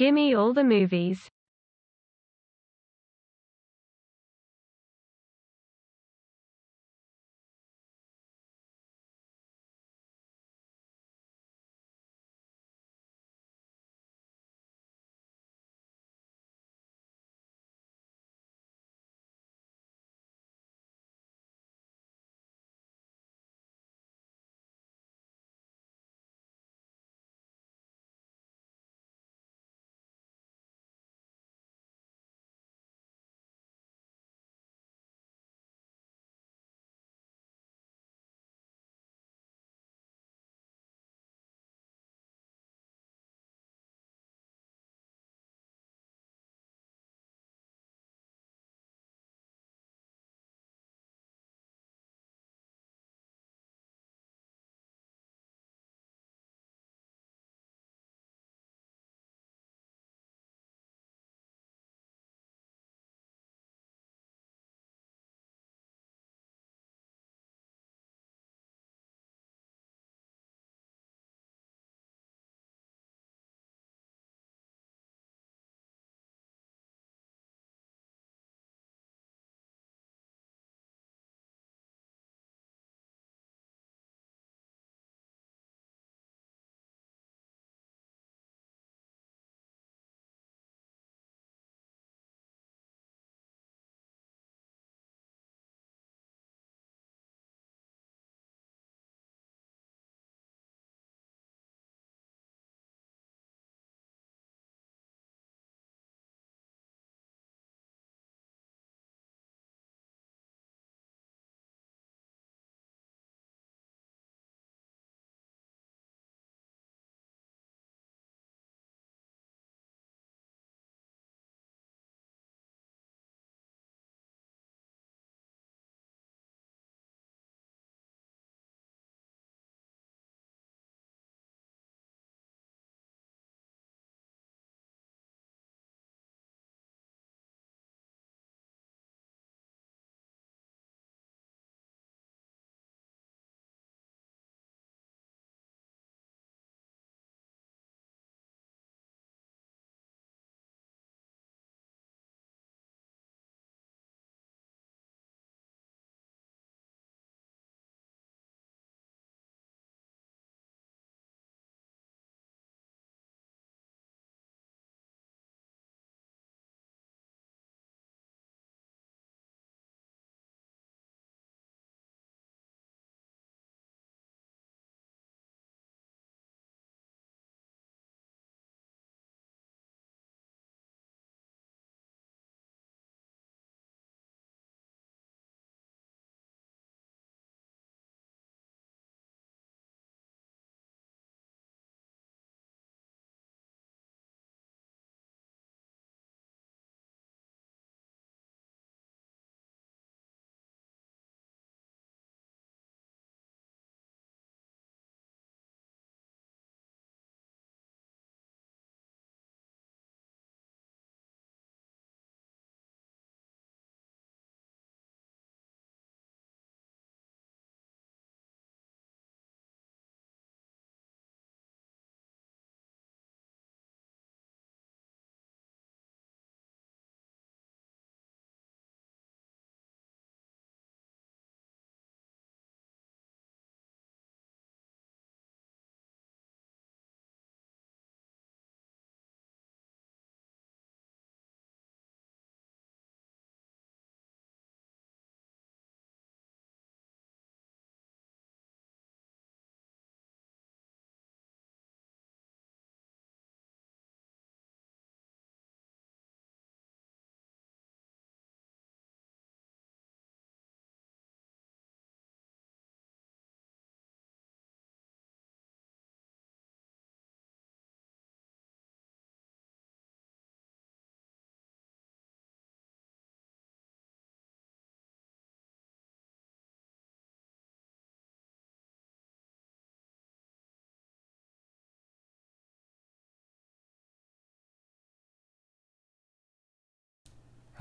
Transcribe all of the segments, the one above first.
Gimme all the movies.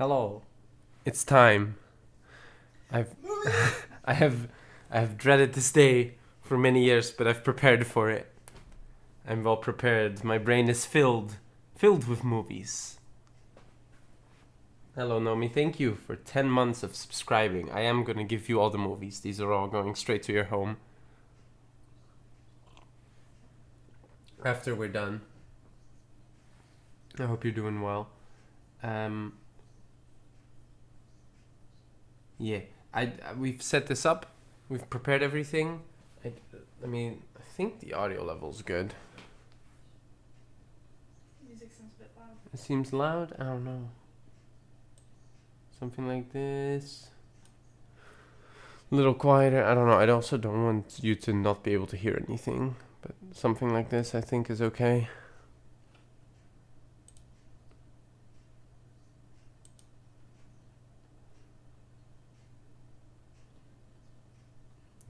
Hello. It's time. I've I have I have dreaded this day for many years, but I've prepared for it. I'm well prepared. My brain is filled with movies. Hello, Nomi. Thank you for 10 months of subscribing. I am going to give you all the movies. These are all going straight to your home. After we're done. I hope you're doing well. Yeah. We've set this up. We've prepared everything. I mean, I think the audio level's good. Music seems a bit loud. It seems loud? I don't know. Something like this. A little quieter. I don't know. I also don't want you to not be able to hear anything. But something like this I think is okay.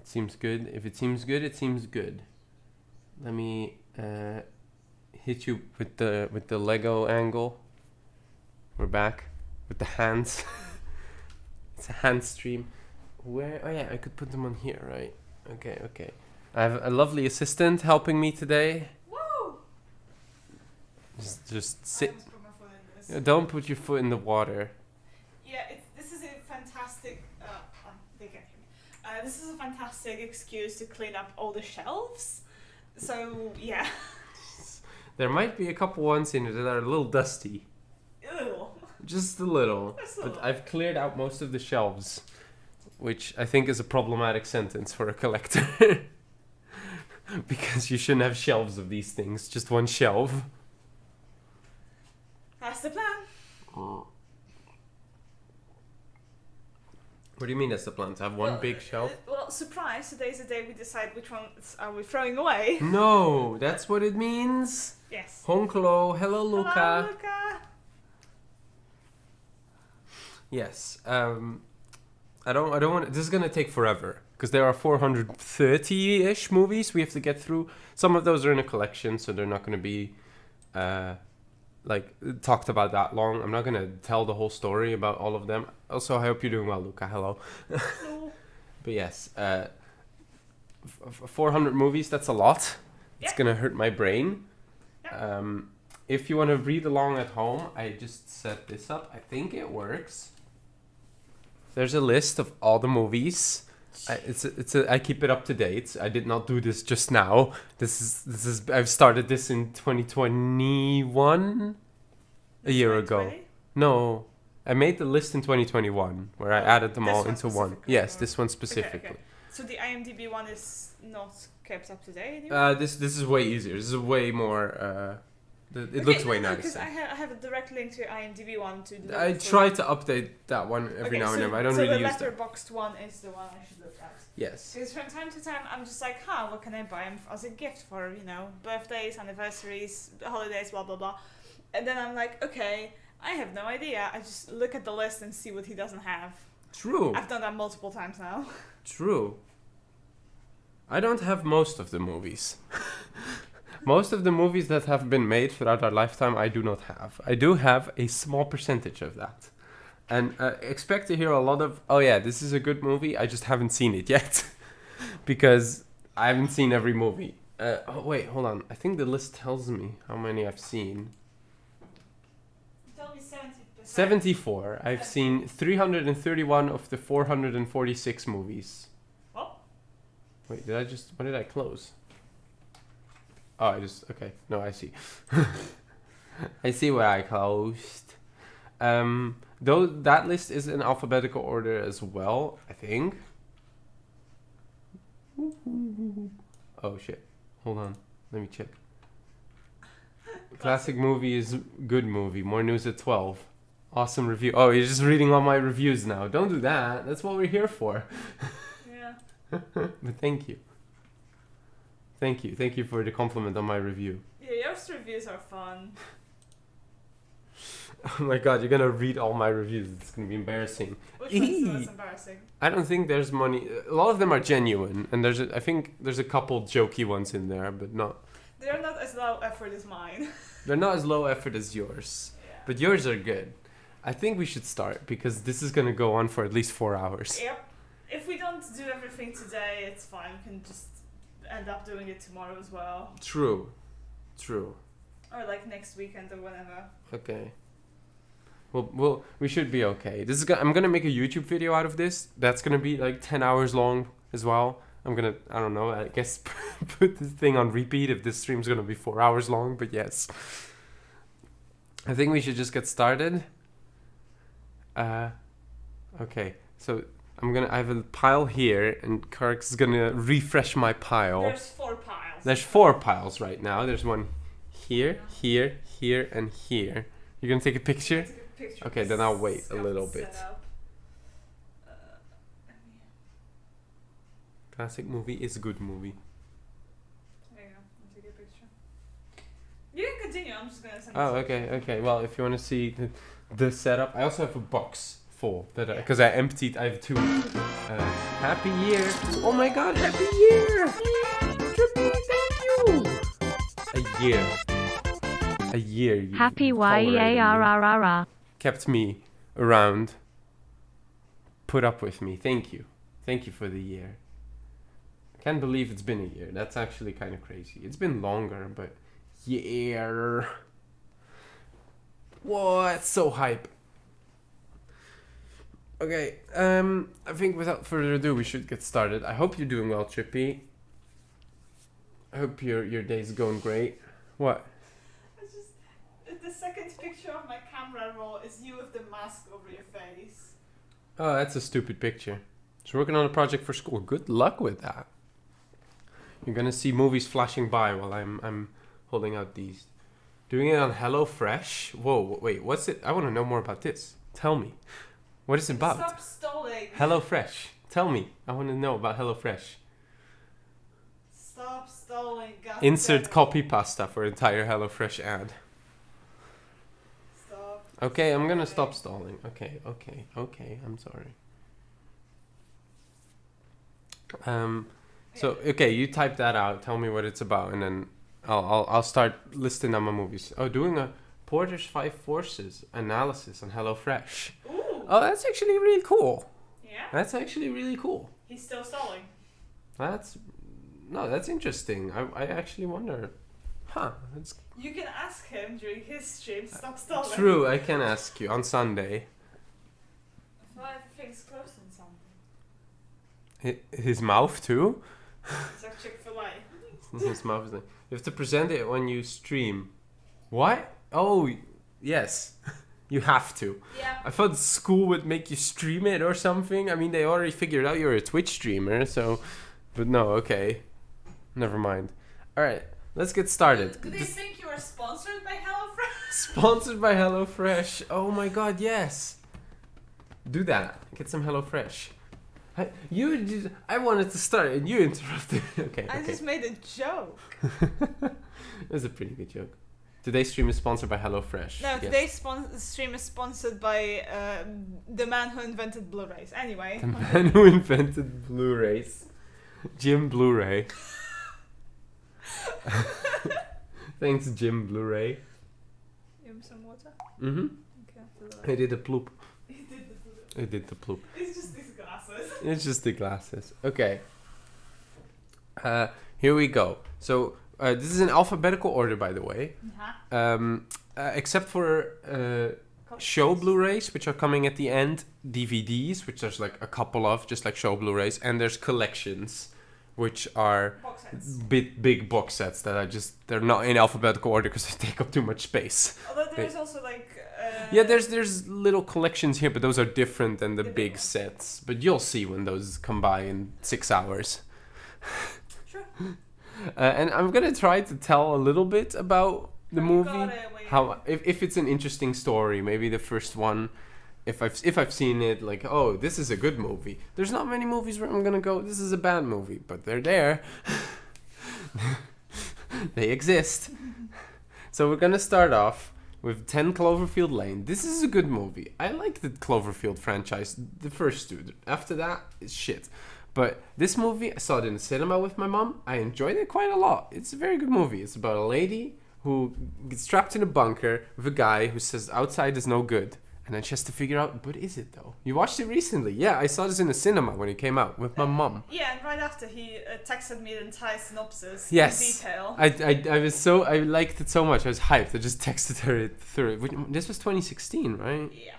It seems good. If it seems good, it seems good. Let me hit you with the Lego angle. We're back with the hands. It's a hand stream. Where? Oh yeah, I could put them on here, right? Okay. I have a lovely assistant helping me today. Woo! Just sit. I almost put my foot in this. Don't put your foot in the water. Yeah, this is a fantastic. They can't hear me. This is a fantastic excuse to clean up all the shelves. So yeah. There might be a couple ones in it that are a little dusty. Ew. Just a little. But I've cleared out most of the shelves, which I think is a problematic sentence for a collector. Because you shouldn't have shelves of these things, just one shelf. That's the plan. What do you mean that's the plan? To have one big shelf? Well, surprise, today's the day we decide which ones are we throwing away. No, that's what it means. Yes. Honklo, hello Luca. Hello, Luca. Yes. I don't want. This is gonna take forever because there are 430-ish movies we have to get through. Some of those are in a collection, so they're not gonna be, talked about that long. I'm not gonna tell the whole story about all of them. Also, I hope you're doing well, Luca. Hello. Hello. But yes, 400 movies. That's a lot. It's Yeah. gonna hurt my brain. Yeah. If you want to read along at home, I just set this up. I think it works. There's a list of all the movies. I keep it up to date. I did not do this just now. This is I've started this in 2021, a year ago. 2020? No, I made the list in 2021 where I added them This all one into one. specifically, Yes, or- this one specifically. Okay. So the IMDb one is not kept up to date anymore? This is way easier. This is way more. It looks way Because nicer. I have a direct link to IMDb one to. the I level try for- to update that one every now and so, then, but I don't so really the use that. letterboxed one is the one I should look at. Yes. Because from time to time I'm just like, what can I buy him as a gift for, birthdays, anniversaries, holidays, blah blah blah. And then I'm like, okay, I have no idea. I just look at the list and see what he doesn't have. True. I've done that multiple times now. True. I don't have most of the movies. Most of the movies that have been made throughout our lifetime, I do not have. I do have a small percentage of that. And expect to hear a lot of, oh yeah, this is a good movie, I just haven't seen it yet. Because I haven't seen every movie. Oh wait, hold on. I think the list tells me how many I've seen. You told me 70%. 74. I've seen 331 of the 446 movies. What? Wait, what did I close? Oh, okay. No, I see. I see where I closed. Though that list is in alphabetical order as well, I think. Oh shit. Hold on. Let me check. Classic movie is good movie. More news at 12. Awesome review. Oh, you're just reading all my reviews now. Don't do that. That's what we're here for. Yeah. But thank you. Thank you for the compliment on my review. Yeah, your reviews are fun. Oh my god, you're gonna read all my reviews. It's gonna be embarrassing. Which one's the most embarrassing? I don't think there's money. A lot of them are genuine, and I think there's a couple jokey ones in there, but not. They're not as low effort as mine. They're not as low effort as yours, Yeah. but yours are good. I think we should start because this is gonna go on for at least 4 hours. Yep. If we don't do everything today, it's fine. We can just end up doing it tomorrow as well. True. Or like next weekend or whenever. Okay. We should be okay. This is I'm gonna make a YouTube video out of this. That's gonna be like 10 hours long as well. I'm gonna, I don't know, I guess put this thing on repeat if this stream's gonna be 4 hours long, but yes. I think we should just get started. Okay, so I have a pile here, and Kirk's gonna refresh my pile. There's 4 piles. There's 4 piles right now. There's one here, here, here, and here. You're gonna take a picture? Okay, then I'll wait a little bit. Classic movie is a good movie. There you go. I'll take a picture. You can continue. I'm just gonna send. Oh, okay. Well, if you want to see the setup, I also have a box full that because I emptied. I have 2. Happy year! Oh my God! Happy year! Trippy, thank you. A year. Happy YEARRRR. Kept me around. Put up with me. Thank you. Thank you for the year. I can't believe it's been a year. That's actually kind of crazy. It's been longer, but year. Whoa, it's so hype. Okay, I think without further ado, we should get started. I hope you're doing well, Trippy. I hope your day's going great. What? It's just the second picture of my camera roll is you with the mask over your face. Oh, that's a stupid picture. She's working on a project for school. Good luck with that. You're gonna see movies flashing by while I'm holding out these. Doing it on HelloFresh. Whoa, wait, what's it? I want to know more about this. Tell me. What is it about? Stop stalling. HelloFresh. Tell me. I want to know about HelloFresh. Stop stalling. God Insert damn it. copy pasta for entire HelloFresh ad. Stop. Okay, I'm gonna stop stalling. Okay. I'm sorry. So okay, you type that out. Tell me what it's about, and then I'll start listing down my movies. Oh, doing a Porter's 5 Forces analysis on HelloFresh. Ooh. Oh, that's actually really cool. Yeah. That's actually really cool. He's still stalling. That's interesting. I actually wonder. That's You can ask him during his stream. Stop stalling. true. I can ask you on Sunday. Well, everything's closed on something. His mouth too. It's like Chick-fil-A. His mouth is like, you have to present it when you stream. What? Oh, yes. You have to. Yeah. I thought school would make you stream it or something. I mean, they already figured out you're a Twitch streamer, so... But no, okay. Never mind. Alright, let's get started. Do they think you are sponsored by HelloFresh? Sponsored by HelloFresh. Oh my god, yes. Do that. Get some HelloFresh. I wanted to start and you interrupted. Okay. I just made a joke. It was a pretty good joke. Today's stream is sponsored by HelloFresh. No, Yes. today's stream is sponsored by the man who invented Blu-rays. Anyway. The man who invented Blu-rays. Jim Blu-ray. Thanks, Jim Blu-ray. You have some water? Mm-hmm. Okay. I did the ploop. He did the Blu-ray. I did the ploop. It's just these glasses. It's just the glasses. Okay. Here we go. So this is in alphabetical order, by the way. Except for show Blu-rays, which are coming at the end, DVDs, which there's like a couple of, just like show Blu-rays, and there's collections, which are Box sets. big box sets that they're not in alphabetical order because they take up too much space. Although there's also like... Yeah, there's little collections here, but those are different than the The big big ones. sets. But you'll see when those come by in 6 hours. Sure. And I'm gonna try to tell a little bit about the movie. Wait. How if it's an interesting story, maybe the first one. If I've seen it, like, oh, this is a good movie. There's not many movies where I'm gonna go, this is a bad movie, but they're there. They exist. So we're gonna start off with 10 Cloverfield Lane. This is a good movie. I like the Cloverfield franchise, the first two. After that, it's shit. But this movie, I saw it in the cinema with my mom. I enjoyed it quite a lot. It's a very good movie. It's about a lady who gets trapped in a bunker with a guy who says outside is no good. And then she has to figure out, what is it though? You watched it recently? Yeah, I saw this in the cinema when it came out with my mom. Yeah, and right after he texted me the entire synopsis Yes. in detail. I liked it so much. I was hyped. I just texted her it through it. This was 2016, right? Yeah.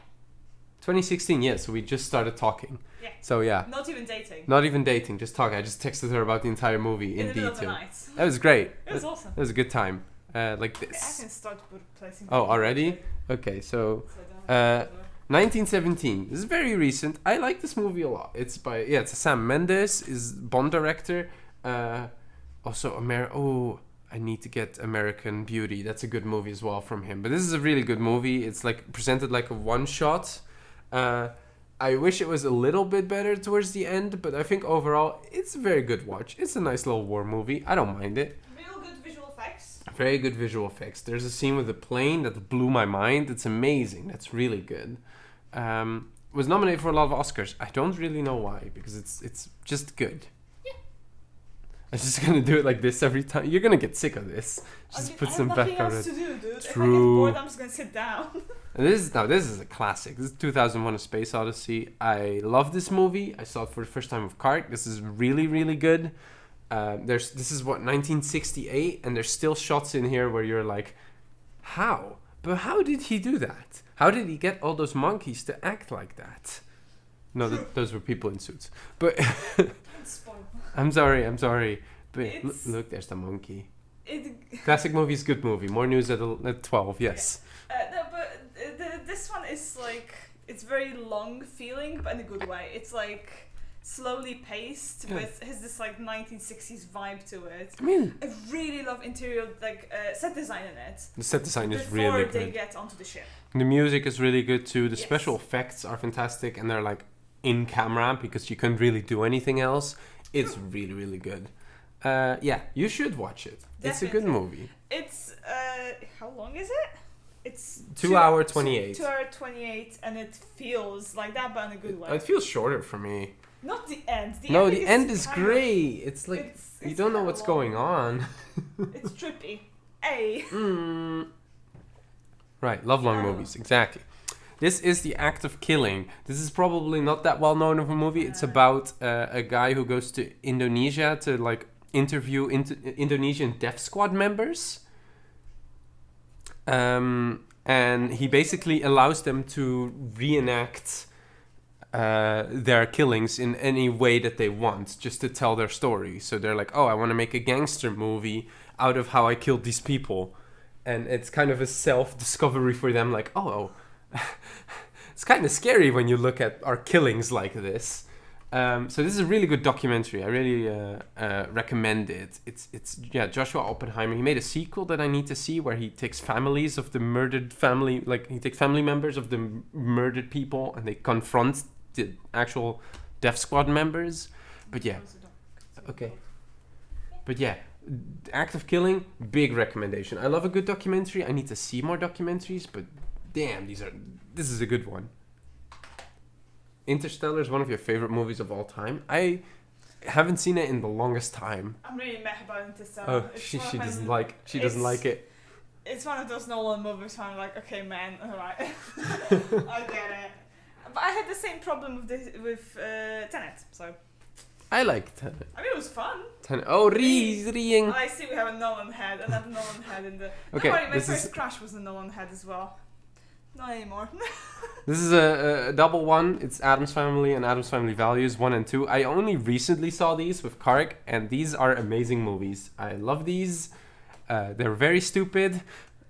2016, yeah. So we just started talking. Yeah. So yeah. Not even dating. Not even dating, just talking. I just texted her about the entire movie in the middle detail. of the night. That was great. It was awesome. That was a good time. Like Okay, I this. can start placing. Oh, already? Okay, so I don't have to 1917. This is very recent. I like this movie a lot. It's it's Sam Mendes is Bond director. Also I need to get American Beauty. That's a good movie as well from him. But this is a really good movie. It's like presented like a one shot. I wish it was a little bit better towards the end, but I think overall it's a very good watch. It's a nice little war movie. I don't mind it. Real good visual effects. Very good visual effects. There's a scene with a plane that blew my mind. It's amazing. That's really good. Was nominated for a lot of Oscars. I don't really know why, because it's just good. Yeah. I'm just gonna do it like this every time. You're gonna get sick of this. Just put some background. I have nothing else to do, dude. True. If I get bored, I'm just gonna sit down. And this is a classic. This is 2001: A Space Odyssey. I love this movie. I saw it for the first time with Cart. This is really, really good. This is what 1968, and there's still shots in here where you're like, how? But how did he do that? How did he get all those monkeys to act like that? No, those were people in suits. But I'm sorry. But look, there's the monkey. Classic movie is good movie. More news at 12. Yes. No, but this one is like, it's very long feeling, but in a good way. It's like slowly paced, but it has this like 1960s vibe to it. I mean, I really love interior, like set design in it. The set design is really good. Before they get onto the ship. The music is really good too. The special effects are fantastic, and they're like in camera because you can't really do anything else. It's really, really good. You should watch it. Definitely. It's a good movie. It's how long is it? It's 2 hour 28. 2 hour 28, and it feels like that, but in a good way. It feels shorter for me. Not the end. The end is great. It's like you don't know what's going on. It's trippy. Hey. Right, love long movies, exactly. This is The Act of Killing. This is probably not that well known of a movie. It's about a guy who goes to Indonesia to like interview Indonesian death squad members. And he basically allows them to reenact their killings in any way that they want, just to tell their story. So they're like, oh, I want to make a gangster movie out of how I killed these people. And it's kind of a self-discovery for them, like, oh, it's kind of scary when you look at our killings like this. So this is a really good documentary. I really recommend it. It's Joshua Oppenheimer. He made a sequel that I need to see where he takes families of the murdered family, like he takes family members of the murdered people, and they confront the actual death squad members. But yeah, okay. But yeah, Act of Killing, big recommendation. I love a good documentary. I need to see more documentaries, but damn, this is a good one. Interstellar is one of your favorite movies of all time. I haven't seen it in the longest time. I'm really mad about Interstellar. Oh, she doesn't like it. It's one of those Nolan movies where I'm like, okay, man, alright, I get it. But I had the same problem with Tenet, so. I like Tenet. I mean, it was fun. Tenet. Oh, Ring. I see we have a Nolan head, another Nolan head in the. Okay, Don't worry, my first crush was a Nolan head as well. Not anymore. This is a double one. It's Addams Family and Addams Family Values 1 and 2. I only recently saw these with Kark, and these are amazing movies. I love these. They're very stupid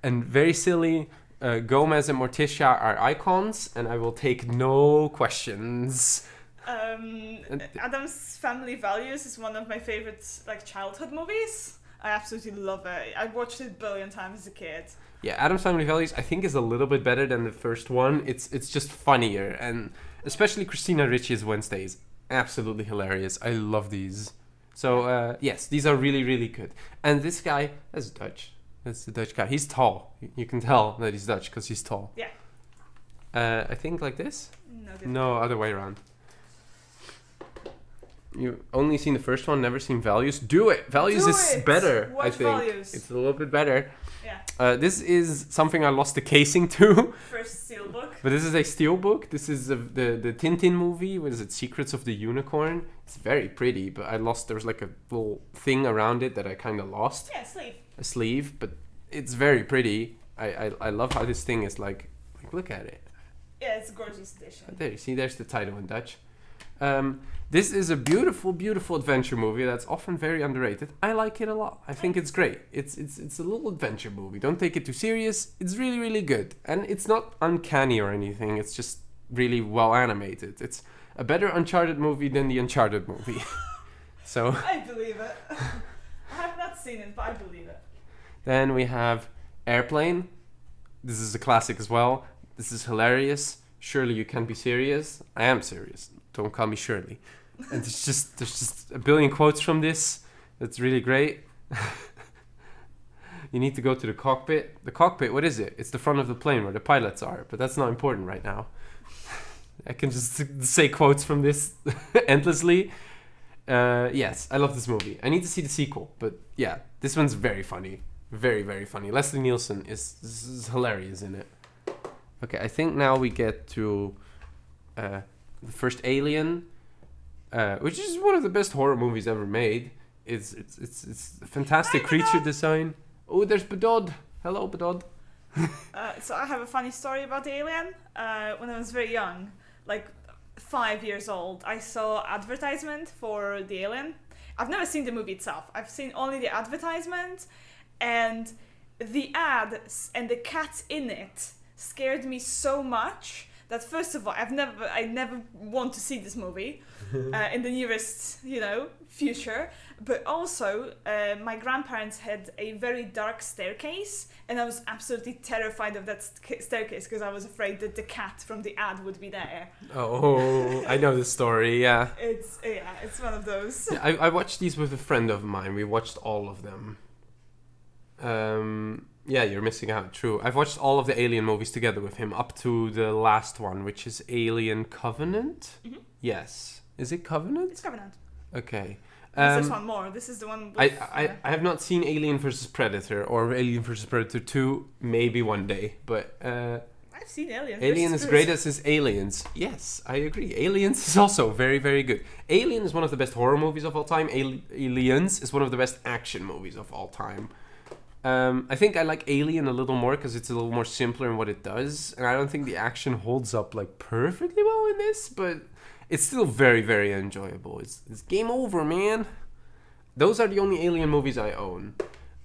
and very silly. Gomez and Morticia are icons, and I will take no questions. Addams Family Values is one of my favorite like childhood movies. I absolutely love it. I watched it a billion times as a kid. Yeah, Addams Family Values I think is a little bit better than the first one. It's just funnier, and especially Christina Ricci's Wednesdays, absolutely hilarious. I love these. So yes, these are really, really good. And this guy, that's Dutch. That's the Dutch guy. He's tall. You can tell that he's Dutch because he's tall. Yeah. I think like this. No, No, other way around. You only seen the first one, never seen Values. Do it. Values is better. Watch I think Values. it's a little bit better. Yeah. This is something I lost the casing to. First steelbook. But this is a steelbook. This is the Tintin movie. What is it? Secrets of the Unicorn. It's very pretty, but I lost. There was like a little thing around it that I kind of lost. Yeah, sleeve. A sleeve, but it's very pretty. I love how this thing is like look at it. Yeah, it's a gorgeous edition. There you see. There's the title in Dutch. This is a beautiful, beautiful adventure movie that's often very underrated. I like it a lot. I think it's great. It's a little adventure movie. Don't take it too serious. It's really, really good. And it's not uncanny or anything. It's just really well animated. It's a better Uncharted movie than the Uncharted movie. So I believe it. I have not seen it, but I believe it. then we have Airplane. This is a classic as well. This is hilarious. Surely you can't be serious. I am serious. Don't call me Shirley. And there's just a billion quotes from this. That's really great. You need to go to the cockpit. The cockpit, what is it? It's the front of the plane where the pilots are, but that's not important right now. I can just say quotes from this endlessly. Yes, I love this movie. I need to see the sequel, but yeah, this one's very funny. Very, very funny. Leslie Nielsen is hilarious in it. Okay, I think now we get to the first Alien, which is one of the best horror movies ever made. It's a fantastic creature design. Oh, there's Bedod. Hello, Bedod. So I have a funny story about the Alien. When I was very young, like 5 years old, I saw advertisement for the Alien. I've never seen the movie itself. I've seen only the advertisement, and the ad and the cat in it scared me so much that first of all, I never want to see this movie in the nearest, future. But also, my grandparents had a very dark staircase, and I was absolutely terrified of that staircase because I was afraid that the cat from the ad would be there. Oh, I know the story. Yeah. It's one of those. Yeah, I watched these with a friend of mine. We watched all of them. Yeah, you're missing out. True. I've watched all of the Alien movies together with him up to the last one, which is Alien Covenant. Mm-hmm. Yes. Is it Covenant? It's Covenant. Okay. There's one more. This is the one. With, I have not seen Alien vs Predator or Alien vs Predator 2. Maybe one day, but I've seen Alien. Alien is great as his Aliens. Yes, I agree. Aliens is also very, very good. Alien is one of the best horror movies of all time. Aliens is one of the best action movies of all time. I think I like Alien a little more because it's a little more simpler in what it does, and I don't think the action holds up like perfectly well in this, but it's still very, very enjoyable. It's game over, man. Those are the only Alien movies I own.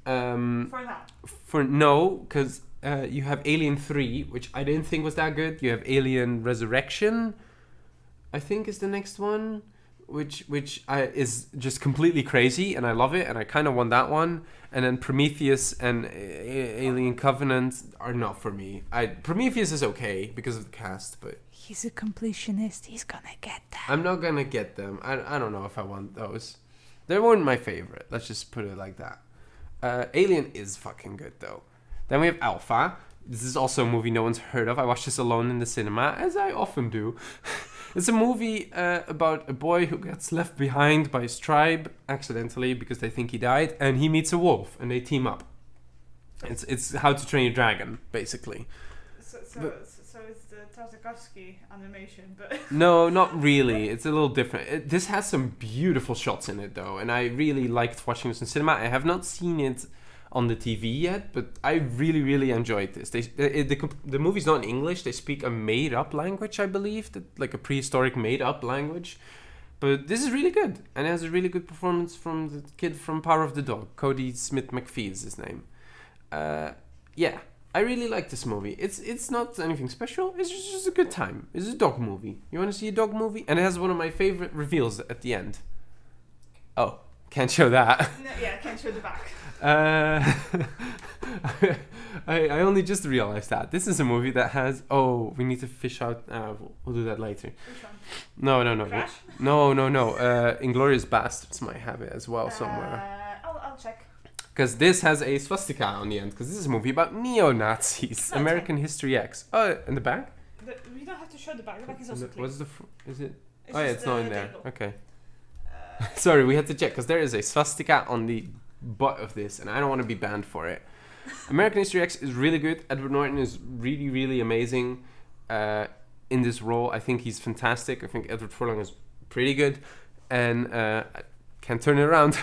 For now. Because you have Alien 3, which I didn't think was that good. You have Alien Resurrection, I think is the next one, which is just completely crazy, and I love it, and I kind of want that one. And then Prometheus and Alien Covenant are not for me. Prometheus is okay because of the cast, but he's a completionist. He's gonna get them. I'm not gonna get them. I don't know if I want those. They weren't my favorite. Let's just put it like that. Alien is fucking good though. Then we have Alpha. This is also a movie no one's heard of. I watched this alone in the cinema, as I often do. It's a movie about a boy who gets left behind by his tribe accidentally because they think he died, and he meets a wolf, and they team up. It's How to Train Your Dragon, basically. So it's the Tartakovsky animation, but no, not really. It's a little different. This has some beautiful shots in it, though, and I really liked watching this in cinema. I have not seen it on the TV yet, but I really, really enjoyed this. The movie's not in English. They speak a made-up language, I believe, like a prehistoric made-up language. But this is really good, and it has a really good performance from the kid from Power of the Dog. Cody Smith McPhee is his name. Yeah, I really like this movie. It's not anything special. It's just a good time. It's a dog movie. You want to see a dog movie? And it has one of my favorite reveals at the end. Oh, can't show that. No, yeah, I can't show the back. I only just realized that this is a movie that has. Oh, we need to fish out. We'll do that later. Which one? No. Crash? No. Inglourious Bastards might have it as well somewhere. I'll check. Because this has a swastika on the end. Because this is a movie about neo-Nazis. No, American History X. Oh, in the back. We don't have to show the back. The back is also clean. What's the? Is it? It's Oh yeah, just it's not in there. table. Okay. Sorry, we had to check because there is a swastika on the butt of this, and I don't want to be banned for it. American History X is really good. Edward Norton is really, really amazing in this role. I think he's fantastic. I think Edward Furlong is pretty good, and I can't turn it around.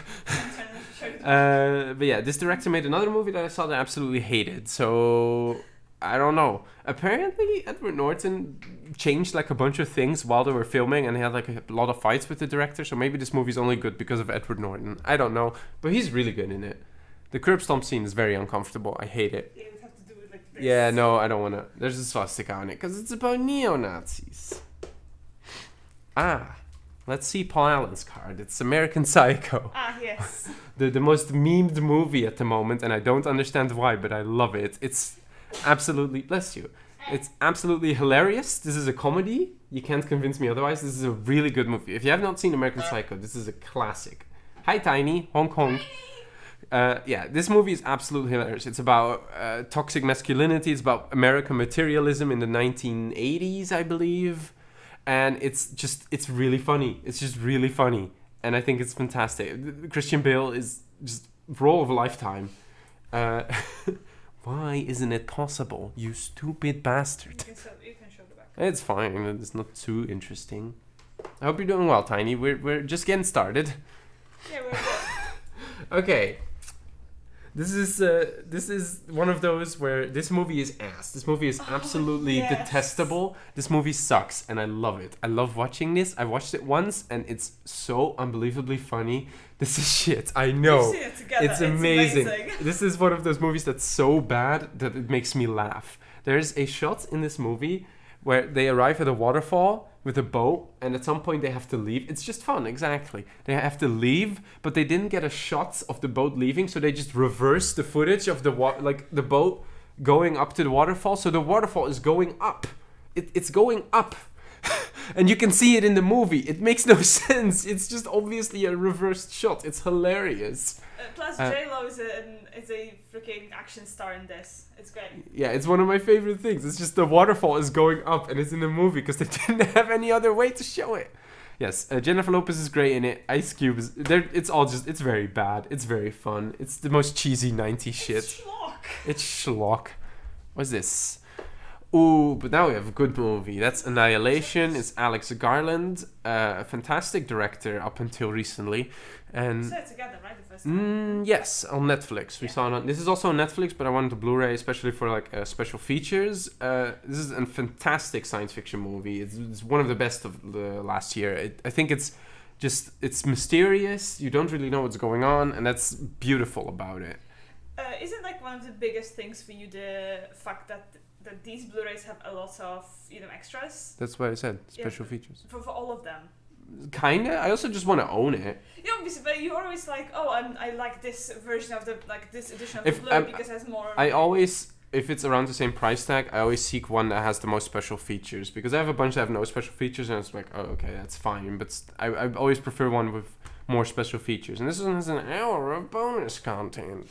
But yeah, this director made another movie that I saw that I absolutely hated. So I don't know. Apparently, Edward Norton changed like a bunch of things while they were filming, and he had like a lot of fights with the director. So maybe this movie's only good because of Edward Norton. I don't know, but he's really good in it. The curb stomp scene is very uncomfortable. I hate it. Yeah, you would have to do it like this. Yeah, no, I don't want to. There's a swastika on it because it's about neo-Nazis. Let's see Paul Allen's card. It's American Psycho. Yes. The most memed movie at the moment, and I don't understand why, but I love it. It's absolutely, bless you. It's absolutely hilarious. This is a comedy. You can't convince me otherwise. This is a really good movie. If you have not seen American Psycho, this is a classic. Hi, Tiny. Hong Kong. Yeah, this movie is absolutely hilarious. It's about toxic masculinity. It's about American materialism in the 1980s, I believe. And it's really funny. It's just really funny. And I think it's fantastic. Christian Bale is just role of a lifetime. Why isn't it possible, you stupid bastard? You can show the back. It's fine. It's not too interesting. I hope you're doing well, Tiny. We're just getting started. Yeah, we're good. Okay. This is one of those where this movie is ass. This movie is absolutely detestable. This movie sucks, and I love it. I love watching this. I watched it once, and it's so unbelievably funny. This is shit. I know. We've seen it together. It's amazing. This is one of those movies that's so bad that it makes me laugh. There's a shot in this movie where they arrive at a waterfall with a boat, and at some point they have to leave. It's just fun, exactly. They have to leave, but they didn't get a shot of the boat leaving, so they just reversed the footage of the boat going up to the waterfall. So the waterfall is going up. It's going up. And you can see it in the movie. It makes no sense. It's just obviously a reversed shot. It's hilarious. Plus, J-Lo is a freaking action star in this. It's great. Yeah, it's one of my favorite things. It's just the waterfall is going up, and it's in the movie because they didn't have any other way to show it. Yes, Jennifer Lopez is great in it. Ice Cube is there. It's very bad. It's very fun. It's the most cheesy 90s shit. It's schlock. It's schlock. What's this? Ooh, but now we have a good movie. That's Annihilation. It's Alex Garland, a fantastic director up until recently. And We saw it together, right? The first time. yes, on Netflix. We saw it on. This is also on Netflix, but I wanted the Blu-ray especially for like special features. This is a fantastic science fiction movie. It's one of the best of the last year. I think it's mysterious. You don't really know what's going on, and that's beautiful about it. Isn't like one of the biggest things for you the fact that these Blu-rays have a lot of extras That's what I said. Special features. for all of them? Kinda. I also just want to own it. Yeah, obviously, but you're always like, I like this version of this edition of If the Blu-ray I'm- because it has more. I always, if it's around the same price tag, I always seek one that has the most special features, because I have a bunch that have no special features, and it's like, oh, okay, that's fine. But I always prefer one with more special features. And this one has an hour of bonus content.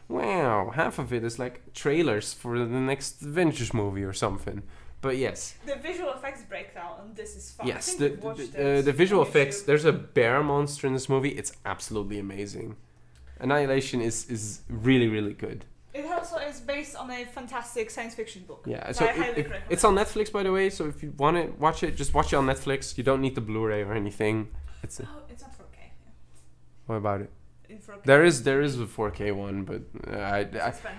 Wow, half of it is like trailers for the next Avengers movie or something. But yes. The visual effects breakdown on this is fun. Yes, I think we've watched the visual on effects. YouTube. There's a bear monster in this movie. It's absolutely amazing. Annihilation is really, really good. It also is based on a fantastic science fiction book. Yeah, that so I highly recommend. it's on Netflix, by the way. So if you want to watch it, just watch it on Netflix. You don't need the Blu-ray or anything. It's not 4K. Yeah. What about it? In 4K. There is a 4K one, but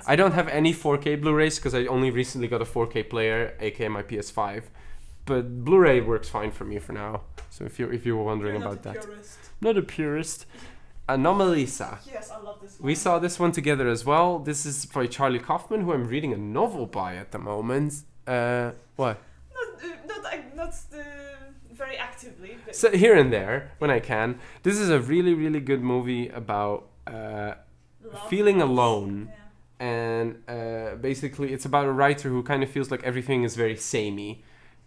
I don't have any 4K Blu-rays because I only recently got a 4K player, aka my PS5. But Blu-ray works fine for me for now. So if you were wondering You're about not a that, purist. not a purist. Anomalisa. Yes, I love this one. We saw this one together as well. This is by Charlie Kaufman, who I'm reading a novel by at the moment. What? Not very actively. But So here and there, when I can. This is a really, really good movie about love feeling loss. alone. Yeah. And basically it's about a writer who kind of feels like everything is very samey.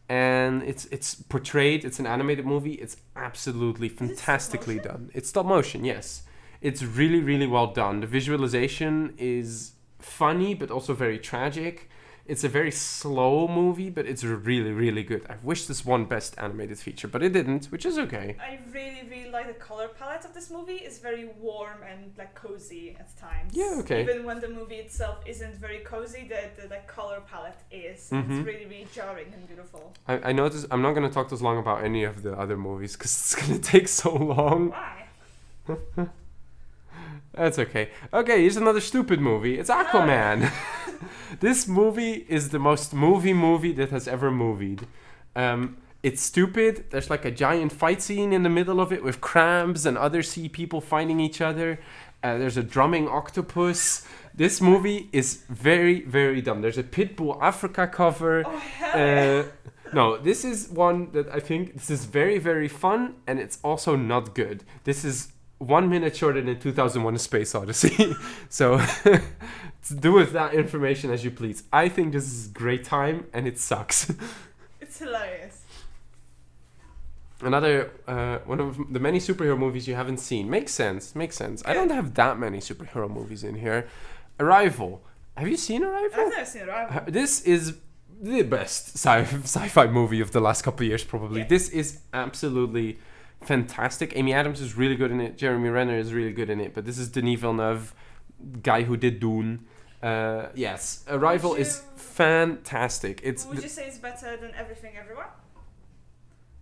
And it's portrayed, it's an animated movie, it's absolutely fantastically done. It's stop motion, yes. It's really, really well done. The visualization is funny, but also very tragic. It's a very slow movie, but it's really, really good. I wish this won Best Animated Feature, but it didn't, which is okay. I really, really like the color palette of this movie. It's very warm and like cozy at times. Yeah, okay. Even when the movie itself isn't very cozy, the color palette is. Mhm. It's really, really jarring and beautiful. I noticed I'm not going to talk this long about any of the other movies because it's going to take so long. Why? That's okay. Okay, here's another stupid movie. It's Aquaman. This movie is the most movie that has ever movied. It's stupid. There's like a giant fight scene in the middle of it with crabs and other sea people fighting each other. There's a drumming octopus. This movie is very, very dumb. There's a Pitbull Africa cover. Oh, hell yeah. No, this is one that I think this is very, very fun, and it's also not good. This is 1 minute shorter than 2001: A Space Odyssey. So do with that information as you please. I think this is a great time, and it sucks. It's hilarious. Another one of the many superhero movies you haven't seen. Makes sense. I don't have that many superhero movies in here. Arrival. Have you seen Arrival? I've never seen Arrival. This is the best sci-fi movie of the last couple of years, probably. Yeah. This is absolutely fantastic. Amy Adams is really good in it. Jeremy Renner is really good in it. But this is Denis Villeneuve, guy who did Dune. Yes, Arrival is fantastic. Would you say it's better than Everything Everywhere?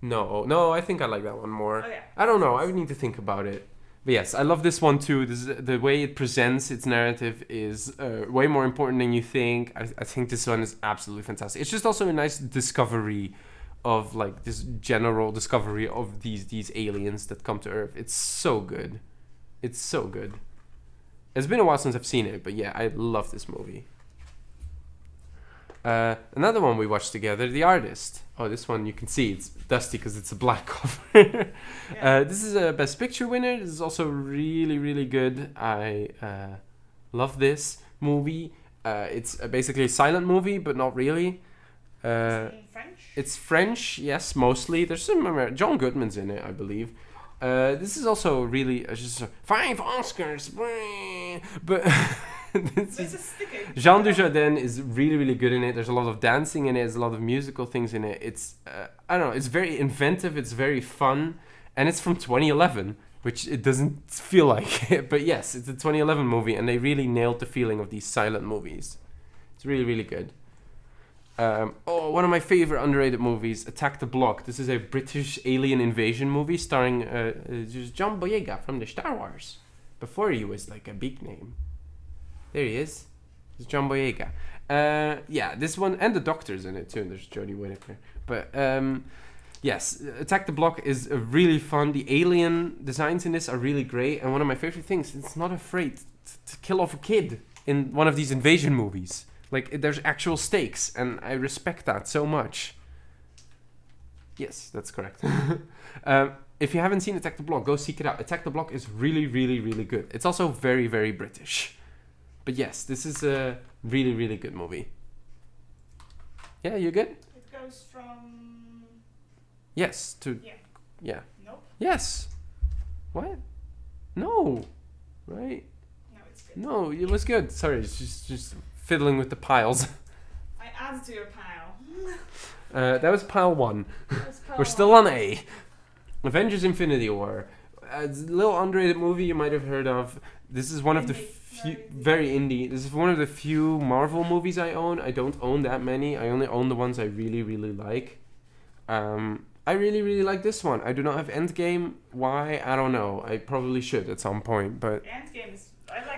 No, I think I like that one more. Oh, yeah. I don't know. I would need to think about it. But yes, I love this one too. The way it presents its narrative is way more important than you think. I think this one is absolutely fantastic. It's just also a nice discovery of like this general discovery of these aliens that come to Earth. It's so good. It's so good. It's been a while since I've seen it, but yeah, I love this movie. Another one we watched together, The Artist. Oh, this one you can see it's dusty because it's a black cover. This is a Best Picture winner. This is also really, really good. I love this movie. It's basically a silent movie, but not really. It's in French? It's French, yes, mostly. There's some John Goodman's in it, I believe. This is also really just 5 Oscars, but Jean Dujardin is really, really good in it. There's a lot of dancing in it. There's a lot of musical things in it. It's I don't know. It's very inventive. It's very fun, and it's from 2011, which it doesn't feel like it. But yes, it's a 2011 movie, and they really nailed the feeling of these silent movies. It's really, really good. One of my favorite underrated movies, Attack the Block. This is a British alien invasion movie starring John Boyega from the Star Wars. Before he was like a big name. There he is. It's John Boyega. Yeah, this one, and the Doctor's in it too. There's Jodie Whittaker. But yes, Attack the Block is really fun. The alien designs in this are really great. And one of my favorite things, it's not afraid to kill off a kid in one of these invasion movies. Like, there's actual stakes, and I respect that so much. Yes, that's correct. If you haven't seen Attack the Block, go seek it out. Attack the Block is really, really, really good. It's also very, very British. But yes, this is a really, really good movie. Yeah, you good? It goes from... Yes, to... Yeah. Yeah. Nope. Yes. What? No. Right? No, it's good. No, it was good. Sorry, it's just fiddling with the piles. I added to your pile. That was pile 1. That's pile We're still one. on A. Avengers Infinity War. It's a little underrated movie you might have heard of. This is one of the few... Very indie. This is one of the few Marvel movies I own. I don't own that many. I only own the ones I really, really like. I really, really like this one. I do not have Endgame. Why? I don't know. I probably should at some point, but... Endgame is...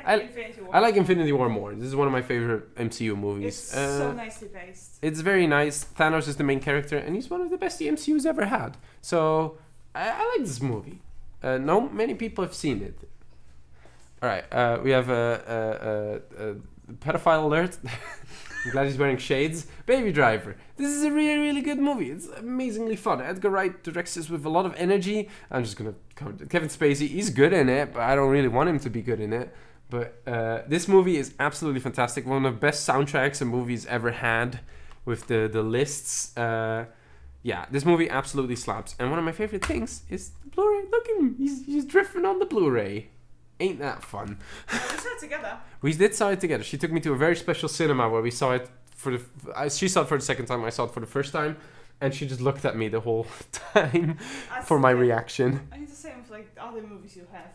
I like Infinity War. I like Infinity War more. This is one of my favorite MCU movies. It's so nicely based. It's very nice. Thanos is the main character, and he's one of the best the MCU's ever had. So, I like this movie. No, many people have seen it. All right, we have a pedophile alert. I'm glad he's wearing shades. Baby Driver. This is a really, really good movie. It's amazingly fun. Edgar Wright directs this with a lot of energy. I'm just going to cover it. Kevin Spacey, he's good in it, but I don't really want him to be good in it. But this movie is absolutely fantastic. One of the best soundtracks a movie's ever had with the lists. Yeah, this movie absolutely slaps. And one of my favorite things is the Blu-ray. Look at him. He's drifting on the Blu-ray. Ain't that fun? We saw it together. We did saw it together. She took me to a very special cinema where we saw it she saw it for the second time. I saw it for the first time, and she just looked at me the whole time for my reaction. I think the same with like other movies you have.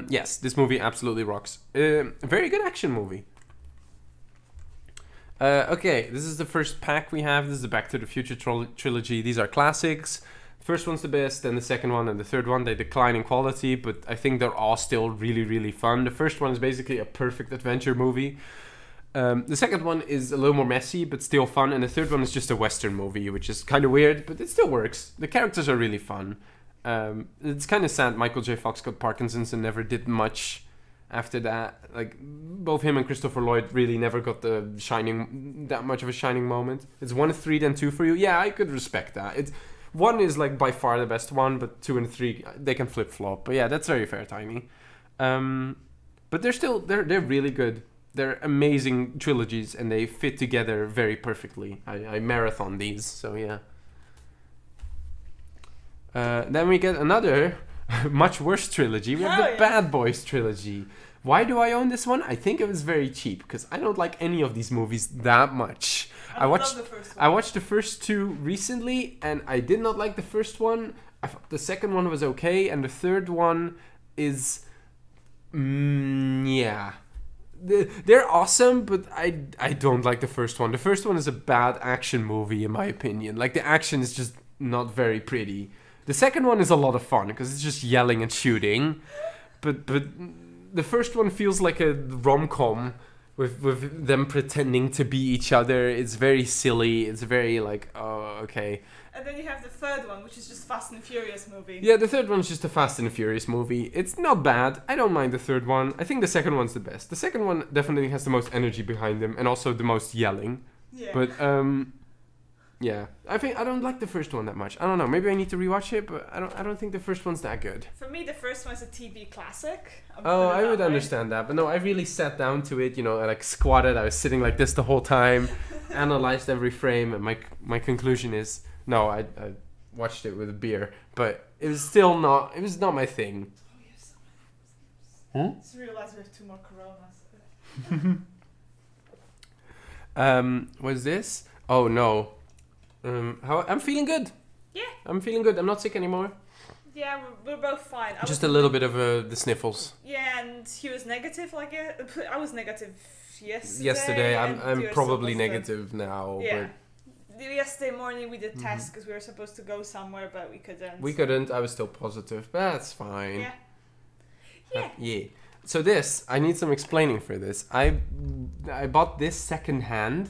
Yes, this movie absolutely rocks. A very good action movie. Okay, this is the first pack we have. This is the Back to the Future trilogy. These are classics. First one's the best, then the second one and the third one, they decline in quality, but I think they're all still really, really fun. The first one is basically a perfect adventure movie. The second one is a little more messy, but still fun. And the third one is just a Western movie, which is kind of weird, but it still works. The characters are really fun. It's kind of sad Michael J. Fox got Parkinson's and never did much after that. Like, both him and Christopher Lloyd really never got that much of a shining moment. It's 1 3, then 2 for you. Yeah, I could respect that. 1 is like by far the best one, but 2 and 3, they can flip-flop. But yeah, that's very fair, Tiny. But they're really good. They're amazing trilogies, and they fit together very perfectly. I marathon these, so yeah. Then we get another much worse trilogy. We have the Bad Boys trilogy. Why do I own this one? I think it was very cheap, because I don't like any of these movies that much. I watched the first 2 recently, and I did not like the first one. I thought the second one was okay, and the third one is... yeah. They're awesome, but I don't like the first one. The first one is a bad action movie, in my opinion. Like, the action is just not very pretty. The second one is a lot of fun, because it's just yelling and shooting. But the first one feels like a rom-com with them pretending to be each other. It's very silly. It's very like, oh, okay. And then you have the third one, which is just Fast and Furious movie. Yeah, the third one's just a Fast and Furious movie. It's not bad. I don't mind the third one. I think the second one's the best. The second one definitely has the most energy behind them, and also the most yelling. Yeah. But yeah, I think I don't like the first one that much. I don't know. Maybe I need to rewatch it, but I don't think the first one's that good. For me, the first one's a TV classic. Oh, I would understand that, but no, I really sat down to it. I like squatted. I was sitting like this the whole time, analyzed every frame, and my conclusion is no. I watched it with a beer, but it was still not. It was not my thing. Oh, yes. I just realized we have 2 more Coronas. What's this? Oh no. I'm feeling good. Yeah. I'm feeling good. I'm not sick anymore. Yeah, we're both fine. Just a little bit of the sniffles. Yeah, and he was negative. Like I was negative yesterday. Yesterday, I'm probably negative now. Yeah. Yesterday morning we did tests because we were supposed to go somewhere, but we couldn't. We couldn't. I was still positive, but that's fine. Yeah. Yeah. Yeah. So this, I need some explaining for this. I bought this second hand.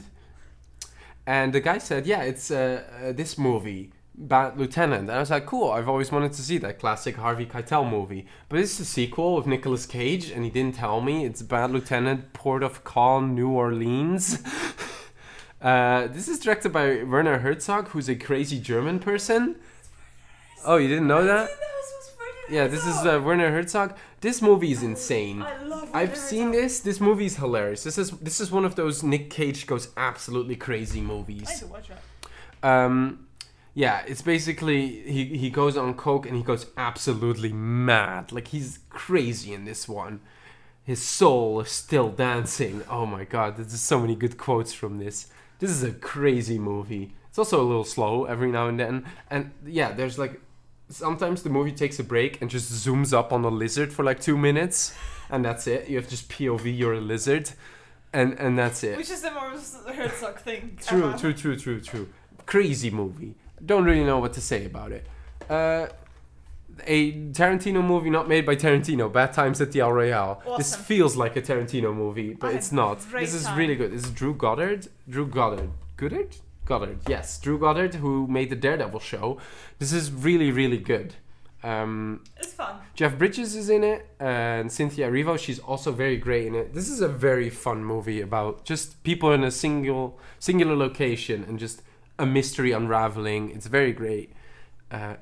And the guy said, yeah, it's this movie, Bad Lieutenant. And I was like, cool, I've always wanted to see that classic Harvey Keitel movie. But it's a sequel with Nicolas Cage, and he didn't tell me. It's Bad Lieutenant, Port of Call, New Orleans. This is directed by Werner Herzog, who's a crazy German person. Oh, you didn't know that? Yeah, this is Werner Herzog. This movie is insane. I love I've seen this. This movie is hilarious. This is one of those Nick Cage goes absolutely crazy movies. I need to watch that. Yeah, it's basically he goes on coke and he goes absolutely mad. Like, he's crazy in this one. His soul is still dancing. Oh my god, there's so many good quotes from this. This is a crazy movie. It's also a little slow every now and then. And yeah, there's like sometimes the movie takes a break and just zooms up on a lizard for like 2 minutes, and that's it. You have just POV, you're a lizard, and that's it. Which is the most Herzog thing. True. Crazy movie. Don't really know what to say about it. A Tarantino movie not made by Tarantino. Bad Times at the El Royale. Awesome. This feels like a Tarantino movie, but it's not. This is really good. This is Drew Goddard. Goddard, yes. Drew Goddard, who made the Daredevil show. This is really, really good. It's fun. Jeff Bridges is in it, and Cynthia Erivo, she's also very great in it. This is a very fun movie about just people in a singular location and just a mystery unraveling. It's very great.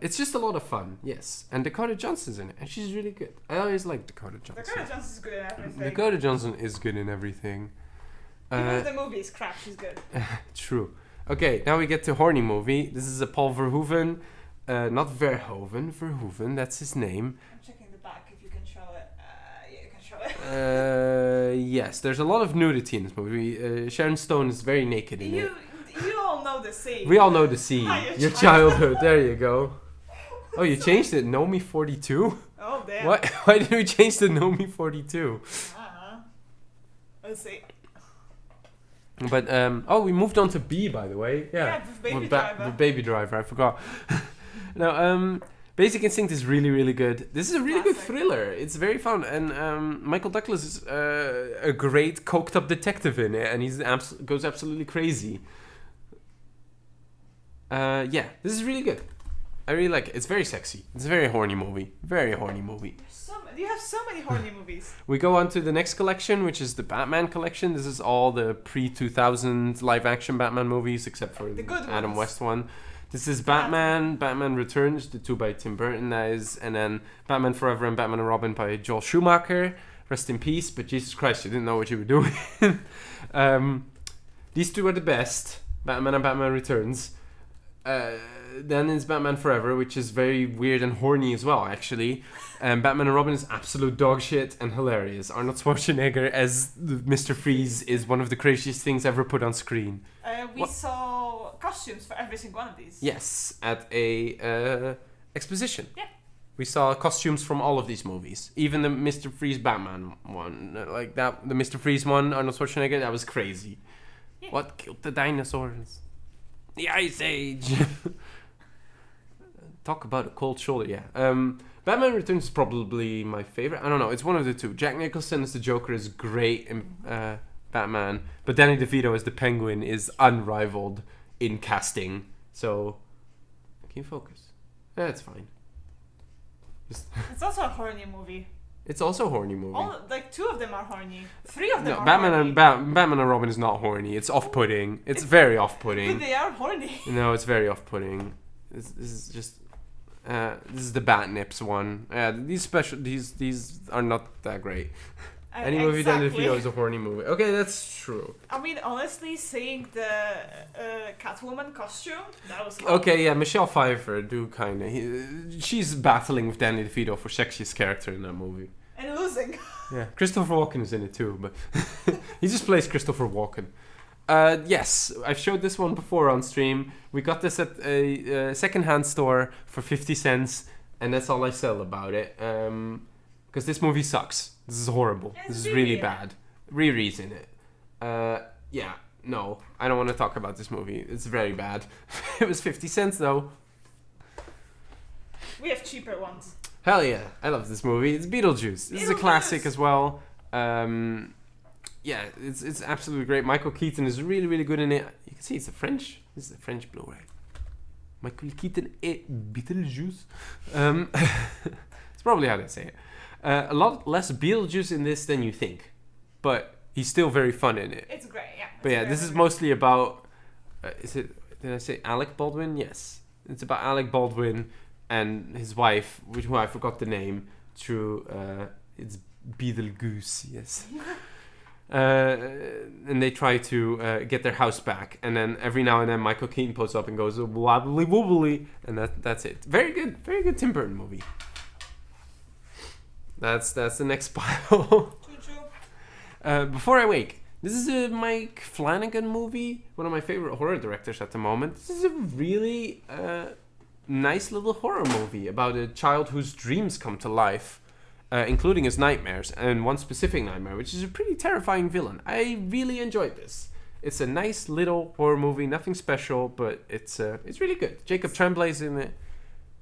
It's just a lot of fun, yes. And Dakota Johnson's in it, and she's really good. I always like Dakota Johnson. Dakota Johnson's good in everything. Dakota Johnson is good in everything. Even if the movie is crap, she's good. True. Okay, now we get to horny movie. This is a Paul Verhoeven, not Verhoeven, that's his name. I'm checking the back if you can show it. Yeah, you can actually. Yes, there's a lot of nudity in this movie. Sharon Stone is very naked in it. You all know the scene. We all know the scene. Hi, Your childhood. There you go. Oh, you changed it. Know Me 42? Oh, damn. What? Why did we change to Know Me 42? Let's see. But, we moved on to B, by the way. Yeah, with Baby Driver. With Baby Driver, I forgot. Now, Basic Instinct is really, really good. This is a really good thriller. It's very fun. And Michael Douglas is a great coked up detective in it. And he goes absolutely crazy. This is really good. I really like it. It's very sexy. It's a very horny movie. Very horny movie. You have so many horny movies. We go on to the next collection, which is the Batman collection. This is all the pre-2000 live-action Batman movies, except for the Adam West one. This is Batman, Batman Returns, the two by Tim Burton, that is, and then Batman Forever and Batman and Robin by Joel Schumacher. Rest in peace, but Jesus Christ, you didn't know what you were doing. These two are the best, Batman and Batman Returns. Then is Batman Forever, which is very weird and horny as well, actually. Batman and Robin is absolute dog shit and hilarious. Arnold Schwarzenegger as Mr. Freeze is one of the craziest things ever put on screen. We saw costumes for every single one of these. Yes, at a exposition. Yeah. We saw costumes from all of these movies. Even the Mr. Freeze Batman one. Like that, the Mr. Freeze one, Arnold Schwarzenegger, that was crazy. Yeah. What killed the dinosaurs? The Ice Age. Talk about a cold shoulder, yeah. Batman Returns is probably my favorite. I don't know, it's one of the two. Jack Nicholson as the Joker is great in Batman, but Danny DeVito as the Penguin is unrivaled in casting. So, can you focus? That's fine. It's also a horny movie. It's also a horny movie. Two of them are horny. Three of them are Batman horny. And Batman and Robin is not horny. It's off-putting. It's very off-putting. But they are horny. No, it's very off-putting. This is just. This is the Bat Nips one. These are not that great. Any movie Danny DeVito is a horny movie. Okay, that's true. I mean, honestly, seeing the Catwoman costume, that was fun. Okay, yeah, Michelle Pfeiffer she's battling with Danny DeVito for sexiest character in that movie. And losing. Yeah, Christopher Walken is in it too, but he just plays Christopher Walken. Yes, I've showed this one before on stream. We got this at a secondhand store for 50 cents, and that's all I sell about it. Because this movie sucks. This is horrible. This is really bad. Riri's in it. No, I don't want to talk about this movie. It's very bad. It was 50 cents though. We have cheaper ones. Hell yeah, I love this movie. It's Beetlejuice. This is a classic as well. Yeah, it's absolutely great. Michael Keaton is really, really good in it. You can see this is a French Blu-ray. Michael Keaton et Beetlejuice. It's probably how they say it. A lot less Beetlejuice in this than you think, but he's still very fun in it. It's great, yeah. But yeah, this is mostly about. Did I say Alec Baldwin? Yes, it's about Alec Baldwin and his wife, who I forgot the name. It's Beetlejuice. Yes. And they try to get their house back, and then every now and then Michael Keaton posts up and goes wobbly wobbly, and that's it. Very good Tim Burton movie. That's the next pile. Before I Wake, this is a Mike Flanagan movie, one of my favorite horror directors at the moment. This is a really nice little horror movie about a child whose dreams come to life. Including his nightmares, and one specific nightmare, which is a pretty terrifying villain. I really enjoyed this. It's a nice little horror movie, nothing special, but it's really good. Jacob Tremblay's in it.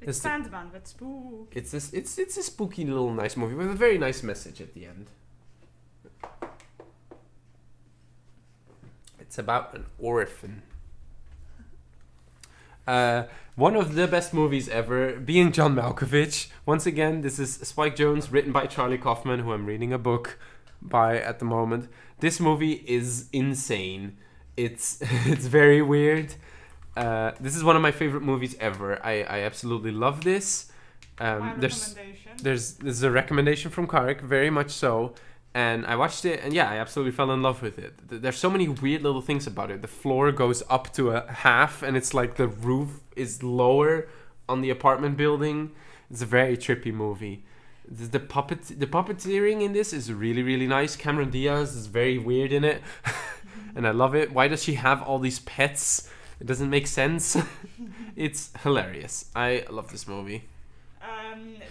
It's Sandman, but spook. It's a spooky little nice movie with a very nice message at the end. It's about an orphan. One of the best movies ever, being John Malkovich. Once again, this is Spike Jonze, written by Charlie Kaufman, who I'm reading a book by at the moment. This movie is insane. It's very weird. This is one of my favorite movies ever. I absolutely love this. This is a recommendation from Karik, very much so. And I watched it, and yeah, I absolutely fell in love with it. There's so many weird little things about it. The floor goes up to a half, and it's like the roof is lower on the apartment building. It's a very trippy movie. The puppeteering in this is really, really nice. Cameron Diaz is very weird in it, and I love it. Why does she have all these pets? It doesn't make sense. It's hilarious. I love this movie.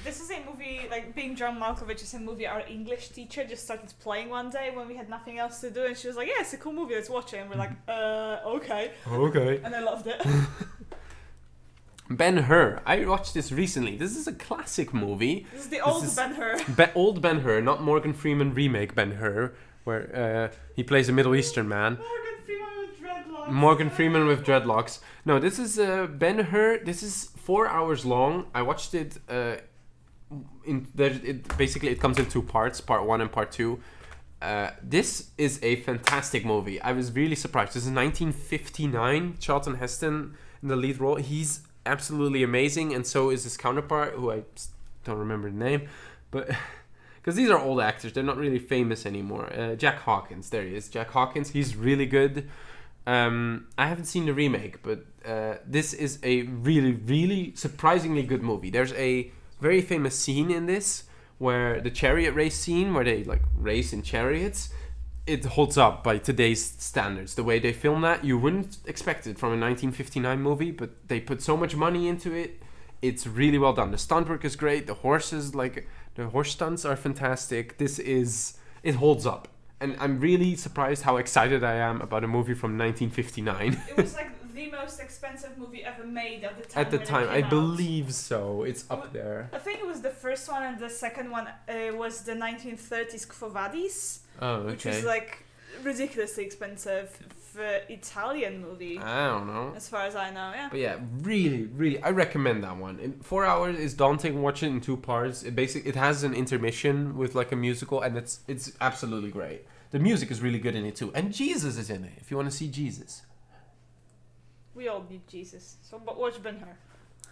This is a movie, like, being John Malkovich is a movie our English teacher just started playing one day when we had nothing else to do, and she was like, yeah, it's a cool movie, let's watch it. And we're like, okay. Okay. And I loved it. Ben-Hur. I watched this recently. This is a classic movie. This is the old Ben-Hur. Old Ben-Hur, not Morgan Freeman remake Ben-Hur, where he plays a Middle Eastern man. Morgan Freeman with dreadlocks. No, this is Ben-Hur. This is 4 hours long. I watched it. It comes in two parts, part 1 and part 2. This is a fantastic movie. I was really surprised. This is 1959. Charlton Heston in the lead role. He's absolutely amazing, and so is his counterpart, who I don't remember the name, but because these are old actors, they're not really famous anymore. Jack Hawkins, there he is. Jack Hawkins, he's really good. I haven't seen the remake, but this is a really, really surprisingly good movie. There's a very famous scene in this where the chariot race scene, where they like race in chariots, it holds up by today's standards. The way they film that, you wouldn't expect it from a 1959 movie, but they put so much money into it. It's really well done. The stunt work is great. The horses, like the horse stunts, are fantastic. It holds up. And I'm really surprised how excited I am about a movie from 1959. It was like the most expensive movie ever made at the time. At the time, I out. believe so. It's up there. I think it was the first one, and the second one was the 1930s Quo Vadis. Oh, okay. Which is like ridiculously expensive for Italian movie. I don't know. As far as I know, yeah. But yeah, really, really, I recommend that one. In 4 hours is daunting. Watch it in 2 parts. It has an intermission with like a musical, and it's absolutely great. The music is really good in it too, and Jesus is in it. If you want to see Jesus, we all need Jesus. So, but watch Ben-Hur.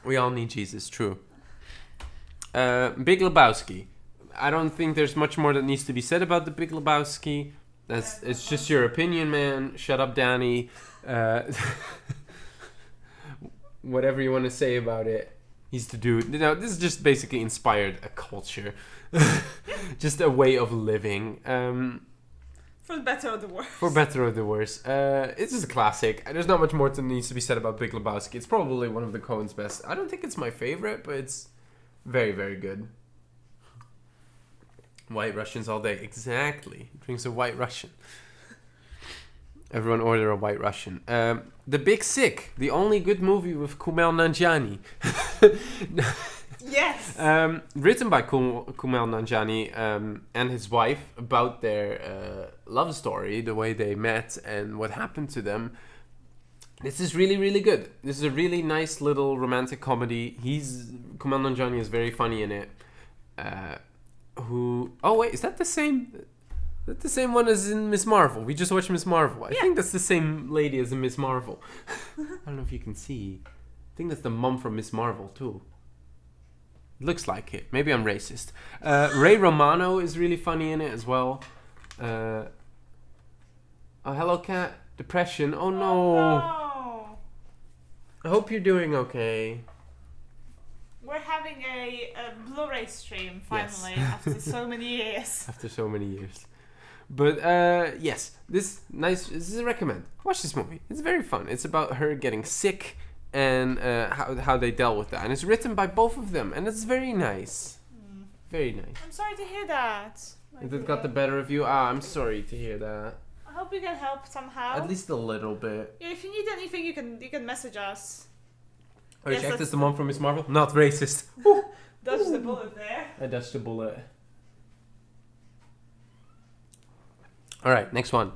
We all need Jesus. True. Big Lebowski. I don't think there's much more that needs to be said about the Big Lebowski. It's just your opinion, man. Shut up, Danny. Whatever you want to say about it, he's the dude. You know, this is just basically inspired a culture, just a way of living. For the better or the worse. For better or the worse. It's just a classic. There's not much more that needs to be said about Big Lebowski. It's probably one of the Coen's best. I don't think it's my favorite, but it's very, very good. White Russians all day. Exactly. Drinks a White Russian. Everyone order a White Russian. The Big Sick. The only good movie with Kumail Nanjiani. Yes. Written by Kumail Nanjiani and his wife, about their love story, the way they met and what happened to them. This is really, really good. This is a really nice little romantic comedy. Kumail Nanjiani is very funny in it. Oh wait, is that the same? Is that the same one as in Miss Marvel? We just watched Miss Marvel. I think that's the same lady as in Miss Marvel. I don't know if you can see. I think that's the mom from Miss Marvel too. Looks like it. Maybe I'm racist. Ray Romano is really funny in it as well. Oh, hello, cat. Depression. Oh no. Oh, no. I hope you're doing okay. We're having a Blu-ray stream finally after so many years. After so many years. But yes, this is a recommend. Watch this movie. It's very fun. It's about her getting sick and how they dealt with that. And it's written by both of them, and it's very nice. Very nice. I'm sorry to hear that. It got the better of you? I'm sorry to hear that. I hope we can help somehow. At least a little bit. Yeah, if you need anything, you can message us. Oh, you checked this the mom from Miss Marvel? Not racist. Dodged the bullet there. I dodged the bullet. Alright, next one.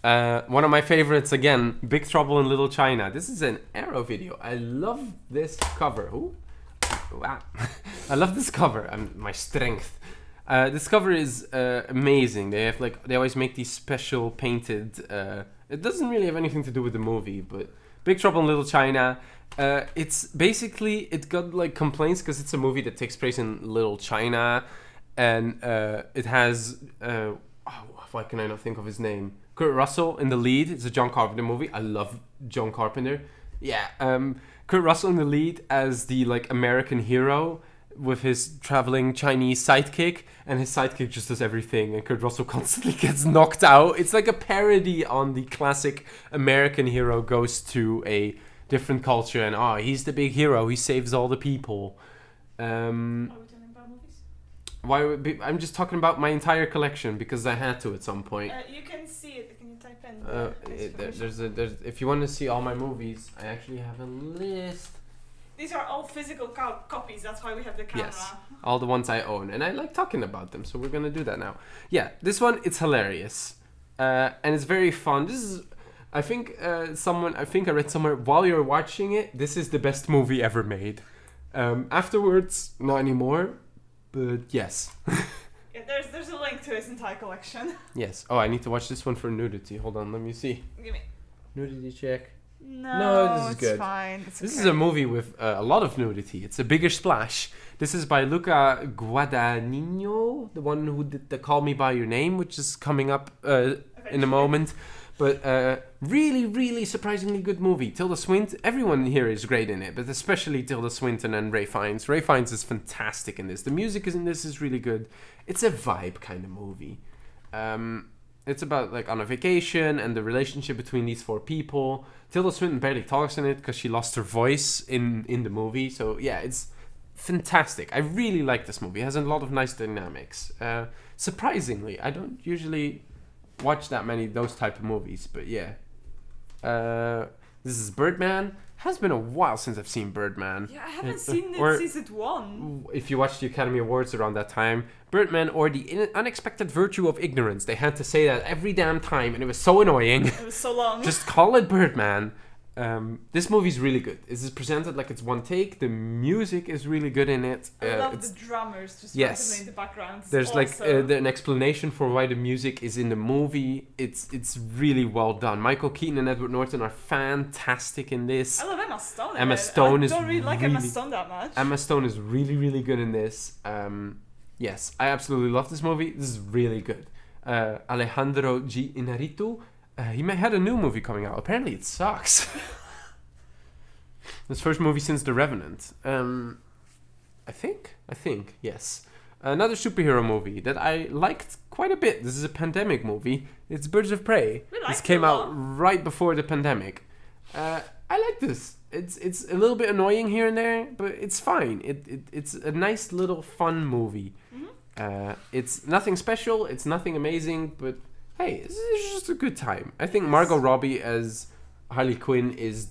One of my favorites again, Big Trouble in Little China. This is an Arrow video. I love this cover. Ooh. Wow. I love this cover. My strength. This cover is amazing. They always make these special painted. It doesn't really have anything to do with the movie, but Big Trouble in Little China. It's basically, it got like complaints because it's a movie that takes place in Little China, and it has why can I not think of his name? Kurt Russell in the lead. It's a John Carpenter movie. I love John Carpenter. Yeah, Kurt Russell in the lead as the like American hero with his traveling Chinese sidekick, and his sidekick just does everything, and Kurt Russell constantly gets knocked out. It's like a parody on the classic American hero goes to a different culture, and he's the big hero, he saves all the people. Are we talking about movies? I'm just talking about my entire collection because I had to at some point. You can see it. Can you type in? There's if you want to see all my movies, I actually have a list. These are all physical copies. That's why we have the camera. Yes, all the ones I own, and I like talking about them, so we're gonna do that now. Yeah, this one, it's hilarious, and it's very fun. This is, I think, I read somewhere while you're watching it, this is the best movie ever made. Afterwards, not anymore, but yes. Yeah, there's a link to his entire collection. Yes. Oh, I need to watch this one for nudity. Hold on, let me see. Give me. Nudity check. No, this is it's good. fine. This is a movie with a lot of nudity. It's a bigger splash. This is by Luca Guadagnino, the one who did the Call Me By Your Name, which is coming up in a moment. But really, really surprisingly good movie. Tilda Swinton, everyone here is great in it, but especially Tilda Swinton and Ray Fiennes. Ray Fiennes is fantastic in this. The music in this is really good. It's a vibe kind of movie. It's about like on a vacation and the relationship between these four people. Tilda Swinton barely talks in it because she lost her voice in the movie. So yeah, it's fantastic. I really like this movie. It has a lot of nice dynamics. Surprisingly, I don't usually watch that many those type of movies, but yeah. This is Birdman. Has been a while since I've seen Birdman. Yeah, I haven't seen it since it won. If you watched the Academy Awards around that time, Birdman or the Unexpected Virtue of Ignorance. They had to say that every damn time, and it was so annoying. It was so long. Just call it Birdman. This movie's really good. This is presented like it's one take. The music is really good in it. I love the drummers just yes. randomly in the background. There's awesome. like an explanation for why the music is in the movie. It's really well done. Michael Keaton and Edward Norton are fantastic in this. I love Emma Stone. Emma Stone is I don't really like Emma Stone that much. Emma Stone is really, really good in this. Yes, I absolutely love this movie. This is really good. Alejandro G. Inarritu. He had a new movie coming out. Apparently it sucks. His first movie since The Revenant. I think, yes. Another superhero movie that I liked quite a bit. This is a pandemic movie. It's Birds of Prey. This came out right before the pandemic. I like this. It's a little bit annoying here and there, but it's fine. It's a nice little fun movie. Mm-hmm. It's nothing special. It's nothing amazing, but hey, it's just a good time. I think Margot Robbie as Harley Quinn is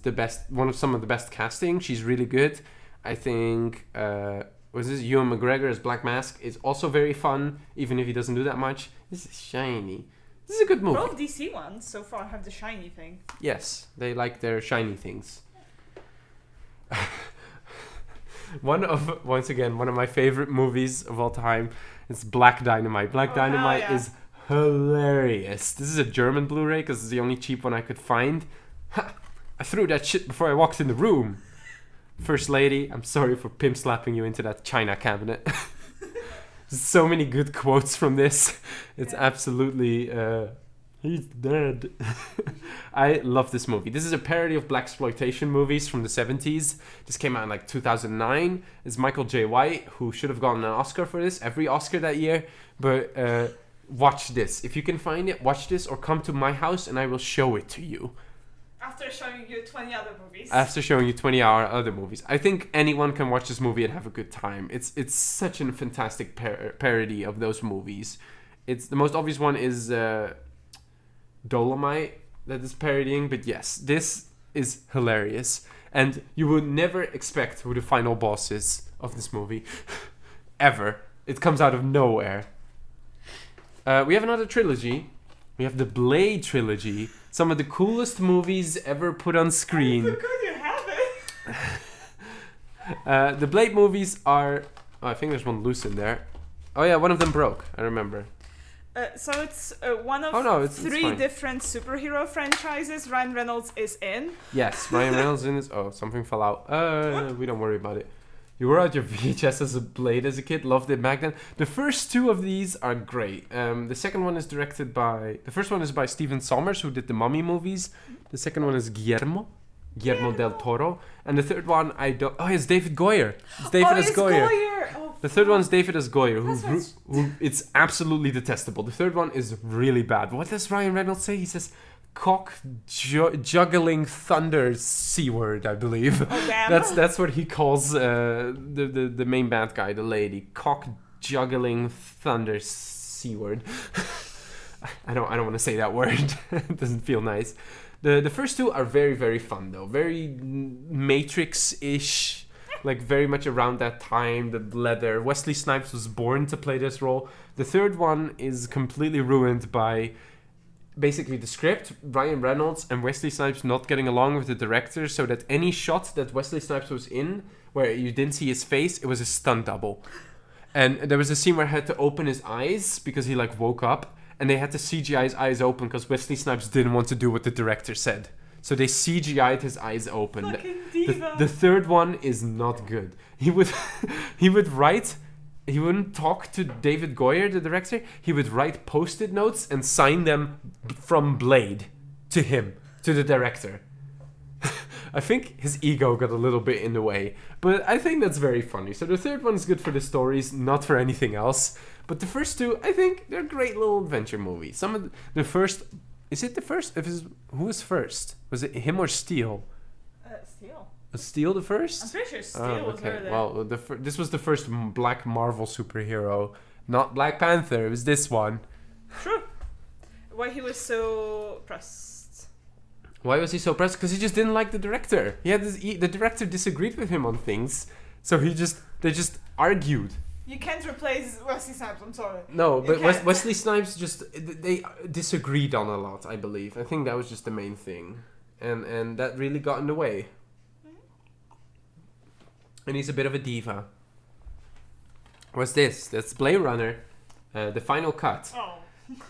some of the best casting. She's really good. I think Ewan McGregor as Black Mask is also very fun, even if he doesn't do that much. This is shiny. This is a good movie. Both DC ones so far have the shiny thing. Yes, they like their shiny things. Once again, one of my favorite movies of all time is Black Dynamite. Black Dynamite is hilarious. This is a German Blu-ray because it's the only cheap one I could find. Ha! I threw that shit before I walked in the room. First lady, I'm sorry for pimp slapping you into that china cabinet. There's so many good quotes from this. It's absolutely he's dead. I love this movie. This is a parody of blaxploitation movies from the 70s. This came out in like 2009. It's Michael J. White, who should have gotten an Oscar for this, every Oscar that year. But watch this. If you can find it, watch this or come to my house and I will show it to you. After showing you 20 other movies. After showing you 20 other movies. I think anyone can watch this movie and have a good time. It's such a fantastic parody of those movies. It's the most obvious one is Dolomite that is parodying, but yes, this is hilarious. And you would never expect who the final boss is of this movie. Ever. It comes out of nowhere. We have another trilogy. We have the Blade trilogy. Some of the coolest movies ever put on screen. I forgot you have it. The Blade movies are... Oh, I think there's one loose in there. Oh yeah, one of them broke. I remember. So it's one of three different superhero franchises Ryan Reynolds is in. Yes, Ryan Reynolds in this. Oh, something fell out. We don't worry about it. You were out your VHS as a Blade as a kid. Loved it back then. The first two of these are great. The second one is directed by... The first one is by Steven Sommers, who did the Mummy movies. The second one is Guillermo. Guillermo del Toro. And the third one, I don't... Oh, it's David Goyer. It's David S. Goyer. Oh, The third one's David S. Goyer, That's who it's absolutely detestable. The third one is really bad. What does Ryan Reynolds say? He says, juggling thunder C-word, I believe. Oh, damn. That's what he calls the main bad guy, the lady. Juggling thunder C-word. I don't want to say that word. It doesn't feel nice. The first two are very, very fun though. Very Matrix-ish. Like very much around that time, the leather. Wesley Snipes was born to play this role. The third one is completely ruined by basically the script, Ryan Reynolds and Wesley Snipes not getting along with the director, so that any shot that Wesley Snipes was in, where you didn't see his face, it was a stunt double. And there was a scene where I had to open his eyes because he like woke up, and they had to CGI his eyes open because Wesley Snipes didn't want to do what the director said. So they CGI'd his eyes open. Fucking diva. The third one is not good. He would write. He wouldn't talk to David Goyer, the director. He would write post-it notes and sign them from Blade to him, to the director. I think his ego got a little bit in the way, but I think that's very funny. So the third one is good for the stories, not for anything else. But the first two, I think they're great little adventure movies. Some of the first... Is it the first? Who was first? Was it him or Steel? Steel. Was Steel the first? I'm pretty sure Steel was earlier. Well, this was the first black Marvel superhero. Not Black Panther, it was this one. True. Why he was so pressed. Why was he so pressed? Because he just didn't like the director. The director disagreed with him on things. So they just argued. You can't replace Wesley Snipes, I'm sorry. No, but You can't. Wesley Snipes they disagreed on a lot, I believe. I think that was just the main thing. And that really got in the way. And he's a bit of a diva. What's this? That's Blade Runner, the final cut. Oh.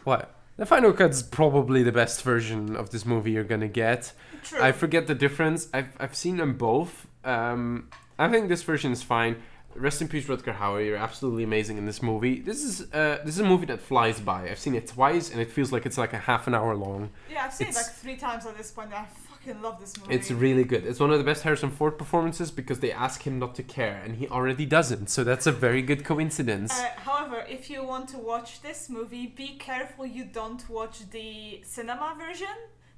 What? The final cut's probably the best version of this movie you're gonna get. True. I forget the difference. I've seen them both. I think this version is fine. Rest in peace, Rutger Hauer. You're absolutely amazing in this movie. This is a movie that flies by. I've seen it twice, and it feels like it's like a half an hour long. Yeah, I've seen it like 3 times at this point. I fucking love this movie. It's really good. It's one of the best Harrison Ford performances because they ask him not to care, and he already doesn't. So that's a very good coincidence. However, if you want to watch this movie, be careful you don't watch the cinema version.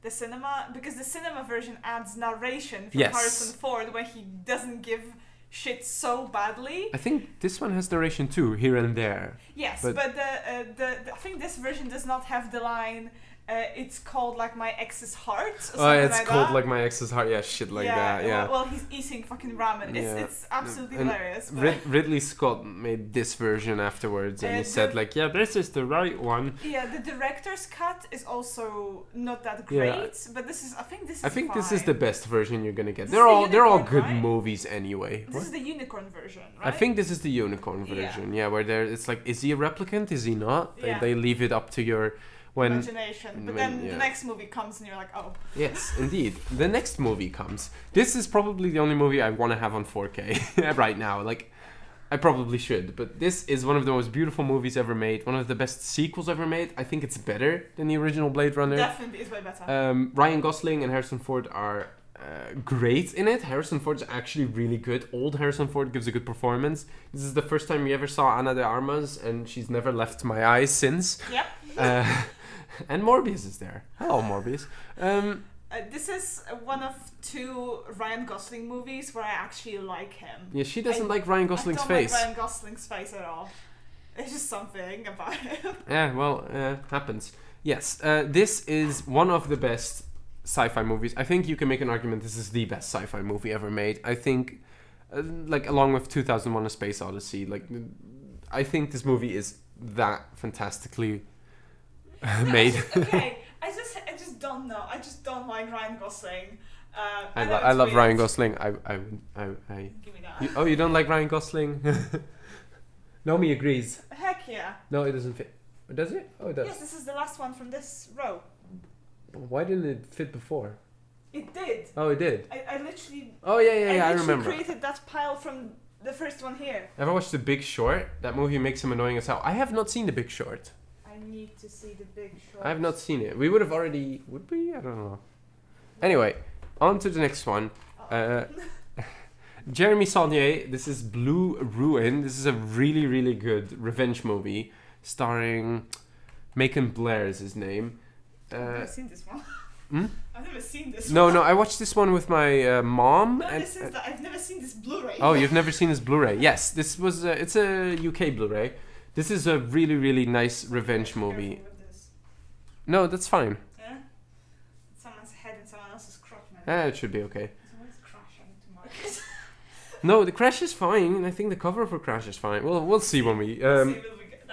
Because the cinema version adds narration from Yes. Harrison Ford when he doesn't give shit so badly. I think this one has narration too, here and there. Yes, but- but I think this version does not have the line. It's called like my ex's heart. Or something It's like called that. like my ex's heart. Yeah, shit like that. Yeah. Well, he's eating fucking ramen. It's absolutely And hilarious. But Ridley Scott made this version afterwards, and he said like, yeah, this is the right one. yeah, the director's cut is also not that Yeah. great, but this is. I think this is. I think this fine. is the best version you're gonna get. This They're is the all unicorn, good right? movies anyway. This What? is the unicorn version, right? I think this is the unicorn Yeah. version. Yeah, where it's like, is he a replicant? Is he not? Yeah. They leave it up to your when. imagination. But when- then yeah. the next movie comes and you're like, oh. Yes, indeed. The next movie comes. This is probably the only movie I want to have on 4K right now. Like, I probably should, but this is one of the most beautiful movies ever made. One of the best sequels ever made. I think it's better than the original Blade Runner. Definitely is way better. Ryan Gosling and Harrison Ford are great in it. Harrison Ford's actually really good. Old Harrison Ford gives a good performance. This is the first time we ever saw Ana de Armas, and she's never left my eyes since. Yep. And Morbius is there. Hello, Morbius. This is one of 2 Ryan Gosling movies where I actually like him. Yeah, she doesn't like Ryan Gosling's I don't face. like Ryan Gosling's face at all. It's just something about him. Yeah, well, happens. Yes, this is one of the best sci-fi movies. I think you can make an argument this is the best sci-fi movie ever made. I think, like, along with 2001: A Space Odyssey, like, I think this movie is that fantastically made. Okay, I just don't know. I just don't like Ryan Gosling. I love Ryan Gosling. I Give me that. you don't like Ryan Gosling? Nomi agrees. Heck yeah. No, it doesn't fit. Does it? Oh, it does. Yes, this is the last one from this row. Why didn't it fit before? It did. Oh, it did. I literally. Oh, yeah, I literally remember. created that pile from the first one here. Ever watched The Big Short? That movie makes him annoying as hell. I have not seen The Big Short. I need to see The Big Short. I have not seen it. We would have already... Would we? I don't know. Anyway, On to the next one. Jeremy Saulnier. This is Blue Ruin. This is a really, really good revenge movie starring Macon Blair is his name. I've never seen this one. I've never seen this No, one. I watched this one with my mom. No, and, this is that I've never seen this Blu-ray. oh, you've never seen this Blu-ray? Yes, this was. It's a UK Blu-ray. This is a really, really nice revenge movie. Careful with this. No, that's fine. Yeah? Someone's head and someone else's crotch, man. It should be okay. It's always crashing to market. No, the Crash is fine, and I think the cover for Crash is fine. We'll see when we.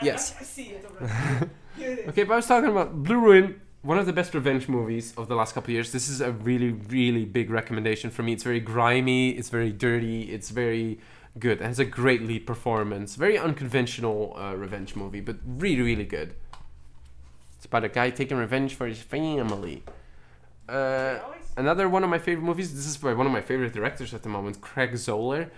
Yes. I see it already. Here it is. Okay, but I was talking about Blue Ruin, one of the best revenge movies of the last couple of years. This is a really, really big recommendation for me. It's very grimy, it's very dirty, it's very good. It has a great lead performance. Very unconventional revenge movie, but really, really good. It's about a guy taking revenge for his family. Another one of my favorite movies. This is by one of my favorite directors at the moment, Craig Zoller.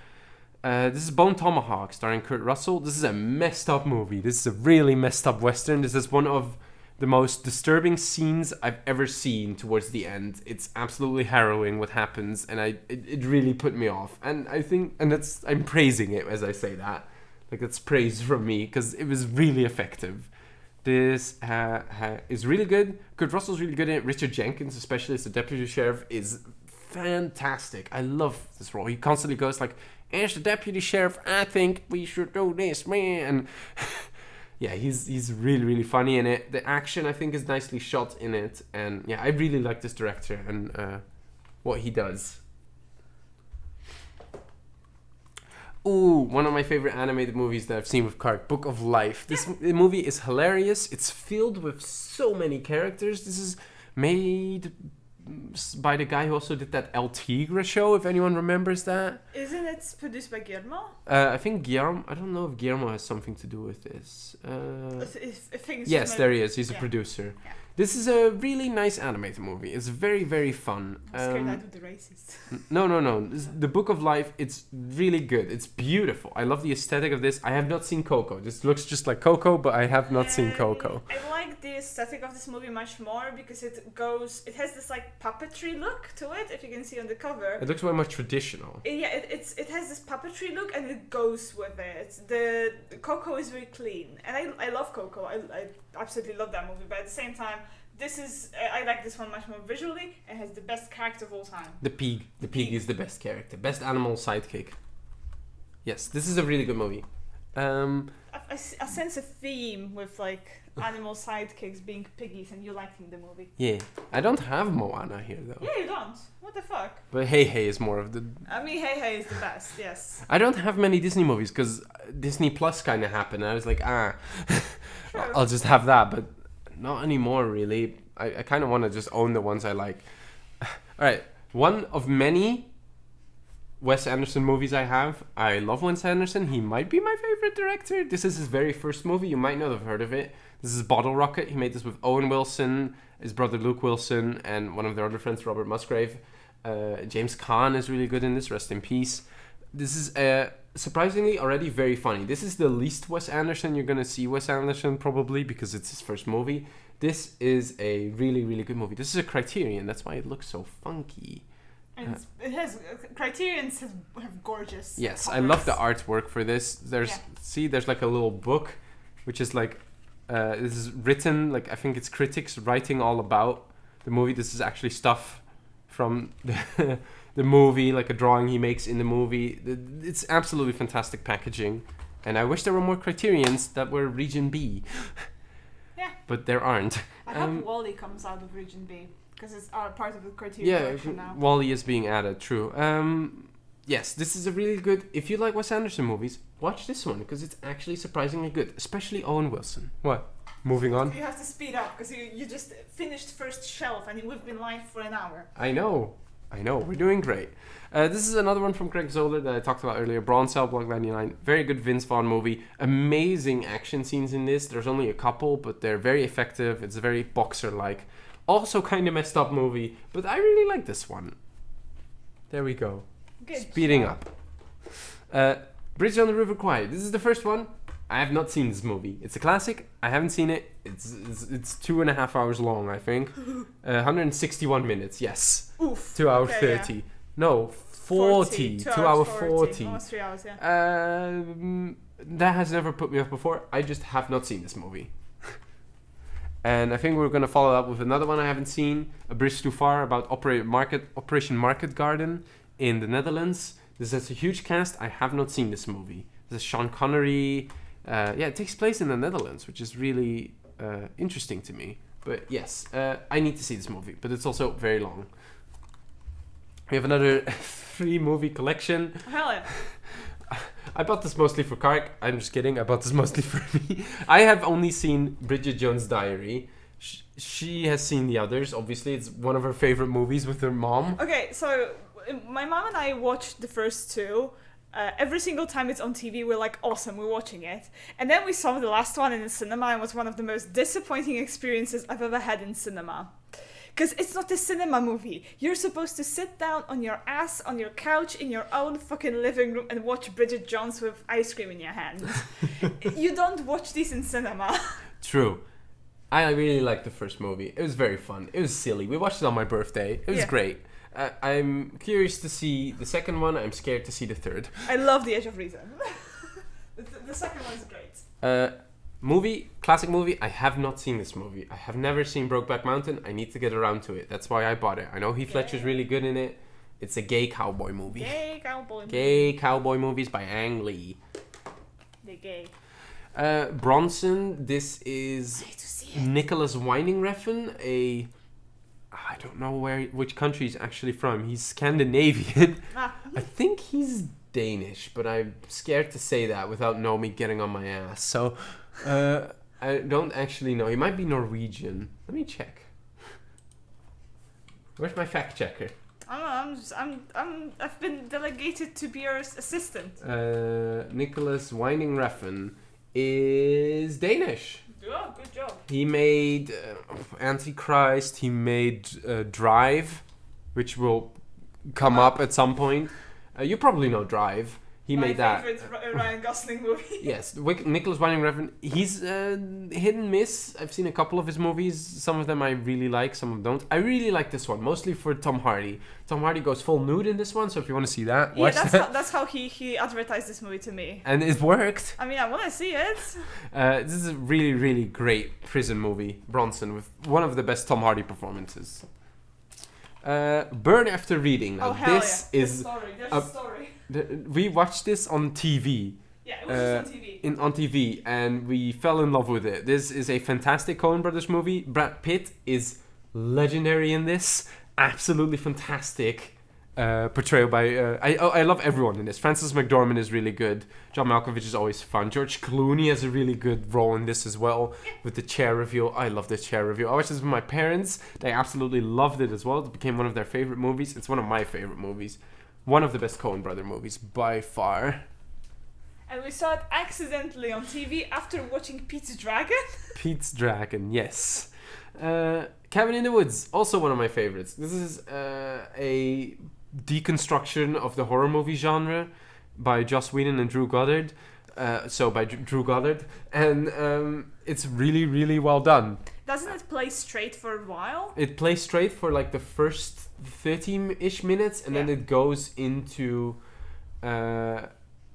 This is Bone Tomahawk, starring Kurt Russell. This is a messed up movie. This is a really messed up western. This is one of the most disturbing scenes I've ever seen towards the end. It's absolutely harrowing what happens, and it really put me off. And I think, I'm praising it as I say that. Like, that's praise from me, because it was really effective. This is really good. Kurt Russell's really good in it. Richard Jenkins, especially as the deputy sheriff, is fantastic. I love this role. He constantly goes like, as the deputy sheriff, I think we should do this, man. And yeah, he's really, really funny in it. The action, I think, is nicely shot in it. And yeah, I really like this director and what he does. Ooh, one of my favorite animated movies that I've seen with Kark, Book of Life. This movie is hilarious. It's filled with so many characters. This is made by the guy who also did that El Tigre show, if anyone remembers that. Isn't it produced by Guillermo? I think Guillermo, I don't know if Guillermo has something to do with this. Yes, there he is. He's a producer. Yeah. This is a really nice animated movie. It's very, very fun. I'm scared I'd do the racist. No. The Book of Life, it's really good. It's beautiful. I love the aesthetic of this. I have not seen Coco. This looks just like Coco, but I have not seen Coco. I like the aesthetic of this movie much more because it has this like puppetry look to it, if you can see on the cover. It looks way more traditional. Yeah, it has this puppetry look and it goes with it. The Coco is very clean, and I love Coco. I absolutely love that movie, but at the same time, I like this one much more visually and has the best character of all time. The pig is the best character, best animal sidekick. Yes, this is a really good movie. I sense a theme with like animal sidekicks being piggies and you liking the movie. Yeah, I don't have Moana here though. Yeah, you don't. What the fuck? But Hey Hey is more of the. I mean, Hey Hey is the best. Yes. I don't have many Disney movies because Disney Plus kind of happened. I was like, Sure. I'll just have that, but not anymore really. I kind of want to just own the ones I like. All right, one of many Wes Anderson movies I have. I love Wes Anderson. He might be my favorite director. This is his very first movie. You might not have heard of it. This is Bottle Rocket. He made this with Owen Wilson, his brother Luke Wilson, and one of their other friends, Robert Musgrave. James Caan is really good in this. Rest in peace. This is surprisingly already very funny. This is the least Wes Anderson you're going to see Wes Anderson probably because it's his first movie. This is a really, really good movie. This is a Criterion. That's why it looks so funky. And it has Criterions have gorgeous. Yes, covers. I love the artwork for this. There's like a little book, which is like this is written like I think it's critics writing all about the movie. This is actually stuff from the movie, like a drawing he makes in the movie. It's absolutely fantastic packaging, and I wish there were more Criterions that were Region B. Yeah, but there aren't. I hope Wall-E comes out of Region B. Because it's part of the Criterion collection now. Wall-E is being added, true. Yes, this is a really good... If you like Wes Anderson movies, watch this one, because it's actually surprisingly good. Especially Owen Wilson. What? Moving on? You have to speed up, because you just finished first shelf, and we've been live for an hour. I know. We're doing great. This is another one from Craig Zoller that I talked about earlier. Bronze Cell, Block 99. Very good Vince Vaughn movie. Amazing action scenes in this. There's only a couple, but they're very effective. It's very boxer-like. Also kind of messed up movie, but I really like this one. There we go. Good Speeding job. up. Bridge on the River Kwai. This is the first one. I have not seen this movie. It's a classic. I haven't seen it. It's 2.5 hours long, I think. 161 minutes. Yes. Oof. 2 hours Okay, 30. No, 40. 2 hour 40. Almost 3 hours, yeah. That has never put me off before. I just have not seen this movie. And I think we're going to follow up with another one I haven't seen, A Bridge Too Far, about Operation Market Garden in the Netherlands. This has a huge cast. I have not seen this movie. This is Sean Connery. It takes place in the Netherlands, which is really interesting to me. But yes, I need to see this movie, but it's also very long. We have another 3-movie collection. Hell yeah. I bought this mostly for Kark. I'm just kidding. I bought this mostly for me. I have only seen Bridget Jones' Diary. She has seen the others. Obviously, it's one of her favorite movies with her mom. Okay, so my mom and I watched the first 2. Every single time it's on TV, we're like, awesome, we're watching it. And then we saw the last one in the cinema, and it was one of the most disappointing experiences I've ever had in cinema. Because it's not a cinema movie. You're supposed to sit down on your ass on your couch in your own fucking living room and watch Bridget Jones with ice cream in your hand. You don't watch these in cinema. True. I really liked the first movie. It was very fun. It was silly. We watched it on my birthday. It was great. I'm curious to see the second one. I'm scared to see the third. I love The Edge of Reason. The second one is great. Classic movie. I have not seen this movie. I have never seen Brokeback Mountain. I need to get around to it. That's why I bought it. I know Heath Ledger's really good in it. It's a gay cowboy movie. Gay cowboy movies by Ang Lee. They're gay. Bronson. This is Nicholas Winding Refn. I don't know which country he's actually from. He's Scandinavian. I think he's Danish, but I'm scared to say that without me getting on my ass. So I don't actually know. He might be Norwegian. Let me check. Where's my fact checker? I've been delegated to be your assistant. Nicholas Winding Refn is Danish. Oh, good job. He made Antichrist. He made Drive, which will come up at some point. You probably know Drive. He made that. My favorite Ryan Gosling movie. Yes, Nicholas Winding Refn. He's hit and miss. I've seen a couple of his movies. Some of them I really like, some of them don't. I really like this one, mostly for Tom Hardy. Tom Hardy goes full nude in this one, so if you want to see that, watch that. That's how he advertised this movie to me. And it worked. I mean, I want to see it. This is a really, really great prison movie, Bronson, with one of the best Tom Hardy performances. Burn After Reading. Now, this is There's a story. We watched this on TV. Yeah, it was just on TV. On TV, and we fell in love with it. This is a fantastic Coen Brothers movie. Brad Pitt is legendary in this. Absolutely fantastic portrayal by... I love everyone in this. Frances McDormand is really good. John Malkovich is always fun. George Clooney has a really good role in this as well, with the chair reveal. I love this chair reveal. I watched this with my parents. They absolutely loved it as well. It became one of their favorite movies. It's one of my favorite movies. One of the best Coen Brother movies, by far. And we saw it accidentally on TV after watching Pete's Dragon. Pete's Dragon, yes. Cabin in the Woods, also one of my favorites. This is a deconstruction of the horror movie genre by Joss Whedon and Drew Goddard. Drew Goddard. And it's really, really well done. Doesn't it play straight for a while? It plays straight for like the first 30-ish minutes, and then it goes into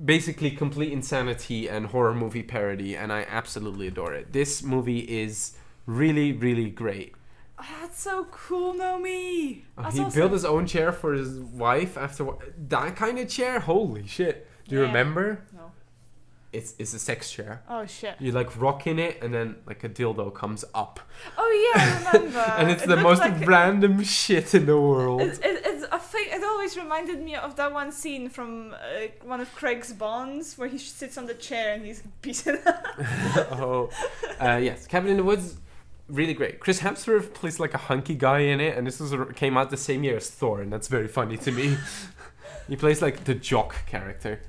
basically complete insanity and horror movie parody, and I absolutely adore it. This movie is really, really great. Oh, that's so cool, Nomi. He built his own chair for his wife after that kind of chair. Holy shit! Do you remember? No. It's a sex chair. Oh shit! You like rock in it, and then like a dildo comes up. Oh yeah, I remember. And it's the most like random shit in the world. It always reminded me of that one scene from one of Craig's Bonds where he sits on the chair and he's beaten up. Yes, Cabin in the Woods, really great. Chris Hemsworth plays like a hunky guy in it, and this came out the same year as Thor, and that's very funny to me. He plays like the jock character.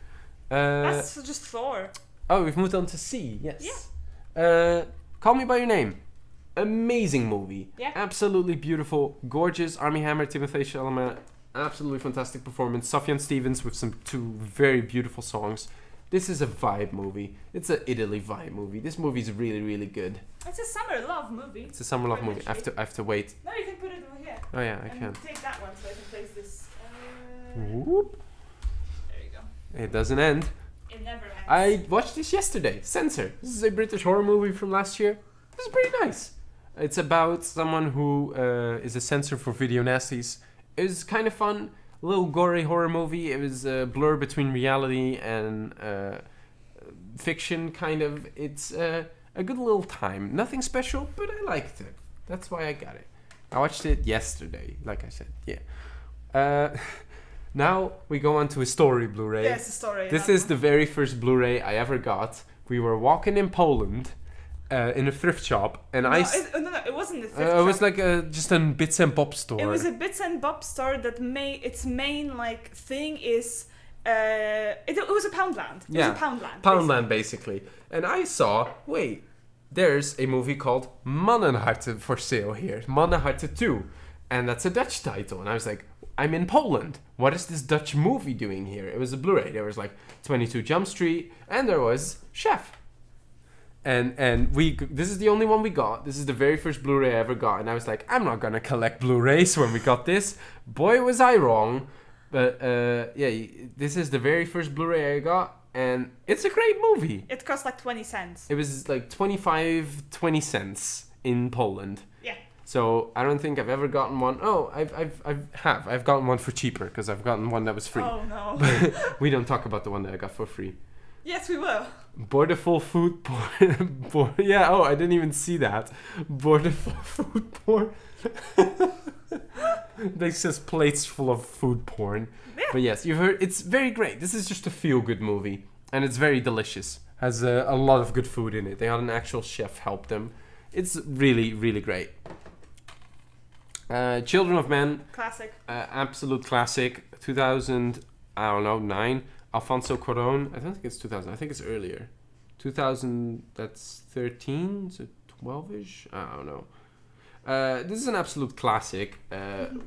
That's just Thor. Oh, we've moved on to C. Yes. Yeah. Call Me by Your Name. Amazing movie. Yeah. Absolutely beautiful, gorgeous. Armie Hammer, Timothée Chalamet. Absolutely fantastic performance. Sufjan Stevens with two very beautiful songs. This is a vibe movie. It's an Italy vibe movie. This movie is really, really good. It's a summer love movie. It's a summer love movie. I have to wait. No, you can put it over here. Oh yeah, I And can. take that one so I can place this. Whoop. There you go. It doesn't end. It never ends. I watched this yesterday. Censor. This is a British horror movie from last year. This is pretty nice. It's about someone who is a censor for video nasties. It was kind of fun. A little gory horror movie. It was a blur between reality and fiction, kind of. It's a good little time. Nothing special, but I liked it. That's why I got it. I watched it yesterday, like I said. Yeah. Now we go on to a story Blu-ray. Yes, a story. This is the very first Blu-ray I ever got. We were walking in Poland in a thrift shop, and No, I... it wasn't a thrift it shop. was like just a bits and bob store. It was a bits and bob store that its main like thing is it was a Poundland. It was a Poundland. Poundland basically. And I saw, wait, there's a movie called Mannenharte for sale here. Mannenharte 2. And that's a Dutch title. And I was like, I'm in Poland. What is this Dutch movie doing here? It was a Blu-ray. There was like 22 Jump Street, and there was Chef. And this is the only one we got. This is the very first Blu-ray I ever got. And I was like, I'm not gonna collect Blu-rays when we got this. Boy, was I wrong. But yeah, this is the very first Blu-ray I got, and it's a great movie. It cost like 20 cents. It was like 20 cents in Poland. Yeah. So I don't think I've ever gotten one. Oh, I've gotten one for cheaper because I've gotten one that was free. Oh no. We don't talk about the one that I got for free. Yes, we will. Borderful food porn. Yeah. Oh, I didn't even see that. Borderful food porn. They says plates full of food porn. Yeah. But yes, you've heard. It's very great. This is just a feel-good movie, and it's very delicious. Has a lot of good food in it. They had an actual chef help them. It's really, really great. Children of Men. Classic. Absolute classic. 2000, I don't know, 9. Alfonso Cuarón. I don't think it's 2000. I think it's earlier. 2000, that's 13? So 12-ish? I don't know. This is an absolute classic.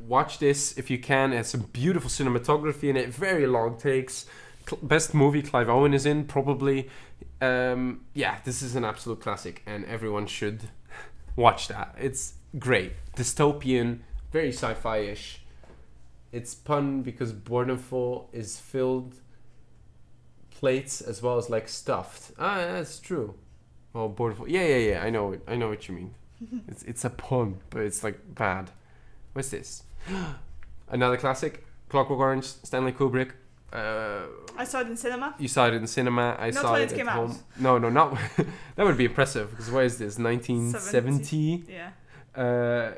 Watch this if you can. It has some beautiful cinematography in it. Very long takes. Best movie Clive Owen is in, probably. Yeah, this is an absolute classic, and everyone should watch that. It's great. Dystopian, very sci-fi-ish. It's pun because Bournemouth is filled plates as well as like stuffed. Ah, that's true. Oh, Bournemouth. Yeah. I know what you mean. It's a pun, but it's like bad. What's this? Another classic, Clockwork Orange, Stanley Kubrick. I saw it in cinema. You saw it in cinema. I Not saw when it it came at home. out. No, not. That would be impressive because what is this? 1970. Yeah.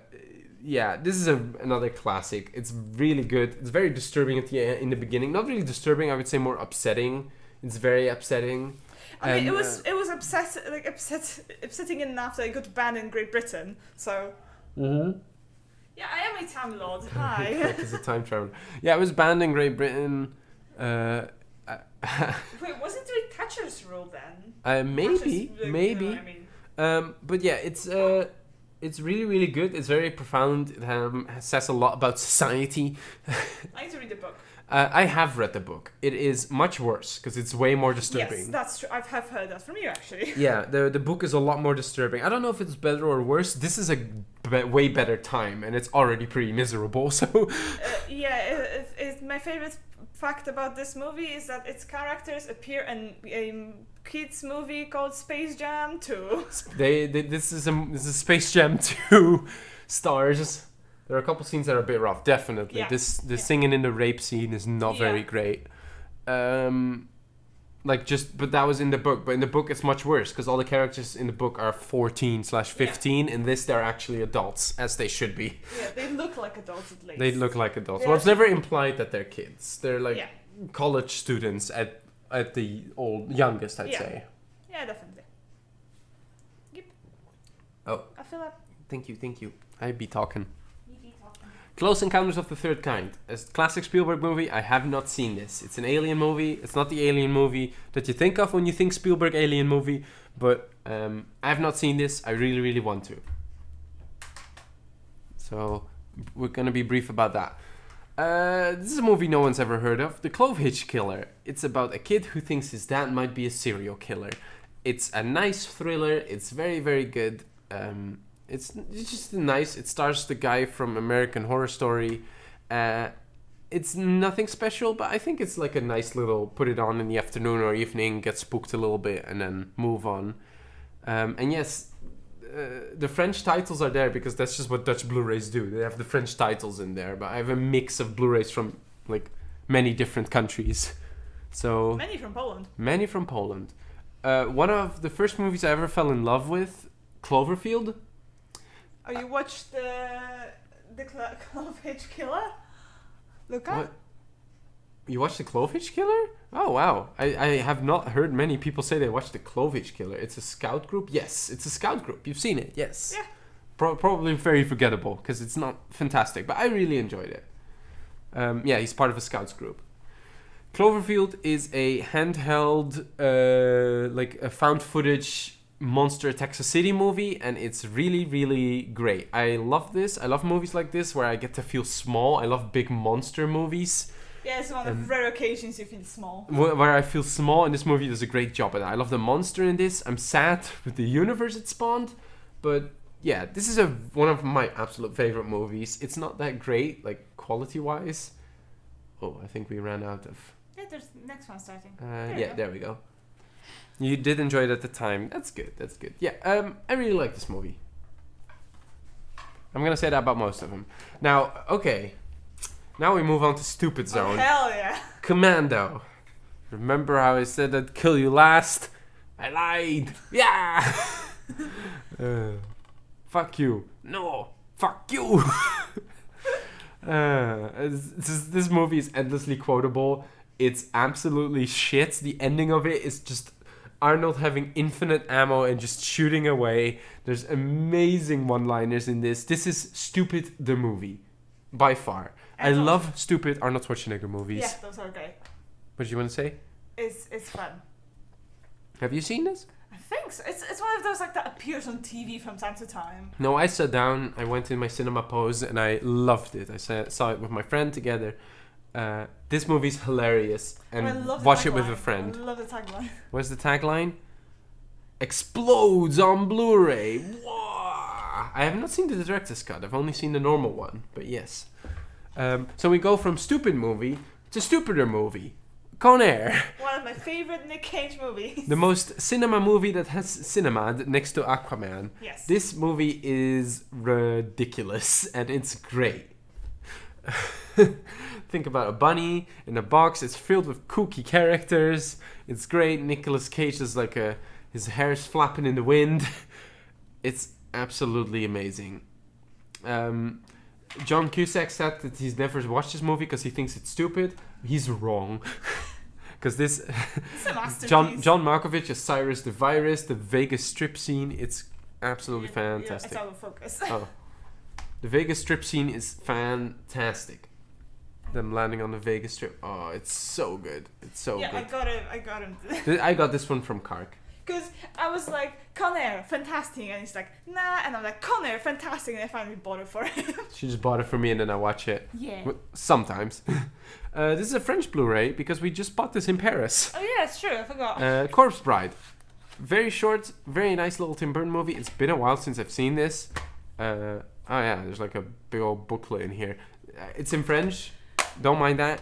Yeah, this is another classic. It's really good. It's very disturbing in the beginning. Not really disturbing. I would say more upsetting. It's very upsetting. I mean, it was upsetting enough that it got banned in Great Britain. So. Mm-hmm. Yeah, I am a time lord. Hi. It's a time traveler. Yeah, it was banned in Great Britain. Wait, wasn't it Thatcher's rule then? Maybe. Thatcher's, you know what I mean? But yeah, it's really, really good. It's very profound. It says a lot about society. I need to read the book. I have read the book. It is much worse because it's way more disturbing. Yes, that's true. I have heard that from you actually. Yeah, the book is a lot more disturbing. I don't know if it's better or worse. This is a way better time, and it's already pretty miserable. So My favorite fact about this movie is that its characters appear in a kids movie called Space Jam 2. This is Space Jam 2 stars. There are a couple scenes that are a bit rough, definitely. Yeah. The singing in the rape scene is not very great. But that was in the book. But in the book, it's much worse because all the characters in the book are 14/15. In this, they're actually adults, as they should be. Yeah, they look like adults at least. They look like adults. They're Well, it's never implied that they're kids. They're like college students at the youngest, I'd say. Yeah, definitely. Yep. Oh. I feel like. Thank you. I'd be talking. Close Encounters of the Third Kind. A classic Spielberg movie. I have not seen this. It's an alien movie. It's not the alien movie that you think of when you think Spielberg alien movie. But I have not seen this. I really, really want to. So we're going to be brief about that. This is a movie no one's ever heard of. The Clove Hitch Killer. It's about a kid who thinks his dad might be a serial killer. It's a nice thriller. It's very, very good. It's just nice. It stars the guy from American Horror Story. It's nothing special, but I think it's like a nice little put it on in the afternoon or evening, get spooked a little bit, and then move on. And yes, the French titles are there because that's just what Dutch Blu-rays do. They have the French titles in there, but I have a mix of Blu-rays from like many different countries. So Many from Poland. Many from Poland. One of the first movies I ever fell in love with, Cloverfield. Oh, you watched the Clove Hitch Killer? Luca? What? You watched the Clove Hitch Killer? Oh, wow. I have not heard many people say they watched the Clove Hitch Killer. It's a scout group? Yes, it's a scout group. You've seen it, yes. Yeah. Probably very forgettable because it's not fantastic, but I really enjoyed it. Yeah, he's part of a scouts group. Cloverfield is a handheld, like a found footage monster Texas City movie, and it's really, really great. I love this. I love movies like this where I get to feel small. I love big monster movies. Yeah, it's one of rare occasions you feel small. Where I feel small, and this movie does a great job at that. I love the monster in this. I'm sad with the universe it spawned, but yeah, this is one of my absolute favorite movies. It's not that great, like quality-wise. Oh, I think we ran out of... Yeah, there's the next one starting. There we go. You did enjoy it at the time. That's good. That's good. Yeah, I really like this movie. I'm gonna say that about most of them. Now, okay. Now we move on to Stupid Zone. Oh, hell yeah. Commando. Remember how I said I'd kill you last? I lied. Yeah. Fuck you. No. Fuck you. This movie is endlessly quotable. It's absolutely shit. The ending of it is just Arnold having infinite ammo and just shooting away. There's amazing one-liners in this. This is Stupid the movie, by far. I love stupid Arnold Schwarzenegger movies. Yeah, those are great. What do you want to say? It's fun. Have you seen this? I think so. It's one of those like that appears on TV from time to time. No, I sat down, I went in my cinema pose, and I loved it. I saw it with my friend together. This movie's hilarious, and watch it with a friend. I love the tagline. What's the tagline? Explodes on Blu-ray. Whoa! I have not seen the director's cut. I've only seen the normal one, but yes. So we go from stupid movie to stupider movie. Con Air. One of my favorite Nick Cage movies. The most cinema movie that has cinema next to Aquaman. Yes. This movie is ridiculous and it's great. Think about a bunny in a box. It's filled with kooky characters. It's great. Nicolas Cage is like his hair's flapping in the wind. It's absolutely amazing. John Cusack said that he's never watched this movie because he thinks it's stupid. He's wrong. Because this John Malkovich as Cyrus the Virus, the Vegas strip scene, it's absolutely fantastic. It's out of focus. Oh. The Vegas strip scene is fantastic. Them landing on the Vegas strip. Oh, it's so good. It's so good. Yeah, I got him. I got this one from Kark. Because I was like, Con Air, fantastic. And he's like, nah. And I'm like, Con Air, fantastic. And I finally bought it for him. She just bought it for me and then I watch it. Yeah. Sometimes. This is a French Blu-ray because we just bought this in Paris. Oh, yeah, it's true. I forgot. Corpse Bride. Very short, very nice little Tim Burton movie. It's been a while since I've seen this. Oh, yeah, there's like a big old booklet in here. It's in French. Don't mind that,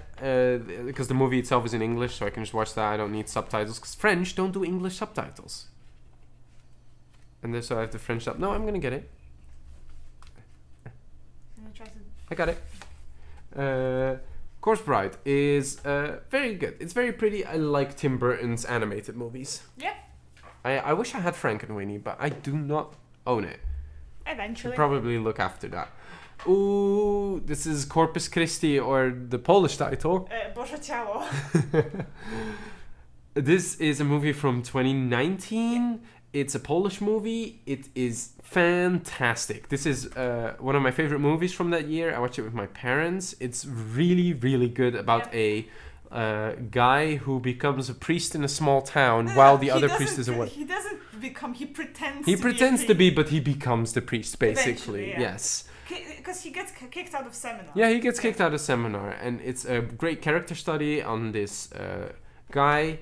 because the movie itself is in English, so I can just watch that. I don't need subtitles, because French don't do English subtitles. And then so I have the French sub. No, I'm gonna get it. I got it. Corpse Bride is very good. It's very pretty. I like Tim Burton's animated movies. Yeah. I wish I had Frankenweenie, but I do not own it. Eventually. Should probably look after that. Ooh, this is Corpus Christi, or the Polish title. Boże Ciało. This is a movie from 2019. It's a Polish movie. It is fantastic. This is one of my favorite movies from that year. I watched it with my parents. It's really, really good about a guy who becomes a priest in a small town while the other priest is away. He doesn't become, he pretends to be, but he becomes the priest, basically. Yeah. Yes. because he gets kicked out of seminar. Yeah, he gets kicked out of seminar, and it's a great character study on this guy.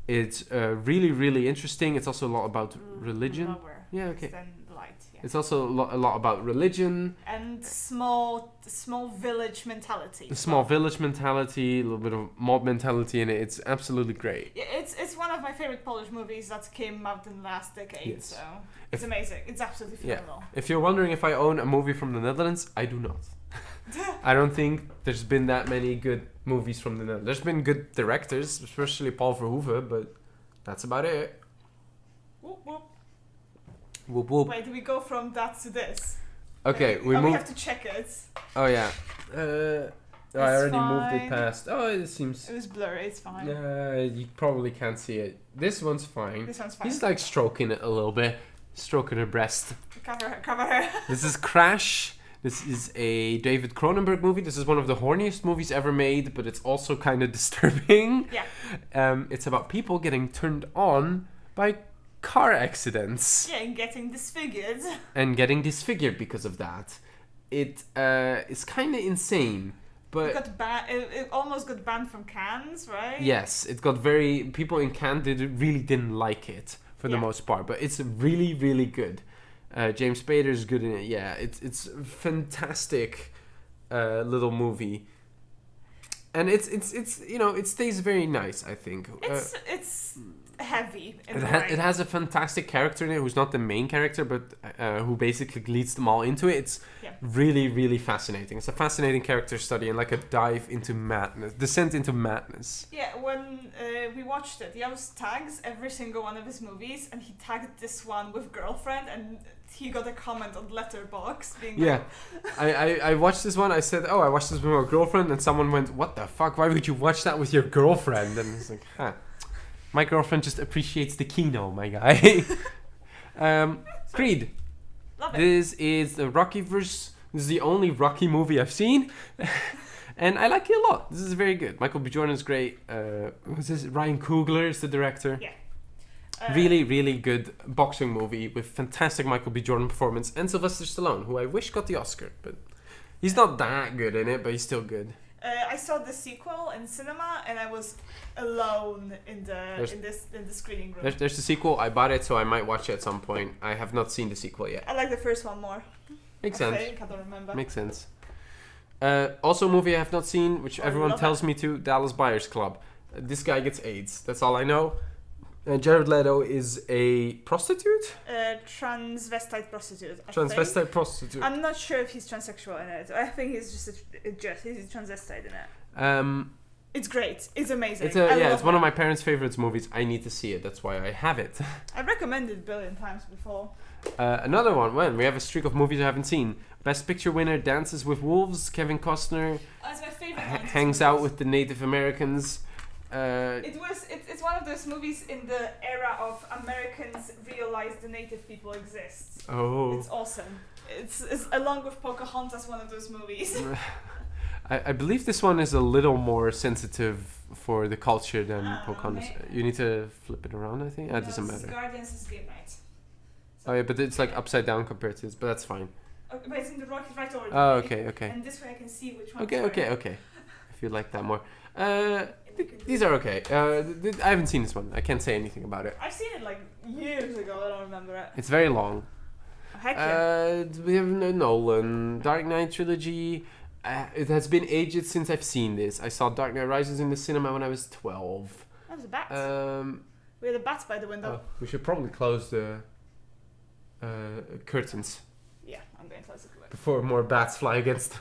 It's really, really interesting. It's also a lot about religion. Lower. Yeah, okay. Then light. Yeah. It's also a lot about religion. And small village mentality. The small village mentality, a little bit of mob mentality in it. It's absolutely great. Yeah, it's one of my favorite Polish movies that came out in the last decade. Yes. So it's amazing. It's absolutely phenomenal. If you're wondering if I own a movie from the Netherlands, I do not. I don't think there's been that many good movies from the Netherlands. There's been good directors, especially Paul Verhoeven, but that's about it. Whoop, whoop. Whoop whoop. Wait, do we go from that to this? Okay, we We move. have to check it. Oh yeah. I already moved it fine. past. Oh, it seems. It was blurry. It's fine. You probably can't see it. This one's fine. This one's fine. He's like stroking it a little bit, stroking her breast. Cover her. Cover her. This is Crash. This is a David Cronenberg movie. This is one of the horniest movies ever made, but it's also kind of disturbing. Yeah. It's about people getting turned on by car accidents Yeah, and getting disfigured. and getting disfigured because of that. It is kind of insane, but It almost got banned from Cannes, right? yes, it got people in Cannes really didn't like it for the Yeah. most part, but it's really, really good. James Spader's good in it. Yeah, it's a fantastic little movie, and it's it stays very nice. I think It's heavy. In it, a ha- way. it has a fantastic character in it who's not the main character, but who basically leads them all into it. It's Yeah. really, really fascinating. It's a fascinating character study and like a dive into madness, descent into madness. Yeah, when we watched it, he always tags every single one of his movies, and he tagged this one with girlfriend, and he got a comment on Letterboxd being Yeah, I watched this one. I said, "Oh, I watched this with my girlfriend," and someone went, "What the fuck? Why would you watch that with your girlfriend?" And it's like, "Huh, my girlfriend just appreciates the kino, my guy." Creed. Love it. This is the Rockyverse. This is the only Rocky movie I've seen, and I like it a lot. This is very good. Michael B. Jordan is great. Who's this? Ryan Coogler is the director. Yeah. Really, really good boxing movie with fantastic Michael B. Jordan performance and Sylvester Stallone, who I wish got the Oscar, but he's not that good in it, but he's still good. I saw the sequel in cinema, and I was alone in the screening room. There's the sequel. I bought it, so I might watch it at some point. I have not seen the sequel yet. I like the first one more. Makes I sense. think, I don't remember. Makes sense. Also, a movie I have not seen, which everyone love tells me to, Dallas Buyers Club. This guy gets AIDS. That's all I know. Jared Leto is a prostitute? Transvestite prostitute. I Transvestite think. prostitute. I'm not sure if he's transsexual in it. I think he's just he's a transvestite in it. It's great. It's amazing. It's one of my parents' favorites movies. I need to see it. That's why I have it. I recommended it a billion times before. Another one. We have a streak of movies I haven't seen. Best Picture winner, Dances with Wolves. Kevin Costner It's my favorite. 90s hangs out movies. with the Native Americans. It's one of those movies in the era of Americans realize the native people exist. Oh. It's awesome. It's along with Pocahontas, one of those movies. I believe this one is a little more sensitive for the culture than Pocahontas. maybe. You need to flip it around, I think. It doesn't No, matter. Guardians is Game Night. Oh yeah, but it's like upside down compared to this, but that's fine. Okay, but it's in the Rocky right order. Oh, okay. And this way I can see which one. Okay. If you like that more. These are okay. I haven't seen this one. I can't say anything about it. I've seen it like years ago. I don't remember it. It's very long. Heck yeah. We have Nolan, Dark Knight trilogy. It has been ages since I've seen this. I saw Dark Knight Rises in the cinema when I was 12. That was a bat. We had a bat by the window. We should probably close the curtains Yeah, I'm going to close it. before more bats fly against.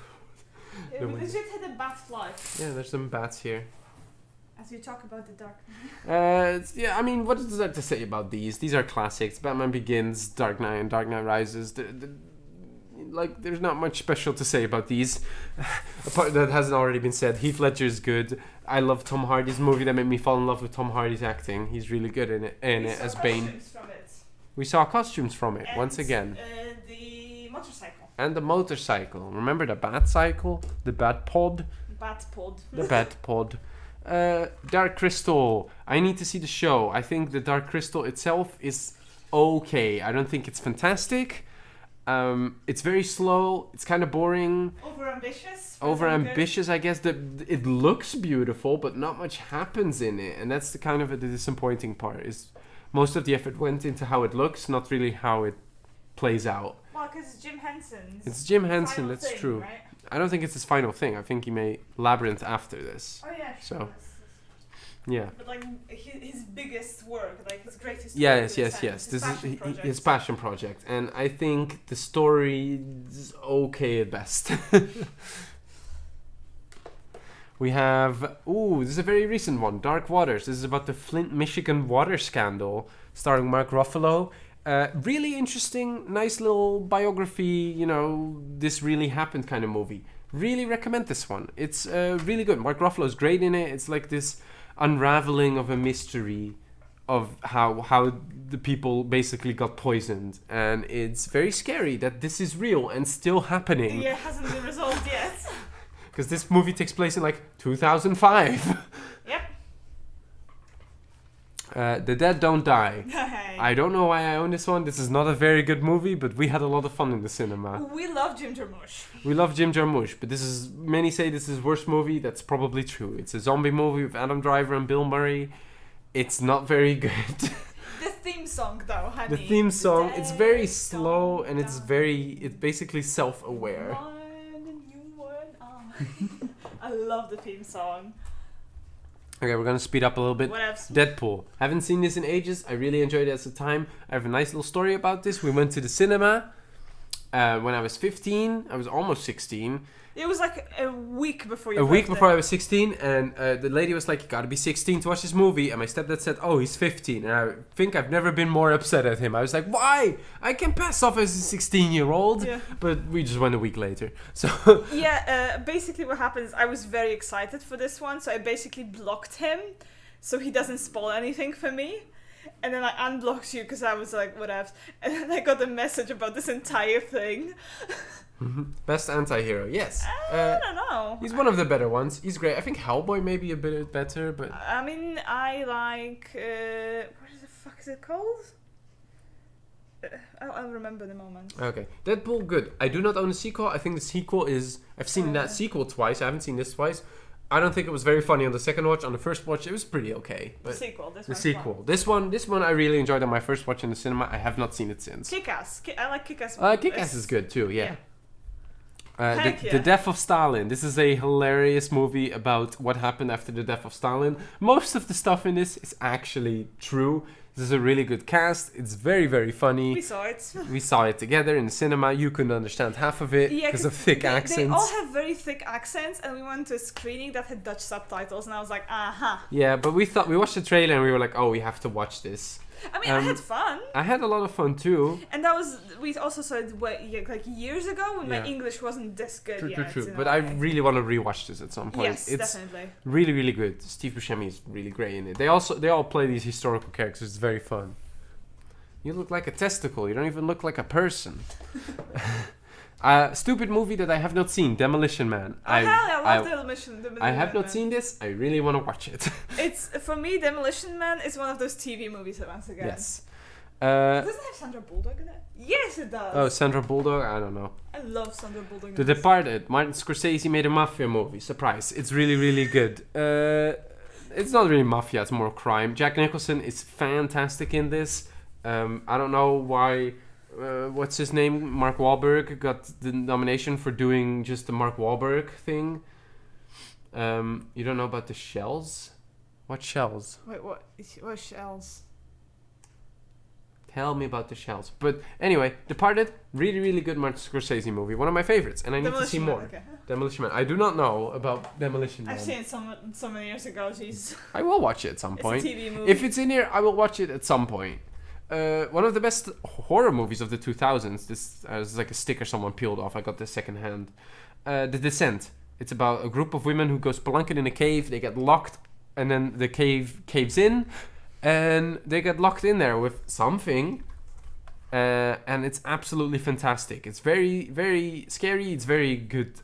We legit had a bat fly. Yeah, there's some bats here. As we talk about the Dark Knight. I mean, what is there to say about these? These are classics. Batman Begins, Dark Knight, and Dark Knight Rises. There's not much special to say about these. Apart that hasn't already been said. Heath Ledger is good. I love Tom Hardy's movie that made me fall in love with Tom Hardy's acting. He's really good in it as Bane. We saw costumes from it once again. The motorcycle. And the motorcycle. Remember the bat cycle? The bat pod? Bat pod. The bat pod. Dark Crystal. I need to see the show. I think the Dark Crystal itself is okay. I don't think it's fantastic. It's very slow. It's kind of boring. Over-ambitious, I guess. It looks beautiful, but not much happens in it, and that's the kind of the disappointing part. Is most of the effort went into how it looks, not really how it plays out. Well, because it's Jim Henson's. It's Jim Henson. final That's thing, true. Right? I don't think it's his final thing. I think he made Labyrinth after this. Oh yeah. So, Sure. yeah. But like his biggest work, like his greatest. Yes. work This is project, his so- passion project, and I think the story is okay at best. We have this is a very recent one, Dark Waters. This is about the Flint, Michigan water scandal, starring Mark Ruffalo. Really interesting, nice little biography. This really happened kind of movie. Really recommend this one. It's really good. Mark Ruffalo's great in it. It's like this unraveling of a mystery of how the people basically got poisoned, and it's very scary that this is real and still happening. Yeah, it hasn't been resolved yet. Because this movie takes place in like 2005. Yep. The Dead Don't Die. Hey. I don't know why I own this one. This is not a very good movie, but we had a lot of fun in the cinema. We love Jim Jarmusch. We love Jim Jarmusch, but many say this is his worst movie. That's probably true. It's a zombie movie with Adam Driver and Bill Murray. It's not very good. The theme song, though, honey. The theme song, it's very Dead slow don't and it's die. basically self-aware. One and you and I love the theme song. Okay, we're gonna speed up a little bit. What else? Deadpool. Haven't seen this in ages. I really enjoyed it as a time. I have a nice little story about this. We went to the cinema when I was 15. I was almost 16. It was like a week before your A week birthday. before I was 16, and the lady was like, "You gotta be 16 to watch this movie." And my stepdad said, "Oh, he's 15." And I think I've never been more upset at him. I was like, "Why? I can pass off as a 16-year-old." Yeah. But we just went a week later. So Yeah, basically what happened is I was very excited for this one, so I basically blocked him so he doesn't spoil anything for me. And then I unblocked you because I was like, whatever. And then I got a message about this entire thing. best anti-hero, yes. I don't know. He's one of the better ones. He's great. I think Hellboy may be a bit better, but I mean, I like... what the fuck is it called? I'll remember in a moment. okay. Deadpool, good. I do not own the sequel. I think the sequel is... I've seen that sequel twice. I haven't seen this twice. I don't think it was very funny on the second watch. On the first watch, it was pretty okay. But The sequel. the sequel. This one I really enjoyed on my first watch in the cinema. I have not seen it since. Kick-Ass. I like Kick-Ass. Kick-Ass is good too, yeah. Heck yeah. The Death of Stalin. This is a hilarious movie about what happened after the death of Stalin. Most of the stuff in this is actually true. This is a really good cast. It's very, very funny. We saw it. We saw it together in the cinema. You couldn't understand half of it Yeah, because of thick accents. They all have very thick accents, and we went to a screening that had Dutch subtitles, and I was like, aha. Yeah, but we watched the trailer and we were like, oh, we have to watch this. I mean, I had fun. I had a lot of fun too. And that was, we also saw it like years ago when my Yeah. English wasn't this good yet. True. in a But I way. really want to rewatch this at some point. Yes, It's definitely. really, really good. Steve Buscemi is really great in it. They all play these historical characters. It's very fun. You look like a testicle. You don't even look like a person. Stupid movie that I have not seen, Demolition Man. I love Demolition I have not Man. seen this. I really want to watch it. It's, for me, Demolition Man is one of those TV movies once again. Yes. Doesn't it have Sandra Bullock in it? Yes, it does. Oh, Sandra Bullock? I don't know. I love Sandra Bullock. The Departed. Martin Scorsese made a mafia movie. Surprise. It's really, really good. It's not really mafia. It's more crime. Jack Nicholson is fantastic in this. I don't know why... what's his name? Mark Wahlberg got the nomination for doing just the Mark Wahlberg thing. You don't know about the shells? What shells? Wait, what? What shells? Tell me about the shells. But anyway, Departed, really, really good Martin Scorsese movie. One of my favorites, and I need to see Man, more. okay. Demolition Man. I do not know about Demolition Man. I've seen it so many years ago. Jeez. I will watch it at some point. It's a TV movie. If it's in here, I will watch it at some point. One of the best horror movies of the 2000s. This is like a sticker someone peeled off. I got this second hand. The Descent. It's about a group of women who go spelunking in a cave. They get locked, and then the cave caves in, and they get locked in there with something. And it's absolutely fantastic. It's very, very scary. It's very good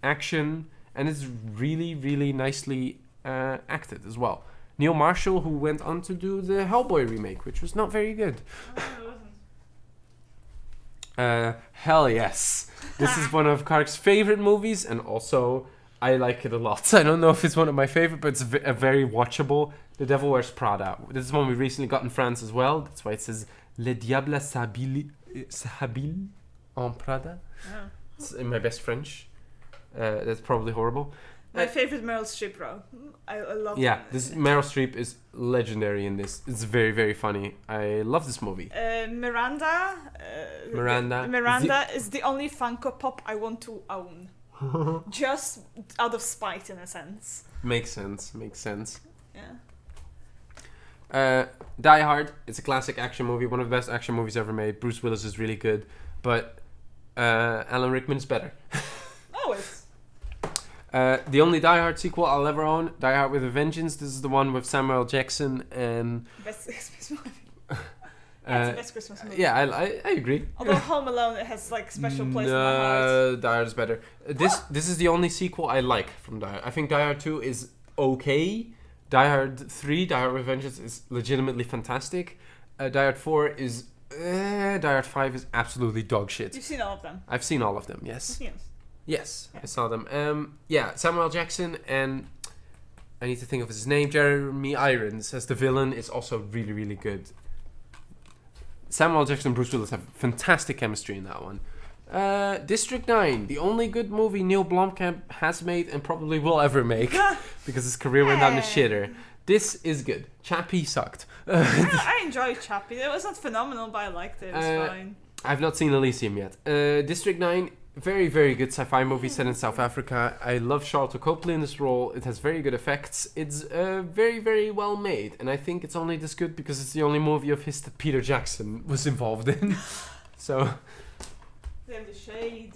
action, and it's really, really nicely acted as well. Neil Marshall, who went on to do the Hellboy remake, which was not very good. Oh, it Hell yes. This is one of Kark's favorite movies, and also I like it a lot. I don't know if it's one of my favorite, but it's a very watchable. The Devil Wears Prada. This is one we recently got in France as well. That's why it says Le Diable s'habille en Prada. Oh. It's in my best French. That's probably horrible. My favorite Meryl Streep role. I love. Yeah, this Meryl Streep is legendary in this. It's very, very funny. I love this movie. Miranda. Miranda. Is the only Funko Pop I want to own. Just out of spite, in a sense. Makes sense. Yeah. Die Hard. It's a classic action movie. One of the best action movies ever made. Bruce Willis is really good, but Alan Rickman is better. Always. The only Die Hard sequel I'll ever own, Die Hard with a Vengeance. This is the one with Samuel Jackson and... Best Christmas movie. It's the best Christmas movie. Yeah, I agree. Although Home Alone, it has like special place in my heart. Die Hard is better. This is the only sequel I like from Die Hard. I think Die Hard 2 is okay. Die Hard 3, Die Hard with Vengeance, is legitimately fantastic. Die Hard 4 is... Die Hard 5 is absolutely dog shit. You've seen all of them. I've seen all of them, yes. Yes. Yes, Yeah. I saw them. Yeah, Samuel Jackson and I need to think of his name. Jeremy Irons as the villain is also really, really good. Samuel Jackson and Bruce Willis have fantastic chemistry in that one. District 9, the only good movie Neil Blomkamp has made and probably will ever make because his career went down the shitter. This is good. Chappie sucked. I enjoyed Chappie. It was not phenomenal, but I liked it. It was fine. I've not seen Elysium yet. District 9, very, very good sci-fi movie set in South Africa. I love Charlton Copley in this role. It has very good effects. It's very, very well made. And I think it's only this good because it's the only movie of his that Peter Jackson was involved in. So... They have the shade.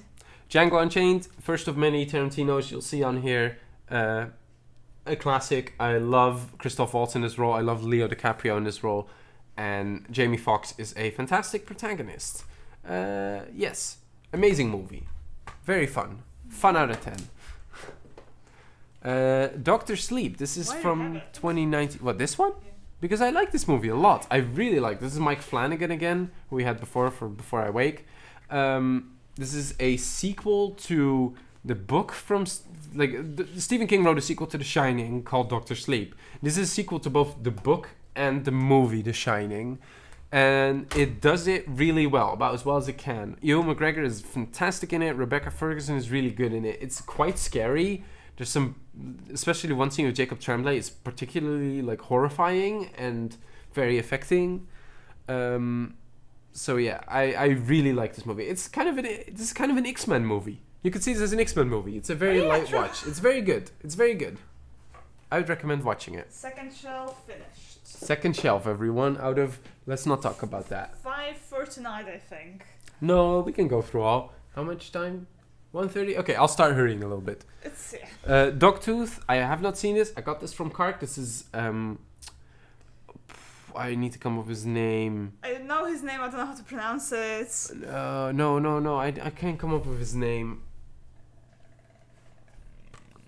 Django Unchained, first of many Tarantinos you'll see on here. A classic. I love Christoph Waltz in this role. I love Leo DiCaprio in this role. And Jamie Foxx is a fantastic protagonist. Yes. Amazing movie. Very fun. Fun out of 10. Doctor Sleep. This is Why do you from have it? 2019. What, this one? Yeah. Because I like this movie a lot. I really like this. Is Mike Flanagan again, who we had before for Before I Wake. This is a sequel to the book from... Stephen King wrote a sequel to The Shining called Doctor Sleep. This is a sequel to both the book and the movie The Shining. And it does it really well, about as well as it can. Ewan McGregor is fantastic in it. Rebecca Ferguson is really good in it. It's quite scary. There's some, especially one scene with Jacob Tremblay, is particularly like horrifying and very affecting. So yeah, I really like this movie. This is kind of an X-Men movie. You could see this as an X-Men movie. It's a very light watch. It's very good. It's very good. I would recommend watching it. Second shelf finished. Second shelf, everyone. Out of... Let's not talk about that. 5 for tonight, I think. No, we can go through all. How much time? 1:30? Okay, I'll start hurrying a little bit. It's Dogtooth. I have not seen this. I got this from Kark. This is... I need to come up with his name. I know his name. I don't know how to pronounce it. No. I can't come up with his name.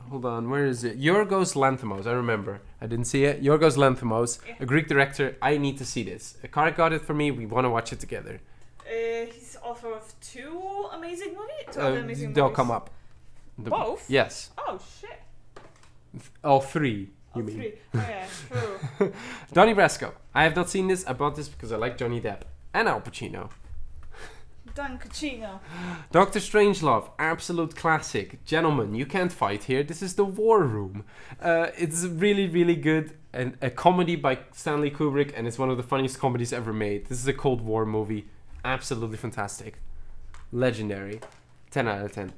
Hold on, where is it? Yorgos Lanthimos, I remember. I didn't see it. Yorgos Lanthimos, a Greek director. I need to see this. Kark got it for me. We want to watch it together. He's author of 2 amazing movies. 2 other amazing they'll movies. come up. Both? Yes. Oh shit. All 3. You Oh, mean? 3. Oh yeah, true. Donnie Brasco. I have not seen this. I bought this because I like Johnny Depp and Al Pacino. Don Cucino. Doctor Strangelove, absolute classic. Gentlemen, you can't fight here. This is the War Room. It's really, really good. And a comedy by Stanley Kubrick, and it's one of the funniest comedies ever made. This is a Cold War movie. Absolutely fantastic. Legendary. 10 out of 10.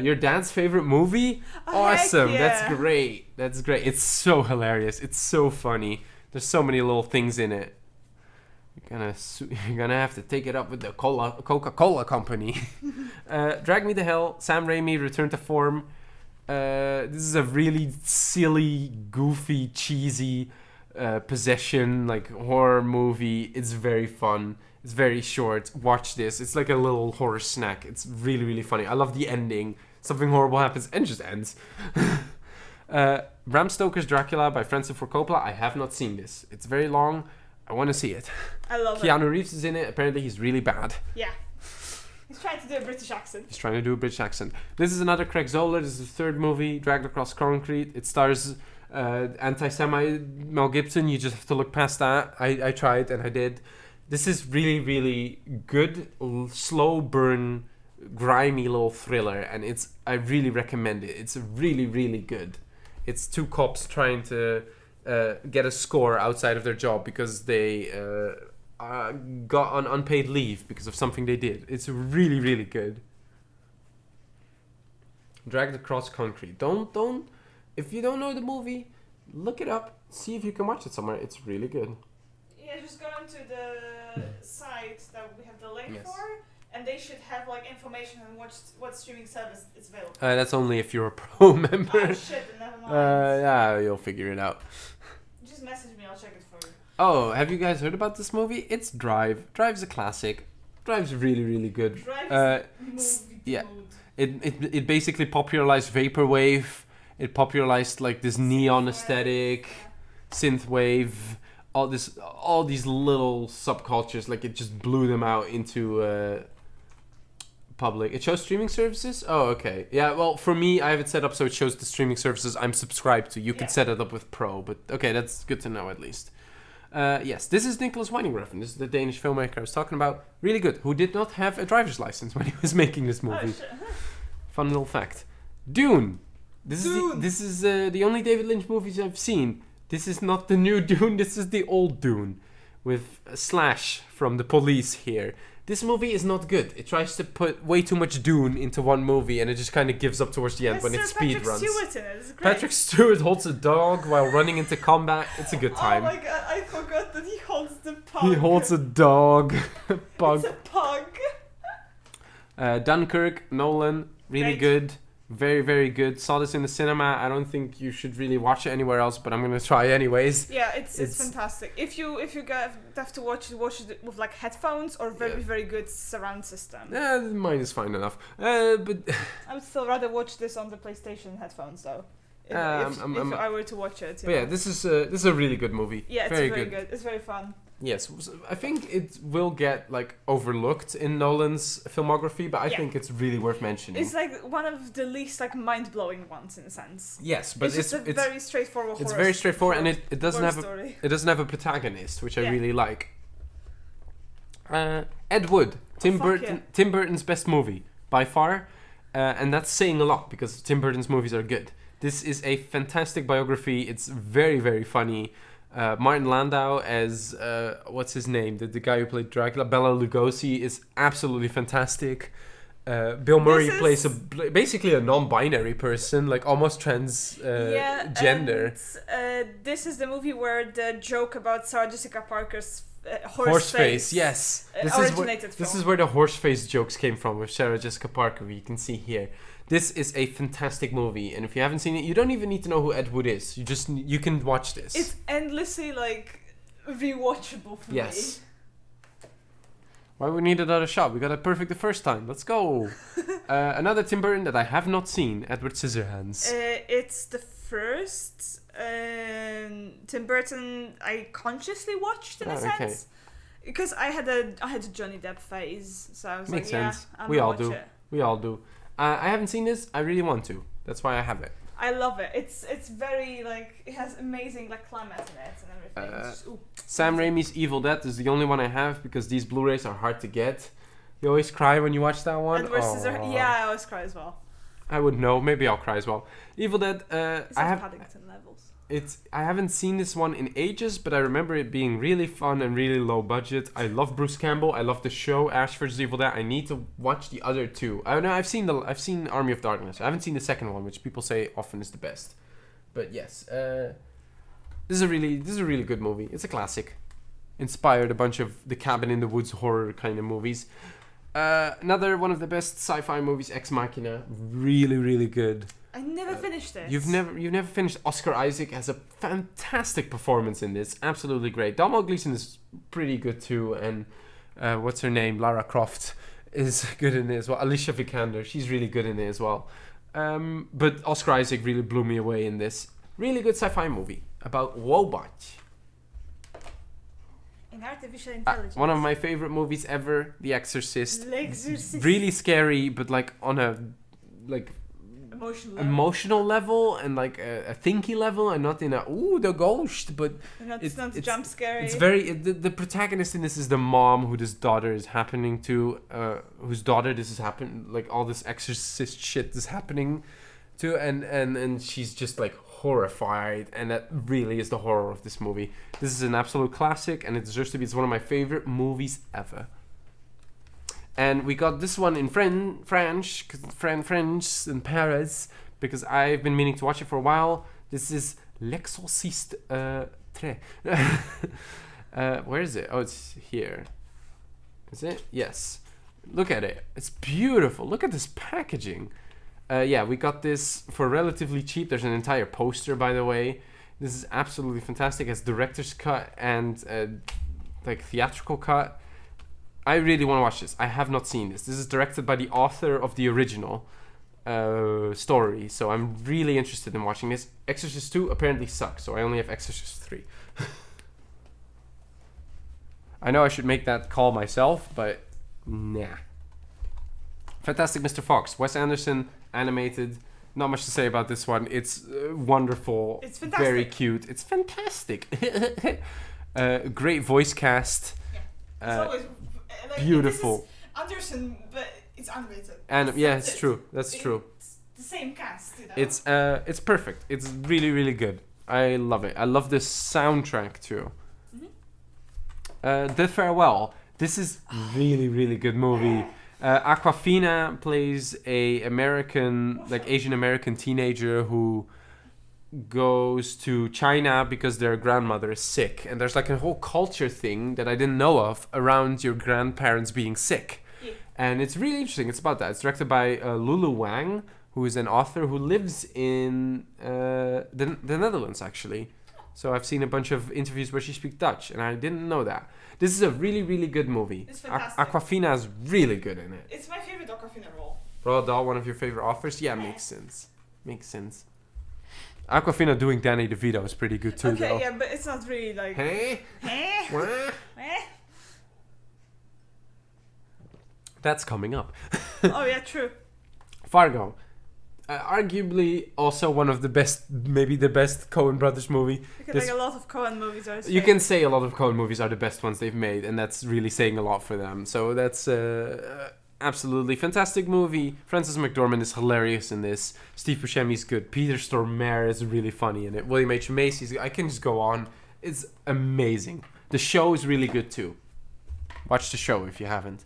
Your dad's favorite movie? Oh, Awesome. heck yeah. That's great. That's great. It's so hilarious. It's so funny. There's so many little things in it. You're gonna have to take it up with the Coca-Cola company. Drag Me to Hell, Sam Raimi, Return to Form. This is a really silly, goofy, cheesy possession, like horror movie. It's very fun. It's very short. Watch this. It's like a little horror snack. It's really, really funny. I love the ending. Something horrible happens and just ends. Bram Stoker's Dracula by Francis Ford Coppola. I have not seen this. It's very long. I want to see it. I love it. Keanu Reeves is in it. Apparently he's really bad. Yeah. He's trying to do a British accent. He's trying to do a British accent. This is another Craig Zoller. This is the third movie, Dragged Across Concrete. It stars anti-Semite Mel Gibson. You just have to look past that. I tried and I did. This is really, really good, slow burn, grimy little thriller, and I really recommend it. It's really, really good. It's two cops trying to get a score outside of their job because they got on unpaid leave because of something they did. It's really, really good. Dragged Across Concrete. Don't. If you don't know the movie, look it up. See if you can watch it somewhere. It's really good. Yeah, just go onto the site that we have the link for, and they should have like information on what streaming service is available. That's only if you're a pro member. Oh shit, then never mind. Yeah, you'll figure it out. Just message me, I'll check it for you. Oh, have you guys heard about this movie? It's Drive. Drive's a classic. Drive's really, really good. Drive is movie yeah. mood. It basically popularized vaporwave. It popularized like this neon aesthetic, synthwave, all these little subcultures. Like it just blew them out into public. It shows streaming services. Oh, okay. Yeah. Well, for me, I have it set up so it shows the streaming services I'm subscribed to. You could set it up with Pro, but okay, that's good to know at least. Yes, this is Nicholas Winding Refn. This is the Danish filmmaker I was talking about. Really good. Who did not have a driver's license when he was making this movie. Oh, shit. Fun little fact. Dune. This is the only David Lynch movies I've seen. This is not the new Dune. This is the old Dune, with Slash from The Police here. This movie is not good. It tries to put way too much Dune into one movie, and it just kind of gives up towards the end when it speed runs. Patrick Stewart in it. It's great. Patrick Stewart holds a dog while running into combat. It's a good time. Oh my god, I forgot that he holds the pug. He holds a dog. Pug. It's a pug. Dunkirk, Nolan, really good. Very, very good. Saw this in the cinema. I don't think you should really watch it anywhere else, but I'm gonna try anyways. Yeah, it's fantastic. If you have to watch it with like headphones or very good surround system. Yeah, mine is fine enough. But I would still rather watch this on the PlayStation headphones though. If I were to watch it. But yeah, this is a really good movie. Yeah, it's very good. It's very fun. Yes, I think it will get like overlooked in Nolan's filmography, but I think it's really worth mentioning. It's like one of the least like mind-blowing ones in a sense. Yes, but it's very straightforward. It's very straightforward, and it doesn't have a protagonist, which I really like. Ed Wood, Tim Burton's best movie by far, and that's saying a lot because Tim Burton's movies are good. This is a fantastic biography. It's very, very funny. Martin Landau as what's his name? The guy who played Dracula, Bela Lugosi, is absolutely fantastic. Bill Murray plays basically a non-binary person, like almost transgender. This is the movie where the joke about Sarah Jessica Parker's horse face. Yes, this is where the horse face jokes came from with Sarah Jessica Parker. You can see here. This is a fantastic movie, and if you haven't seen it, you don't even need to know who Ed Wood is. You can watch this. It's endlessly like rewatchable for me. Yes. Why we need another shot? We got it perfect the first time. Let's go. Another Tim Burton that I have not seen, Edward Scissorhands. It's the first Tim Burton I consciously watched in a sense, because I had a Johnny Depp phase, so I was Makes like, sense. I'm We all watch do. It. We all do. I haven't seen this. I really want to. That's why I have it. I love it. It's very like it has amazing like climax in it and everything. Sam Raimi's Evil Dead is the only one I have because these Blu-rays are hard to get. You always cry when you watch that one. I always cry as well. I would know. Maybe I'll cry as well. Evil Dead. I have Paddington levels. I haven't seen this one in ages, but I remember it being really fun and really low budget. I love Bruce Campbell. I love the show Ash vs. Evil Dead. I need to watch the other two. I know I've seen Army of Darkness. I haven't seen the second one, which people say often is the best. But yes, this is a really good movie. It's a classic. Inspired a bunch of the Cabin in the Woods horror kind of movies. Another one of the best sci-fi movies, Ex Machina. Really, really good. I never finished it. You've never finished. Oscar Isaac has a fantastic performance in this. Absolutely great. Domhnall Gleeson is pretty good too, and what's her name? Lara Croft is good in it as well. Alicia Vikander, she's really good in it as well. But Oscar Isaac really blew me away in this. Really good sci-fi movie about Wobot. in artificial intelligence. One of my favorite movies ever, The Exorcist. The Exorcist. Really scary, but like on a like emotional level and like a thinky level, and not in a the ghost, but it's not jump scary. It's very the protagonist in this is the mom who this daughter is happening to, whose daughter this is happening, like all this exorcist shit is happening to, and she's just like horrified, and that really is the horror of this movie. This is an absolute classic, and it deserves to be. It's one of my favorite movies ever. And we got this one in French in Paris, because I've been meaning to watch it for a while. This is L'Exorciste Tre. Where is it? Oh, it's here. Is it? Yes. Look at it. It's beautiful. Look at this packaging. Yeah, we got this for relatively cheap. There's an entire poster, by the way. This is absolutely fantastic. It's director's cut and like theatrical cut. I really want to watch this. I have not seen this. This is directed by the author of the original story, so I'm really interested in watching this. Exorcist 2 apparently sucks, so I only have Exorcist 3. I know I should make that call myself, but nah. Fantastic Mr. Fox. Wes Anderson, animated. Not much to say about this one. It's wonderful. It's fantastic. Very cute. It's fantastic. Great voice cast. Yeah. It's always beautiful. This is Anderson, but it's animated. And yeah, it's true. That's true. It's the same cast, you know? It's perfect. It's really, really good. I love it. I love the soundtrack too. The Farewell. This is really, really good movie. Aquafina plays a Asian American teenager who goes to China because their grandmother is sick, and there's like a whole culture thing that I didn't know of around your grandparents being sick. Yeah. And it's really interesting. It's about that. It's directed by Lulu Wang, who is an author who lives in the Netherlands, actually. So I've seen a bunch of interviews where she speaks Dutch, and I didn't know that. This is a really, really good movie. It's fantastic. Aquafina is really good in it. It's my favorite Aquafina role. Roald Dahl, one of your favorite authors? Yeah, makes sense. Makes sense. Aquafina doing Danny DeVito is pretty good too, though. Yeah, but it's not really like... Hey? Hey? What? That's coming up. Oh, yeah, true. Fargo. Arguably also one of the best, maybe the best Coen Brothers movie. Like a lot of Coen movies are... You can say a lot of Coen movies are the best ones they've made, and that's really saying a lot for them. So that's... absolutely fantastic movie. Frances McDormand is hilarious in this. Steve Buscemi's good. Peter Stormare is really funny in it. William H. Macy's. I can just go on. It's amazing. The show is really good too. Watch the show if you haven't.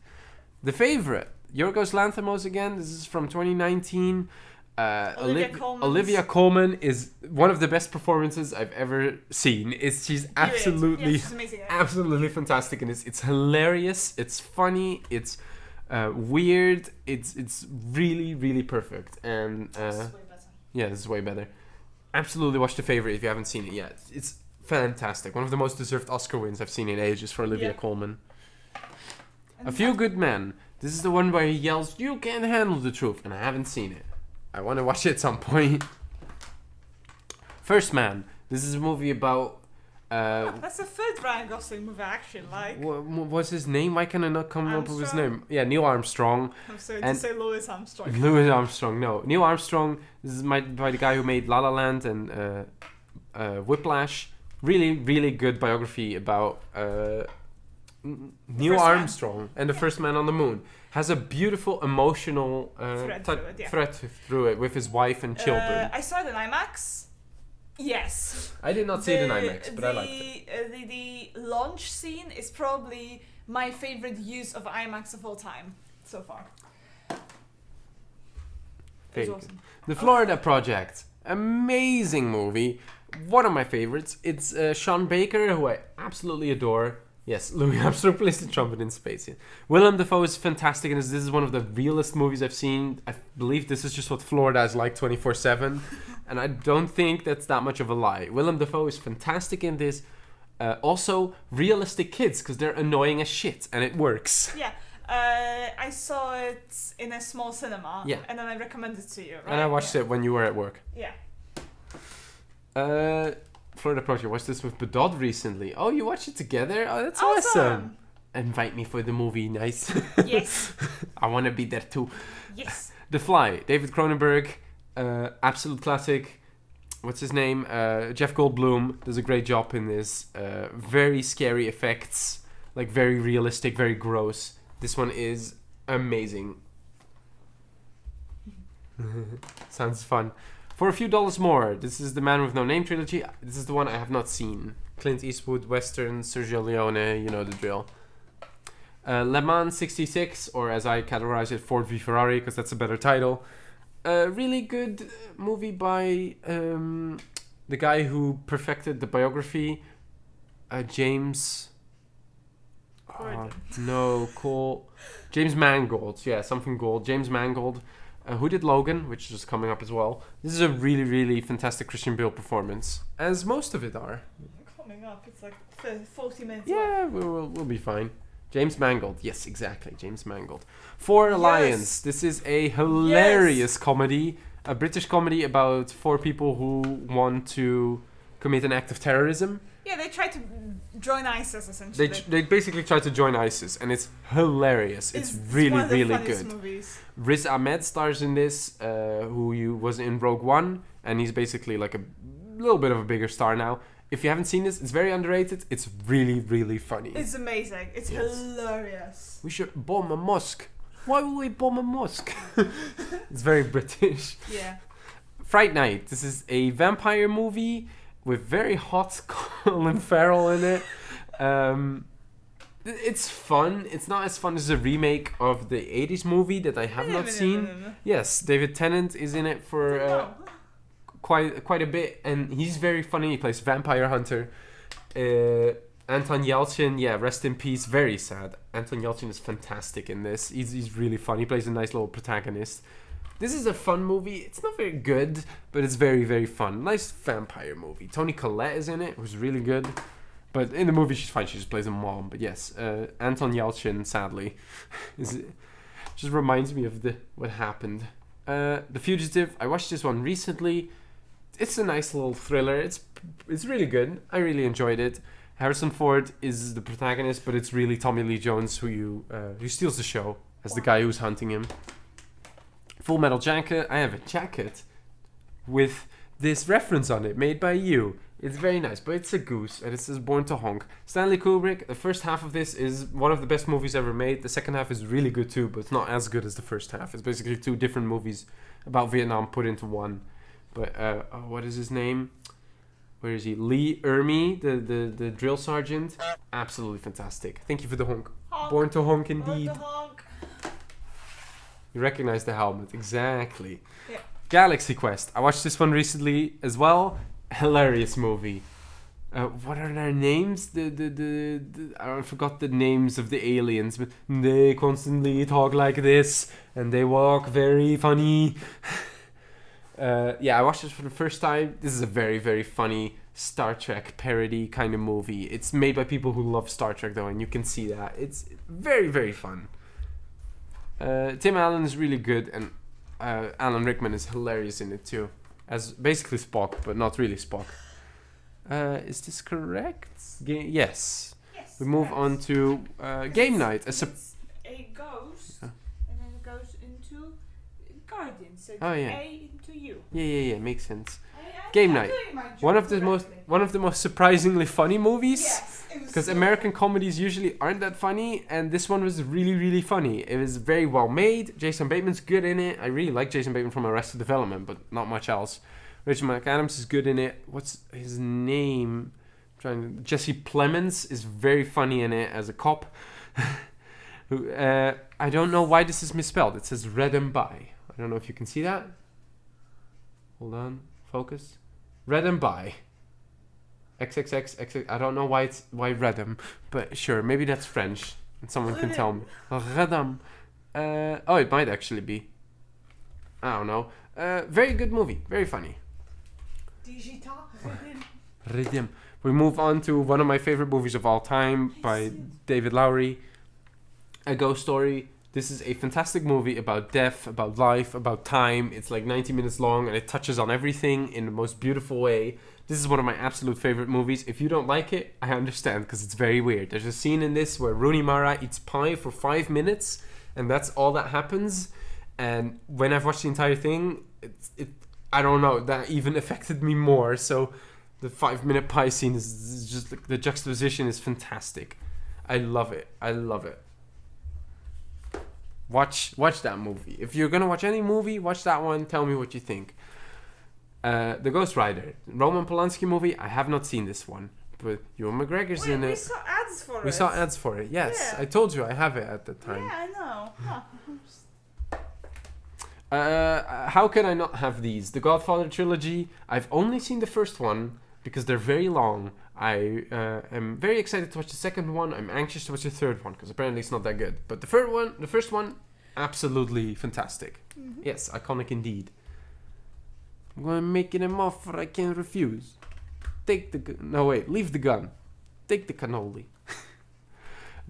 The Favorite. Yorgos Lanthimos again. This is from 2019. Olivia Colman is one of the best performances I've ever seen. She's absolutely, she's amazing, yeah. Absolutely fantastic, and it's hilarious. It's funny. It's weird. It's really, really perfect. And this is way better. Yeah, this is way better. Absolutely watch The Favorite if you haven't seen it yet. It's fantastic. One of the most deserved Oscar wins I've seen in ages for Olivia Colman. And A Few Good Men. This is the one where he yells, "You can't handle the truth," and I haven't seen it. I want to watch it at some point. First Man. This is a movie about... that's the third Ryan Gosling movie, actually. Like, what's his name? Why can I not come up with his Armstrong? name? Yeah, Neil Armstrong. I'm sorry to say Louis Armstrong. Louis Armstrong, no. Neil Armstrong. This is by the guy who made La La Land and Whiplash. Really, really good biography about Neil Armstrong and the first man on the moon. Has a beautiful emotional thread through it with his wife and children. I saw it in IMAX. Yes. I did not see it in IMAX, but I liked it. The launch scene is probably my favorite use of IMAX of all time so far. It was awesome. The Florida Project. Amazing movie. One of my favorites. It's Sean Baker, who I absolutely adore. Yes, Louis Armstrong plays the trumpet in space. Yeah. Willem Dafoe is fantastic, and this is one of the realest movies I've seen. I believe this is just what Florida is like 24/7, and I don't think that's that much of a lie. Willem Dafoe is fantastic in this. Also, realistic kids, because they're annoying as shit, and it works. Yeah, I saw it in a small cinema, and then I recommended it to you, right? And I watched it when you were at work. Yeah. Florida Project. Watched this with Bedod recently. Oh, you watched it together? Oh, that's awesome. Invite me for the movie, nice. Yes. I want to be there too. Yes. The Fly, David Cronenberg, absolute classic. What's his name? Jeff Goldblum does a great job in this. Very scary effects, like very realistic, very gross. This one is amazing. Sounds fun. For a few dollars more, this is the Man with No Name trilogy. This is the one I have not seen. Clint Eastwood, Western, Sergio Leone, you know the drill. Le Mans 66, or as I categorize it, Ford v Ferrari, because that's a better title. A really good movie by the guy who perfected the biography, James... James Mangold. Yeah, something Gold. James Mangold, who did Logan, which is coming up as well. This is a really, really fantastic Christian Bale performance, as most of it are. Coming up, it's like 40 minutes. Yeah, we'll be fine. James Mangold. Yes, exactly. James Mangold. For Alliance. This is a hilarious comedy. A British comedy about 4 people who want to commit an act of terrorism. Yeah, they try to join ISIS, essentially. They basically try to join ISIS, and it's hilarious. It's really, one of the really funniest good. Movies. Riz Ahmed stars in this, who was in Rogue One, and he's basically like a little bit of a bigger star now. If you haven't seen this, it's very underrated. It's really, really funny. It's amazing. It's hilarious. We should bomb a mosque. Why would we bomb a mosque? It's very British. Yeah. Fright Night. This is a vampire movie with very hot Colin Farrell in it. It's fun. It's not as fun as a remake of the 80s movie that I have not seen. Yes, David Tennant is in it for quite a bit, and he's very funny. He plays vampire hunter. Anton Yelchin, yeah, rest in peace. Very sad. Anton Yelchin is fantastic in this. He's really fun. He plays a nice little protagonist. This is a fun movie. It's not very good, but it's very, very fun. Nice vampire movie. Toni Collette is in it, who's really good. But in the movie, she's fine. She just plays a mom. But yes, Anton Yelchin, sadly, just reminds me of what happened. The Fugitive. I watched this one recently. It's a nice little thriller. It's really good. I really enjoyed it. Harrison Ford is the protagonist, but it's really Tommy Lee Jones who steals the show as the guy who's hunting him. Full Metal Jacket. I have a jacket with this reference on it made by you. It's very nice, but it's a goose, and it says Born to Honk. Stanley Kubrick. The first half of this is one of the best movies ever made. The second half is really good too, but it's not as good as the first half. It's basically 2 different movies about Vietnam put into one. But what is his name? Where is he? Lee Ermey, the drill sergeant. Absolutely fantastic. Thank you for the honk. Born to Honk indeed. Born to honk. You recognize the helmet, exactly. Yeah. Galaxy Quest. I watched this one recently as well. Hilarious movie. What are their names? I forgot the names of the aliens, but they constantly talk like this, and they walk very funny. I watched this for the first time. This is a very, very funny Star Trek parody kind of movie. It's made by people who love Star Trek, though, and you can see that. It's very, very fun. Tim Allen is really good, and Alan Rickman is hilarious in it, too. As basically Spock, but not really Spock. Is this correct? Yes. We move on to Game Night. It goes, and then it goes into Guardians. So A into U. Yeah, makes sense. Game Night. One of the most surprisingly funny movies. Yes. Because American comedies usually aren't that funny, and this one was really, really funny. It was very well made. Jason Bateman's good in it. I really like Jason Bateman from Arrested Development, but not much else. Richard McAdams is good in it. What's his name? Jesse Plemons is very funny in it as a cop. I don't know why this is misspelled. It says Redem By. I don't know if you can see that. Hold on. Focus. Redem By. XXX. I don't know why Redem, but sure, maybe that's French, and someone can tell me. Redem. It might actually be. I don't know. Very good movie. Very funny. Digital. Redem. We move on to one of my favorite movies of all time by David Lowery. A Ghost Story. This is a fantastic movie about death, about life, about time. It's like 90 minutes long and it touches on everything in the most beautiful way. This is one of my absolute favorite movies. If you don't like it, I understand because it's very weird. There's a scene in this where Rooney Mara eats pie for 5 minutes and that's all that happens. And when I've watched the entire thing, I don't know, that even affected me more. So the 5-minute pie scene is just like, the juxtaposition is fantastic. I love it. I love it. Watch that movie. If you're gonna watch any movie, watch that one. Tell me what you think. The Ghost Rider, Roman Polanski movie. I have not seen this one, but Ewan McGregor's in it. We saw ads for it. We saw ads for it. Yes, Yeah. I told you I have it at the time. Yeah, I know. How can I not have these? The Godfather trilogy. I've only seen the first one because they're very long. I am very excited to watch the second one. I'm anxious to watch the third one because apparently it's not that good. But the first one, absolutely fantastic. Mm-hmm. Yes, iconic indeed. I'm going to make it an offer I can't refuse. Take the gun. No, wait. Leave the gun. Take the cannoli.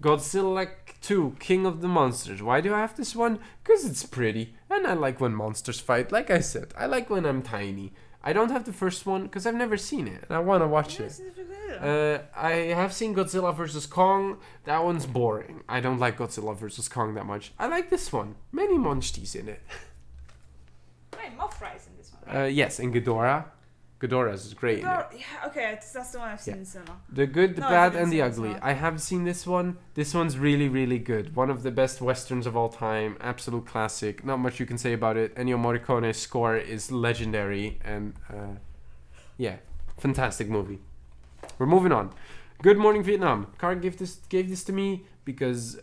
Godzilla 2, King of the Monsters. Why do I have this one? Because it's pretty. And I like when monsters fight. Like I said, I like when I'm tiny. I don't have the first one because I've never seen it. And I want to watch it. I have seen Godzilla vs. Kong. That one's boring. I don't like Godzilla vs. Kong that much. I like this one. Many monsters in it. Wait, Mothra is in this one, right? Yes, and Ghidorah. Ghidorah is great in it. Yeah, okay, that's the one I've seen in cinema. The Good, the No, I Bad, didn't and see the this Ugly. one. I have seen this one. This one's really, really good. One of the best westerns of all time. Absolute classic. Not much you can say about it. Ennio Morricone's score is legendary. And, yeah, fantastic movie. We're moving on. Good Morning Vietnam. Cara gave this to me because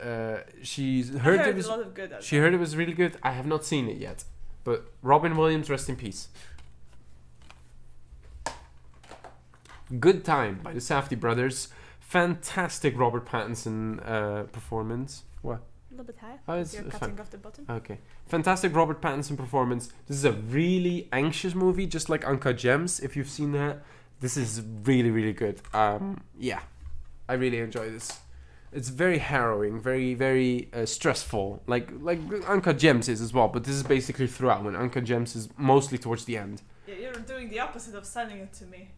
she's heard it was... a lot of good. She heard it was really good. I have not seen it yet. But Robin Williams, rest in peace. Good Time by the Safdie brothers. Fantastic Robert Pattinson performance. What? A little bit high. Oh, it's You're fine. cutting off the bottom. Okay. Fantastic Robert Pattinson performance. This is a really anxious movie, just like Uncut Gems, if you've seen that. This is really, really good. Yeah. I really enjoy this. It's very harrowing, very, very stressful. Like Uncut Gems is as well, but this is basically throughout, when Uncut Gems is mostly towards the end. Yeah, you're doing the opposite of sending it to me.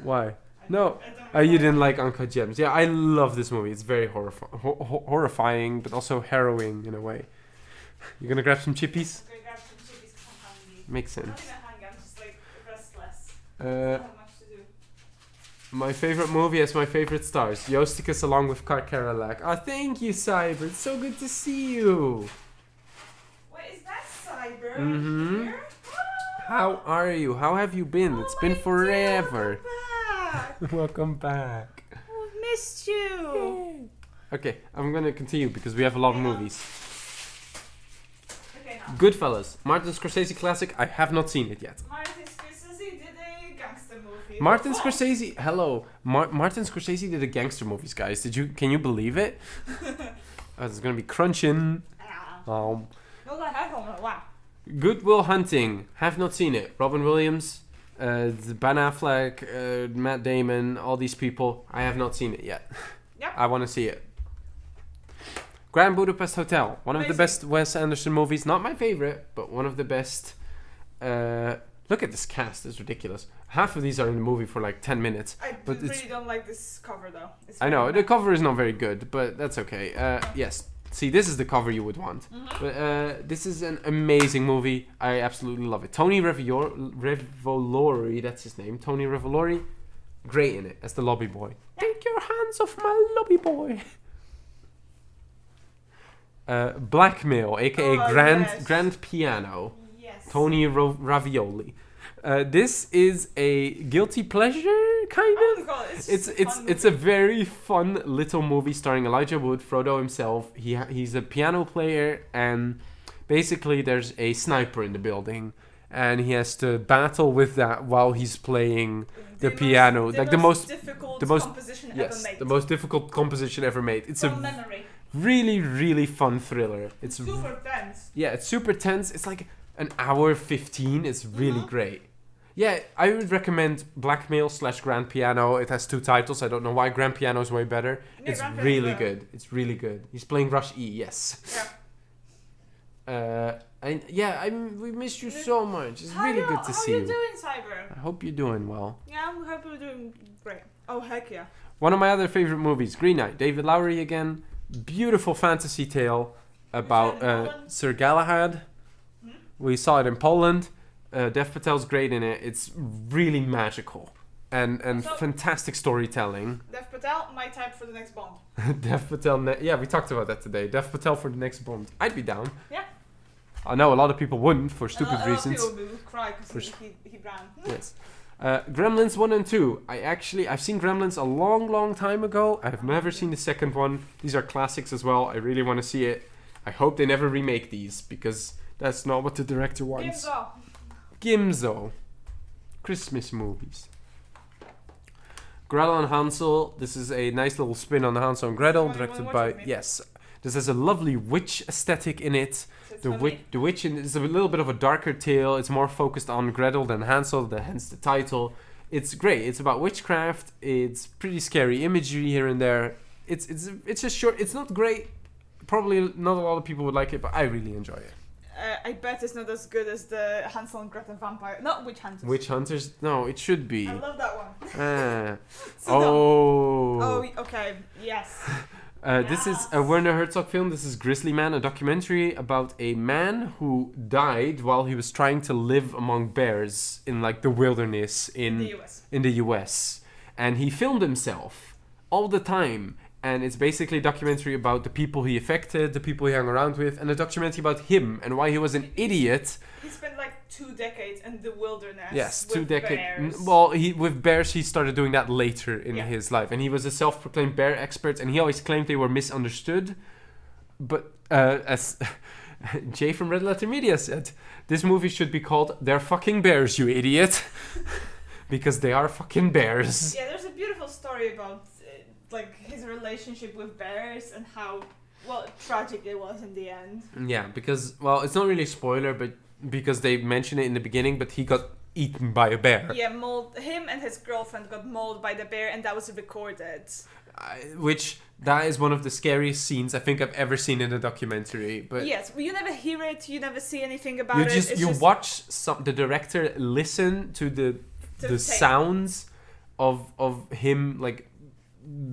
Why? No. You didn't like Uncut Gems. Yeah, I love this movie. It's very horrifying, but also harrowing in a way. You gonna grab some chippies? I'm gonna grab some chippies because I'm hungry. Makes I'm sense. not even hungry, I'm just like restless. I Uh, don't have much to do. my favorite movie has my favorite stars. Jostikus along with Car Karalak. Oh, thank you, Cyber. It's so good to see you. Wait, is that Cyber? Mhm. Here? How are you? How have you been? It's been my dear, forever. welcome back. Welcome back. Oh, I've missed you. Okay, I'm gonna continue because we have a lot of movies. Okay, now. Goodfellas, Martin Scorsese classic. I have not seen it yet. Martin Scorsese did a gangster movie. Martin Oh. Scorsese, hello. Martin Scorsese did a gangster movies, guys. Can you believe it? It's gonna be crunching. No, I have one. Wow. Good Will Hunting, have not seen it. Robin Williams, Ben Affleck, Matt Damon, all these people. I have not seen it yet. Yep. I want to see it. Grand Budapest Hotel, one of the Amazing. best Wes Anderson movies. Not my favorite, but one of the best. Look at this cast; it's ridiculous. Half of these are in the movie for like 10 minutes. I But it's- really don't like this cover though. It's I know really the bad. cover is not very good, but that's okay. Yes, see, this is the cover you would want. But this is an amazing movie. I absolutely love it. Tony Revolori, that's his name. Tony Revolori, great in it as the lobby boy. Take your hands off my lobby boy. Blackmail, aka Oh, Grand yes. Grand Piano. Yes. Tony Ravioli. This is a guilty pleasure kind Oh of. my god, it's It's just a fun it's a movie. very fun little movie starring Elijah Wood, Frodo himself. He's a piano player, and basically there's a sniper in the building, and he has to battle with that while he's playing the piano. Like the most difficult the most- composition ever yes, made. the most difficult composition ever made. It's From a memory. really really fun thriller. It's Super tense. yeah, it's super tense. It's like an hour 15. It's really great. Yeah, I would recommend Blackmail / Grand Piano. It has 2 titles. I don't know why Grand Piano is way better. Yeah, It's Grand Piano is really better. good. It's really good. He's playing Rush E, yes. Yeah. We missed you so much. It's really good to see How you. you doing, Cyber? I hope you're doing well. Yeah, I hope you're doing great. Oh, heck yeah. One of my other favorite movies, Green Knight. David Lowery again. Beautiful fantasy tale about Sir Galahad. Hmm? We saw it in Poland. Dev Patel's great in it. It's really magical and So- fantastic storytelling. Dev Patel, my type for the next Bond. Dev Patel, yeah, we talked about that today. Dev Patel for the next Bond. I'd be down. Yeah. I know a lot of people wouldn't for stupid a reasons. lot of people would cry because he brown. Yes. Gremlins 1 and 2. I've seen Gremlins a long time ago. I've never seen the second one. These are classics as well. I really want to see it. I hope they never remake these because that's not what the director wants. Gimzo. Christmas movies. Gretel and Hansel. This is a nice little spin on the Hansel and Gretel, You wanna directed watch by... with me? Yes. This has a lovely witch aesthetic in it. So The witch is a little bit of a darker tale. It's more focused on Gretel than Hansel, hence the title. It's great. It's about witchcraft. It's pretty scary imagery here and there. It's a short. It's not great. Probably not a lot of people would like it, but I really enjoy it. I bet it's not as good as the Hansel and Gretel vampire. Not Witch Hunters. Witch Hunters? No, it should be. I love that one. Ah. So dumb. Oh. Oh, okay. Yes. This is a Werner Herzog film. This is Grizzly Man, a documentary about a man who died while he was trying to live among bears in like the wilderness In the US. in the US. And he filmed himself all the time. And it's basically a documentary about the people he affected, the people he hung around with, and a documentary about him and why he was an idiot. He spent like 2 decades in the wilderness. Yes, with 2 decades. bears. Well, with bears, he started doing that later in Yeah. his life, and he was a self-proclaimed bear expert, and he always claimed they were misunderstood. But as Jay from Red Letter Media said, this movie should be called "They're Fucking Bears, You Idiot," because they are fucking bears. Yeah, there's a beautiful story about like his relationship with bears and how tragic it was in the end. Yeah, because it's not really a spoiler, but because they mention it in the beginning, but he got eaten by a bear. Yeah, him and his girlfriend got mauled by the bear, and that was recorded. Which that is one of the scariest scenes I think I've ever seen in a documentary. But yes, you never hear it, you never see anything about you it. just It's you just watch the director listen to the tape. sounds of him like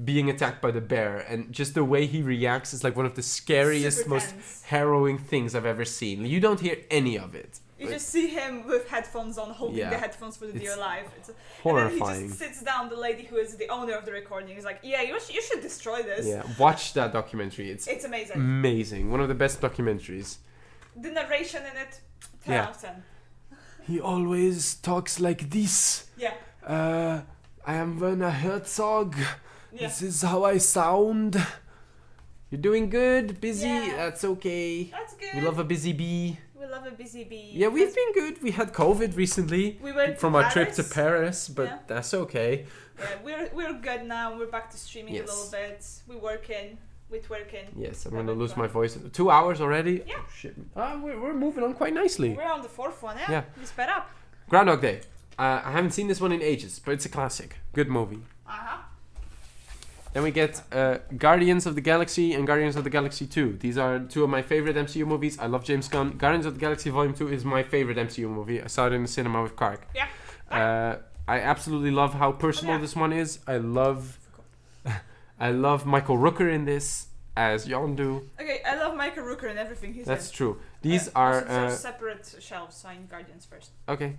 being attacked by the bear, and just the way he reacts is like one of the scariest, Super most tense. harrowing things I've ever seen. You don't hear any of it. You Like, just see him with headphones on, holding Yeah. the headphones for the dear It's life. And horrifying. then he just sits down, the lady who is the owner of the recording is like, yeah, you should destroy this. Yeah, watch that documentary. It's It's amazing. amazing. One of the best documentaries. The narration in it, 10 Yeah. out of 10. He always talks like this. Yeah, I am Werner Herzog. yeah. This is how I sound. You're doing good, busy. Yeah. That's okay. That's good. We love a busy bee. We love a busy bee. Yeah, we've been good. We had COVID recently We went from to our trip to Paris. Paris, but Yeah. that's okay. Yeah, we're good now. We're back to streaming Yes. a little bit. We're working. We're twerking. Yes, I'm Have gonna it lose fun. my voice. 2 hours already? Yeah. Oh, shit. We're moving on quite nicely. We're on the 4th one, yeah? Yeah. We sped up. Groundhog Day. I haven't seen this one in ages, but it's a classic. Good movie. Uh-huh. Then we get Guardians of the Galaxy and Guardians of the Galaxy 2. These are two of my favorite MCU movies. I love James Gunn. Guardians of the Galaxy Volume 2 is my favorite MCU movie. I saw it in the cinema with Kark. Yeah. I absolutely love how personal Oh, yeah. this one is. I love Michael Rooker in this as Yondu. Okay, I love Michael Rooker and everything he That's says. true. These Also, are there's separate shelves. Sign Guardians first. okay.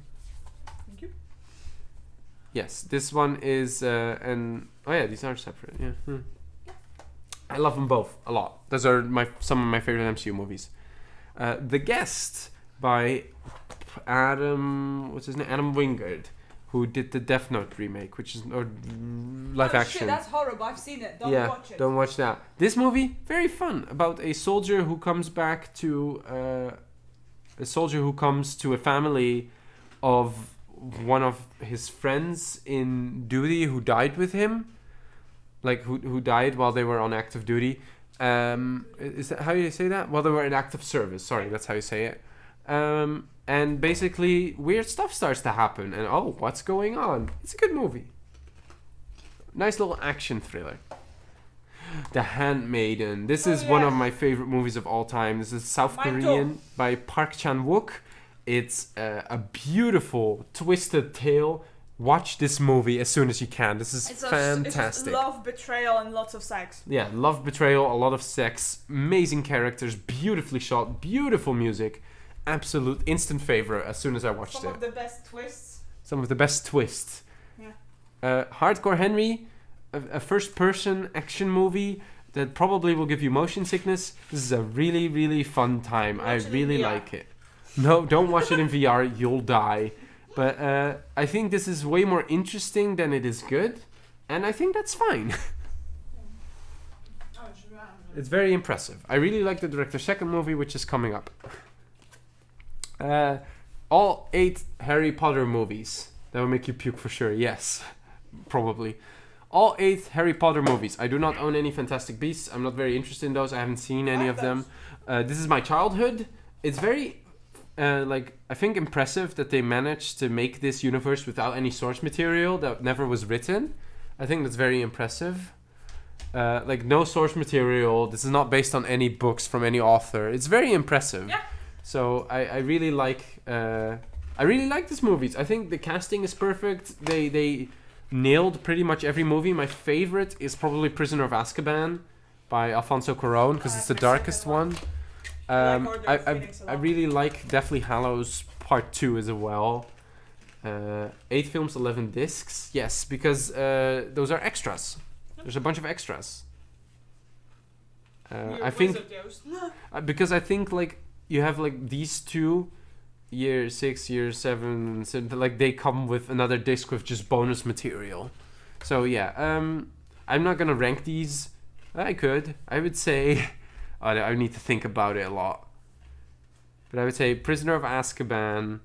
Thank you. Yes, this one is these are separate. Yeah. I love them both a lot. Those are some of my favorite MCU movies. The Guest by Adam Wingard, who did the Death Note remake, which is live action. Shit, that's horrible. I've seen it. Don't watch it. Don't watch that. This movie, very fun, about a soldier who comes back to a family of one of his friends in duty who died with him, like who died while they were on active duty. Is that how you say that? Well, they were in active service. Sorry, that's how you say it. And basically, weird stuff starts to happen, and what's going on? It's a good movie. Nice little action thriller. The Handmaiden. This Oh, is one yeah. of my favorite movies of all time. This is South Mine too. Korean by Park Chan-wook. It's a beautiful, twisted tale. Watch this movie as soon as you can. This is It's fantastic. just love, betrayal, and lots of sex. Yeah, love, betrayal, a lot of sex, amazing characters, beautifully shot, beautiful music. Absolute instant favorite as soon as I watched Some it. of the best twists. Some of the best twists. Yeah. Hardcore Henry, a first-person action movie that probably will give you motion sickness. This is a really, really fun time. I Watch it in really VR. like it. No, don't watch it in VR. You'll die. But I think this is way more interesting than it is good. And I think that's fine. It's very impressive. I really like the director's second movie, which is coming up. All 8 Harry Potter movies. That will make you puke for sure. Yes, probably. All 8 Harry Potter movies. I do not own any Fantastic Beasts. I'm not very interested in those. I haven't seen any of them. This is my childhood. It's very, I think impressive that they managed to make this universe without any source material that never was written. I think that's very impressive. No source material. This is not based on any books from any author. It's very impressive. Yeah. So I really like this movies. I think the casting is perfect. They nailed pretty much every movie. My favorite is probably Prisoner of Azkaban by Alfonso Cuarón because it's the that's my darkest second one. I like Order of Phoenix a I lot. really like Deathly Hallows Part 2 as well. 8 films, 11 discs. Yes, because those are extras. There's a bunch of extras. I think because I think you have these two, year 6, year 7, so they come with another disc with just bonus material. So yeah, I'm not gonna rank these. I would say I need to think about it a lot. But I would say Prisoner of Azkaban,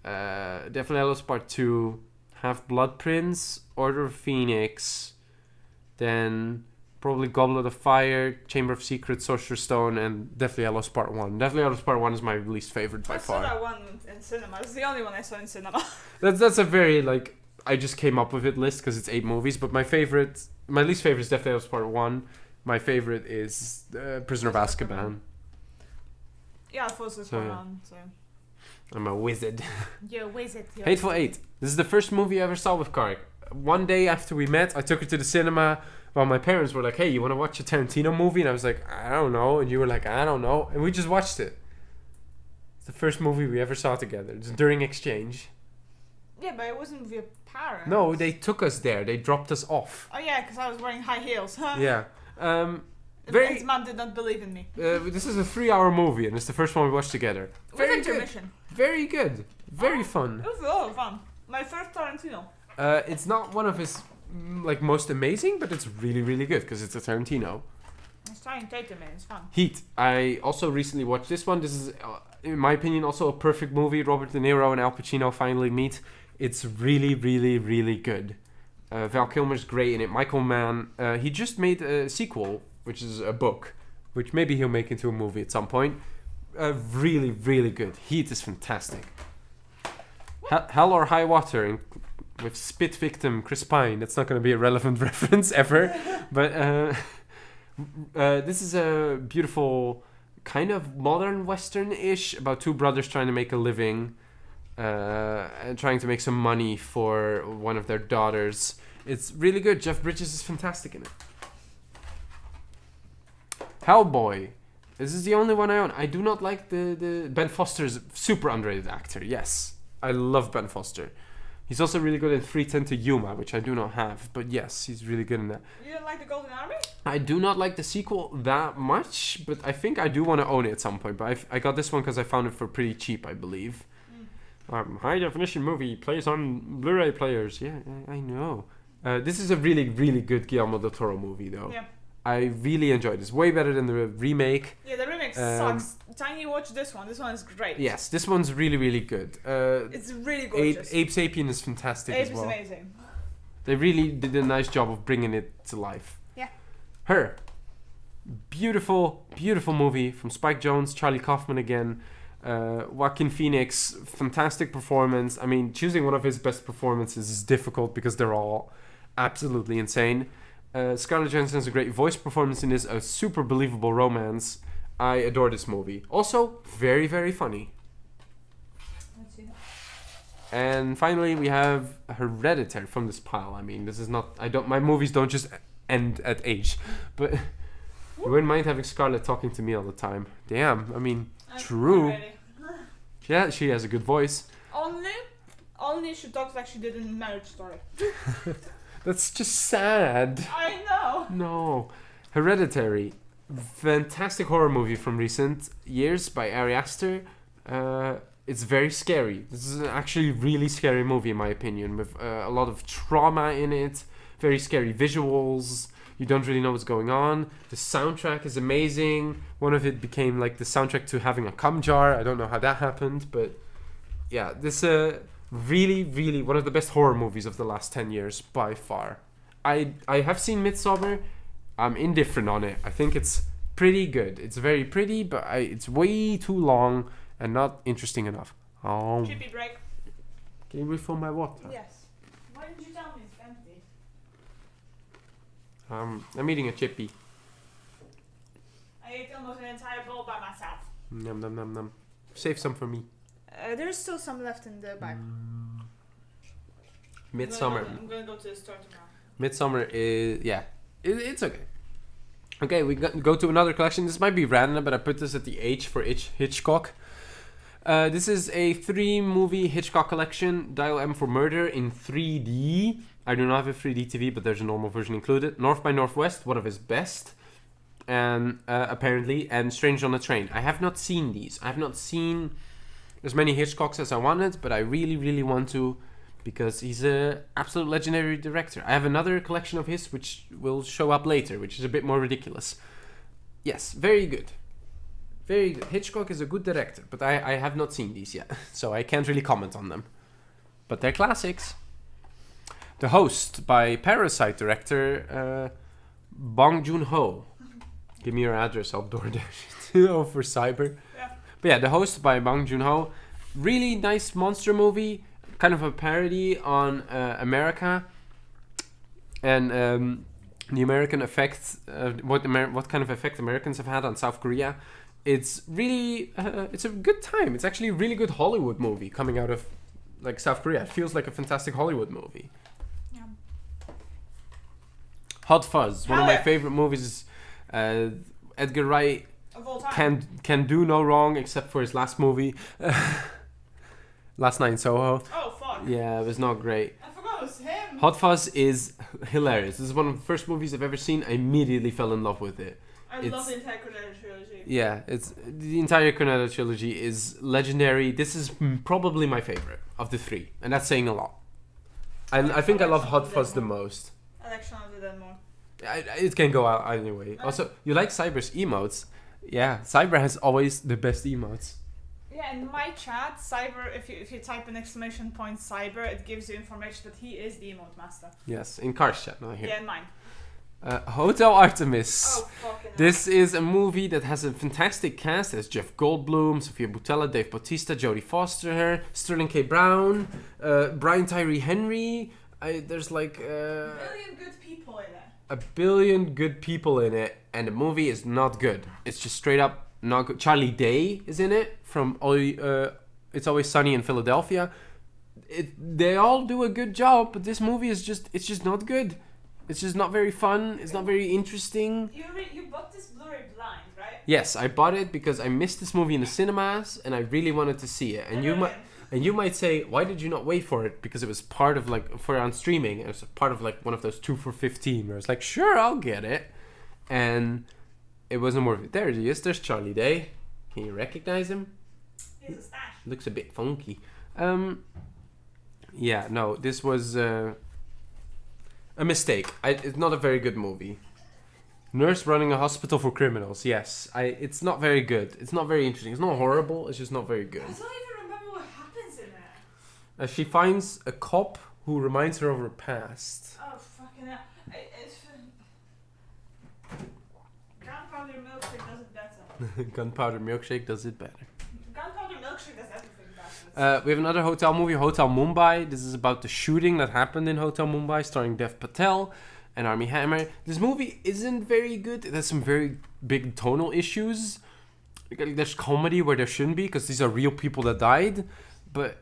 Deathly Hallows Part 2, Half-Blood Prince, Order of Phoenix, then probably Goblet of Fire, Chamber of Secrets, Sorcerer's Stone, and Deathly Hallows Part 1. Deathly Hallows Part 1 is my least favorite by I far. saw that one in cinema. It's the only one I saw in cinema. That's a very I just came up with it list because it's 8 movies. But my least favorite is Deathly Hallows Part 1. My favorite is Prisoner of Azkaban. Yeah, Alfonso Cuarón. So. I'm a wizard. You're a wizard. Hateful Eight. This is the first movie I ever saw with Karik. One day after we met, I took her to the cinema. Well, my parents were like, "Hey, you want to watch a Tarantino movie?" And I was like, "I don't know." And you were like, "I don't know." And we just watched it. It's the first movie we ever saw together. It's during exchange. Yeah, but it wasn't with your parents. No, they took us there. They dropped us off. Oh yeah, because I was wearing high heels. Yeah. His mom did not believe in me. This is a 3-hour movie, and it's the first one we watched together. Very With good. intermission. Very good. Very fun. It was a lot of fun. My first Tarantino. It's not one of his most amazing, but it's really, really good because it's a Tarantino. It's Channing Tatum, man. It's fun. Heat. I also recently watched this one. This is, in my opinion, also a perfect movie. Robert De Niro and Al Pacino finally meet. It's really, really, really good. Val Kilmer's great in it. Michael Mann. He just made a sequel, which is a book, which maybe he'll make into a movie at some point. Really, really good. Heat is fantastic. Hell or High Water with Spit Victim Chris Pine. That's not going to be a relevant reference ever, but this is a beautiful kind of modern western-ish about 2 brothers trying to make a living and trying to make some money for one of their daughters. It's really good. Jeff Bridges is fantastic in it. Hellboy. This is the only one I own. I do not like the Ben Foster's super underrated actor. Yes, I love Ben Foster. He's also really good in 3:10 to Yuma, which I do not have. But yes, he's really good in that. You don't like the Golden Army? I do not like the sequel that much, but I think I do want to own it at some point. But I got this one because I found it for pretty cheap, I believe. High definition movie plays on Blu-ray players. Yeah, I know. This is a really, really good Guillermo del Toro movie, though. Yeah. I really enjoyed this. Way better than the remake. Yeah, the remake sucks. Tiny, watch this one. This one is great. Yes, this one's really, really good. It's really gorgeous. Ape Sapien is fantastic Ape as well. is amazing. They really did a nice job of bringing it to life. Yeah. Her. Beautiful, beautiful movie from Spike Jonze, Charlie Kaufman again. Joaquin Phoenix, fantastic performance. I mean, choosing one of his best performances is difficult because they're all absolutely insane. Scarlett Johansson's a great voice performance in this, a super believable romance. I adore this movie. Also, very, very funny. Let's see. And finally, we have Hereditary from this pile. I mean, this is not... My movies don't just end at age. But you wouldn't mind having Scarlett talking to me all the time. Damn, I mean, true. Already. Yeah, she has a good voice. Only she talks like she did in Marriage Story. That's just sad. I know. No. Hereditary. Fantastic horror movie from recent years by Ari Aster. It's very scary. This is actually a really scary movie in my opinion, with a lot of trauma in it, very scary visuals. You don't really know what's going on. The soundtrack is amazing. One of it became like the soundtrack to Having a Cum Jar. I don't know how that happened, but yeah, this really, really one of the best horror movies of the last 10 years by far. I have seen Midsommar. I'm indifferent on it. I think it's pretty good. It's very pretty, but it's way too long and not interesting enough. Oh. Chippy break. Can you refill my water? Yes. Why did you tell me it's empty? I'm eating a chippy. I ate almost an entire bowl by myself. Nom nom nom nom. Save some for me. There's still some left in the bag. Midsommar. I'm gonna go to the store tomorrow. Midsommar is it's okay. Okay, we go to another collection. This might be random, but I put this at the H for Hitchcock. This is a 3-movie Hitchcock collection. Dial M for Murder in 3D. I do not have a 3D TV, but there's a normal version included. North by Northwest, one of his best, and apparently, and Strange on a Train. I have not seen these. I have not seen as many Hitchcocks as I wanted, but I really, really want to, because he's a absolute legendary director. I have another collection of his, which will show up later, which is a bit more ridiculous. Yes, very good. Very good. Hitchcock is a good director, but I have not seen these yet, so I can't really comment on them. But they're classics. The Host by Parasite director Bong Joon-ho. Give me your address, I'll DoorDash it for cyber. Yeah. But yeah, The Host by Bong Joon-ho. Really nice monster movie. Kind of a parody on America. And the American effect, what kind of effect Americans have had on South Korea. It's really, it's a good time. It's actually a really good Hollywood movie coming out of like South Korea. It feels like a fantastic Hollywood movie. Yeah. Hot Fuzz, one of my favorite movies. Edgar Wright Of all time. can do no wrong except for his last movie, Last Night in Soho. Oh fuck. Yeah, it was not great. I forgot it was him. Hot Fuzz is hilarious. This is one of the first movies I've ever seen. I immediately fell in love with it. I love the entire Cornetto trilogy. Yeah, it's the entire Cornetto trilogy is legendary. This is probably my favorite of the 3, and that's saying a lot. I think I love Hot Fuzz the most. I like Shaun of the Dead more. It can go out anyway. Also, you like Cyber's emotes? Yeah, Cyber has always the best emotes. Yeah, in my chat, Cyber, if you type an exclamation point Cyber, it gives you information that he is the emote master. Yes, in Cars chat, not here. Yeah, in mine. Hotel Artemis. Oh, fucking This is a movie that has a fantastic cast. It has Jeff Goldblum, Sofia Boutella, Dave Bautista, Jodie Foster, Sterling K. Brown, Brian Tyree Henry. There's like A billion good people in it. a billion good people in it, and the movie is not good. It's just straight up not good. Charlie Day is in it from It's Always Sunny in Philadelphia. They all do a good job, but this movie is just not good. It's just not very fun. It's not very interesting. You bought this Blu-ray blind, right? Yes, I bought it because I missed this movie in the cinemas and I really wanted to see it. And you might say, why did you not wait for it? Because it was part of like on streaming. It was part of like one of those 2 for $15 where it's like, sure, I'll get it. And it wasn't worth it. There he is. There's Charlie Day. Can you recognize him? He has a stash. Looks a bit funky. Yeah, no, this was a mistake. It's not a very good movie. Nurse running a hospital for criminals. Yes, it's not very good. It's not very interesting. It's not horrible. It's just not very good. I don't even remember what happens in there. She finds a cop who reminds her of her past. Oh, fucking hell. Gunpowder milkshake does it better. Gunpowder Milkshake does it better. Gunpowder milkshake does everything better. We have another hotel movie, Hotel Mumbai. This is about the shooting that happened in Hotel Mumbai, starring Dev Patel. and Army Hammer. This movie isn't very good. It has some very big tonal issues. There's comedy where there shouldn't be because these are real people that died, but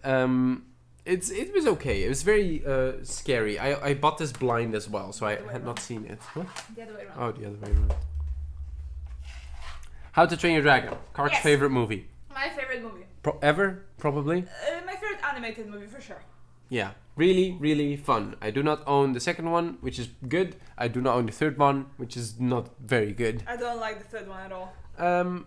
it was okay. It was very scary. I bought this blind as well, so I had not seen it. What? The other way around. Oh, the other way around. How to Train Your Dragon. Kark's Yes. favorite movie. My favorite movie. Ever, probably. My favorite animated movie for sure. Yeah, really, really fun. I do not own the second one, which is good. I do not own the third one, which is not very good. I don't like the third one at all.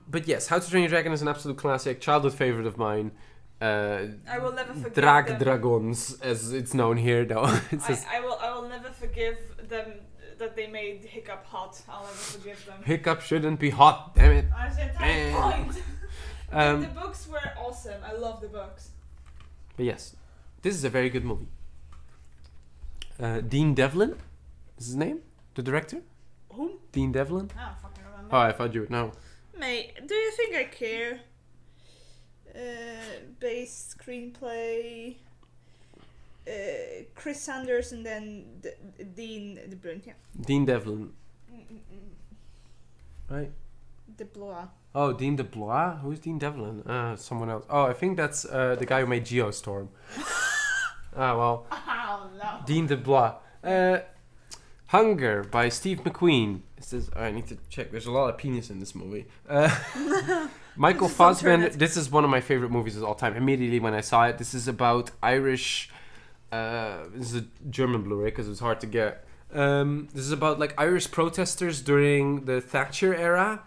But yes, How to Train Your Dragon is an absolute classic, childhood favorite of mine. I will never forgive them. Dragons, as it's known here, though. I will never forgive them that they made Hiccup hot. I'll never forgive them. Hiccup shouldn't be hot, damn it. That's the entire Man. point. The books were awesome. I love the books. But yes, this is a very good movie. Dean Devlin is his name? The director? Who? Dean Devlin? I don't fucking remember. Oh, I thought you would know. Mate, do you think I care? Base screenplay. Chris Sanders and then Dean De Bruin. Yeah. Dean Devlin. Right? De Blois. Oh, Dean DeBlois? Who's Dean Devlin? Someone else. Oh, I think that's the guy who made Geostorm. Well. Oh no. Dean DeBlois. Hunger by Steve McQueen. It says, I need to check. There's a lot of penis in this movie. Michael Fassbender. This is one of my favorite movies of all time. Immediately when I saw it, this is about Irish. This is a German Blu-ray because it's hard to get. This is about like Irish protesters during the Thatcher era.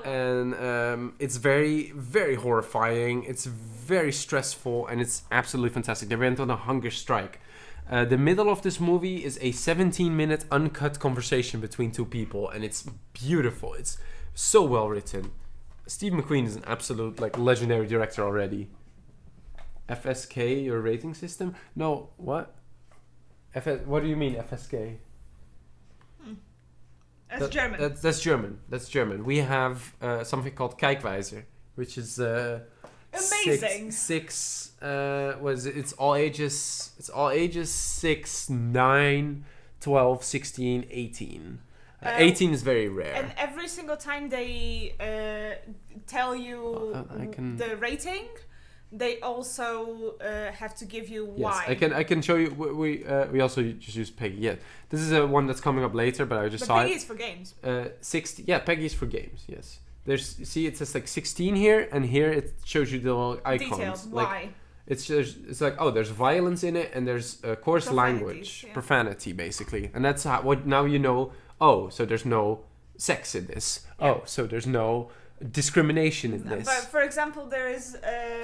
And it's very, very horrifying. It's very stressful, and it's absolutely fantastic. They went on a hunger strike. The middle of this movie is a 17-minute uncut conversation between two people, and it's beautiful. It's so well written. Steve McQueen is an absolute like legendary director already. FSK, your rating system? No, what? What do you mean FSK? That's German. That's German. That's German. We have something called Kijkwijzer, which is amazing. Six. It's all ages. It's all ages 6, 9, 12, 16, 18. 18 is very rare. And every single time they tell you the rating, they also have to give you why. Yes, I can show you. We also just use Peggy. Yeah, this is a one that's coming up later, but I just saw Peggy it. is for games. 60. Yeah, Peggy is for games. Yes. See, it says like 16 here, and here it shows you the little icons. Details. Like, why? It's like, oh, there's violence in it, and there's coarse language, profanity, basically, and that's what now you know. Oh, so there's no sex in this. Yeah. Oh, so there's no discrimination in this. But for example, there is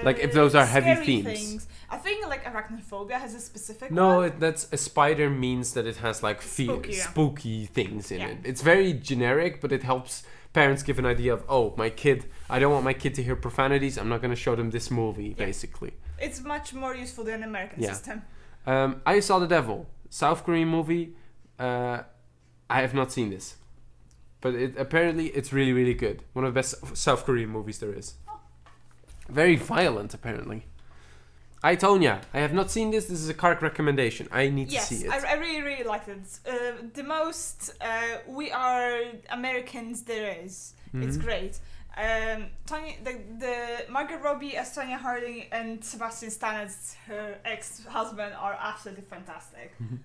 like if those are heavy themes. Things. I think like arachnophobia has a specific. No, one. that's a spider means that it has like spooky things in it. It's very generic, but it helps parents give an idea of, oh, my kid. I don't want my kid to hear profanities. I'm not going to show them this movie. Basically, it's much more useful than the American system. I Saw the Devil, South Korean movie. I have not seen this, but apparently it's really, really good. One of the best South Korean movies there is. Very violent, apparently. Tonya, I have not seen this. This is a Kark recommendation. I need to see it. Yes, I really, really liked it. The most we are Americans there is. Mm-hmm. It's great. Tonya, the Margaret Robbie as Tonya Harding and Sebastian Stan as her ex-husband are absolutely fantastic. Mm-hmm.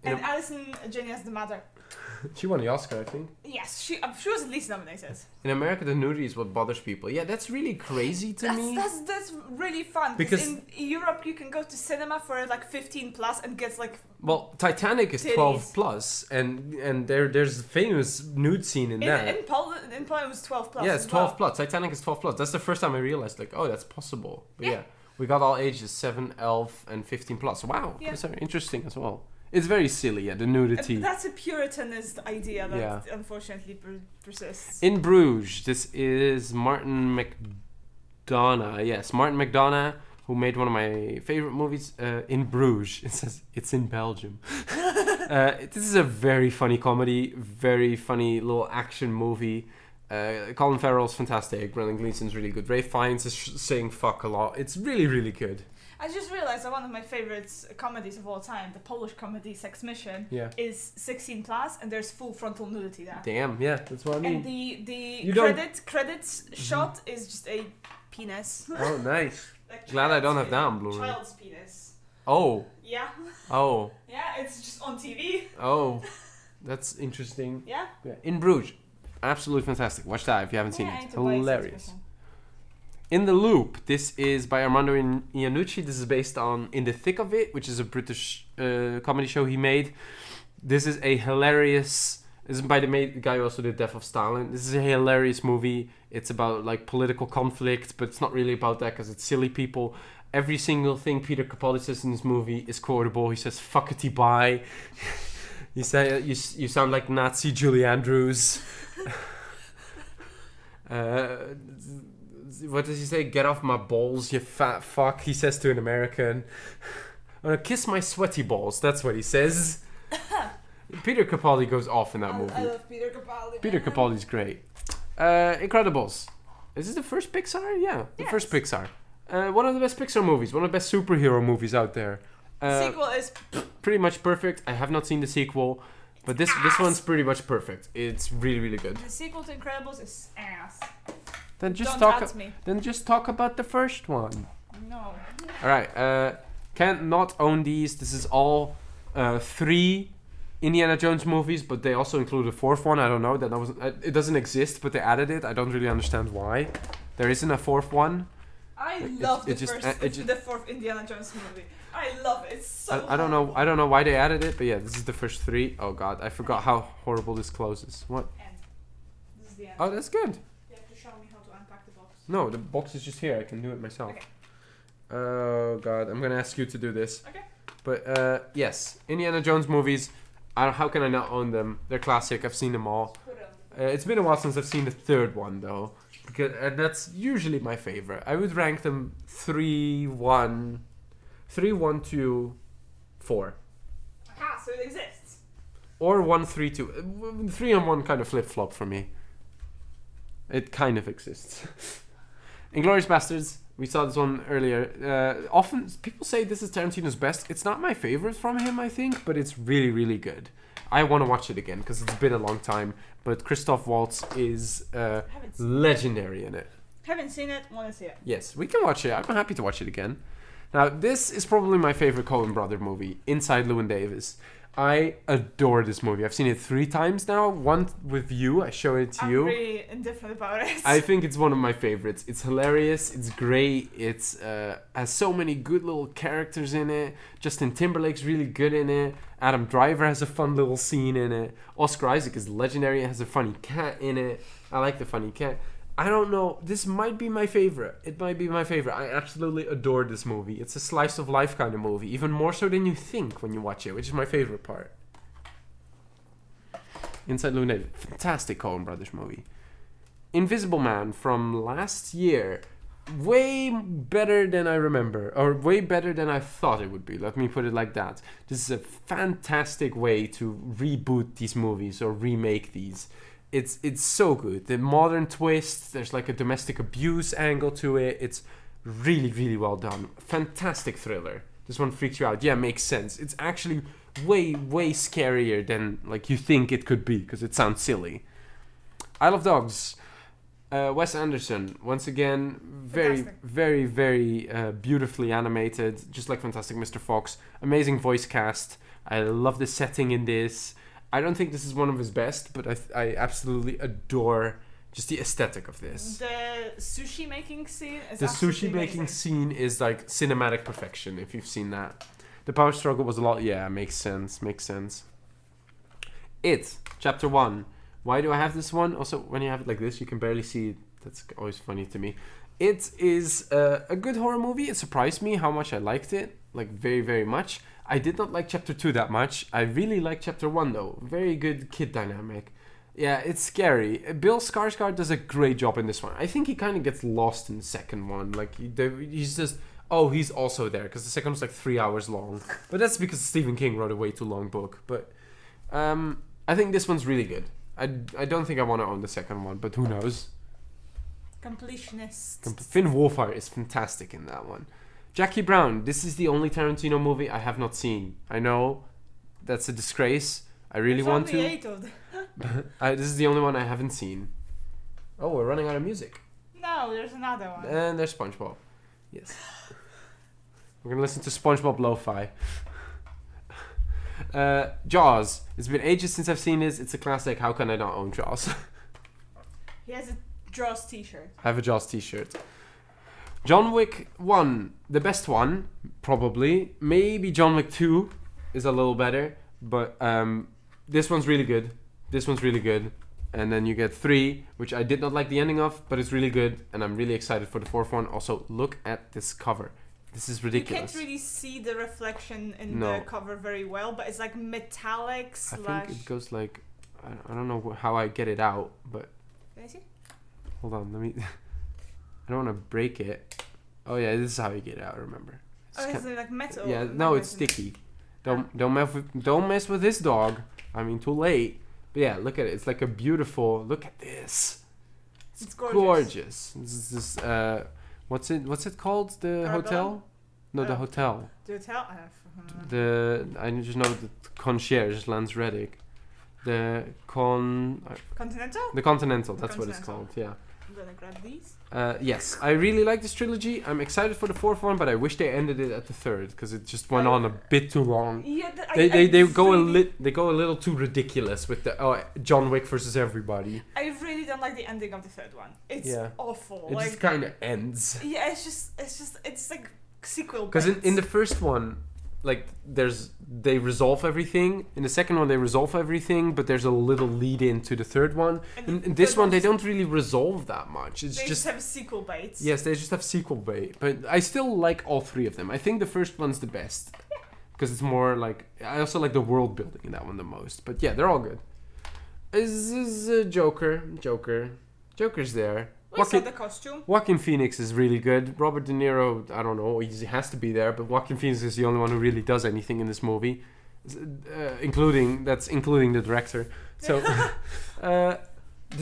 And Alison Janney as the mother. She won the Oscar, I think. Yes, she was at least nominated. In America, the nudity is what bothers people. Yeah, that's really crazy to me. That's really fun. Because in Europe, you can go to cinema for like 15 plus and get like. Well, Titanic is 12 plus, and there's a famous nude scene in that. In Poland, it was 12 plus. Yeah, it's 12 plus. Titanic is 12 plus. That's the first time I realized, like, oh, that's possible. But yeah, we got all ages 7, 11, and 15 plus. Wow, that's very interesting as well. It's very silly, the nudity. That's a Puritanist idea that unfortunately persists. In Bruges, this is Martin McDonagh. Yes, Martin McDonagh, who made one of my favorite movies, In Bruges. It says it's in Belgium. This is a very funny comedy, very funny little action movie. Colin Farrell's fantastic. Brendan Gleeson's really good. Ray Fiennes is saying fuck a lot. It's really, really good. I just realized that one of my favorite comedies of all time, the Polish comedy Sex Mission, Yeah. is 16 plus, and there's full frontal nudity there. Damn, yeah, that's what I mean. And the You don't- credits shot is just a penis. Oh, nice. Like Glad I don't child's have that on penis. Blu-ray. Child's penis. Oh, Yeah. oh, Yeah, it's just on TV. oh. That's interesting. Yeah. Yeah. In Bruges. Absolutely fantastic. Watch that if you haven't seen Yeah, I it. need to buy Hilarious. Sex Mission. In the Loop. This is by Armando Iannucci. This is based on In the Thick of It, which is a British comedy show he made. This is a hilarious... This is by the guy who also did Death of Stalin. This is a hilarious movie. It's about like political conflict, but it's not really about that because it's silly people. Every single thing Peter Capaldi says in this movie is quotable. He says "fuckity bye." You say you sound like Nazi Julie Andrews. What does he say? Get off my balls, you fat fuck. He says to an American. Kiss my sweaty balls. That's what he says. Peter Capaldi goes off in that movie. I love Peter Capaldi. Peter man. Capaldi's great. Incredibles. Is this the first Pixar? Yeah, the Yes. first Pixar. One of the best Pixar movies. One of the best superhero movies out there. Sequel is Pretty much perfect. I have not seen the sequel, but this one's pretty much perfect. It's really, really good. the sequel to Incredibles is ass. Then just Don't talk. at me. Then just talk about the first one. No. All right. Can't not own these. This is all 3 Indiana Jones movies, but they also include a 4th one. I don't know. That was it doesn't exist, but they added it. I don't really understand why. There isn't a 4th one. I love it just- the fourth Indiana Jones movie. I love it. It's so I don't know. horrible. I don't know why they added it, but yeah, this is the first 3. Oh God, I forgot how horrible this closes. What? End. This is the end. Oh, that's good. You have to show me how to unpack the box. No, the box is just here. I can do it myself. Okay. Oh God, I'm gonna ask you to do this. Okay. But yes, Indiana Jones movies. How can I not own them? They're classic. I've seen them all. Put it on the It's been a while since I've seen the 3rd one though, and that's usually my favorite. I would rank them 3-1, 3-1-2, 4, Aha, so it exists. or 1-3-2. 3 and 1 kind of flip flop for me. It kind of exists. Inglourious Bastards. We saw this one earlier. Often people say this is Tarantino's best. It's not my favorite from him, I think, but it's really, really good. I want to watch it again because it's been a long time. But Christoph Waltz is legendary in it. Haven't seen it. Want to see it. Yes, we can watch it. I'm happy to watch it again. Now, this is probably my favorite Coen brother movie, Inside Llewyn Davis. I adore this movie. I've seen it 3 times now. One with you. I show it to I'm you. really indifferent about it. I think it's one of my favorites. It's hilarious. It's great. It's has so many good little characters in it. Justin Timberlake's really good in it. Adam Driver has a fun little scene in it. Oscar Isaac is legendary. It has a funny cat in it. I like the funny cat. I don't know. This might be my favorite. It might be my favorite. I absolutely adore this movie. It's a slice of life kind of movie. Even more so than you think when you watch it, which is my favorite part. Inside Llewyn Davis. Fantastic Coen Brothers movie. Invisible Man from last year. Way better than I remember. Or way better than I thought it would be. Let me put it like that. This is a fantastic way to reboot these movies or remake these. It's so good. The modern twist, there's like a domestic abuse angle to it. It's really, really well done. Fantastic thriller. This one freaks you out. Yeah, makes sense. It's actually way, way scarier than like you think it could be because it sounds silly. Isle of Dogs. Wes Anderson, once again, very, Fantastic. very, very beautifully animated, just like Fantastic Mr. Fox. Amazing voice cast. I love the setting in this. I don't think this is one of his best, but I absolutely adore just the aesthetic of this. The sushi making scene is The absolutely sushi making amazing. scene is like cinematic perfection, if you've seen that. The power struggle was a lot, yeah, makes sense. It, chapter 1. Why do I have this one? Also, when you have it like this, you can barely see it. That's always funny to me. It is a good horror movie. It surprised me how much I liked it. Like, very, very much. I did not like chapter 2 that much. I really liked chapter 1, though. Very good kid dynamic. Yeah, it's scary. Bill Skarsgård does a great job in this one. I think he kind of gets lost in the second one. Like, he's just... Oh, he's also there, because the second was like 3 hours long. But that's because Stephen King wrote a way too long book. But I think this one's really good. I don't think I want to own the second one, but who knows? Completionist. Finn Wolfhard is fantastic in that one. Jackie Brown. This is the only Tarantino movie I have not seen. I know that's a disgrace. I really want to. 8 of them. This is the only one I haven't seen. Oh, we're running out of music. No, there's another one. And there's SpongeBob. Yes. We're going to listen to SpongeBob Lo-Fi. Jaws. It's been ages since I've seen this. It's a classic. How can I not own Jaws? He has a Jaws t-shirt. I have a Jaws t-shirt. John Wick 1. The best one, probably. Maybe John Wick 2 is a little better. But this one's really good. This one's really good. And then you get 3, which I did not like the ending of, but it's really good. And I'm really excited for the 4th one. Also, look at this cover. This is ridiculous. You can't really see the reflection in the cover very well, but it's like metallic / I think it goes like... I don't know how I get it out, but... Can I see? Hold on, let me... I don't want to break it. Oh yeah, this is how you get it out, remember. Is it like metal? Yeah, no, it's sticky. Don't mess with this dog. I mean, too late. But yeah, look at it. It's like a beautiful... Look at this. It's gorgeous. This is what's it called? The Arabella? hotel? No, the hotel. The hotel? I I just know the concierge, Lance Reddick. Continental? The Continental, that's what it's called, yeah. I'm gonna grab these. Yes, I really like this trilogy. I'm excited for the 4th one, but I wish they ended it at the 3rd because it just went on a bit too long. Yeah, they go a little too ridiculous with the John Wick versus everybody. I really don't like the ending of the 3rd one. It's awful. It just kind of ends. Yeah, it's like sequel. Because in the first one, like they resolve everything. In the second one, they resolve everything, but there's a little lead in to the 3rd one. In this one, they don't really resolve that much. They just have sequel bait. Yes, they just have sequel bait. But I still like all 3 of them. I think the first one's the best because it's more like I also like the world building in that one the most. But yeah, they're all good. Is Joker's there. We saw the costume. Joaquin Phoenix is really good. Robert De Niro, I don't know, he has to be there, but Joaquin Phoenix is the only one who really does anything in this movie, including the director. So,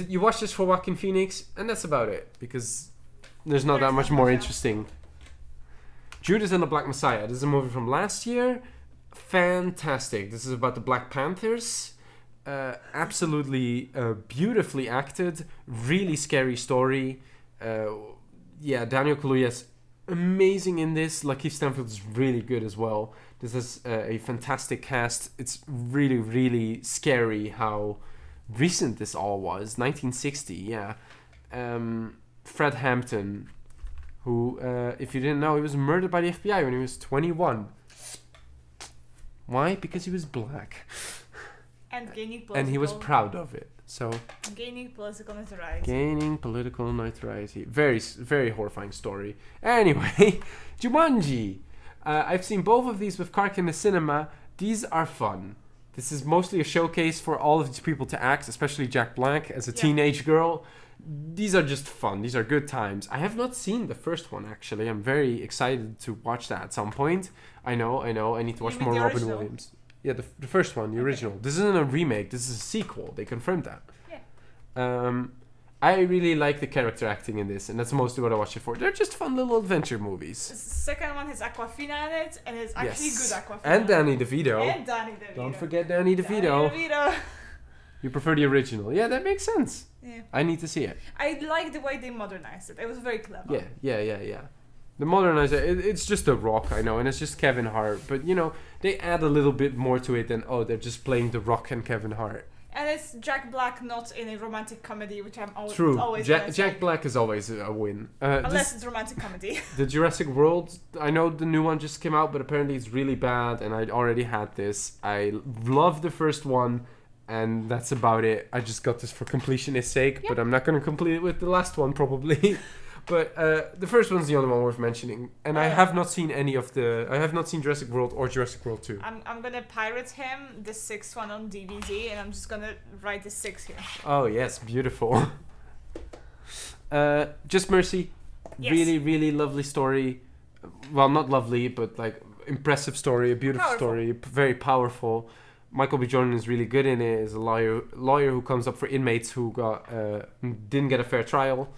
you watch this for Joaquin Phoenix, and that's about it, because there's not that much more interesting. Judas and the Black Messiah. This is a movie from last year. Fantastic. This is about the Black Panthers. Absolutely beautifully acted, really scary story. Daniel Kaluuya's amazing in this. Lakeith Stanfield is really good as well. This is a fantastic cast. It's really, really scary how recent this all was. 1960, yeah. Fred Hampton, who, if you didn't know, he was murdered by the FBI when he was 21. Why? Because he was black. And he was proud of it. So gaining political notoriety. Gaining political notoriety. Very, very horrifying story. Anyway, Jumanji. I've seen both of these with Kark in the cinema. These are fun. This is mostly a showcase for all of these people to act, especially Jack Black as a teenage girl. These are just fun. These are good times. I have not seen the first one, actually. I'm very excited to watch that at some point. I know. I need to watch more Robin Williams. Yeah, the first one, the original. This isn't a remake. This is a sequel. They confirmed that. Yeah. I really like the character acting in this, and that's mostly what I watch it for. They're just fun little adventure movies. The second one has Aquafina in it, and it's actually good Aquafina. And Danny DeVito. Don't forget Danny DeVito. You prefer the original. Yeah, that makes sense. Yeah. I need to see it. I like the way they modernized it. It was very clever. Yeah. The modernizer, it's just The Rock, I know, and it's just Kevin Hart. But, they add a little bit more to it than, they're just playing The Rock and Kevin Hart. And it's Jack Black not in a romantic comedy, which I'm always... True. Jack Black is always a win. Unless it's romantic comedy. The Jurassic World, I know the new one just came out, but apparently it's really bad, and I already had this. I love the first one, and that's about it. I just got this for completionist's sake, but I'm not going to complete it with the last one, probably. But the first one's the only one worth mentioning, and I have not seen any of the. I have not seen Jurassic World or Jurassic World 2. I'm gonna pirate him the 6th one on DVD, and I'm just gonna write the 6 here. Oh yes, beautiful. Just Mercy, really, really lovely story. Well, not lovely, but like impressive story, a beautiful story, very powerful. Michael B. Jordan is really good in it. Is a lawyer who comes up for inmates who didn't get a fair trial.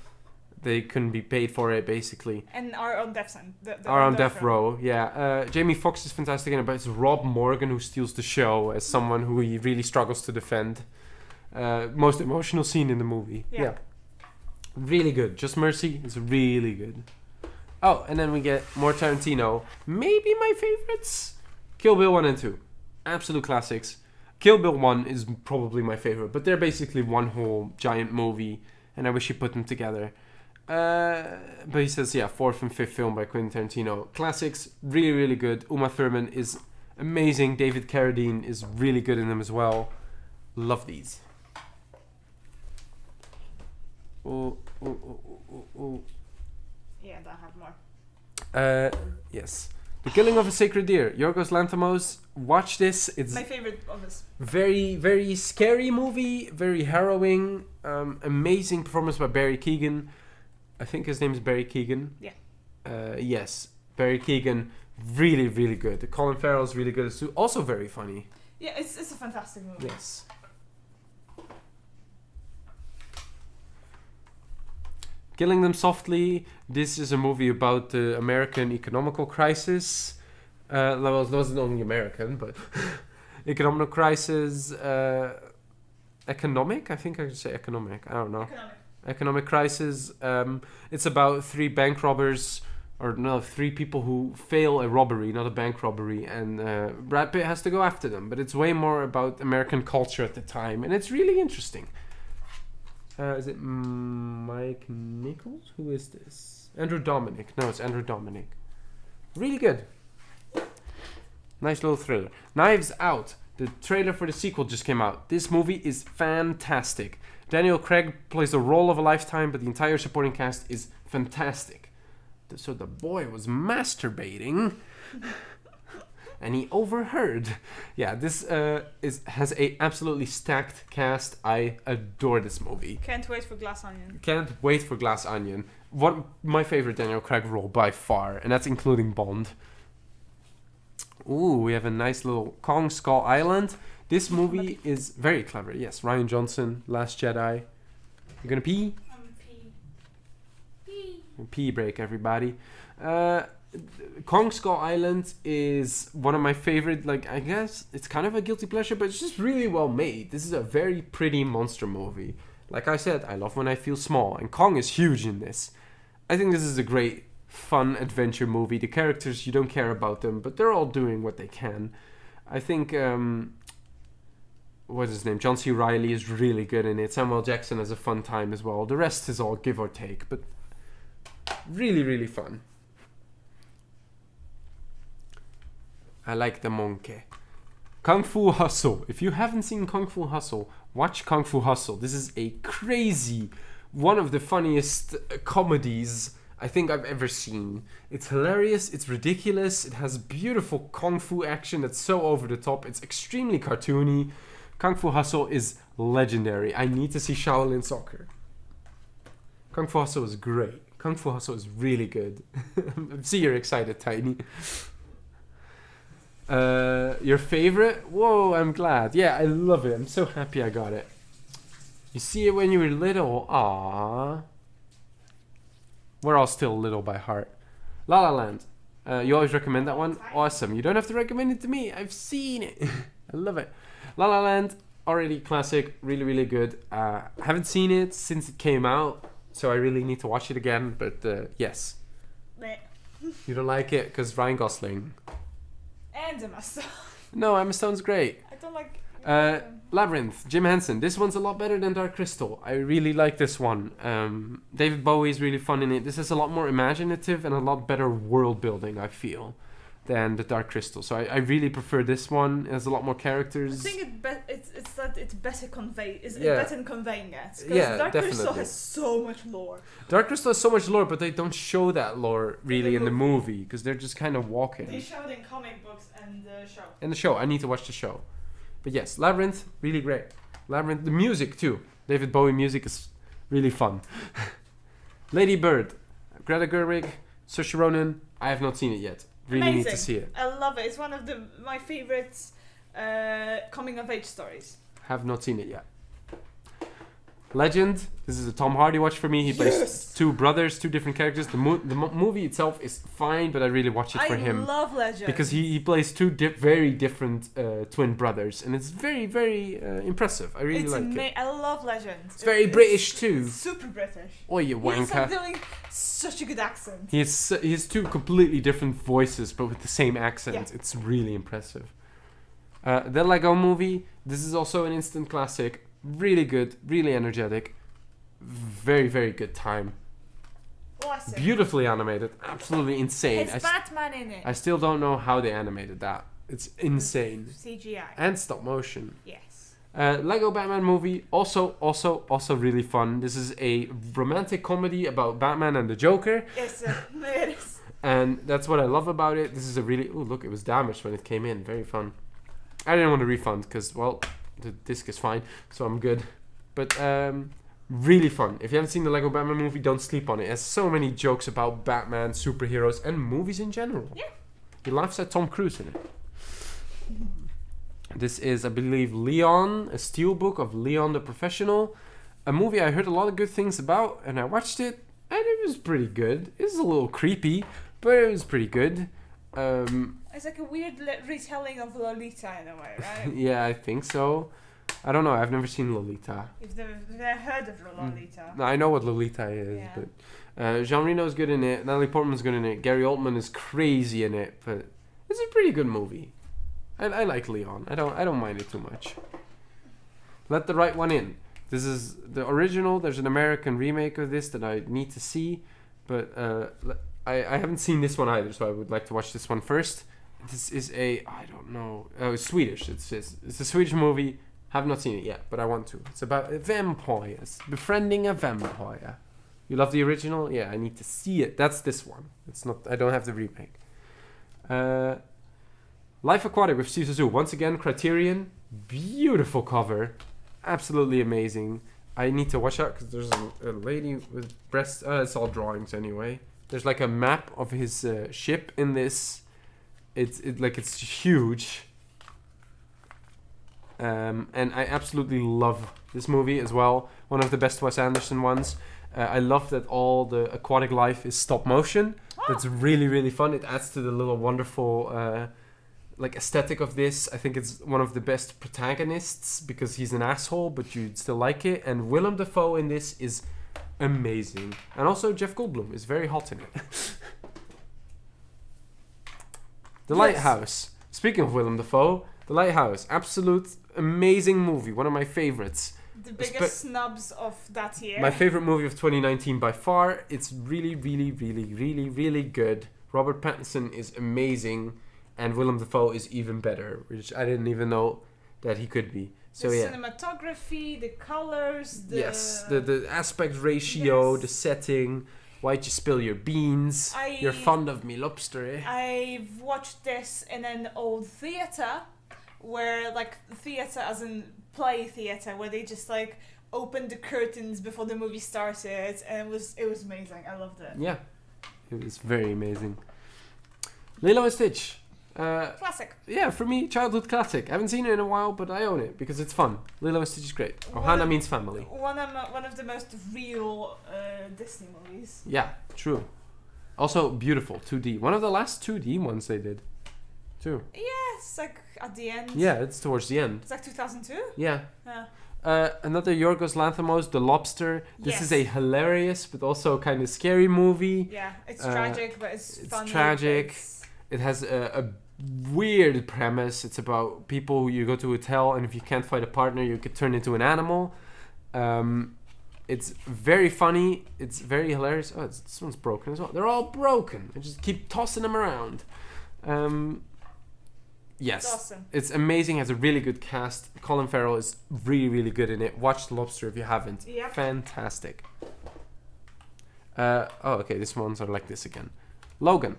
they couldn't be paid for it, basically. And are on death sentence. Are on death row, yeah. Jamie Foxx is fantastic in it, but it's Rob Morgan who steals the show as someone who he really struggles to defend. Most emotional scene in the movie. Yeah. Really good. Just Mercy is really good. Oh, and then we get more Tarantino. Maybe my favorites? Kill Bill 1 and 2. Absolute classics. Kill Bill 1 is probably my favorite, but they're basically one whole giant movie, and I wish he put them together. But he says, yeah, 4th and 5th film by Quentin Tarantino. Classics, really, really good. Uma Thurman is amazing. David Carradine is really good in them as well. Love these. Oh. Yeah, I don't have more. Yes. The Killing of a Sacred Deer. Yorgos Lanthimos. Watch this. It's my favorite of this. Very, very scary movie. Very harrowing. Amazing performance by Barry Keoghan. I think his name is Barry Keoghan. Yeah. Yes. Barry Keoghan. Really, really good. Colin Farrell's really good too. Also very funny. Yeah, it's a fantastic movie. Yes. Killing Them Softly. This is a movie about the American economical crisis. Well, it wasn't only American, but economic crisis. Economic? I think I should say economic. I don't know. Economic crisis. It's about 3 bank robbers, or no, 3 people who fail a robbery, not a bank robbery, and Brad Pitt has to go after them. But it's way more about American culture at the time, and it's really interesting. Is it Mike Nichols? Who is this? Andrew Dominic. No, it's Andrew Dominic. Really good. Nice little thriller. Knives Out. The trailer for the sequel just came out. This movie is fantastic. Daniel Craig plays the role of a lifetime, but the entire supporting cast is fantastic. So the boy was masturbating. And he overheard. Yeah, this has a absolutely stacked cast. I adore this movie. Can't wait for Glass Onion. Can't wait for Glass Onion. My favorite Daniel Craig role by far, and that's including Bond. Ooh, we have a nice little Kong Skull Island. This movie is very clever. Yes, Rian Johnson, Last Jedi. You gonna pee? Pee break, everybody. Kong Skull Island is one of my favorite, I guess it's kind of a guilty pleasure, but it's just really well made. This is a very pretty monster movie. Like I said, I love when I feel small, and Kong is huge in this. I think this is a great, fun adventure movie. The characters, you don't care about them, but they're all doing what they can. I think, what's his name? John C. Reilly is really good in it. Samuel Jackson has a fun time as well. The rest is all give or take, but really, really fun. I like the monkey. Kung Fu Hustle. If you haven't seen Kung Fu Hustle, watch Kung Fu Hustle. This is a crazy, one of the funniest comedies I think I've ever seen. It's hilarious, it's ridiculous, it has beautiful Kung Fu action that's so over the top, it's extremely cartoony. Kung Fu Hustle is legendary. I need to see Shaolin Soccer. Kung Fu Hustle is great. Kung Fu Hustle is really good. See, you're excited, Tiny. Your favorite? Whoa, I'm glad. Yeah, I love it. I'm so happy I got it. You see it when you were little. Aww. We're all still little by heart. La La Land. You always recommend that one? Awesome. You don't have to recommend it to me. I've seen it. I love it. La La Land, already classic. Really, really good. Haven't seen it since it came out, so I really need to watch it again. But yes. You don't like it because Ryan Gosling. And Emma Stone. No, Emma Stone's great. I don't like... Labyrinth, Jim Henson. This one's a lot better than Dark Crystal. I really like this one. David Bowie is really fun in it. This is a lot more imaginative and a lot better world building, I feel, than the Dark Crystal. So I really prefer this one. It has a lot more characters. I think it's better conveyed. It's Yeah. better in conveying it. Because Yeah, Dark Crystal definitely. has so much lore. Dark Crystal has so much lore, but they don't show that lore really in the movie because they're just kind of They walking. show it in comic books and the show. In the show, I need to watch the show. But yes, Labyrinth, really great. Labyrinth, the music too. David Bowie music is really fun. Lady Bird, Greta Gerwig, Saoirse Ronan. I have not seen it yet. Really Amazing. need to see it. I love it. It's one of my favorite coming of age stories. Have not seen it yet. Legend. This is a Tom Hardy watch for me. He plays two brothers, two different characters. The movie itself is fine, but I really watch it for him. I love Legend. Because he plays two very different twin brothers. And it's very, very impressive. I really like it. I love Legend. It's very British too. Super British. Oh, you wanker. He's like doing such a good accent. He has two completely different voices, but with the same accent. Yeah. It's really impressive. The Lego Movie. This is also an instant classic. Really good, really energetic. Very, very good time. Awesome. Beautifully animated. Absolutely insane. It's Batman in it. I still don't know how they animated that. It's insane. CGI. And stop motion. Yes. Lego Batman Movie. Also really fun. This is a romantic comedy about Batman and the Joker. Yes, it is. And that's what I love about it. This is a really... Oh, look, it was damaged when it came in. Very fun. I didn't want to refund because, well, the disc is fine, so I'm good. But really fun. If you haven't seen the Lego Batman movie, don't sleep on it. It has so many jokes about Batman, superheroes, and movies in general. Yeah. He laughs at Tom Cruise in it. This is, I believe, Leon, a steelbook of Leon the Professional. A movie I heard a lot of good things about, and I watched it, and it was pretty good. It was a little creepy, but it was pretty good. It's like a weird retelling of Lolita in a way, right? Yeah, I think so. I don't know. I've never seen Lolita. You've never heard of Lolita. No, I know what Lolita is, Yeah. but Jean Reno's good in it. Natalie Portman's good in it. Gary Oldman is crazy in it, but it's a pretty good movie. I like Leon. I don't mind it too much. Let the Right One In. This is the original. There's an American remake of this that I need to see, but I haven't seen this one either, so I would like to watch this one first. This is I don't know. Oh, it's Swedish. It's a Swedish movie. Have not seen it yet, but I want to. It's about vampires. Befriending a vampire. You love the original? Yeah, I need to see it. That's this one. It's not. I don't have the remake. Life Aquatic with Caesar Zoo. Once again, Criterion. Beautiful cover. Absolutely amazing. I need to watch out because there's a lady with breasts. It's all drawings anyway. There's like a map of his ship in this. It's huge. And I absolutely love this movie as well. One of the best Wes Anderson ones. I love that all the aquatic life is stop motion. That's really, really fun. It adds to the little wonderful aesthetic of this. I think it's one of the best protagonists because he's an asshole, but you still like it. And Willem Dafoe in this is amazing. And also Jeff Goldblum is very hot in it. The Lighthouse. Speaking of Willem Dafoe, The Lighthouse. Absolute amazing movie. One of my favorites. The biggest snubs of that year. My favorite movie of 2019 by far. It's really, really, really, really, really good. Robert Pattinson is amazing. And Willem Dafoe is even better, which I didn't even know that he could be. So the yeah. cinematography, the colors, the aspect ratio, yes. The setting. Why'd you spill your beans? You're fond of me lobster, eh? I've watched this in an old theatre, where theatre as in play theatre, where they just opened the curtains before the movie started, and it was amazing. I loved it. Yeah, it was very amazing. Lilo and Stitch. Classic. Yeah, for me, childhood classic. I haven't seen it in a while, but I own it because it's fun. Lilo and Stitch is great. Ohana means family. One of the most real Disney movies. Yeah, true. Also beautiful 2D. One of the last 2D ones they did, too. Yeah, it's at the end. Yeah, it's towards the end. It's 2002. Yeah. Yeah. Another Yorgos Lanthimos, The Lobster. This is a hilarious but also kind of scary movie. Yeah, it's tragic, but it's funny. It's tragic. It has a weird premise. It's about people who you go to a hotel, and if you can't find a partner, you get turned into an animal. It's very funny. It's very hilarious. Oh, this one's broken as well. They're all broken. I just keep tossing them around. Yes, it's awesome. It's amazing. It has a really good cast. Colin Farrell is really, really good in it. Watch The Lobster if you haven't. Yep. Fantastic. Okay, these ones are like this again. Logan.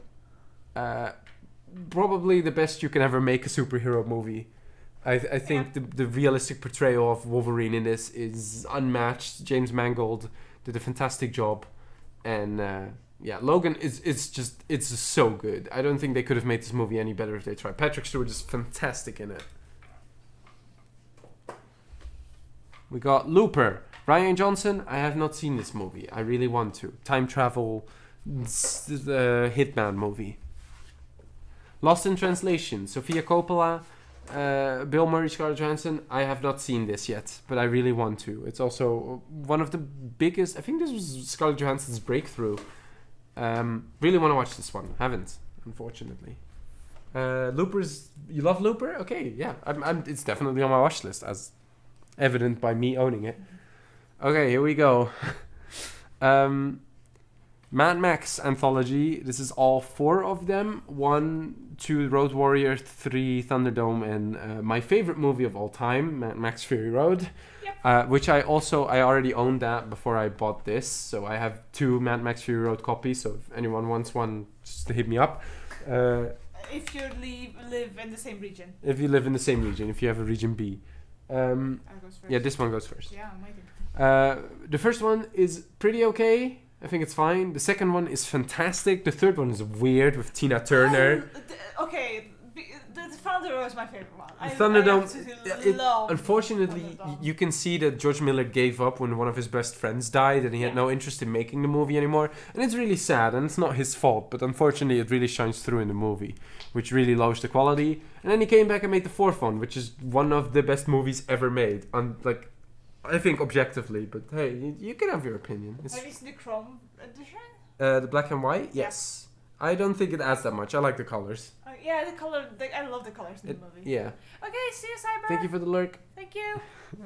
Probably the best you can ever make a superhero movie. I think the realistic portrayal of Wolverine in this is unmatched. James Mangold did a fantastic job, and Logan it's just so good. I don't think they could have made this movie any better if they tried. Patrick Stewart is fantastic in it. We got Looper. Ryan Johnson, I have not seen this movie. I really want to. Time travel, hitman movie. Lost in Translation, Sofia Coppola, Bill Murray, Scarlett Johansson. I have not seen this yet, but I really want to. It's also one of the biggest. I think this was Scarlett Johansson's breakthrough. Really want to watch this one. Haven't, unfortunately. Looper's. You love Looper? Okay, yeah. It's definitely on my watch list, as evident by me owning it. Okay, here we go. Mad Max anthology. This is all 4 of them. 1, 2, Road Warrior, 3, Thunderdome, and my favorite movie of all time, Mad Max Fury Road. Yep. Which I already owned that before I bought this. So I have 2 Mad Max Fury Road copies. So if anyone wants one, just hit me up. If you live in the same region. If you live in the same region, if you have a region B. I goes first. Yeah, this one goes first. Yeah, I'm waiting. The first one is pretty okay. I think it's fine. The second one is fantastic. The third one is weird with Tina Turner. Okay, the Thunderdome is my favorite one. Thunderdome. Love Unfortunately, Thunderdome. you can see that George Miller gave up when one of his best friends died, and he had no interest in making the movie anymore. And it's really sad, and it's not his fault. But unfortunately, it really shines through in the movie, which really lowers the quality. And then he came back and made the fourth one, which is one of the best movies ever made. I think objectively, but hey, you can have your opinion. Have you seen the Chrome edition? The black and white? Yes. I don't think it adds that much. I like the colors. Yeah, the color. I love the colors in the movie. Yeah. Okay, see you, Cyber. Thank you for the lurk. Thank you.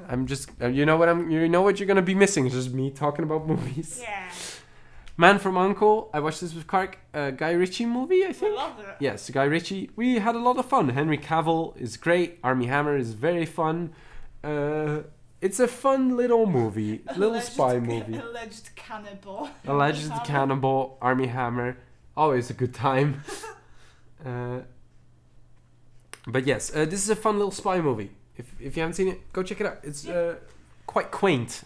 I'm just, you know what you're gonna be missing. It's just me talking about movies. Yeah. Man from U.N.C.L.E. I watched this with Kark. Guy Ritchie movie, I think. I love it. Yes, Guy Ritchie. We had a lot of fun. Henry Cavill is great. Armie Hammer is very fun. It's a fun little movie, spy movie. Alleged cannibal. Alleged cannibal. Armie Hammer. Always a good time. But yes, this is a fun little spy movie. If you haven't seen it, go check it out. It's quite quaint,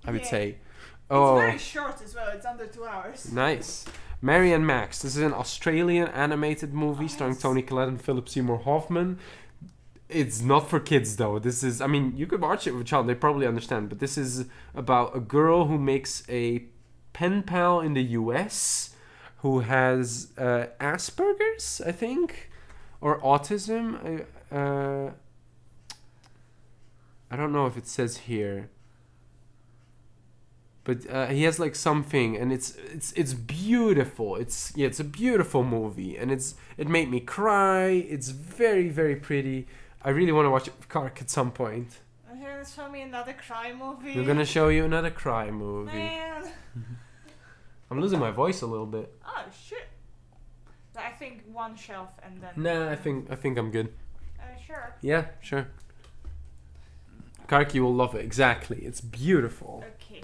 I would say. It's very short as well. It's under 2 hours. Nice. Mary and Max. This is an Australian animated movie starring Toni Collette and Philip Seymour Hoffman. It's not for kids though. This is, I mean, you could watch it with a child. They probably understand. But this is about a girl who makes a pen pal in the US who has Asperger's, I think, or autism. I don't know if it says here. But he has like something, and it's beautiful. It's a beautiful movie, and it made me cry. It's very, very pretty. I really want to watch it with Kark at some point. You're gonna show me another cry movie. We're gonna show you another cry movie. Man. I'm losing my voice a little bit. Oh shit. I think one shelf and then. Nah, I think I'm good. Sure. Yeah, sure. Kark, you will love it. Exactly. It's beautiful. Okay.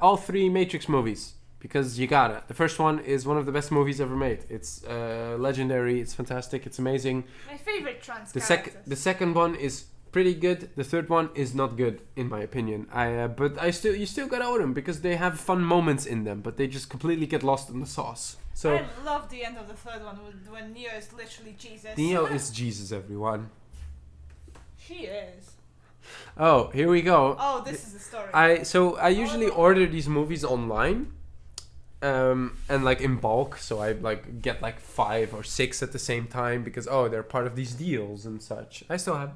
All 3 Matrix movies, because you got it. The first one is one of the best movies ever made. It's legendary. It's fantastic. It's amazing. My favorite trans characters. The second one is pretty good. The third one is not good, in my opinion. You still gotta own them because they have fun moments in them, but they just completely get lost in the sauce. So I love the end of the third one when Neo is literally Jesus. Neo is Jesus, everyone. She is. Oh, here we go. Oh, this is the story. I usually order these movies online, and like in bulk. So I like get like 5 or 6 at the same time because they're part of these deals and such. I still have.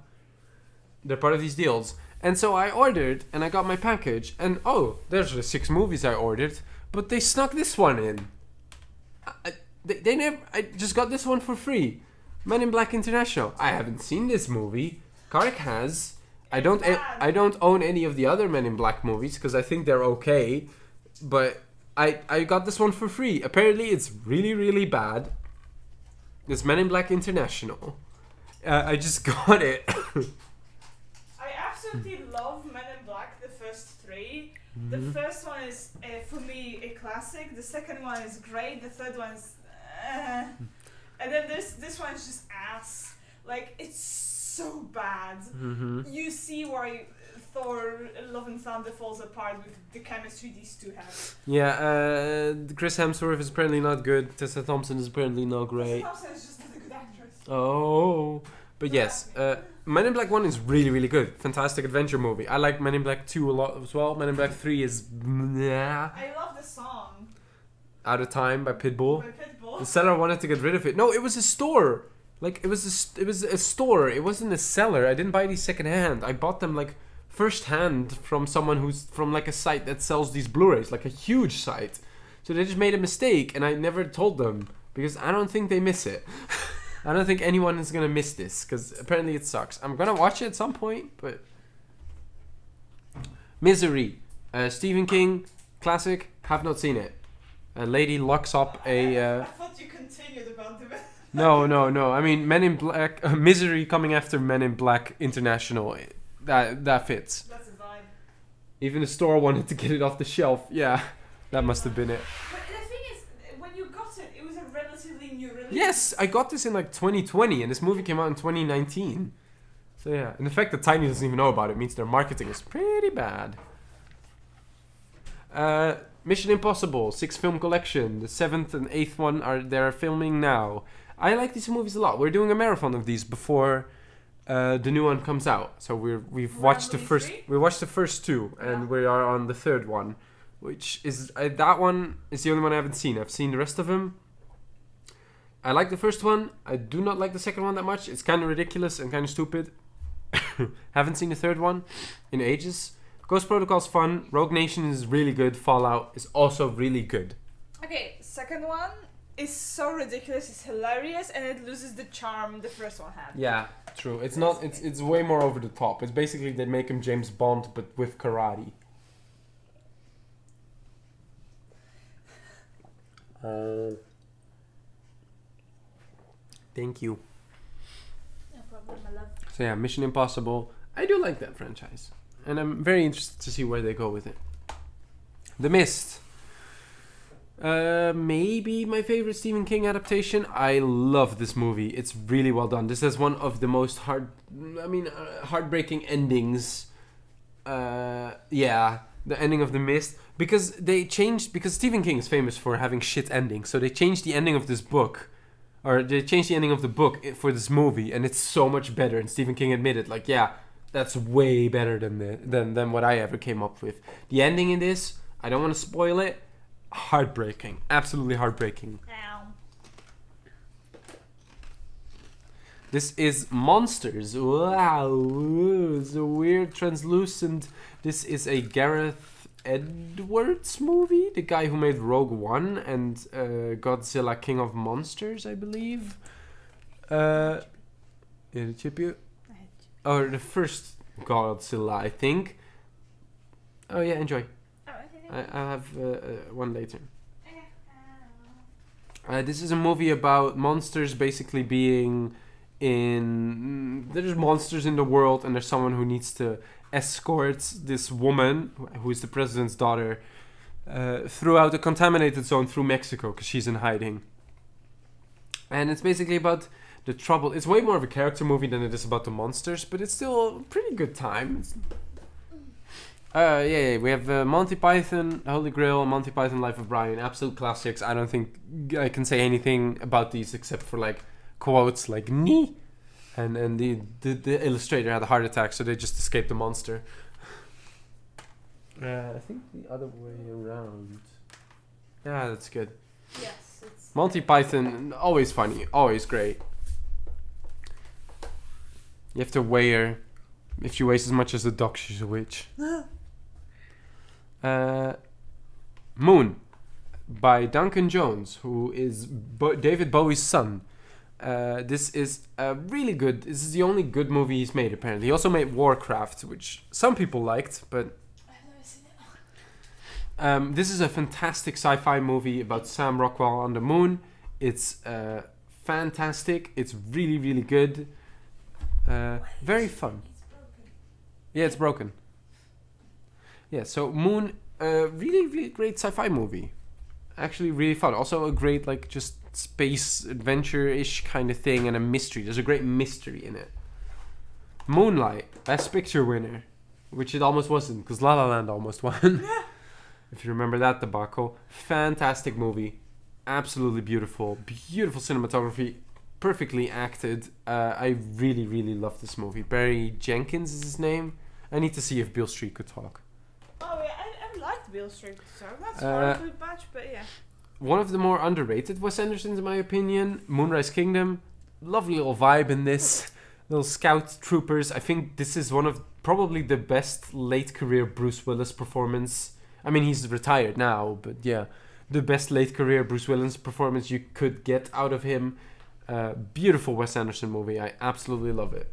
They're part of these deals, and so I ordered and I got my package, and there's the 6 movies I ordered, but they snuck this one in. They never. I just got this one for free. Men in Black International. I haven't seen this movie. Kark has. I don't own any of the other Men in Black movies because I think they're okay, but I got this one for free. Apparently it's really, really bad. It's Men in Black International. I just got it. I absolutely love Men in Black, the first 3. The first one is for me a classic. The second one is great. The third one is and then this one is just ass. Like, it's so bad. You see why Thor Love and Thunder falls apart with the chemistry these two have. Yeah, Chris Hemsworth is apparently not good. Tessa Thompson is apparently not great. Tessa Thompson is just not a good actress. Oh, But yes, Men in Black 1 is really, really good. Fantastic adventure movie. I like Men in Black 2 a lot as well. Men in Black 3 is... I love the song. Out of Time by Pitbull. By Pitbull. The seller wanted to get rid of it. No, it was a store. Like, it was a store. It wasn't a seller. I didn't buy these second hand. I bought them, like, first hand from someone who's from, like, a site that sells these Blu-rays. Like, a huge site. So they just made a mistake, and I never told them. Because I don't think they miss it. I don't think anyone is going to miss this. Because apparently it sucks. I'm going to watch it at some point, but... Misery. Stephen King. Classic. Have not seen it. A lady locks up a... I thought you continued about the... No. I mean, Men in Black... Misery coming after Men in Black International. That fits. That's a vibe. Even the store wanted to get it off the shelf. Yeah, that must have been it. But the thing is, when you got it, it was a relatively new release. Yes, I got this in like 2020 and this movie came out in 2019. So yeah, and the fact that Tiny doesn't even know about it means their marketing is pretty bad. Mission Impossible 6 film collection. The 7th and 8th one they're filming now. I like these movies a lot. We're doing a marathon of these before the new one comes out. So we've watched the first. We watched the first two, and we are on the third one, which is that one is the only one I haven't seen. I've seen the rest of them. I like the first one. I do not like the second one that much. It's kind of ridiculous and kind of stupid. Haven't seen the third one in ages. Ghost Protocol's fun. Rogue Nation is really good. Fallout is also really good. Okay, second one is so ridiculous, it's hilarious, and it loses the charm the first one had. Yeah, true. It's not. It's way more over the top. It's basically they make him James Bond, but with karate. Thank you. No problem, my love. So yeah, Mission Impossible. I do like that franchise, and I'm very interested to see where they go with it. The Mist. Maybe my favorite Stephen King adaptation. I love this movie. It's really well done. This has one of the most heartbreaking endings. Yeah, the ending of The Mist, because Stephen King is famous for having shit endings. So they changed the ending of this book, or they changed the ending of the book for this movie, and it's so much better. And Stephen King admitted, like, yeah, that's way better than what I ever came up with. The ending in this, I don't want to spoil it. Heartbreaking, absolutely heartbreaking. Ow. This is Monsters. Wow, it's a weird translucent. This is a Gareth Edwards movie, the guy who made Rogue One and Godzilla King of Monsters, I believe. Did it chip you? Or the first Godzilla, I think. Oh yeah, enjoy. I have one later. This is a movie about monsters basically being there's monsters in the world, and there's someone who needs to escort this woman, who is the president's daughter, throughout a contaminated zone through Mexico, because she's in hiding. And it's basically about the trouble. It's way more of a character movie than it is about the monsters, but it's still a pretty good time. We have Monty Python, Holy Grail, Monty Python, Life of Brian, absolute classics. I don't think I can say anything about these except for like quotes like "nee," and the illustrator had a heart attack, so they just escaped the monster. I think the other way around. Yeah, that's good. Yes, it's Monty Python, always funny, always great. You have to weigh her. If she weighs as much as a duck, she's a witch. Moon by Duncan Jones, who is David Bowie's son. This is really good. This is the only good movie he's made, apparently. He also made Warcraft, which some people liked, but I've never seen it. this is a fantastic sci-fi movie about Sam Rockwell on the moon. It's fantastic. It's really, really good. Very fun. It's broken. Yeah, it's broken. Yeah, so Moon, really, really great sci-fi movie. Actually, really fun. Also a great, like, just space adventure-ish kind of thing, and a mystery. There's a great mystery in it. Moonlight, Best Picture winner, which it almost wasn't, because La La Land almost won. If you remember that debacle. Fantastic movie. Absolutely beautiful. Beautiful cinematography. perfectly acted. I really, really love this movie. Barry Jenkins is his name. I need to see if Beale Street could talk. Oh yeah, I liked Beale Street, so that's far a good match, but yeah. One of the more underrated Wes Andersons, in my opinion, Moonrise Kingdom. Lovely little vibe in this. Little scout troopers. I think this is one of probably the best late career Bruce Willis performance. I mean, he's retired now, but yeah, the best late career Bruce Willis performance you could get out of him. Beautiful Wes Anderson movie. I absolutely love it.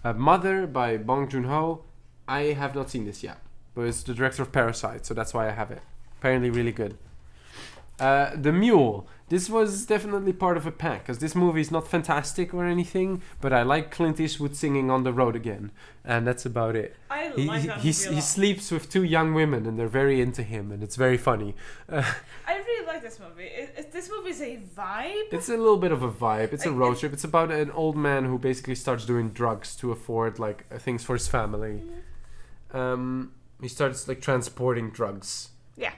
Mother by Bong Joon-ho. I have not seen this yet, but it's the director of Parasite, so that's why I have it. Apparently really good. The Mule. This was definitely part of a pack, because this movie is not fantastic or anything, but I like Clint Eastwood singing On the Road Again, and that's about it. I like that movie a lot. He sleeps with 2 young women, and they're very into him, and it's very funny. I really like this movie. This movie is a vibe. It's a little bit of a vibe. It's a road trip. It's about an old man who basically starts doing drugs to afford like things for his family. He starts like transporting drugs. Yeah.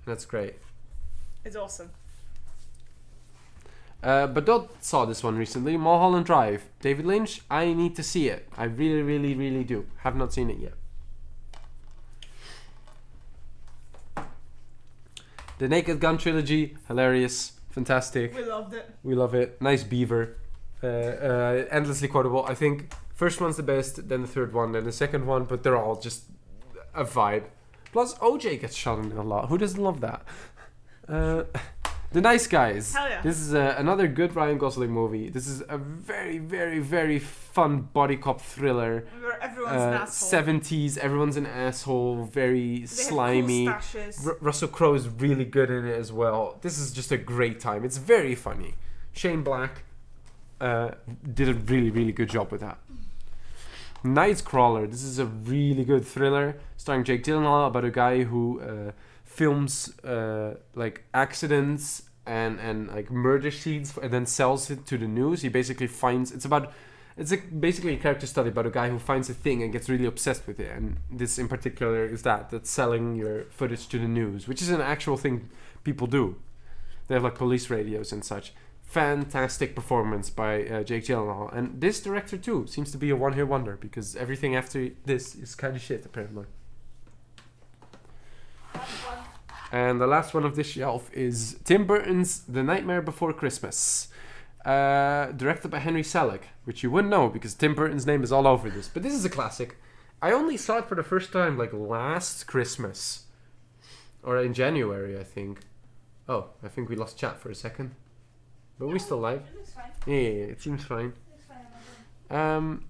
That's great. It's awesome. But Dot saw this one recently. Mulholland Drive. David Lynch. I need to see it. I really, really, really do. Have not seen it yet. The Naked Gun trilogy. Hilarious. Fantastic. We loved it. We love it. Nice beaver. Endlessly quotable. I think first one's the best, then the third one, then the second one, but they're all just a vibe. Plus, OJ gets shot in a lot. Who doesn't love that? The Nice Guys. Hell yeah. This is another good Ryan Gosling movie. This is a very, very, very fun body cop thriller. Where everyone's an asshole. 70s, everyone's an asshole, very slimy. Have cool stashes. Russell Crowe is really good in it as well. This is just a great time. It's very funny. Shane Black did a really, really good job with that. Nightcrawler. This is a really good thriller starring Jake Gyllenhaal about a guy who films like accidents and like murder scenes and then sells it to the news. He basically finds basically a character study about a guy who finds a thing and gets really obsessed with it. And this in particular is that's selling your footage to the news, which is an actual thing people do. They have like police radios and such. Fantastic performance by Jake Gyllenhaal. And this director too seems to be a one-hit wonder because everything after this is kind of shit apparently. And the last one of this shelf is Tim Burton's The Nightmare Before Christmas. Directed by Henry Selick, which you wouldn't know because Tim Burton's name is all over this. But this is a classic. I only saw it for the first time like last Christmas. Or in January, I think. Oh, I think we lost chat for a second. But we're still live. It looks fine. Yeah, it seems fine. It looks fine.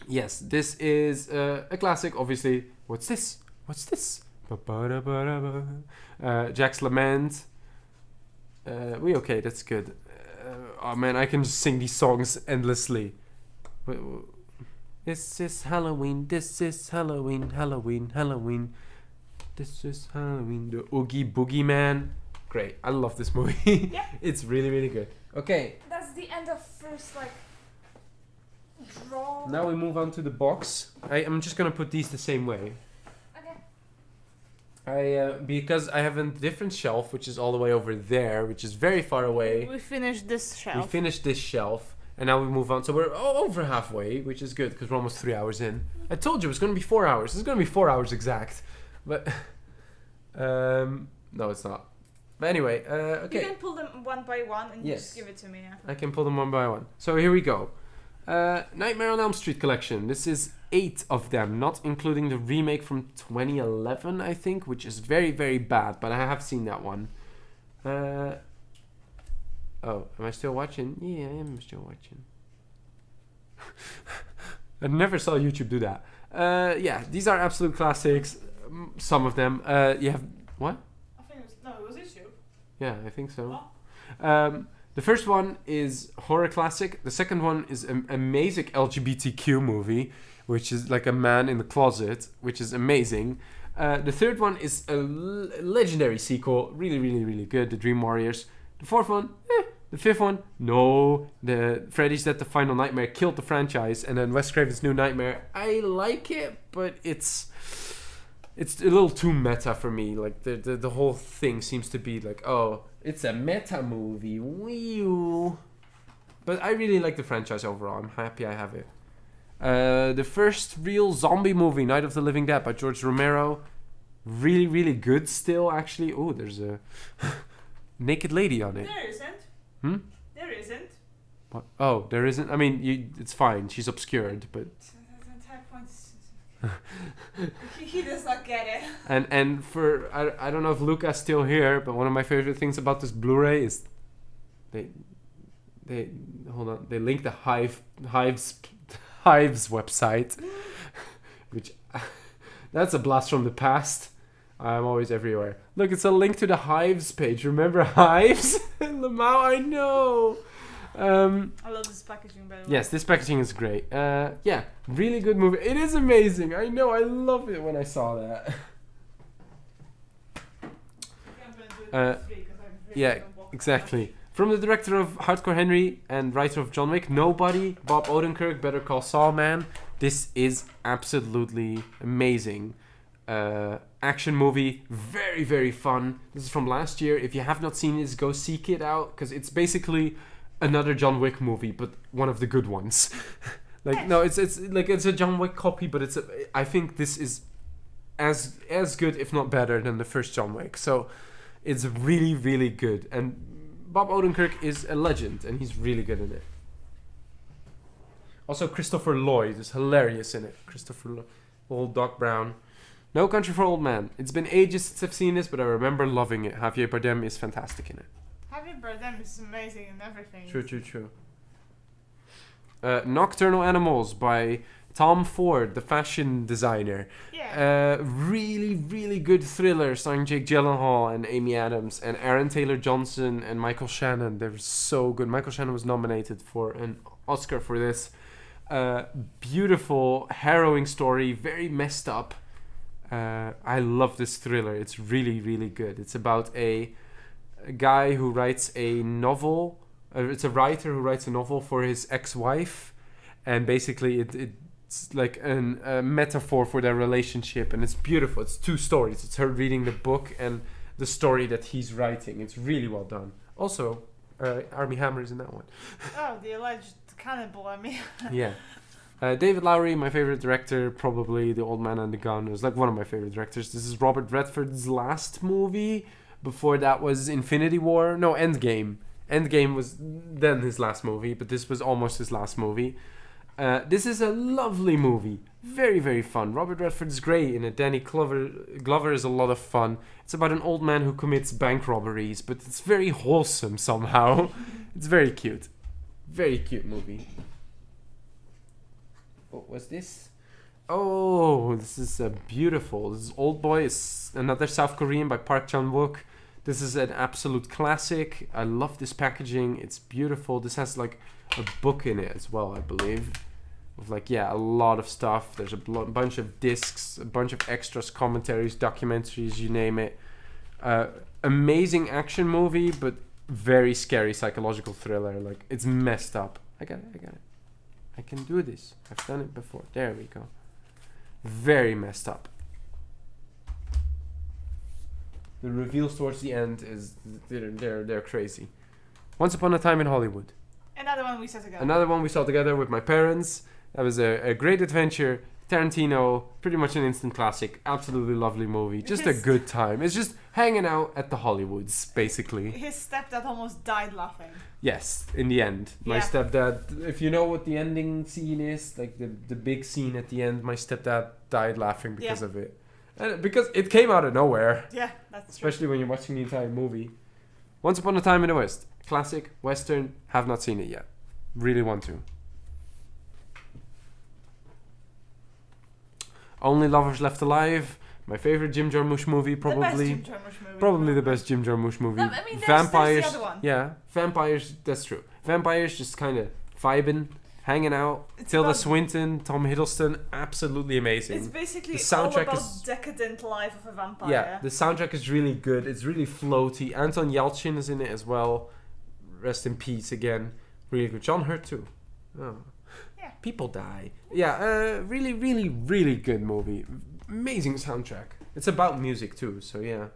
Yes, this is a classic, obviously. What's this? Jack's Lament. We okay, that's good. Oh man, I can just sing these songs endlessly. This is Halloween, this is Halloween, Halloween, Halloween. This is Halloween, the Oogie Boogie Man. Great, I love this movie. Yeah. It's really, really good. Okay. That's the end of first draw. Now we move on to the box. I'm just gonna put these the same way. Okay. Because I have a different shelf, which is all the way over there, which is very far away. We finished this shelf. We finished this shelf, and now we move on. So we're over halfway, which is good because we're almost 3 hours in. I told you it was going to be 4 hours. It's going to be 4 hours exact, but no, it's not. But anyway, okay. You can pull them one by one and Yes. just give it to me. Yeah. I can pull them one by one. So here we go. Nightmare on Elm Street collection. This is 8 of them, not including the remake from 2011, I think, which is very, very bad, but I have seen that one. Oh, am I still watching? Yeah, I am still watching. I never saw YouTube do that. Yeah, these are absolute classics. Some of them. You have... What? I think it was YouTube. Yeah, I think so. Oh. The first one is horror classic. The second one is an amazing LGBTQ movie, which is like a man in the closet, which is amazing. The third one is a legendary sequel, really, really, really good, The Dream Warriors. The fourth one, The fifth one, no. The Freddy's Dead: The Final Nightmare killed the franchise, and then Wes Craven's New Nightmare. I like it, but it's it's a little too meta for me. Like the whole thing seems to be like, oh, it's a meta movie. Wee. But I really like the franchise overall. I'm happy I have it. The first real zombie movie, Night of the Living Dead by George Romero. Really, really good still, actually. Oh, there's a naked lady on it. There isn't. Hmm? There isn't. What? Oh, there isn't? I mean, it's fine. She's obscured, but... The entire point is... he does not get it. And for... I don't know if Luca's still here, but one of my favorite things about this Blu-ray is... They hold on. They link the Hive's website, which that's a blast from the past. I'm always everywhere. Look, it's a link to the Hives page. Remember Hives? Lamau, I know. I love this packaging, by the way. Yes, this packaging is great. Yeah, really good movie. It is amazing. I know. I love it when I saw that. I'm gonna do it for free, 'cause I really Yeah, don't walk exactly. From the director of Hardcore Henry and writer of John Wick, Nobody, Bob Odenkirk, Better Call Saul, man. This is absolutely amazing. Action movie, very, very fun. This is from last year. If you have not seen it, go seek it out, because it's basically another John Wick movie, but one of the good ones. No, it's like it's a John Wick copy, but I think this is as good, if not better, than the first John Wick. So it's really, really good. And Bob Odenkirk is a legend, and he's really good in it. Also, Christopher Lloyd is hilarious in it. Old Doc Brown. No Country for Old Men. It's been ages since I've seen this, but I remember loving it. Javier Bardem is fantastic in it. Javier Bardem is amazing in everything. True. Nocturnal Animals by Tom Ford, the fashion designer. Yeah. Really, really good thriller starring Jake Gyllenhaal and Amy Adams and Aaron Taylor-Johnson and Michael Shannon. They're so good. Michael Shannon was nominated for an Oscar for this. Beautiful, harrowing story, very messed up. I love this thriller. It's really, really good. It's about a guy who writes a novel. It's a writer who writes a novel for his ex-wife, and basically it's like a metaphor for their relationship, and it's beautiful. It's two stories. It's her reading the book and the story that he's writing. It's really well done. Also, Armie Hammer is in that one. Oh, the alleged cannibal, I mean. Yeah. David Lowery, my favorite director, probably The Old Man and the Gun. It was like one of my favorite directors. This is Robert Redford's last movie. Before that was Infinity War. No, Endgame. Endgame was then his last movie, but this was almost his last movie. This is a lovely movie. Very, very fun. Robert Redford's great in it. Danny Glover is a lot of fun. It's about an old man who commits bank robberies, but it's very wholesome somehow. It's very cute. Very cute movie. What was this? Oh, this is beautiful. This is Old Boy. It's another South Korean by Park Chan-wook. This is an absolute classic. I love this packaging. It's beautiful. This has like a book in it as well, I believe. With like, yeah, a lot of stuff. There's a bunch of discs, a bunch of extras, commentaries, documentaries, you name it. Amazing action movie, but very scary psychological thriller. Like, it's messed up. I got it. I can do this. I've done it before. There we go. Very messed up. The reveals towards the end is they're crazy. Once Upon a Time in Hollywood. Another one we saw together. Another one we saw together with my parents. That was a great adventure. Tarantino, pretty much an instant classic. Absolutely lovely movie. Just a good time. It's just hanging out at the Hollywoods, basically. His stepdad almost died laughing. Yes, in the end. My stepdad, if you know what the ending scene is, like the big scene at the end, my stepdad died laughing because of it. And because it came out of nowhere. Yeah, that's especially when you're watching the entire movie. Once Upon a Time in the West. Classic, Western, have not seen it yet. Really want to. Only Lovers Left Alive. My favorite Jim Jarmusch movie, probably. Probably the best Jim Jarmusch movie. No, I mean, Vampires. there's the other one. Yeah, Vampires, that's true. Vampires just kind of vibing, hanging out. Tilda Swinton, Tom Hiddleston, absolutely amazing. It's basically the soundtrack all about decadent life of a vampire. Yeah, the soundtrack is really good. It's really floaty. Anton Yelchin is in it as well. Rest in peace again. Really good. John Hurt too. Oh. Yeah. People die. Yeah, really, really, really good movie. Amazing soundtrack. It's about music too, so yeah.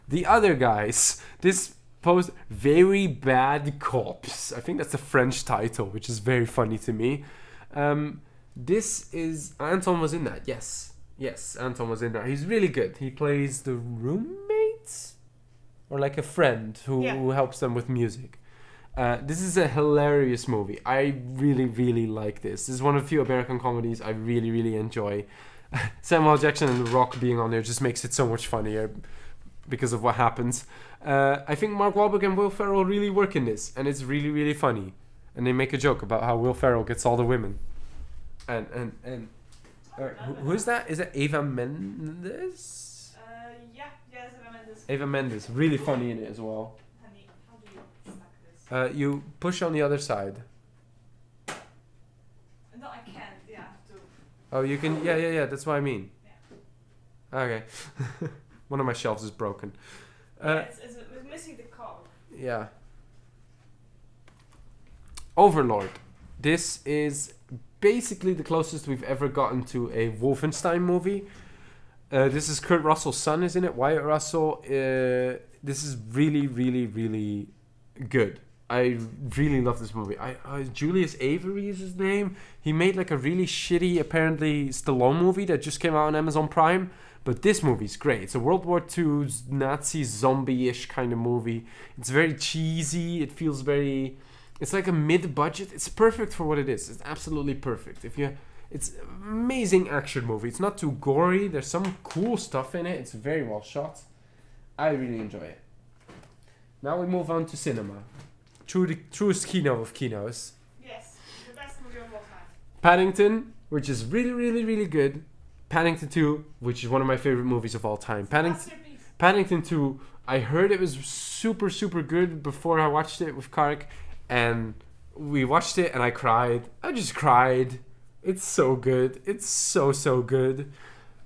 The other guys, this post Very Bad Cops. I think that's the French title, which is very funny to me. This is Anton was in that. Yes, Anton was in there. He's really good. He plays the roommates or like a friend who helps them with music. This is a hilarious movie. I really, really like this. This is one of the few American comedies I really, really enjoy. Samuel Jackson and The Rock being on there just makes it so much funnier because of what happens. I think Mark Wahlberg and Will Ferrell really work in this, and it's really, really funny. And they make a joke about how Will Ferrell gets all the women. And who is that? Is it Eva Mendes? Yeah, it's Eva Mendes. Eva Mendes, really funny in it as well. Honey, how do you stack this? You push on the other side. No, I can't. Yeah, I have to. Oh, you can. Yeah. That's what I mean. Yeah. Okay. One of my shelves is broken. It's missing the cog. Yeah. Overlord. This is basically the closest we've ever gotten to a Wolfenstein movie. This is Kurt Russell's son, isn't it? Wyatt Russell. This is really, really, really good. I really love this movie. Julius Avery is his name. He made like a really shitty, apparently Stallone movie that just came out on Amazon Prime. But this movie's great. It's a World War II Nazi zombie-ish kind of movie. It's very cheesy. It feels very... It's like a mid-budget. It's perfect for what it is. It's absolutely perfect. It's an amazing action movie. It's not too gory. There's some cool stuff in it. It's very well shot. I really enjoy it. Now we move on to cinema. The truest kino of kinos. Yes, the best movie of all time. Paddington, which is really, really, really good. Paddington 2, which is one of my favorite movies of all time. Paddington 2, I heard it was super, super good before I watched it with Kark. And we watched it and I cried. I just cried. It's so good. It's so, so good.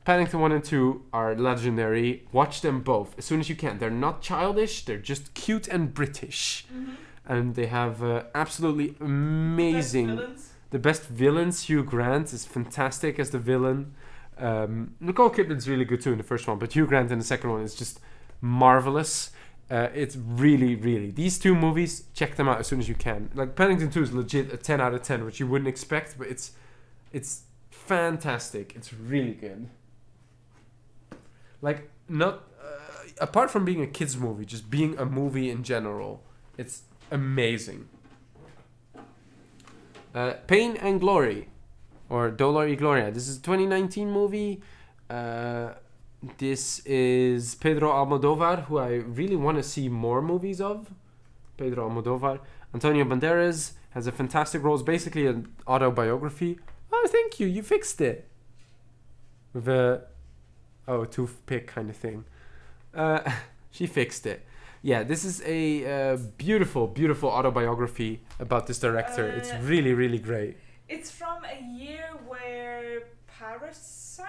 Paddington 1 and 2 are legendary. Watch them both as soon as you can. They're not childish. They're just cute and British. Mm-hmm. And they have absolutely amazing... The best villains. Hugh Grant is fantastic as the villain. Nicole Kidman's really good too in the first one, but Hugh Grant in the second one is just marvelous. It's really, really... These two movies, check them out as soon as you can. Like, Paddington 2 is legit a 10 out of 10, which you wouldn't expect, but it's fantastic. It's really good. Like, not... apart from being a kids movie, just being a movie in general, it's amazing. Pain and Glory, or Dolor y Gloria. This is a 2019 movie. This is Pedro Almodovar, who I really want to see more movies of. Pedro Almodovar. Antonio Banderas has a fantastic role. It's basically an autobiography. Oh, thank you. You fixed it. With a toothpick kind of thing. She fixed it. Yeah, this is a beautiful, beautiful autobiography about this director. It's really, really great. It's from a year where Parasite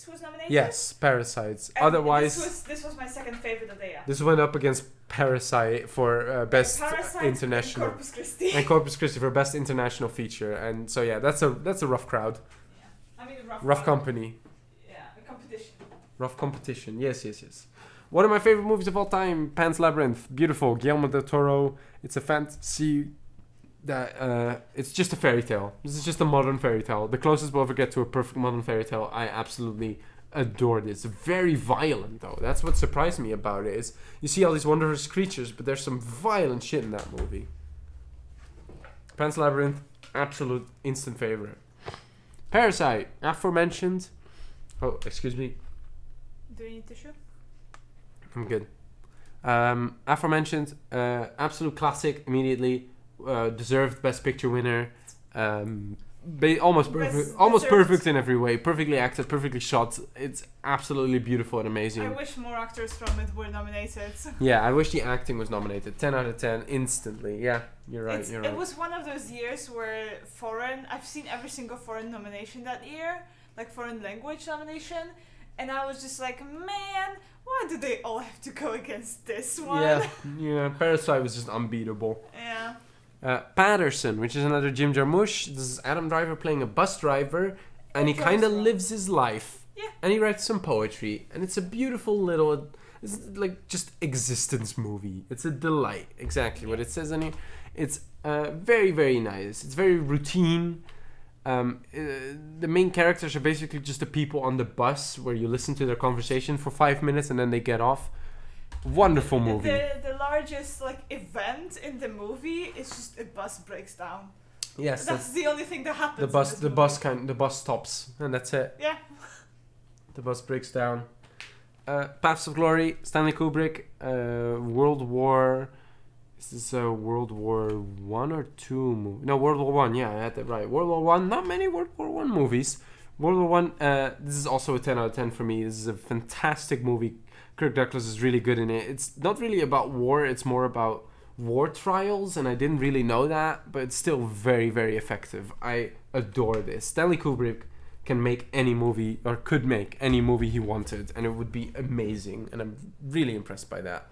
was nominated? Yes, Parasites. And otherwise... This was my second favorite of the year. This went up against Parasite for Best Parasite International. And Corpus Christi. And Corpus Christi for Best International Feature. And so, yeah, that's a rough crowd. Yeah. I mean, rough company. Yeah, a competition. Rough competition. Yes. One of my favorite movies of all time, Pan's Labyrinth. Beautiful. Guillermo del Toro. It's a fantasy that it's just a fairy tale. This is just a modern fairy tale. The closest we'll ever get to a perfect modern fairy tale. I absolutely adore this. Very violent though. That's what surprised me about it. Is you see all these wondrous creatures, but there's some violent shit in that movie. Pan's Labyrinth, absolute instant favorite. Parasite, aforementioned. Oh, excuse me. Do you need tissue? I'm good. Aforementioned, absolute classic. Immediately deserved Best Picture winner. Almost perfect in every way. Perfectly acted, perfectly shot. It's absolutely beautiful and amazing. I wish more actors from it were nominated. Yeah, I wish the acting was nominated. 10 out of 10 instantly. Yeah, you're right. It was one of those years where I've seen every single foreign nomination that year, like foreign language nomination, and I was just like, man, why do they all have to go against this one? Yeah. Parasite was just unbeatable. Yeah. Patterson, which is another Jim Jarmusch. This is Adam Driver playing a bus driver, and he kind of lives his life Yeah. And he writes some poetry, and it's a beautiful little, it's like just existence movie. It's a delight, exactly what it says in here. It's very, very nice. It's very routine. The main characters are basically just the people on the bus where you listen to their conversation for 5 minutes and then they get off. Wonderful movie. The largest like event in the movie is just a bus breaks down. Yes, that's the only thing that happens. The bus stops and that's it. Yeah. The bus breaks down. Paths of Glory, Stanley Kubrick, World War. Is this a World War One or two movie? No, World War One. Yeah, I had that right. World War One. Not many World War One movies. World War One. This is also a 10 out of 10 for me. This is a fantastic movie. Kirk Douglas is really good in it. It's not really about war. It's more about war trials, and I didn't really know that, but it's still very, very effective. I adore this. Stanley Kubrick can make any movie, or could make any movie he wanted, and it would be amazing. And I'm really impressed by that.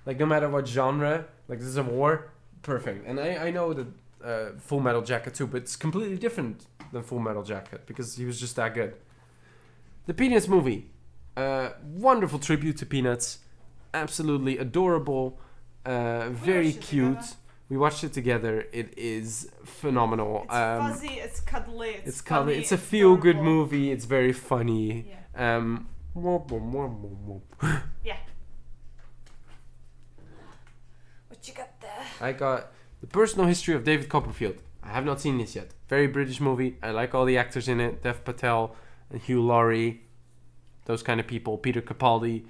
Like, no matter what genre, like this is a war, perfect. And I know that Full Metal Jacket too, but it's completely different than Full Metal Jacket because he was just that good. The Peanuts movie, wonderful tribute to Peanuts, absolutely adorable, very cute. We watched it together. It is phenomenal. It's fuzzy, it's cuddly, it's cuddly. It's a feel-good movie. It's very funny. Yeah. Yeah. What you got there? I got The Personal History of David Copperfield. I have not seen this yet. Very British movie. I like all the actors in it. Dev Patel and Hugh Laurie. Those kind of people. Peter Capaldi,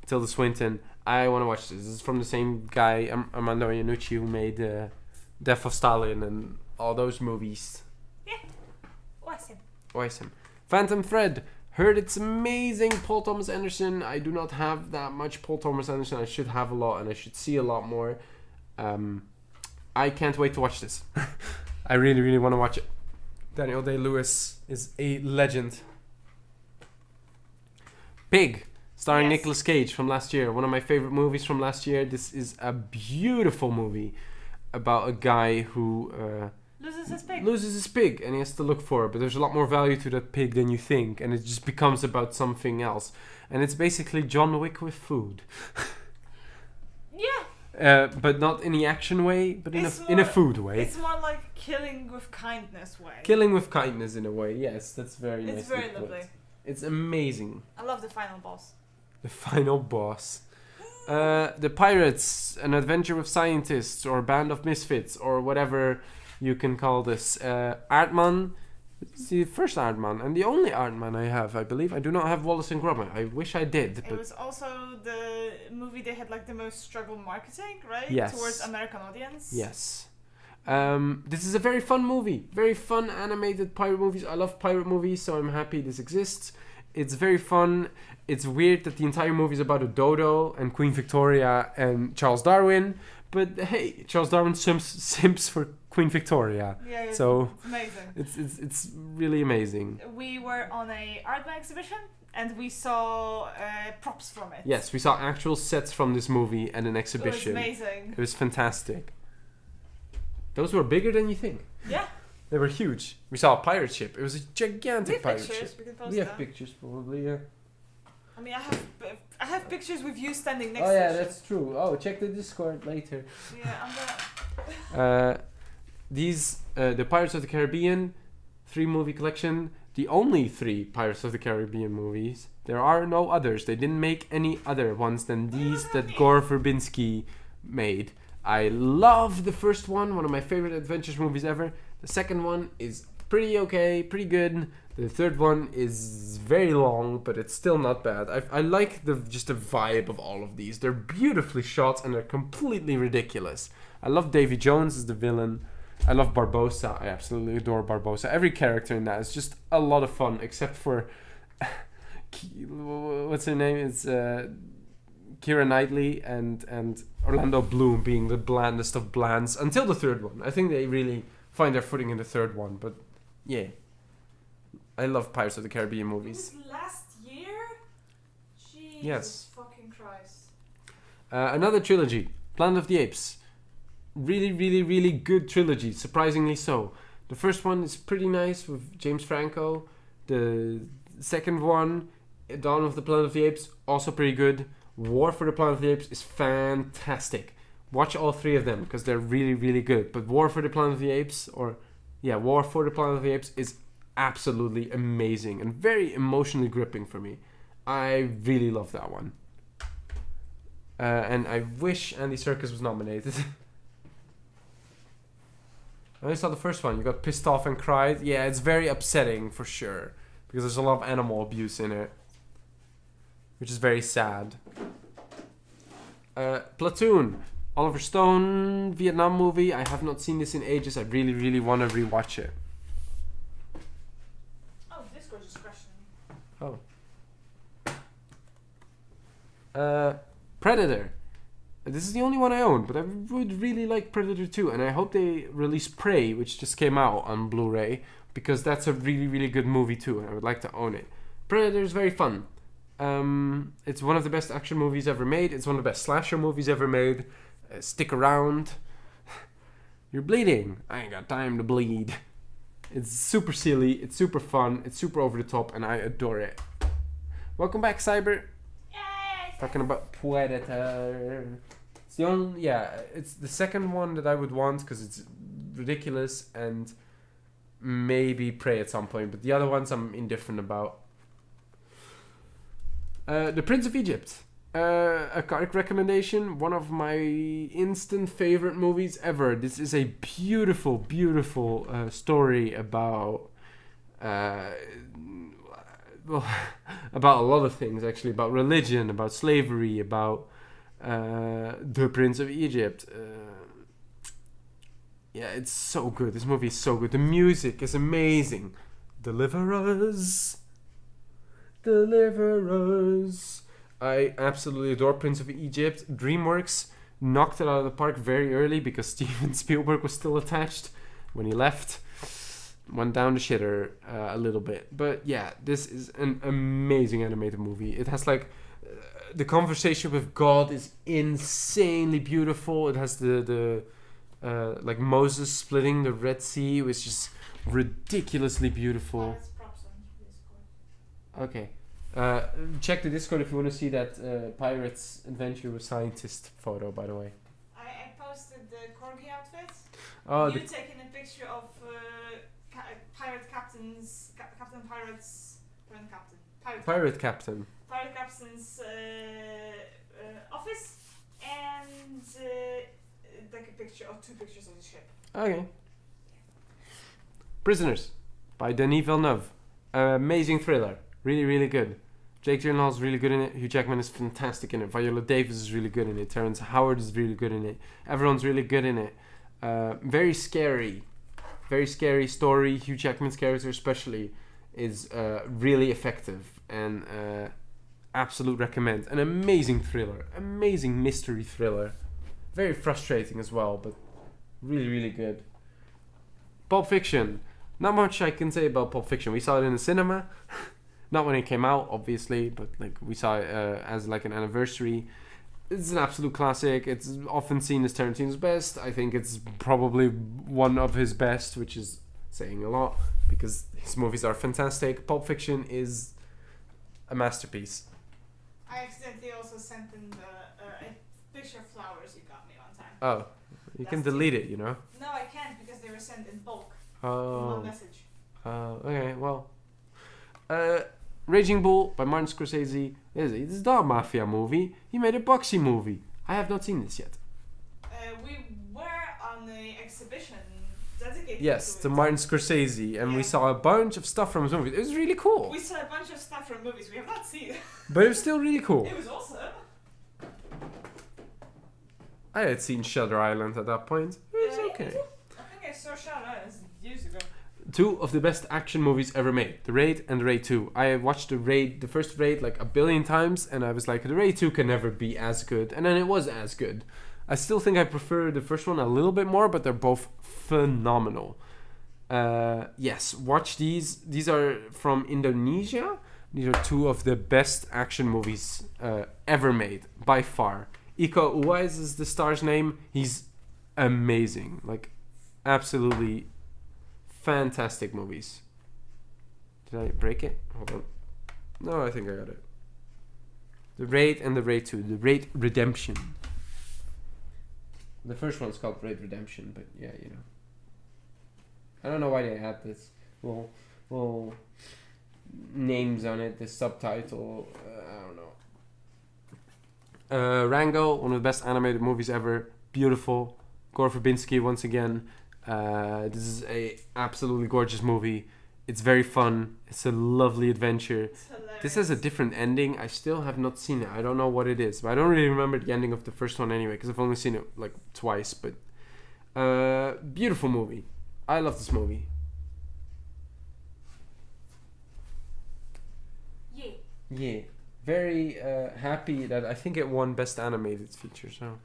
Tilda Swinton. I want to watch this. This is from the same guy, Armando Iannucci, who made Death of Stalin and all those movies. Yeah. Awesome. Awesome. Phantom Thread. Heard it's amazing. Paul Thomas Anderson. I do not have that much Paul Thomas Anderson. I should have a lot and I should see a lot more. I can't wait to watch this. I really, really want to watch it. Daniel Day-Lewis is a legend. Pig, starring Nicolas Cage from last year. One of my favorite movies from last year. This is a beautiful movie about a guy who loses his pig and he has to look for it, but there's a lot more value to that pig than you think, and it just becomes about something else. And it's basically John Wick with food. Yeah. But not in the action way, but in a food way. It's more like killing with kindness way. Killing with kindness in a way, yes. That's very nice. It's very lovely. It's amazing. I love the final boss. The final boss. The Pirates, an adventure with scientists, or band of misfits, or whatever you can call this. Aardman. It's the first Aardman, and the only Aardman I have, I believe. I do not have Wallace and Gromit. I wish I did. But it was also the movie they had like the most struggle marketing, right? Yes. Towards American audience. Yes. This is a very fun movie. Very fun animated pirate movies. I love pirate movies, so I'm happy this exists. It's very fun. It's weird that the entire movie is about a dodo and Queen Victoria and Charles Darwin. But hey, Charles Darwin simps for Queen Victoria. Yeah, so it's amazing. It's really amazing. We were on a Aardman exhibition and we saw props from it. Yes, we saw actual sets from this movie at an exhibition. It was amazing. It was fantastic. Those were bigger than you think. Yeah. They were huge. We saw a pirate ship. It was a gigantic pirate ship. We can post we have that. pictures, probably. Yeah. I mean, I have pictures with you standing next Oh to yeah, the that's true. Oh, check the Discord later. ship. Yeah, I'm gonna. The Pirates of the Caribbean 3-movie collection. The only 3 Pirates of the Caribbean movies. There are no others. They didn't make any other ones than these that Gore Verbinski made. I love the first one of my favorite adventures movies ever. The second one is pretty okay, pretty good. The third one is very long, but it's still not bad. I like the vibe of all of these. They're beautifully shot and they're completely ridiculous. I love Davy Jones as the villain. I love Barbossa. I absolutely adore Barbossa. Every character in that is just a lot of fun, except for what's her name? It's Keira Knightley and Orlando Bloom being the blandest of blands until the third one. I think they really find their footing in the third one, but yeah. I love Pirates of the Caribbean movies. It was last year? Jesus Yes. fucking Christ. Another trilogy, Planet of the Apes. Really, really, really good trilogy, surprisingly so. The first one is pretty nice with James Franco. The Second one, Dawn of the Planet of the Apes, also pretty good. War for the Planet of the Apes is fantastic. Watch all three of them because they're really, really good. But War for the Planet of the Apes, War for the Planet of the Apes is absolutely amazing and very emotionally gripping for me. I really love that one. And I wish Andy Serkis was nominated. I only saw the first one. You got pissed off and cried. Yeah, it's very upsetting for sure. Because there's a lot of animal abuse in it. Which is very sad. Platoon. Oliver Stone Vietnam movie. I have not seen this in ages. I really, really want to rewatch it. Oh, Discord just crashed. Oh. Predator. This is the only one I own, but I would really like Predator 2, and I hope they release Prey, which just came out on Blu-ray, because that's a really, really good movie too, and I would like to own it. Predator is very fun. It's one of the best action movies ever made. It's one of the best slasher movies ever made. Stick around. You're bleeding. I ain't got time to bleed. It's super silly. It's super fun. It's super over the top, and I adore it. Welcome back, Cyber. Talking about Predator. It's the second one that I would want because it's ridiculous, and maybe Prey at some point, but the other ones I'm indifferent about. The Prince of Egypt. A quick recommendation. One of my instant favorite movies ever. This is a beautiful, beautiful story about about a lot of things actually, about religion, about slavery, about the Prince of Egypt. It's so good. This movie is so good. The music is amazing. Deliver us. I absolutely adore Prince of Egypt. DreamWorks knocked it out of the park very early because Steven Spielberg was still attached when he left. Went down the shitter a little bit. But yeah, this is an amazing animated movie. It has the conversation with God is insanely beautiful. It has the Moses splitting the Red Sea, which is ridiculously beautiful. Okay. Check the Discord if you want to see that Pirates Adventure with Scientist photo, by the way. I posted the corgi outfit. Oh, you taking a picture of Pirate Captain's office, and a picture of 2 pictures of the ship. Okay. Prisoners by Denis Villeneuve. Amazing thriller. Really, really good. Jake Gyllenhaal is really good in it. Hugh Jackman is fantastic in it. Viola Davis is really good in it. Terrence Howard is really good in it. Everyone's really good in it. Very scary. Very scary story. Hugh Jackman's character especially is really effective, and absolute recommend. An amazing thriller. Amazing mystery thriller. Very frustrating as well, but really, really good. Pulp Fiction. Not much I can say about Pulp Fiction. We saw it in the cinema. Not when it came out, obviously, but we saw it as an anniversary. It's an absolute classic. It's often seen as Tarantino's best. I think it's probably one of his best, which is saying a lot because his movies are fantastic. Pulp Fiction is a masterpiece. I accidentally also sent in a picture of flowers you got me one time. Oh, you can delete it, you know? No, I can't because they were sent in bulk. Oh. In one message. Okay, well. Raging Bull by Martin Scorsese. It's not a mafia movie. He made a boxing movie. I have not seen this yet. We were on the exhibition dedicated to Martin Scorsese, and we saw a bunch of stuff from his movies. It was really cool. We saw a bunch of stuff from movies we have not seen. But it was still really cool. It was awesome. I had seen Shutter Island at that point. It was okay. I think I saw Shutter Island years ago. 2 of the best action movies ever made. The Raid and The Raid 2. I watched the first Raid a billion times, and I was like, The Raid 2 can never be as good. And then it was as good. I still think I prefer the first one a little bit more, but they're both phenomenal. Yes, watch these. These are from Indonesia. These are 2 of the best action movies ever made, by far. Iko Uwais is the star's name. He's amazing. Absolutely fantastic movies. Did I break it? Hold on. No, I think I got it. The Raid and the Raid 2. The Raid Redemption. The first one's called Raid Redemption, but yeah, you know. I don't know why they add this little names on it, this subtitle. I don't know. Rango, one of the best animated movies ever. Beautiful. Gore Verbinski once again. This is a absolutely gorgeous movie. It's very fun. It's a lovely adventure. This has a different ending. I still have not seen it. I don't know what it is, but I don't really remember the ending of the first one anyway, because I've only seen it like twice. But beautiful movie. I love this movie. Yeah. Very happy that I think it won Best Animated Feature. So.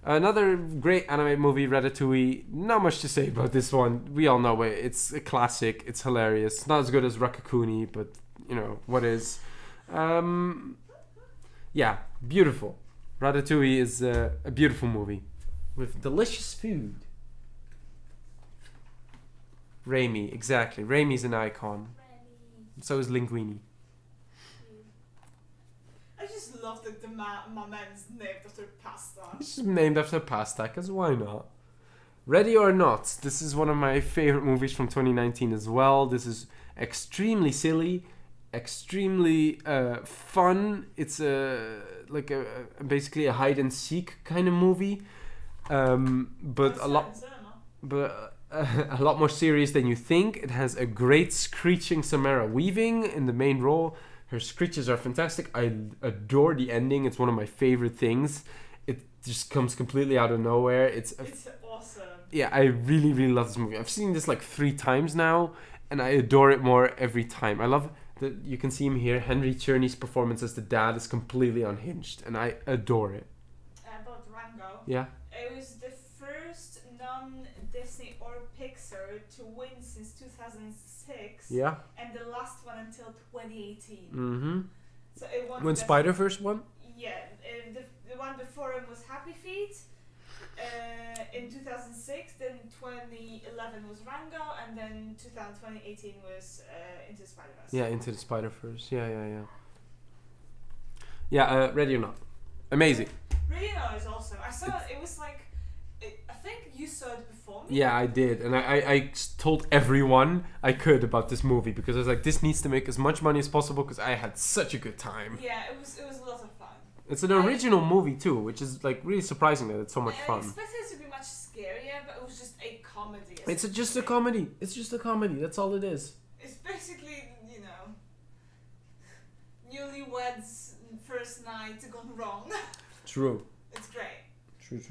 Another great anime movie, Ratatouille. Not much to say about this one. We all know it. It's a classic. It's hilarious. Not as good as Rakakuni, but you know what is. Yeah, beautiful. Ratatouille is a beautiful movie with delicious food. Raimi, exactly. Raimi's an icon. So is Linguini. I just love that the my man's named after pasta. It's just named after pasta, because why not? Ready or Not. This is one of my favorite movies from 2019 as well. This is extremely silly, extremely fun. It's basically a hide and seek kind of movie, but a lot more serious than you think. It has a great screeching Samara Weaving in the main role. Her screeches are fantastic. I adore the ending. It's one of my favorite things. It just comes completely out of nowhere. It's awesome. Yeah, I really, really love this movie. I've seen this like 3 times now, and I adore it more every time. I love that you can see him here. Henry Czerny's performance as the dad is completely unhinged, and I adore it. About Rango. Yeah. It was the first non-Disney or Pixar to win since 2006. Yeah. And the last one until 2018. Mm-hmm. So it won. When Spider-Verse won? Yeah, the one before him was Happy Feet. In 2006, then 2011 was Rango, and then 2018 was Into the Spider-Verse. Yeah, Into the Spider-Verse. Yeah, Ready or Not. Amazing. Ready or Not is awesome. I saw it was like, I think you saw it before me. Yeah, I did, and I told everyone I could about this movie, because I was like, this needs to make as much money as possible, because I had such a good time. Yeah, it was a lot of fun. It's an original movie too, which is like really surprising that it's so much fun. I expected it to be much scarier, but it was just a comedy. It's just a comedy. It's just a comedy. That's all it is. It's basically, newlyweds first night gone wrong. True. It's great. True.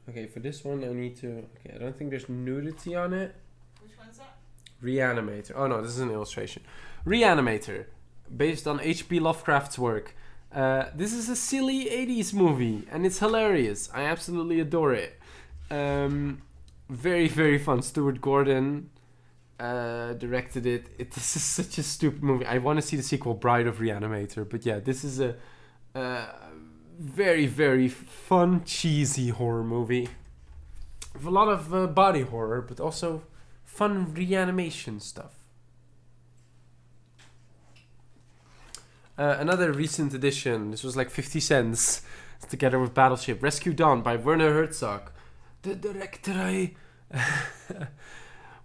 Okay, for this one I need to... Okay, I don't think there's nudity on it. Which one's that? Reanimator. Oh no, this is an illustration. Reanimator, based on H.P. Lovecraft's work. This is a silly 80s movie, and it's hilarious. I absolutely adore it. Very, very fun. Stuart Gordon directed it. This is such a stupid movie. I want to see the sequel, Bride of Reanimator. But yeah, this is a very, very fun, cheesy horror movie. With a lot of body horror, but also fun reanimation stuff. Another recent edition, this was like 50 cents, together with Battleship. Rescue Dawn by Werner Herzog. The director I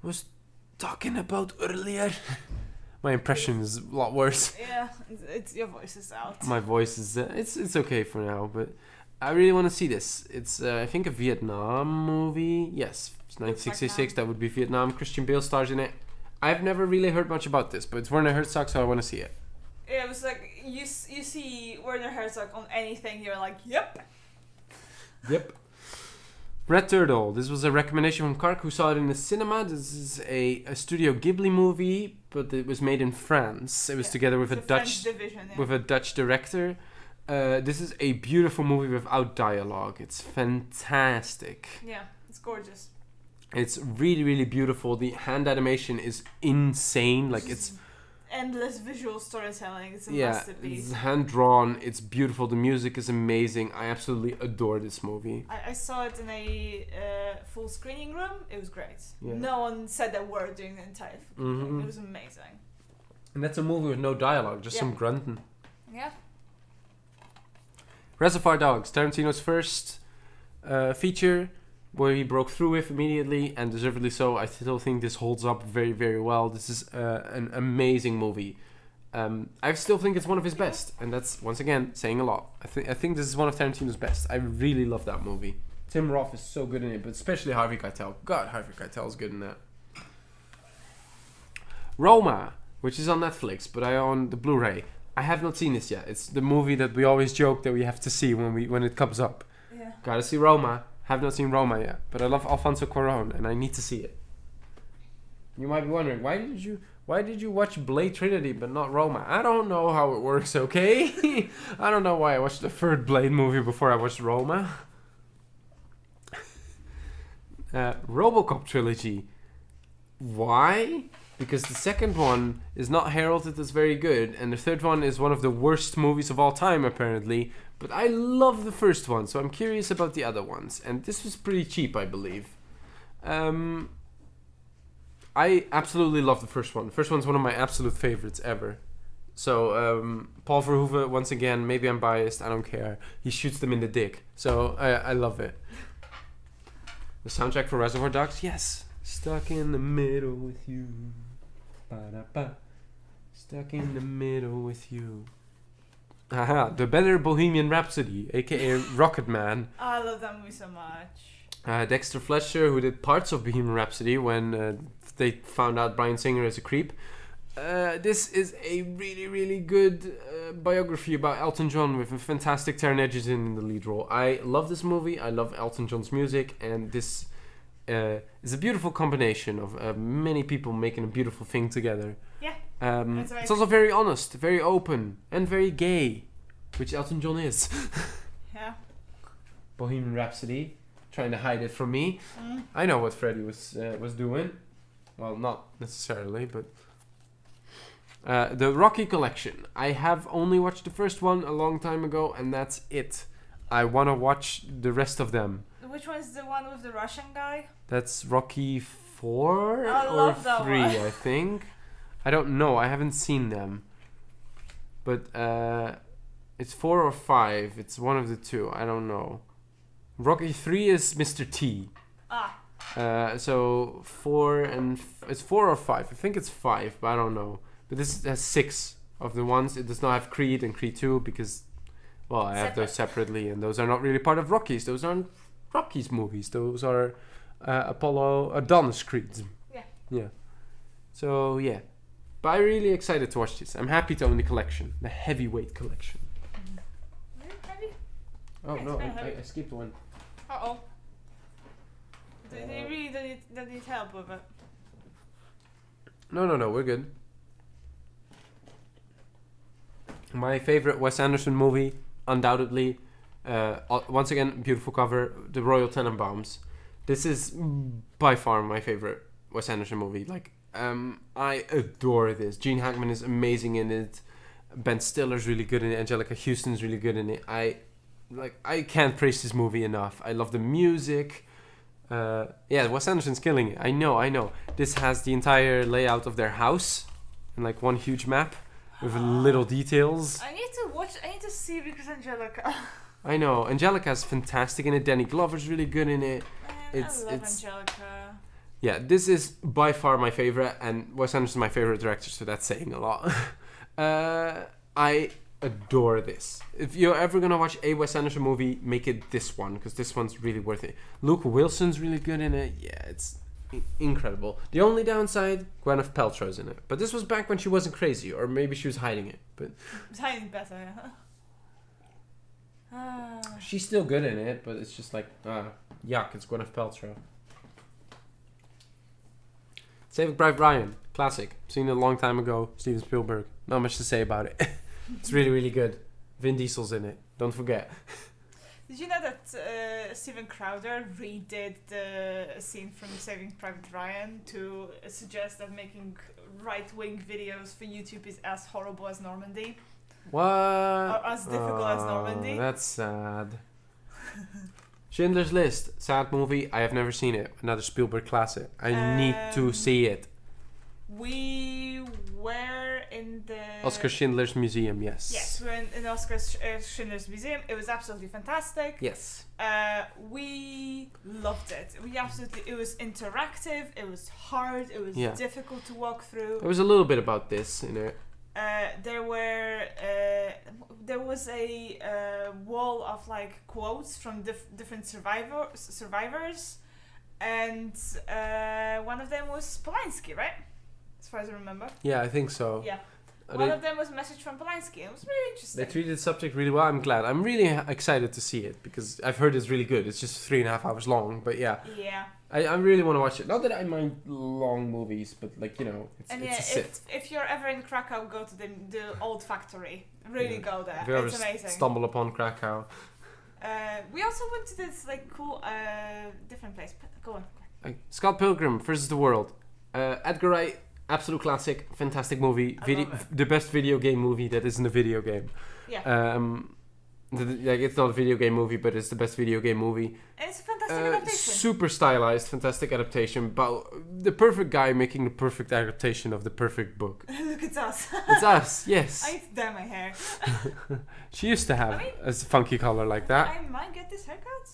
was talking about earlier. My impression is a lot worse. Yeah, it's your voice is out. My voice is... it's okay for now, but I really want to see this. It's, I think, a Vietnam movie. Yes, it's 1966, that would be Vietnam. Christian Bale stars in it. I've never really heard much about this, but it's Werner Herzog, so I want to see it. Yeah, it was like, you see Werner Herzog on anything, you're like, yep. Red Turtle. This was a recommendation from Kark, who saw it in the cinema. This is a Studio Ghibli movie, but it was made in France. It was together with a Dutch division, with a Dutch director. This is a beautiful movie without dialogue. It's fantastic. Yeah, it's gorgeous. It's really, really beautiful. The hand animation is insane. Like it's endless visual storytelling. It's a masterpiece. It's hand drawn. It's beautiful. The music is amazing. I absolutely adore this movie. I saw it in a full screening room. It was great. Yeah. No one said a word during the entire thing. It was amazing. And that's a movie with no dialogue, just some grunting. Yeah. Reservoir Dogs, Tarantino's first feature, where he broke through with immediately, and deservedly so. I still think this holds up very, very well. This is an amazing movie. I still think it's one of his best, and that's, once again, saying a lot. I think this is one of Tarantino's best. I really love that movie. Tim Roth is so good in it, but especially Harvey Keitel. God, Harvey Keitel is good in that. Roma, which is on Netflix, but I own the Blu-ray. I have not seen this yet. It's the movie that we always joke that we have to see when it comes up. Yeah. Gotta see Roma. Have not seen Roma yet, but I love Alfonso Cuarón, and I need to see it. You might be wondering, why did you watch Blade Trinity but not Roma? I don't know how it works, okay? I don't know why I watched the third Blade movie before I watched Roma. RoboCop trilogy. Why? Because the second one is not heralded as very good, and the third one is one of the worst movies of all time, apparently. But I love the first one, so I'm curious about the other ones. And this was pretty cheap, I believe. I absolutely love the first one. The first one's one of my absolute favorites ever. So, Paul Verhoeven, once again, maybe I'm biased, I don't care. He shoots them in the dick. So, I love it. The soundtrack for Reservoir Dogs? Yes. Stuck in the middle with you. Ba-da-ba. Stuck in the middle with you. Haha, the better Bohemian Rhapsody, aka Rocket Man. I love that movie so much. Dexter Fletcher, who did parts of Bohemian Rhapsody when they found out Bryan Singer is a creep. This is a really, really good biography about Elton John with a fantastic Taron Egerton in the lead role. I love this movie. I love Elton John's music, and this is a beautiful combination of many people making a beautiful thing together. Yeah. It's also very honest, very open, and very gay, which Elton John is. Yeah. Bohemian Rhapsody, trying to hide it from me. I know what Freddie was doing. Well, not necessarily, but the Rocky Collection. I have only watched the first one a long time ago, and that's it. I want to watch the rest of them. Which one's the one with the Russian guy? That's Rocky 4 I or love that 3, one. I think. I don't know. I haven't seen them. But it's 4 or 5. It's one of the two. I don't know. Rocky 3 is Mr. T. So 4 and... it's 4 or 5. I think it's 5, but I don't know. But this has 6 of the ones. It does not have Creed and Creed 2 because... well, I have those separately, and those are not really part of Rockies. Those aren't Rockies movies. Those are Adonis Creeds. Yeah. Yeah. So, yeah. But I'm really excited to watch this. I'm happy to own the collection. The heavyweight collection. Heavy? Oh, Yeah, no. it's very heavy. I skipped one. Uh-oh. They really don't need help with it. No. We're good. My favorite Wes Anderson movie, undoubtedly. Once again, beautiful cover. The Royal Tenenbaums. This is by far my favorite Wes Anderson movie. Like, I adore this. Gene Hackman is amazing in it. Ben Stiller's really good in it. Angelica Houston's really good in it. I can't praise this movie enough. I love the music. Wes Anderson's killing it. I know. This has the entire layout of their house in like one huge map with little details. I need to see because Angelica. I know. Angelica's fantastic in it. Danny Glover's really good in it. I love Angelica. Yeah, this is by far my favorite, and Wes Anderson's my favorite director, so that's saying a lot. I adore this. If you're ever gonna watch a Wes Anderson movie, make it this one, because this one's really worth it. Luke Wilson's really good in it. Yeah, it's incredible. The only downside, Gwyneth Paltrow's in it. But this was back when she wasn't crazy, or maybe she was hiding it. But It's hiding better, yeah. she's still good in it, but it's just like, yuck, it's Gwyneth Paltrow. Saving Private Ryan, classic. Seen it a long time ago. Steven Spielberg. Not much to say about it. It's really, really good. Vin Diesel's in it. Don't forget. Did you know that Steven Crowder redid the scene from Saving Private Ryan to suggest that making right-wing videos for YouTube is as horrible as Normandy? What? Or as difficult as Normandy? That's sad. Schindler's List, sad movie. I have never seen it. Another Spielberg classic. I need to see it. We were in the Oscar Schindler's Museum, yes. Yes, we're in Oscar Schindler's Museum. It was absolutely fantastic. Yes. We loved it. It was interactive, it was hard, it was difficult to walk through. There was a little bit about this in it. There was a wall of like quotes from different survivors, and one of them was Polanski, right? As far as I remember. Yeah, I think so. Yeah. One of them was a message from Polanski. It was really interesting. They treated the subject really well. I'm glad. I'm really excited to see it because I've heard it's really good. It's just 3.5 hours long, but yeah. Yeah. I really want to watch it. Not that I mind long movies, but like, it's a sit. If you're ever in Krakow, go to the old factory. Really go there. If you ever it's amazing. Stumble upon Krakow. We also went to this like cool different place. Go on. Scott Pilgrim versus the World. Edgar Wright, absolute classic, fantastic movie. The best video game movie that isn't a video game. Yeah. It's not a video game movie, but it's the best video game movie. And it's a fantastic adaptation. Super stylized, fantastic adaptation. But the perfect guy making the perfect adaptation of the perfect book. Look, it's us. It's us, yes. I need to dye my hair. She used to have a funky color like that. I might get this haircut.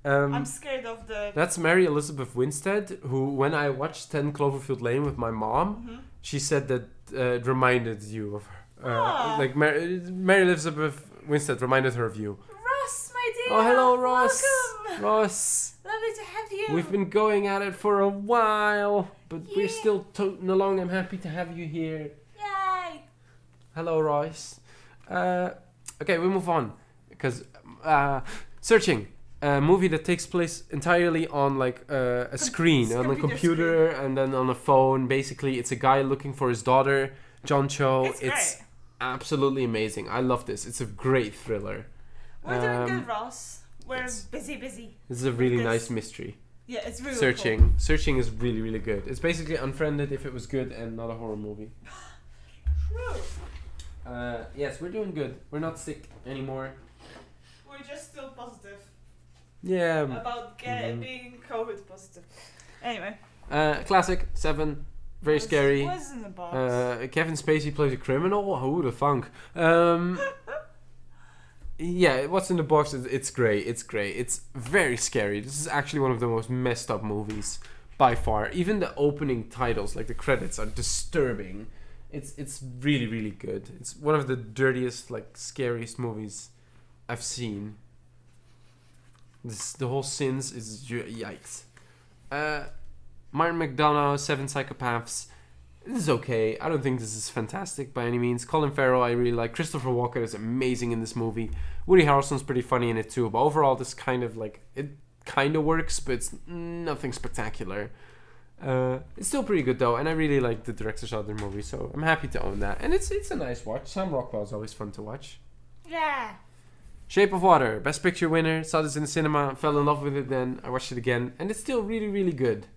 I'm scared of the... That's Mary Elizabeth Winstead, who, when I watched 10 Cloverfield Lane with my mom, she said that it reminded you of her. Like Mary Elizabeth Winstead reminded her of you. Ross, my dear! Oh, hello, Ross! Welcome! Ross! Lovely to have you! We've been going at it for a while, but we're still toting along. I'm happy to have you here. Yay! Hello, Ross. Okay, we move on. Because, searching. A movie that takes place entirely on like a screen, on a computer and then on a phone. Basically, it's a guy looking for his daughter, John Cho. It's absolutely amazing. I love this. It's a great thriller. We're doing good, Ross. We're busy. This is a really nice mystery. Yeah, it's really Searching. Cool. Searching is really, really good. It's basically Unfriended if it was good and not a horror movie. True. Yes, we're doing good. We're not sick anymore. We're just still positive. Yeah. About being COVID positive. Anyway. Classic, 7. Very scary. What's in the box? Kevin Spacey plays a criminal. Who the funk? Yeah, what's in the box? It's great. It's great. It's very scary. This is actually one of the most messed up movies by far. Even the opening titles, like the credits, are disturbing. It's really, really good. It's one of the dirtiest, like scariest movies I've seen. The whole sins is yikes. Martin McDonagh, 7 Psychopaths. This is okay. I don't think this is fantastic by any means. Colin Farrell, I really like. Christopher Walken is amazing in this movie. Woody Harrelson's pretty funny in it too. But overall, this kind of like it kind of works, but it's nothing spectacular. It's still pretty good though, and I really like the director's other movie, so I'm happy to own that. And it's a nice watch. Sam Rockwell's always fun to watch. Yeah. Shape of Water, Best Picture winner. Saw this in the cinema, fell in love with it then. I watched it again, and it's still really, really good.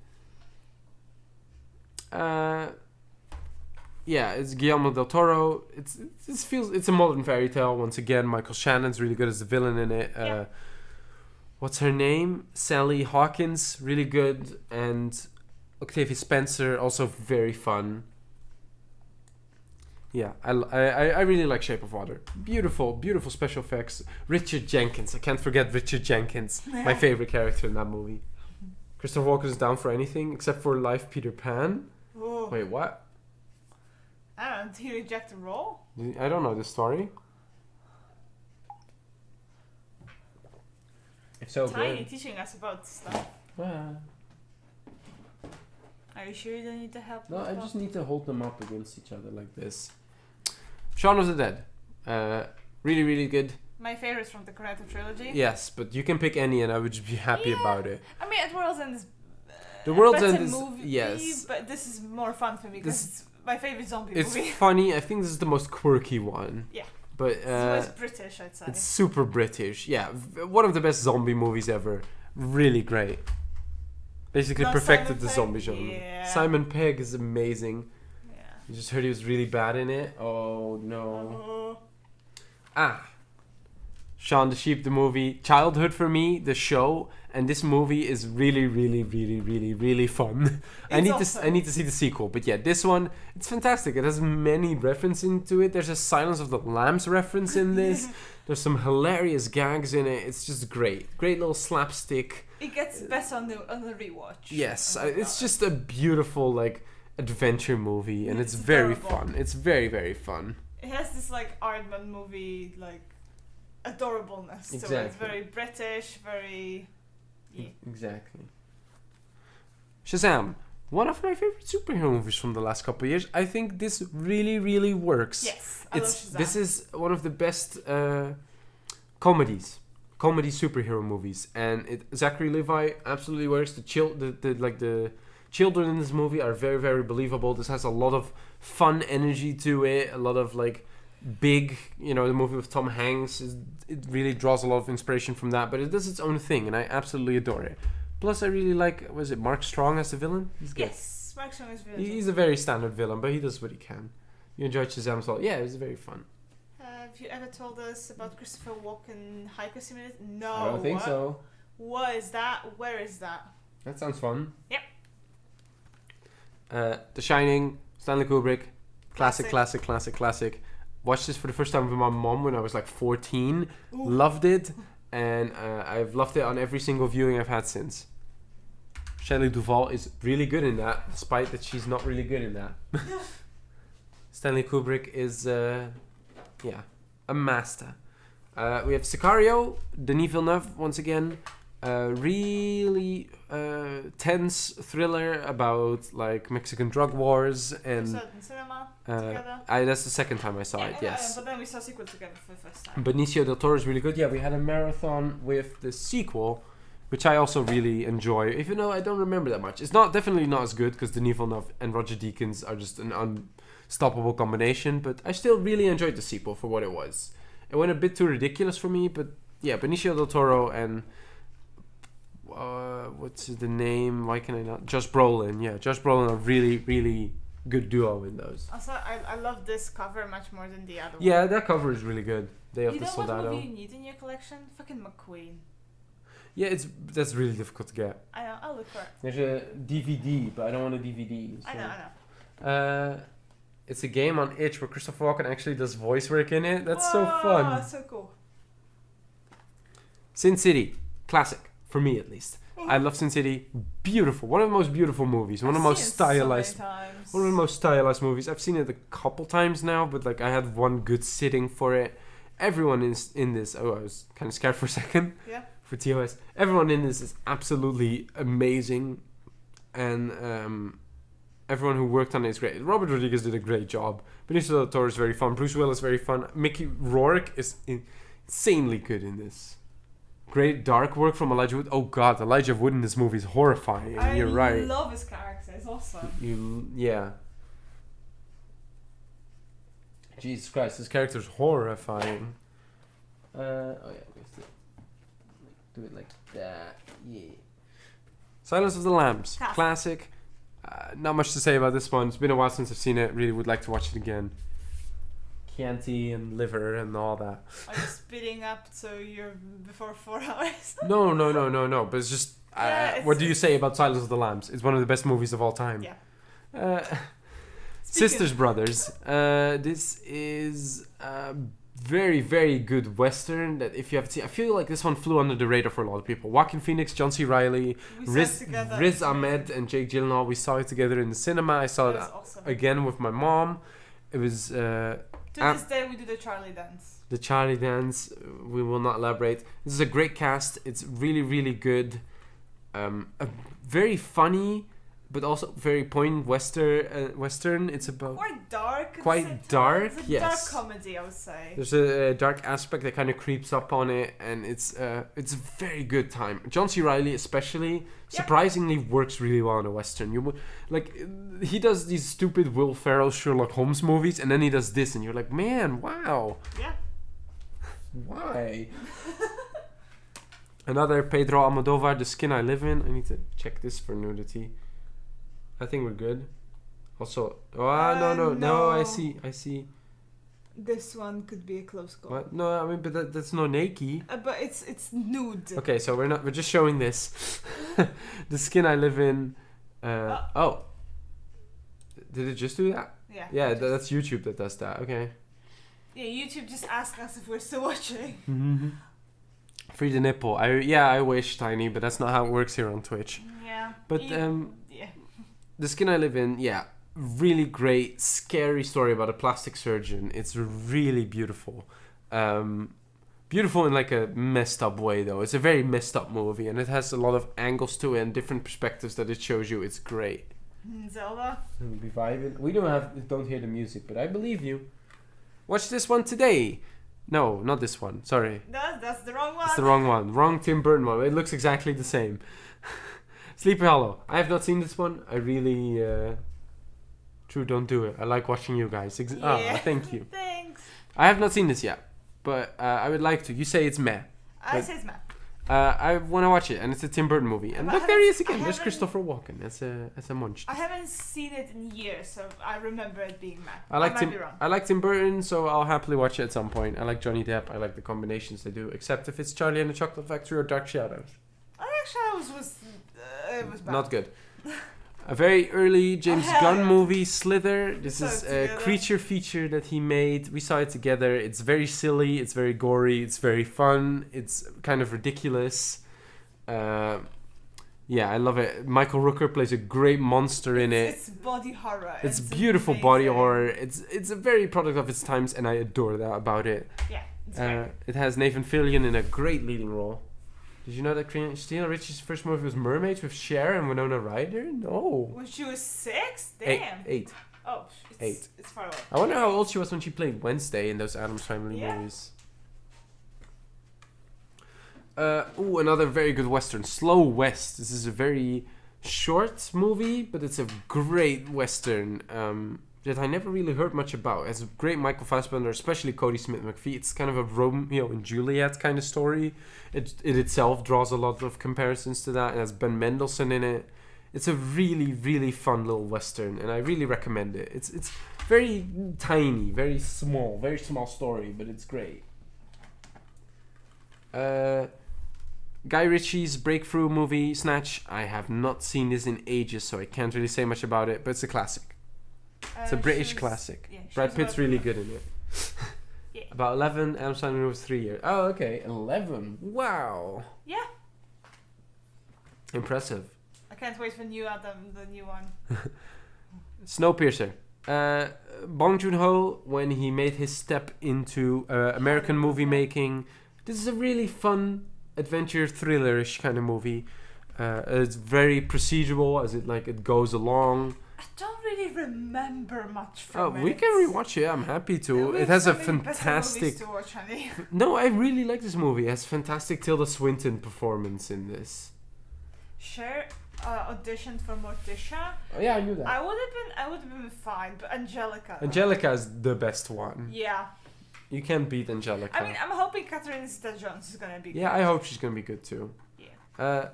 Yeah, it's Guillermo del Toro. It's a modern fairy tale once again. Michael Shannon's really good as the villain in it. What's her name? Sally Hawkins, really good, and Octavia Spencer, also very fun. Yeah, I really like Shape of Water. Beautiful, beautiful special effects. Richard Jenkins, I can't forget Richard Jenkins, my favorite character in that movie. Christopher Walken is down for anything except for Life Peter Pan. Ooh. Wait, what? I don't know, did he reject the role? I don't know the story. If so, Tiny good. teaching us about stuff. Are you sure you don't need to help? No, I just need to hold them up against each other like this. Shaun of the Dead. Really, really good. My favorites from the Cornetto trilogy. Yes, but you can pick any and I would just be happy about it. I mean, at World's End is The World's better End is... movie, Yes. but this is more fun for me because it's my favorite zombie movie. It's funny. I think this is the most quirky one. Yeah. But It's the most British, I'd say. it's super British. Yeah, one of the best zombie movies ever. Really great. Basically Not perfected Simon the Pegg? zombie genre. Yeah. Simon Pegg is amazing. Yeah. You just heard he was really bad in it. Oh no. Oh. Shaun the Sheep, the movie, childhood for me, the show, and this movie is really, really, really, really, really fun. I need to see the sequel, but yeah, this one, it's fantastic. It has many references into it. There's a Silence of the Lambs reference in this. There's some hilarious gags in it. It's just great. Great little slapstick. It gets better on the rewatch. Yes, it's just a beautiful like adventure movie, and it's very fun. It's very, very fun. It has this like Aardman movie like adorableness to it. It's very British, very... Yeah. Exactly. Shazam. One of my favorite superhero movies from the last couple of years. I think this really, really works. Yes, I love Shazam. This is one of the best comedy superhero movies, and Zachary Levi absolutely works. The children in this movie are very, very believable. This has a lot of fun energy to it. A lot of like big, the movie with Tom Hanks. It really draws a lot of inspiration from that, but it does its own thing, and I absolutely adore it. Plus, I really like, was it Mark Strong as the villain? He's good. Yes, Mark Strong is villain. He's a very standard villain, but he does what he can. You enjoyed Shazam as well? Yeah, it was very fun. Have you ever told us about Christopher Walken Hiker Simulator? No. I don't think so. What is that? Where is that? That sounds fun. Yep. The Shining, Stanley Kubrick, classic. Watched this for the first time with my mom when I was like 14. Ooh. Loved it, and I've loved it on every single viewing I've had since. Shelley Duvall is really good in that, despite that she's not really good in that. Stanley Kubrick is, a master. We have Sicario, Denis Villeneuve once again. Really tense thriller about like Mexican drug wars, and we saw it in cinema together. That's the second time I saw it. Yes, but then we saw a sequel together for the first time. Benicio del Toro is really good. Yeah, we had a marathon with the sequel, which I also really enjoy. Even though I don't remember that much, it's definitely not as good because Denis Villeneuve and Roger Deakins are just an unstoppable combination. But I still really enjoyed the sequel for what it was. It went a bit too ridiculous for me, but yeah, Benicio del Toro and what's the name? Why can I not? Josh Brolin. Yeah, Josh Brolin are really, really good duo in those. Also, I love this cover much more than the other one. Yeah, that cover is really good. Day of the Soldado. You know what movie you need in your collection? Fucking McQueen. Yeah, that's really difficult to get. I know, I'll look for it. There's a DVD, but I don't want a DVD. So. I know. It's a game on itch where Christopher Walken actually does voice work in it. That's so fun. That's so cool. Sin City. Classic. For me, at least. I love Sin City. Beautiful. One of the most beautiful movies. One of the most stylized. One of the most stylized movies. I've seen it a couple times now, but like I had one good sitting for it. Everyone is in this. Oh, I was kind of scared for a second. Yeah. For TOS. Everyone in this is absolutely amazing, and everyone who worked on it is great. Robert Rodriguez did a great job. Benicio del Toro is very fun. Bruce Willis is very fun. Mickey Rourke is insanely good in this. Great dark work from Elijah Wood. Oh god, Elijah Wood in this movie is horrifying. You're right. I love his character. It's awesome. Yeah. Jesus Christ, his character's horrifying. We have to do it like that. Yeah. Silence of the Lambs. Classic. Not much to say about this one. It's been a while since I've seen it. Really would like to watch it again. Chianti and liver and all that. Are you speeding up so you're before 4 hours? No. But it's just... what do you say about Silence of the Lambs? It's one of the best movies of all time. Yeah. Sisters Brothers. This is a very, very good Western that if you haven't seen... I feel like this one flew under the radar for a lot of people. Joaquin Phoenix, John C. Reilly, Riz Ahmed and Jake Gyllenhaal. We saw it together in the cinema. I saw it awesome. Again with my mom. It was... To this day, we do the Charlie dance. The Charlie dance. We will not elaborate. This is a great cast. It's really, really good. A very funny, but also very poignant Western. It's about quite dark. It's a dark comedy, I would say. There's a dark aspect that kind of creeps up on it, and it's a very good time. John C. Reilly, especially, surprisingly works really well in a Western. He does these stupid Will Ferrell Sherlock Holmes movies, and then he does this, and you're like, man, wow. Yeah. Why? Another Pedro Almodovar, The Skin I Live In. I need to check this for nudity. I think we're good. Also, no, I see. This one could be a close call. What? No, I mean, but that's no naked. But it's nude. Okay, so we're just showing this. The skin I live in. Oh. Did it just do that? Yeah. Yeah, that's YouTube that does that. Okay. Yeah, YouTube just asked us if we're still watching. Mm-hmm. Free the nipple. I wish, Tiny, but that's not how it works here on Twitch. Yeah. But yeah. the skin I live in, yeah, really great, scary story about a plastic surgeon. It's really beautiful. Beautiful in like a messed up way, though. It's a very messed up movie, and it has a lot of angles to it and different perspectives that it shows you. It's great. Zelda. We'll be vibing. We don't hear the music, but I believe you. Watch this one today. No, not this one. Sorry. That's the wrong one. It's the wrong one. Wrong Tim Burton one. It looks exactly the same. Sleepy Hollow. I have not seen this one. I really... True, don't do it. I like watching you guys. Thank you. Thanks. I have not seen this yet, but I would like to. You say it's meh. I say it's meh. I want to watch it, and it's a Tim Burton movie. And look, there he is again. There's Christopher Walken as a munch. I haven't seen it in years, so I remember it being meh. I like Be Tim Burton, so I'll happily watch it at some point. I like Johnny Depp. I like the combinations they do, except if it's Charlie and the Chocolate Factory or Dark Shadows. Dark Shadows was bad. Not good. A very early James Gunn movie, Slither. This is a creature feature that he made. We saw it together. It's very silly. It's very gory. It's very fun. It's kind of ridiculous. Yeah, I love it. Michael Rooker plays a great monster in it. It's body horror. It's beautiful amazing. Body horror. It's a very product of its times, and I adore that about it. Yeah, it's great. It has Nathan Fillion in a great leading role. Did you know that Christina Ricci's first movie was Mermaids with Cher and Winona Ryder? No. When she was 6? Damn. 8. Oh, it's 8. It's far away. I wonder how old she was when she played Wednesday in those Addams Family movies. Another very good Western, Slow West. This is a very short movie, but it's a great Western that I never really heard much about. It has a great Michael Fassbender, especially Cody Smith-McPhee. It's kind of a Romeo and Juliet kind of story. It itself draws a lot of comparisons to that. It has Ben Mendelsohn in it. It's a really, really fun little Western, and I really recommend it. It's very tiny, very small story, but it's great. Guy Ritchie's breakthrough movie, Snatch. I have not seen this in ages, so I can't really say much about it, but it's a classic. It's a British classic. Yeah, Brad Pitt's really good in it. Yeah. About 11, Adam Sandler was 3 years. Oh, okay, 11. Wow. Yeah. Impressive. I can't wait for the new one. Snowpiercer. Bong Joon-ho, when he made his step into American movie making, this is a really fun adventure thriller-ish kind of movie. It's very procedural as it goes along. I don't really remember much from it. We can rewatch it. I'm happy to. It has a fantastic. To watch, honey. No, I really like this movie. It has fantastic Tilda Swinton performance in this. Cher auditioned for Morticia. Oh yeah, I knew that. I would have been fine, but Angelica. Angelica is the best one. Yeah. You can't beat Angelica. I mean, I'm hoping Catherine Zeta-Jones is gonna be good. Yeah, I hope she's gonna be good too. Yeah.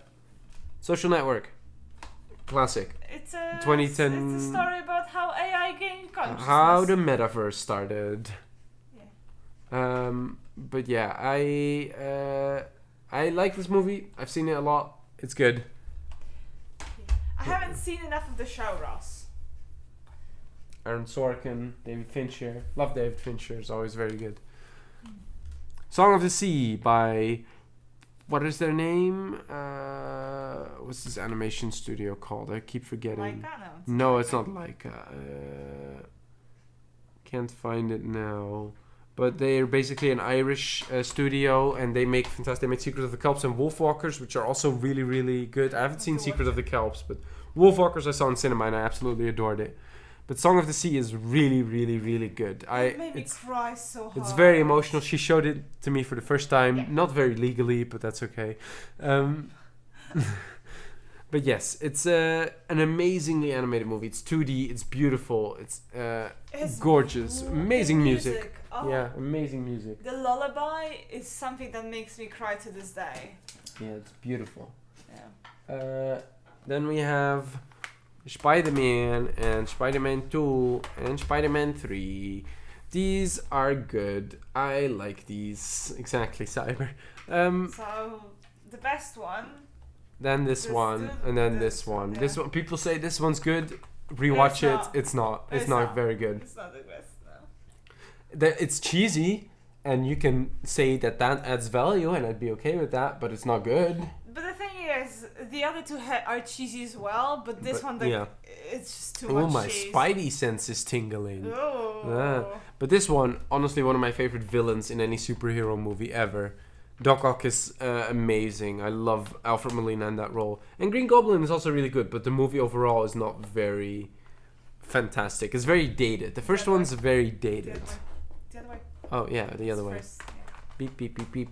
Social Network. Classic. It's a 2010. It's a story about how AI gained consciousness. How the metaverse started. Yeah. But yeah, I like this movie. I've seen it a lot. It's good. Yeah. I haven't seen enough of the show, Ross. Aaron Sorkin, David Fincher. Love David Fincher. It's always very good. Song of the Sea by... What is their name? What's this animation studio called? I keep forgetting. Laika? No, it's not Laika. Can't find it now. But they're basically an Irish studio, and they make fantastic. They made Secret of the Kelps and Wolfwalkers, which are also really, really good. I haven't seen Secret of the Kelps, but Wolfwalkers I saw in cinema, and I absolutely adored it. But Song of the Sea is really, really, really good. It made me cry so hard. It's very emotional. She showed it to me for the first time. Not very legally, but that's okay. But yes, it's an amazingly animated movie. It's 2D. It's beautiful. It's gorgeous. Amazing music. Oh, yeah, amazing music. The lullaby is something that makes me cry to this day. Yeah, it's beautiful. Yeah. Then we have... Spider-Man and Spider-Man 2 and Spider-Man 3. These are good. I like these. Exactly, Cyber. So the best one. Then this one, and then this one. This one. People say this one's good. Rewatch it. It's not. It's not very good. It's not the best. No. It's cheesy, and you can say that adds value, and I'd be okay with that. But it's not good. But the thing is, the other two are cheesy as well. But this one, it's just too much. Oh, my cheese. spidey sense is tingling. Oh. But this one, honestly, one of my favorite villains in any superhero movie ever. Doc Ock is amazing. I love Alfred Molina in that role. And Green Goblin is also really good, but the movie overall is not very fantastic. It's very dated. The first one's very dated. The other way. Oh, yeah, the other way. First, yeah. Beep, beep, beep, beep.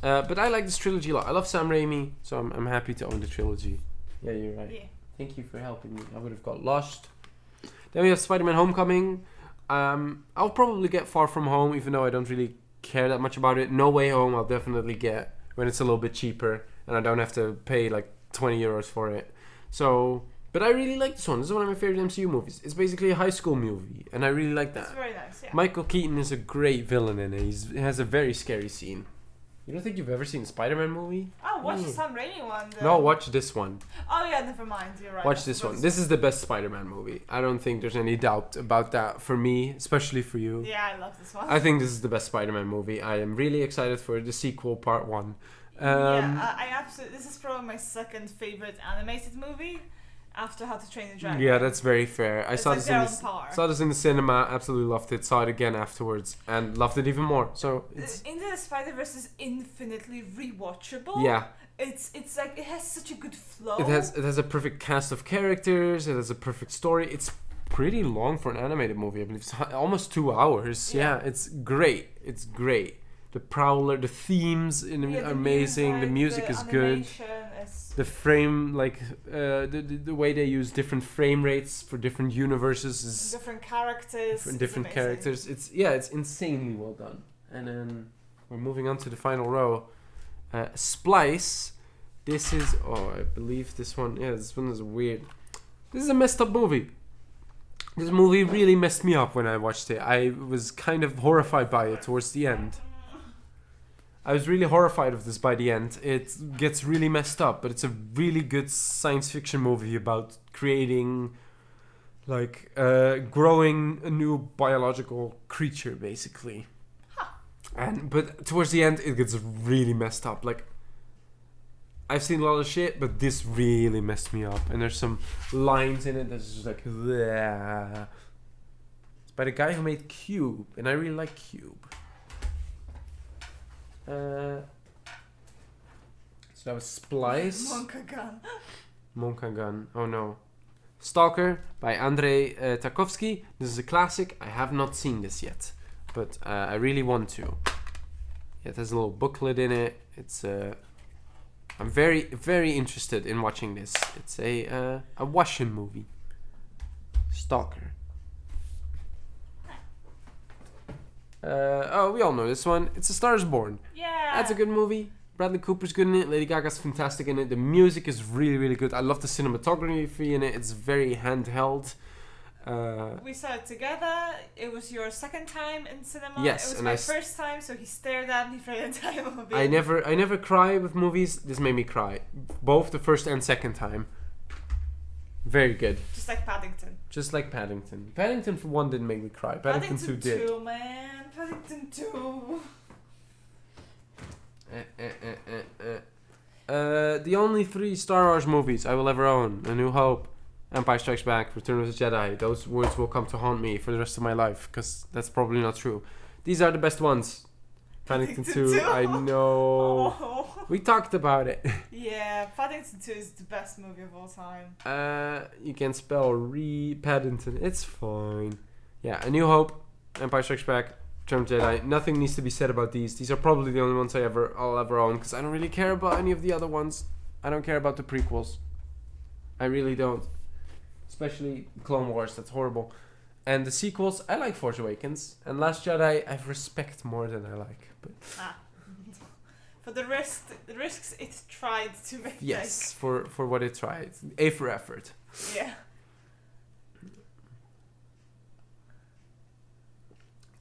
But I like this trilogy a lot. I love Sam Raimi, so I'm happy to own the trilogy. Yeah, you're right. Yeah. Thank you for helping me. I would have got lost. Then we have Spider-Man Homecoming. I'll probably get Far From Home, even though I don't really care that much about it. No Way Home I'll definitely get when it's a little bit cheaper and I don't have to pay like 20 euros for it. So, but I really like this one. This is one of my favorite MCU movies. It's basically a high school movie and I really like that. It's very nice, yeah. Michael Keaton is a great villain in it. He has a very scary scene. You don't think you've ever seen a Spider-Man movie? Oh, watch the Sam Raimi one. Then. No, watch this one. Oh yeah, never mind. You're right. Watch this one. This is the best Spider-Man movie. I don't think there's any doubt about that for me, especially for you. Yeah, I love this one. I think this is the best Spider-Man movie. I am really excited for the sequel, Part 1. I absolutely. This is probably my second favorite animated movie after How to Train a Dragon. Yeah, that's very fair. I saw like saw this in the cinema, absolutely loved it. Saw it again afterwards and loved it even more. So it's Into the Spider-Verse is infinitely rewatchable. yeah. It's like it has such a good flow. It has a perfect cast of characters. It has a perfect story. It's pretty long for an animated movie. I believe it's almost 2 hours. Yeah, it's great. It's great. The Prowler, the themes are amazing. The music is good. The frame, like the way they use different frame rates for different universes is different characters. Different characters. It's insanely well done. And then we're moving on to the final row. Splice. This is I believe this one. Yeah, this one is weird. This is a messed up movie. This movie really messed me up when I watched it. I was kind of horrified by it towards the end. I was really horrified of this by the end. It gets really messed up, but it's a really good science fiction movie about creating, like, growing a new biological creature, basically. Huh. But towards the end, it gets really messed up. Like, I've seen a lot of shit, but this really messed me up. And there's some lines in it that's just like, bleh. It's by the guy who made Cube, and I really like Cube. So that was Splice. Monkagan. Oh no. Stalker by Andrei Tarkovsky. This is a classic. I have not seen this yet, but I really want to. It has a little booklet in it. It's I'm very, very interested in watching this. It's a Russian movie. Stalker. We all know this one. It's A Star Is Born. Yeah. That's a good movie. Bradley Cooper's good in it. Lady Gaga's fantastic in it. The music is really, really good. I love the cinematography in it. It's very handheld. We saw it together. It was your second time in cinema. Yes, it was and my first time, so he stared at me for the entire movie. I never cry with movies. This made me cry. Both the first and second time. Very good. Just like Paddington. Just like Paddington. Paddington for one didn't make me cry. Paddington 2 did. Paddington 2, man. Paddington 2. The only 3 Star Wars movies I will ever own: A New Hope, Empire Strikes Back, Return of the Jedi. Those words will come to haunt me for the rest of my life, because that's probably not true. These are the best ones. Paddington 2, I know. Oh. We talked about it. Yeah, Paddington 2 is the best movie of all time. You can spell Paddington. It's fine. Yeah, A New Hope, Empire Strikes Back, Return of the Jedi. Nothing needs to be said about these. These are probably the only ones I'll ever own, because I don't really care about any of the other ones. I don't care about the prequels. I really don't. Especially Clone Wars, that's horrible. And the sequels, I like Force Awakens. And Last Jedi, I respect more than I like. But For the risks it tried to make. yes, for what it tried. A for effort. Yeah.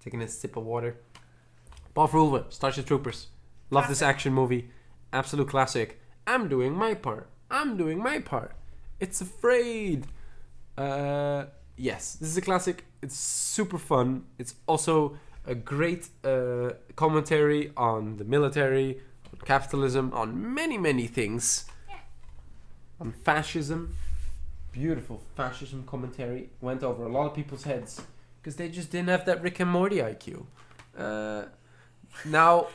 taking a sip of water. Paul Verhoeven, Starship Troopers. Love this action movie. Absolute classic. I'm doing my part. It's afraid. Yes, this is a classic. It's super fun. It's also a great commentary on the military, on capitalism, on many, many things. Yeah. On fascism. Beautiful fascism commentary. Went over a lot of people's heads because they just didn't have that Rick and Morty IQ. Now,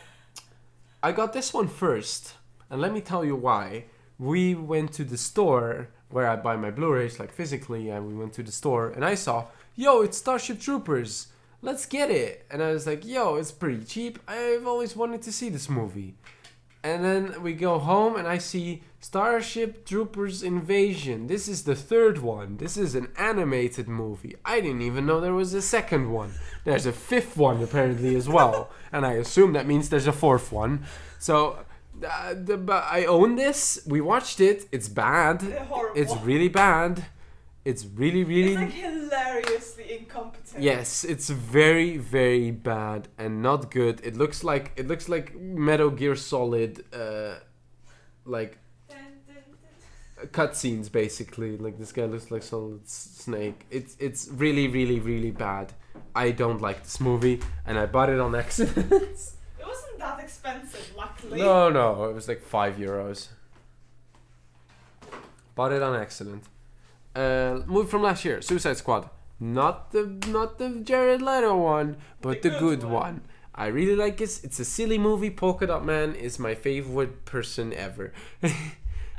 I got this one first, and let me tell you why. We went to the store where I buy my Blu-rays, like physically, and we went to the store, and I saw, yo, it's Starship Troopers. Let's get it. And I was like, yo, it's pretty cheap. I've always wanted to see this movie. And then we go home, and I see Starship Troopers Invasion. This is the third one. This is an animated movie. I didn't even know there was a second one. There's a fifth one, apparently, as well. And I assume that means there's a fourth one. So, I own this. We watched it. It's bad. Horrible. It's really bad. It's really, really... It's like hilariously incompetent. Yes, it's very, very bad and not good. It looks like Metal Gear Solid, like cutscenes basically. Like this guy looks like Solid Snake. It's really, really, really bad. I don't like this movie, and I bought it on accident. It wasn't that expensive, luckily. No, it was like €5. Bought it on accident. Movie from last year, Suicide Squad. Not the Jared Leto one, but the good one. I really like it. It's a silly movie. Polka Dot Man is my favorite person ever.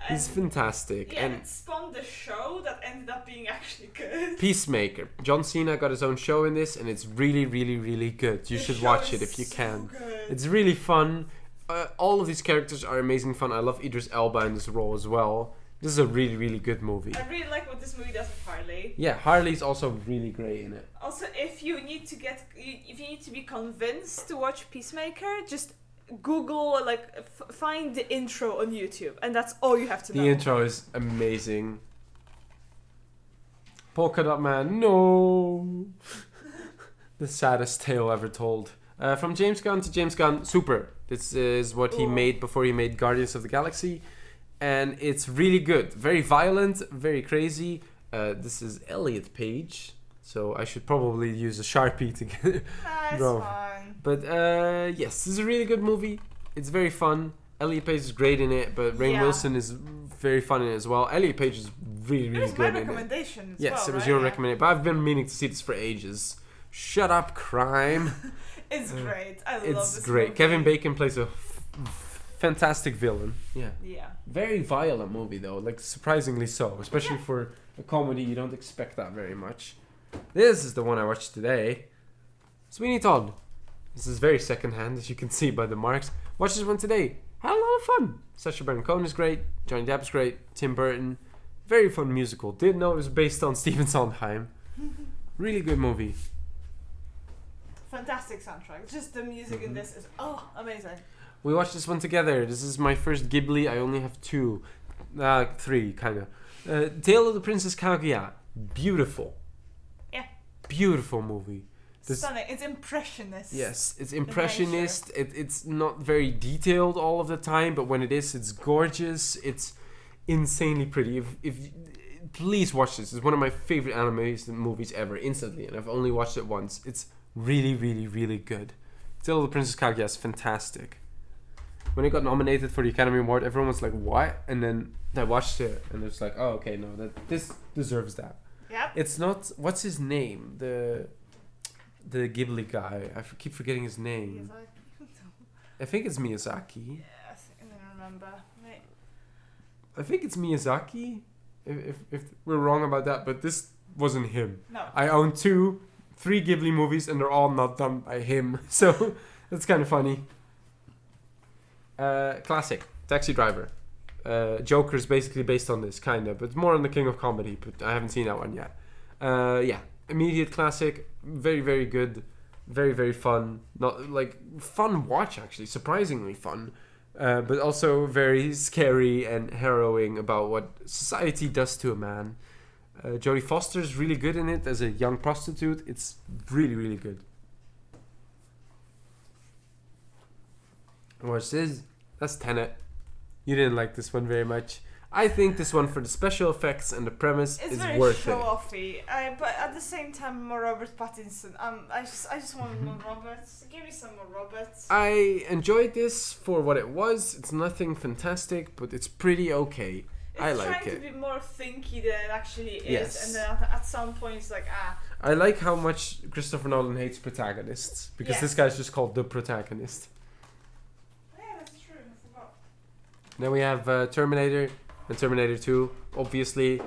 He's fantastic. Yeah, And it spawned a show that ended up being actually good. Peacemaker. John Cena got his own show in this, and it's really, really, really good. You should watch it if you can. Good. It's really fun. All of these characters are amazing fun. I love Idris Elba in this role as well. This is a really, really good movie. I really like what this movie does with Harley. Yeah, Harley's also really great in it. Also, if you need to be convinced to watch Peacemaker, just Google, like, find the intro on YouTube, and that's all you have to know. The intro is amazing. Polka Dot Man, no. The saddest tale ever told. From James Gunn to James Gunn, super. This is what he made before he made Guardians of the Galaxy. And it's really good. Very violent, very crazy. This is Elliot Page. So I should probably use a Sharpie to get That's draw. fine. But yes, this is a really good movie. It's very fun. Elliot Page is great in it, but Rainn Wilson is very fun in it as well. Elliot Page is really, really good in it. It was my recommendation as Yes, well, it was right? your Yeah. recommendation. But I've been meaning to see this for ages. Shut up, crime. It's great. I love It's this great. movie. Kevin Bacon plays a fantastic villain. Yeah. Yeah. Very violent movie though, like surprisingly so. Especially for a comedy, you don't expect that very much. This is the one I watched today. Sweeney Todd. This is very secondhand, as you can see by the marks. Watched this one today. Had a lot of fun. Sacha Baron Cohen is great. Johnny Depp is great. Tim Burton. Very fun musical. Didn't know it was based on Stephen Sondheim. Really good movie. Fantastic soundtrack. Just the music in this is amazing. We watched this one together. This is my first Ghibli. I only have three, kind of. Tale of the Princess Kaguya. Beautiful. Yeah. Beautiful movie. Stunning. It's impressionist. Yes, it's impressionist. It's not very detailed all of the time, but when it is, it's gorgeous. It's insanely pretty. If please watch this. It's one of my favorite animated movies ever, instantly, and I've only watched it once. It's really, really, really good. Tale of the Princess Kaguya is fantastic. When it got nominated for the Academy Award, everyone was like, "What?" And then I watched it, and it's like, "Oh, okay, no, this deserves that." Yep. It's not. What's his name? The Ghibli guy. Keep forgetting his name. I think it's Miyazaki. Yes, I don't remember. I think it's Miyazaki. If we're wrong about that, but this wasn't him. No. I own 3 Ghibli movies, and they're all not done by him. So that's kind of funny. Classic. Taxi Driver. Joker is basically based on this, kind of, but more on the King of Comedy. But I haven't seen that one yet. Yeah, immediate classic. Very, very good. Very, very fun. Not like fun watch, actually. Surprisingly fun. But also very scary and harrowing about what society does to a man. Jodie Foster's really good in it as a young prostitute. It's really, really good. What's this? That's Tenet. You didn't like this one very much. I think this one, for the special effects and the premise, It's is very worth it. show-offy, but at the same time, more Robert Pattinson. I just want more Roberts. Give me some more Roberts. I enjoyed this for what it was. It's nothing fantastic, but it's pretty okay. I like It's trying it. to be more thinky than it actually is, Yes. and then at some point it's like, I like how much Christopher Nolan hates protagonists, because Yeah. this guy's just called the protagonist. yeah, that's true, I forgot. Then we have Terminator and Terminator 2. Obviously,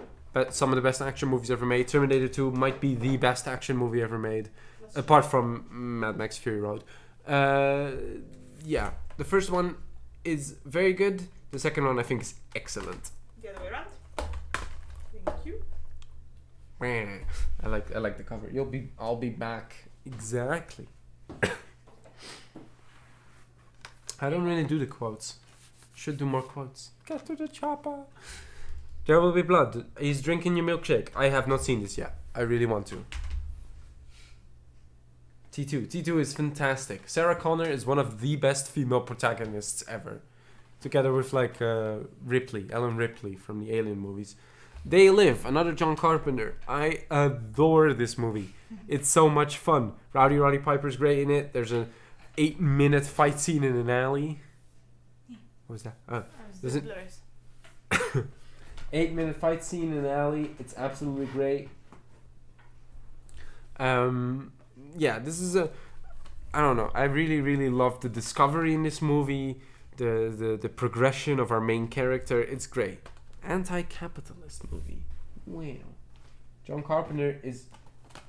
some of the best action movies ever made. Terminator 2 might be the best action movie ever made, That's apart from Mad Max Fury Road. Yeah, the first one is very good. The second one, I think, is excellent. the other way around. Thank you. I like the cover. I'll be back. Exactly. I don't really do the quotes. Should do more quotes. Get to the chopper. There will be blood. He's drinking your milkshake. I have not seen this yet. I really want to. T2 is fantastic. Sarah Connor is one of the best female protagonists ever. Together with like Ellen Ripley from the Alien movies. They Live, another John Carpenter. I adore this movie. It's so much fun. Roddy Piper's great in it. There's an 8-minute fight scene in an alley. What was that? Does it- Blu-rays. 8-minute fight scene in an alley. It's absolutely great. Yeah, this is I don't know. I really love the discovery in this movie. The progression of our main character. It's great. Anti-capitalist movie. Wow. John Carpenter is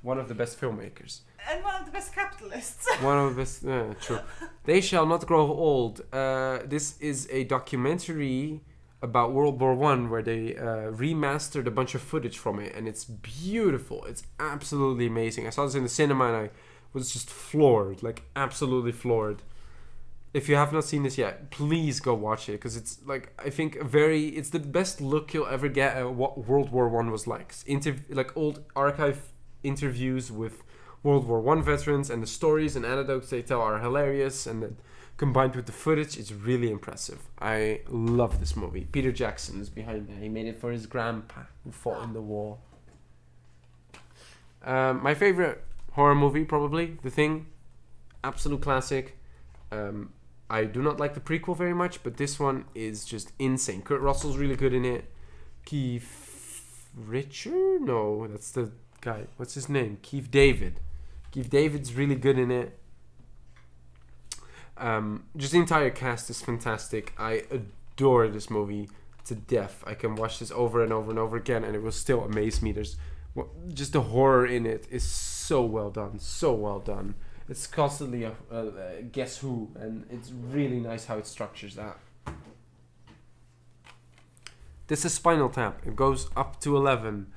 one of the best filmmakers. And one of the best capitalists. One of the best. True. They Shall Not Grow Old. This is a documentary about World War One where they remastered a bunch of footage from it, and it's beautiful. It's absolutely amazing. I saw this in the cinema and I was just floored, like absolutely floored. If you have not seen this yet, please go watch it, because it's like, I think it's the best look you'll ever get at what World War One was like. Like old archive interviews with World War One veterans, and the stories and anecdotes they tell are hilarious, and then combined with the footage, it's really impressive. I love this movie. Peter Jackson is behind that. He made it for his grandpa who fought in the war. My favorite horror movie, probably The Thing. Absolute classic. I do not like the prequel very much, but this one is just insane. Kurt Russell's really good in it. Keith Richard? No, that's the guy. What's his name? Keith David. Keith David's really good in it. Just the entire cast is fantastic. I adore this movie to death. I can watch this over and over and over again, and it will still amaze me. Just the horror in it is so well done. So well done. It's constantly a guess who, and it's really nice how it structures that. This is Spinal Tap. It goes up to 11.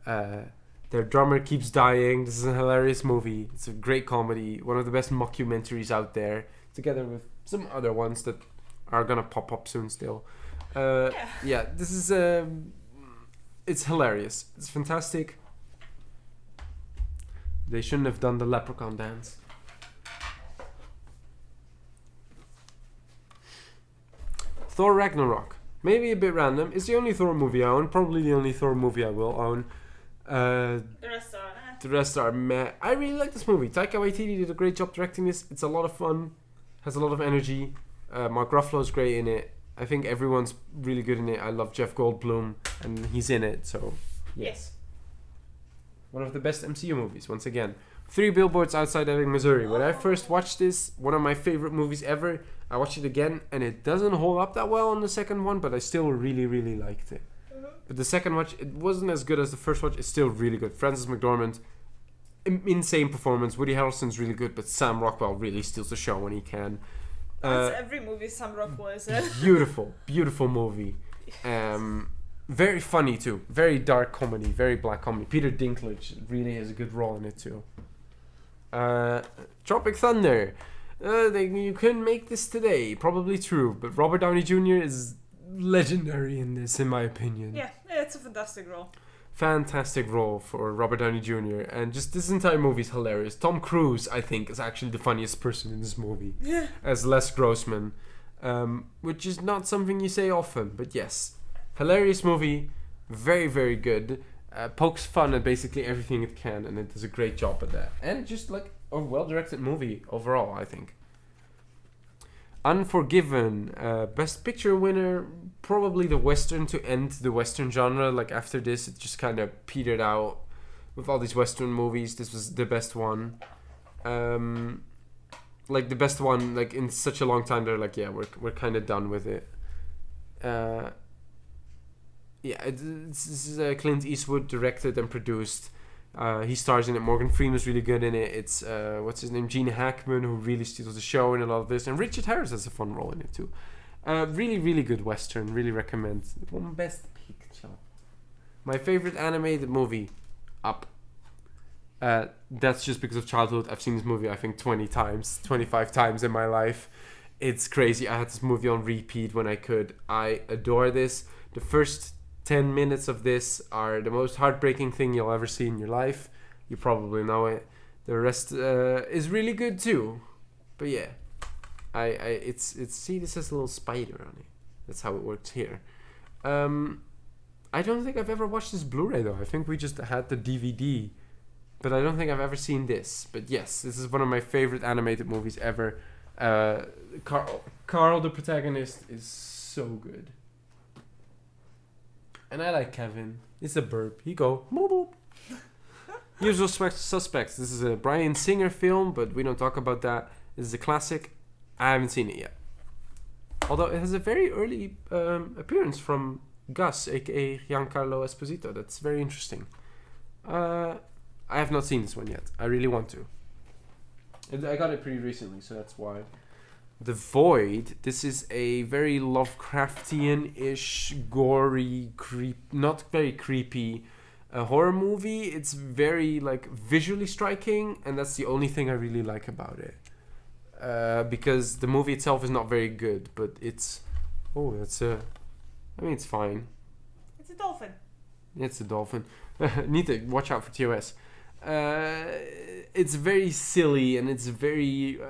Their drummer keeps dying. This is a hilarious movie. It's a great comedy. One of the best mockumentaries out there, together with some other ones that are gonna pop up soon still. Yeah, this is it's hilarious. It's fantastic. They shouldn't have done the leprechaun dance. Thor Ragnarok. Maybe a bit random. It's the only Thor movie I own. Probably the only Thor movie I will own. The rest are meh. I really like this movie. Taika Waititi did a great job directing this. It's a lot of fun. Has a lot of energy. Mark Ruffalo's great in it. I think everyone's really good in it. I love Jeff Goldblum, and he's in it. So yes. One of the best MCU movies, once again. 3 Billboards Outside Ebbing, Missouri. When I first watched this, one of my favorite movies ever, I watched it again, and it doesn't hold up that well on the second one, but I still really liked it. But the second watch, it wasn't as good as the first watch. It's still really good. Frances McDormand, insane performance. Woody Harrelson's really good, but Sam Rockwell really steals the show when he can. That's every movie Sam Rockwell is in. Beautiful movie. Very funny too. Very dark comedy. Very black comedy. Peter Dinklage really has a good role in it too. Tropic Thunder. You couldn't make this today. Probably true, but Robert Downey Jr. is legendary in this, in my opinion. Yeah, it's a fantastic role. Fantastic role for Robert Downey Jr. And just this entire movie is hilarious. Tom Cruise, I think, is actually the funniest person in this movie. Yeah. As Les Grossman. which is not something you say often. But yes, hilarious movie, very very good. Pokes fun at basically everything it can, and it does a great job at that. And just like a well-directed movie overall, I think. Unforgiven, Best Picture winner, probably the Western to end the Western genre. Like after this, it just kind of petered out with all these Western movies. This was the best one. Like the best one, like in such a long time. They're like, yeah, we're kind of done with it. Yeah, this is Clint Eastwood directed and produced. He stars in it. Morgan Freeman's really good in it. It's what's his name, Gene Hackman, who really steals the show in a lot of this, and Richard Harris has a fun role in it too. Really, really good Western. Really recommend. One best picture. My favorite animated movie, Up. That's just because of childhood. I've seen this movie I think 20 times, 25 times in my life. It's crazy. I had this movie on repeat when I could. I adore this. The first 10 minutes of this are the most heartbreaking thing you'll ever see in your life. You probably know it. The rest is really good too. But yeah, it's see, this has a little spider on it. That's how it works here. I don't think I've ever watched this Blu-ray though. I think we just had the DVD, but I don't think I've ever seen this. But yes, this is one of my favorite animated movies ever. Carl, the protagonist, is so good. And I like Kevin. It's a burp. He go, boop, boop. Usual Suspects. This is a Bryan Singer film, but we don't talk about that. This is a classic. I haven't seen it yet. Although it has a very early appearance from Gus, aka Giancarlo Esposito. That's very interesting. I have not seen this one yet. I really want to. I got it pretty recently, so that's why. The Void. This is a very Lovecraftian-ish, gory, not very creepy horror movie. It's very like visually striking, and that's the only thing I really like about it. Because the movie itself is not very good, but it's it's fine. It's a dolphin. It's a dolphin. Need to watch out for TOS. It's very silly, and it's very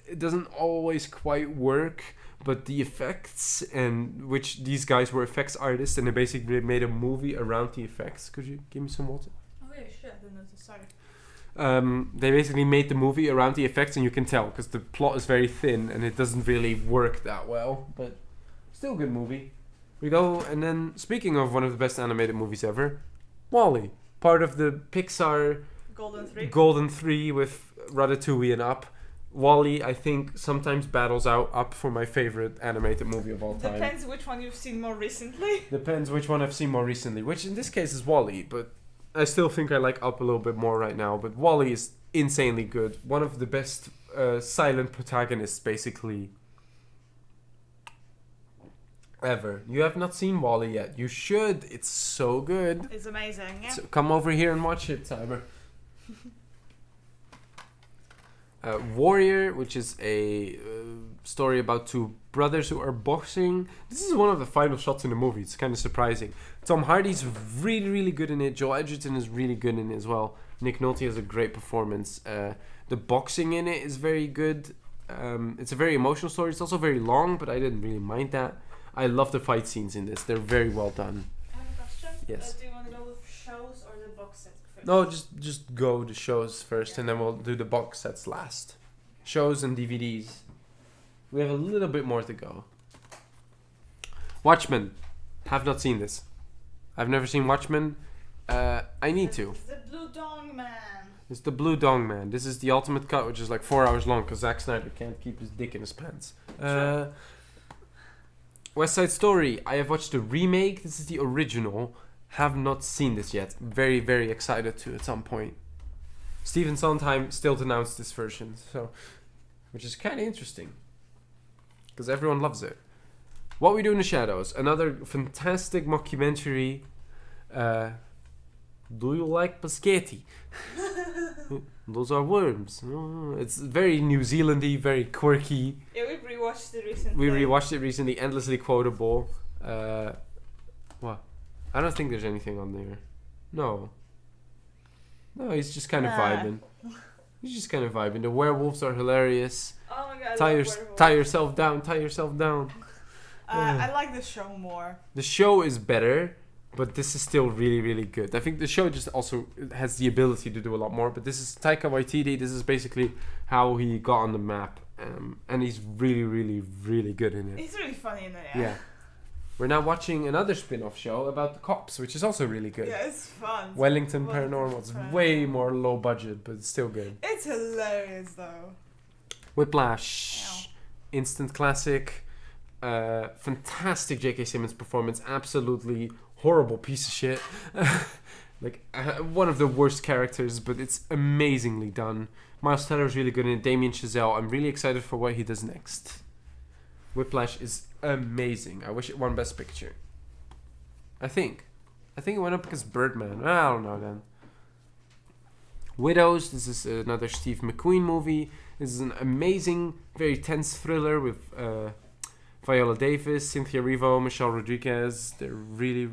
it doesn't always quite work, but the effects, and which these guys were effects artists, and they basically made a movie around the effects. Could you give me some water? Oh yeah, shit, I didn't notice, sorry. They basically made the movie around the effects, and you can tell because the plot is very thin and it doesn't really work that well, but still a good movie. We go, and then speaking of one of the best animated movies ever, WALL-E, part of the Pixar Golden 3 with Ratatouille and Up. WALL-E, I think, sometimes battles out Up for my favorite animated movie of all time. Depends which one you've seen more recently. Depends which one I've seen more recently, which in this case is WALL-E, but I still think I like Up a little bit more right now. But WALL-E is insanely good. One of the best silent protagonists, basically, ever. You have not seen WALL-E yet. You should. It's so good. It's amazing, yeah. So come over here and watch it, Cyber. Warrior, which is a story about two brothers who are boxing. This is one of the final shots in the movie. It's kind of surprising. Tom Hardy's really, really good in it. Joel Edgerton is really good in it as well. Nick Nolte has a great performance. The boxing in it is very good. It's a very emotional story. It's also very long, but I didn't really mind that. I love the fight scenes in this. They're very well done. I have a question. Yes. Do you want to go with shows or the box set first? No, just go the shows first, and then we'll do the box sets last. Shows and DVDs. We have a little bit more to go. Watchmen. Have not seen this. I've never seen Watchmen. I need to. It's the Blue Dong Man. It's the Blue Dong Man. This is the ultimate cut, which is like 4 hours long because Zack Snyder can't keep his dick in his pants. West Side Story. I have watched the remake. This is the original. Have not seen this yet. Very, very excited to at some point. Stephen Sondheim still denounced this version, so which is kind of interesting because everyone loves it. What We Do in the Shadows. Another fantastic mockumentary. Do you like biscotti? Those are worms. Oh, it's very New Zealandy, very quirky. Yeah, we rewatched it recently. We rewatched it recently, endlessly quotable. What? I don't think there's anything on there. No, he's just kind of vibing. You're just kind of vibing. The werewolves are hilarious. Oh my god, Tie yourself down. Tie yourself down. I like the show more. The show is better, but this is still really, really good. I think the show just also has the ability to do a lot more. But this is Taika Waititi. This is basically how he got on the map, and he's really, really, really good in it. He's really funny in it. Yeah. We're now watching another spin-off show about the cops, which is also really good. Yeah, it's fun. Wellington Paranormal. It's way more low budget, but it's still good. It's hilarious though. Whiplash, instant classic, fantastic J.K. Simmons performance. Absolutely horrible piece of shit. One of the worst characters, but it's amazingly done. Miles Teller's really good in it. Damien Chazelle. I'm really excited for what he does next. Whiplash is amazing. I wish it won Best Picture. I think it went up against Birdman. I don't know then. Widows. This is another Steve McQueen movie. This is an amazing, very tense thriller with Viola Davis, Cynthia Erivo, Michelle Rodriguez. They're really...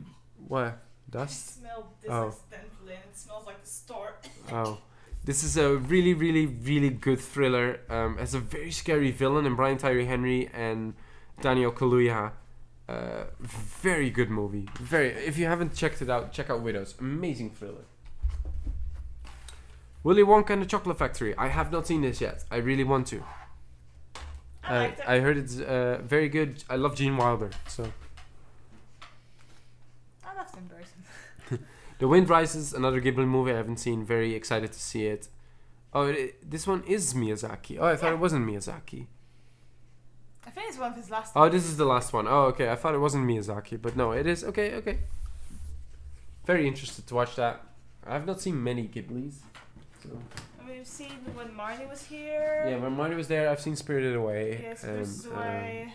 What? Dust? I smelled this accidentally and it smells like the store. Oh. This is a really, really, really good thriller. Has a very scary villain in Brian Tyree Henry and Daniel Kaluuya. Very good movie. If you haven't checked it out, check out Widows. Amazing thriller. Willy Wonka and the Chocolate Factory. I have not seen this yet. I really want to. I liked it. I heard it's very good. I love Gene Wilder. So I loved him in person. The Wind Rises, another Ghibli movie I haven't seen. Very excited to see it. Oh, this one is Miyazaki. Oh, I thought it wasn't Miyazaki. I think it's one of his last. Oh, this is the last one. Oh, okay. I thought it wasn't Miyazaki, but no, it is. Okay. Very interested to watch that. I have not seen many Ghiblis. So. We've seen when Marnie was here. Yeah, when Marnie was there, I've seen Spirited Away. Yes, Spirited Away.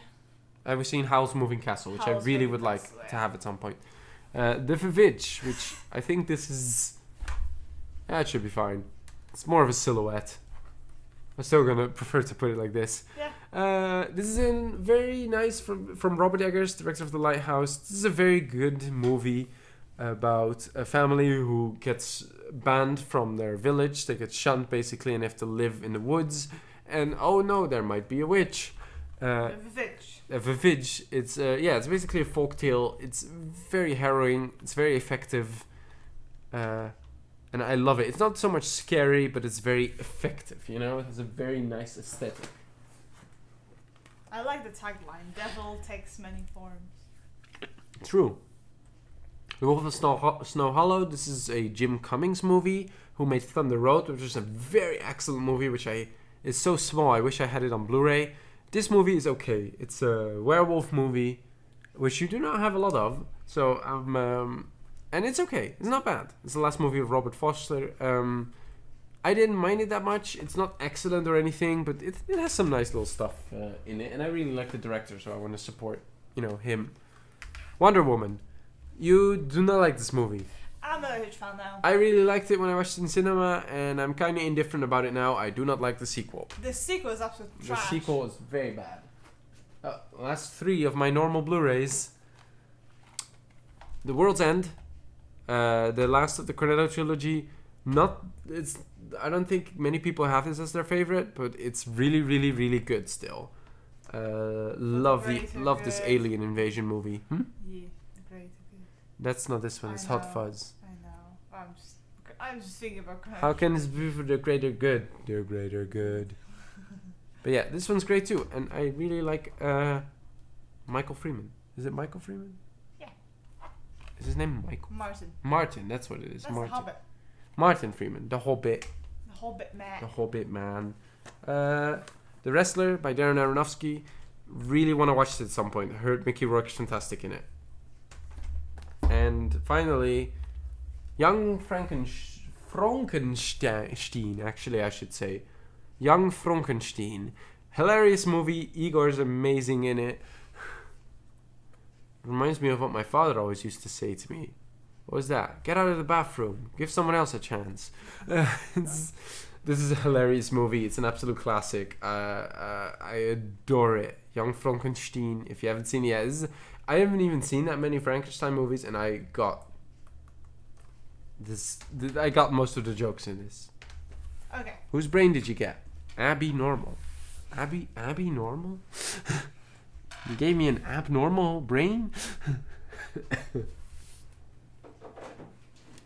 I've seen Howl's Moving Castle, which I Howl's really Moving would like Castle, to yeah. have at some point. The Vivitch, which I think this is... Yeah, it should be fine. It's more of a silhouette. I'm still going to prefer to put it like this. Yeah. This is a very nice from Robert Eggers, director of The Lighthouse. This is a very good movie about a family who gets banned from their village. They get shunned basically and have to live in the woods. And oh no, there might be a witch. The Vivitch. A Vivitch. It's it's basically a folk tale. It's very harrowing. It's very effective. And I love it. It's not so much scary, but it's very effective, you know? It has a very nice aesthetic. I like the tagline, Devil takes many forms. True. The Wolf of Snow Hollow. This is a Jim Cummings movie who made Thunder Road, which is a very excellent movie, which is so small. I wish I had it on Blu-ray. This movie is okay. It's a werewolf movie, which you do not have a lot of. So and it's okay. It's not bad. It's the last movie of Robert Foster. I didn't mind it that much. It's not excellent or anything, but it has some nice little stuff in it, and I really like the director, so I want to support him. Wonder Woman. You do not like this movie. I'm not a huge fan now. I really liked it when I watched it in cinema, and I'm kind of indifferent about it now. I do not like the sequel. The sequel is absolute trash. The sequel is very bad. Last 3 of my normal Blu-rays. The World's End. The last of the Cornetto trilogy. I don't think many people have this as their favorite, but it's really, really, really good still. Love this alien invasion movie. Yeah, great. That's not this one. It's Hot Fuzz. I know. I'm just thinking about. How can this be for the greater good? The greater good. But yeah, this one's great too, and I really like Michael Freeman. Is it Michael Freeman? Yeah. Is his name Michael? Martin. That's what it is. That's Martin. The Hobbit. Martin Freeman, The Hobbit. The Hobbit man. The Hobbit man. The Wrestler by Darren Aronofsky. Really want to watch it at some point. I heard Mickey Rourke is fantastic in it. And finally, Young Frankenstein, actually I should say. Young Frankenstein. Hilarious movie. Igor's amazing in it. Reminds me of what my father always used to say to me. What was that? Get out of the bathroom. Give someone else a chance. This is a hilarious movie. It's an absolute classic. I adore it. Young Frankenstein. If you haven't seen it yet, I haven't even seen that many Frankenstein movies, and I got most of the jokes in this. Okay. Whose brain did you get? Abby Normal. Abby Normal? You gave me an abnormal brain?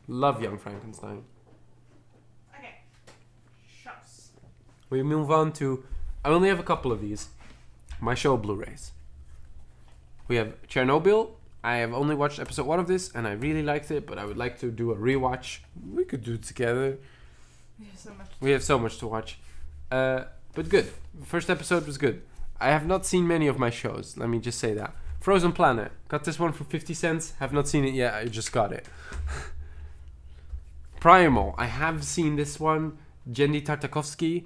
Love Young Frankenstein. Okay. Shows. We move on to... I only have a couple of these. My show Blu-rays. We have Chernobyl. I have only watched episode 1 of this, and I really liked it, but I would like to do a rewatch. We could do it together. We have so much to watch. But good. First episode was good. I have not seen many of my shows. Let me just say that. Frozen Planet. Got this one for 50 cents. Have not seen it yet. I just got it. Primal. I have seen this one. Jendy Tartakovsky.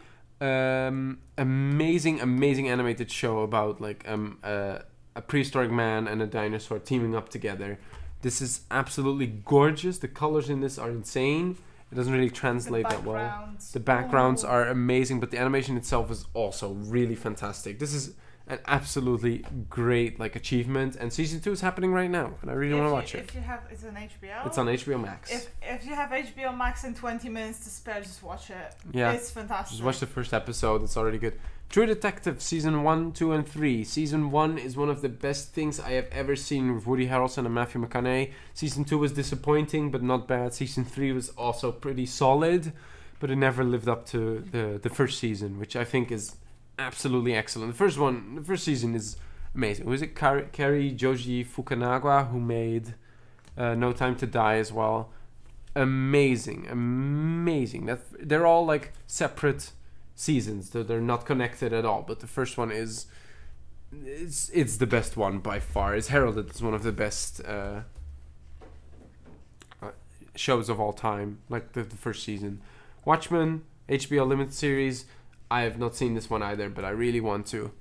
Amazing animated show about like a prehistoric man and a dinosaur teaming up together. This is absolutely gorgeous. The colors in this are insane. It doesn't really translate that well. The backgrounds are amazing, but the animation itself is also really fantastic. This is an absolutely great like achievement, and season 2 is happening right now, and I really want to watch it. If you have, it's on HBO. It's on HBO Max. If you have HBO Max and 20 minutes to spare, just watch it. Yeah, it's fantastic. Just watch the first episode. It's already good. True Detective season 1, 2, and 3. Season 1 is one of the best things I have ever seen with Woody Harrelson and Matthew McConaughey. Season 2 was disappointing, but not bad. Season 3 was also pretty solid, but it never lived up to the first season, which I think is absolutely excellent. The first season is amazing. Was it Kari Joji Fukunaga who made No Time to Die as well? Amazing. They're all like separate seasons. They're not connected at all. But the first one it's the best one by far. It's heralded as one of the best shows of all time. Like the first season. Watchmen, HBO limited series. I have not seen this one either, but I really want to.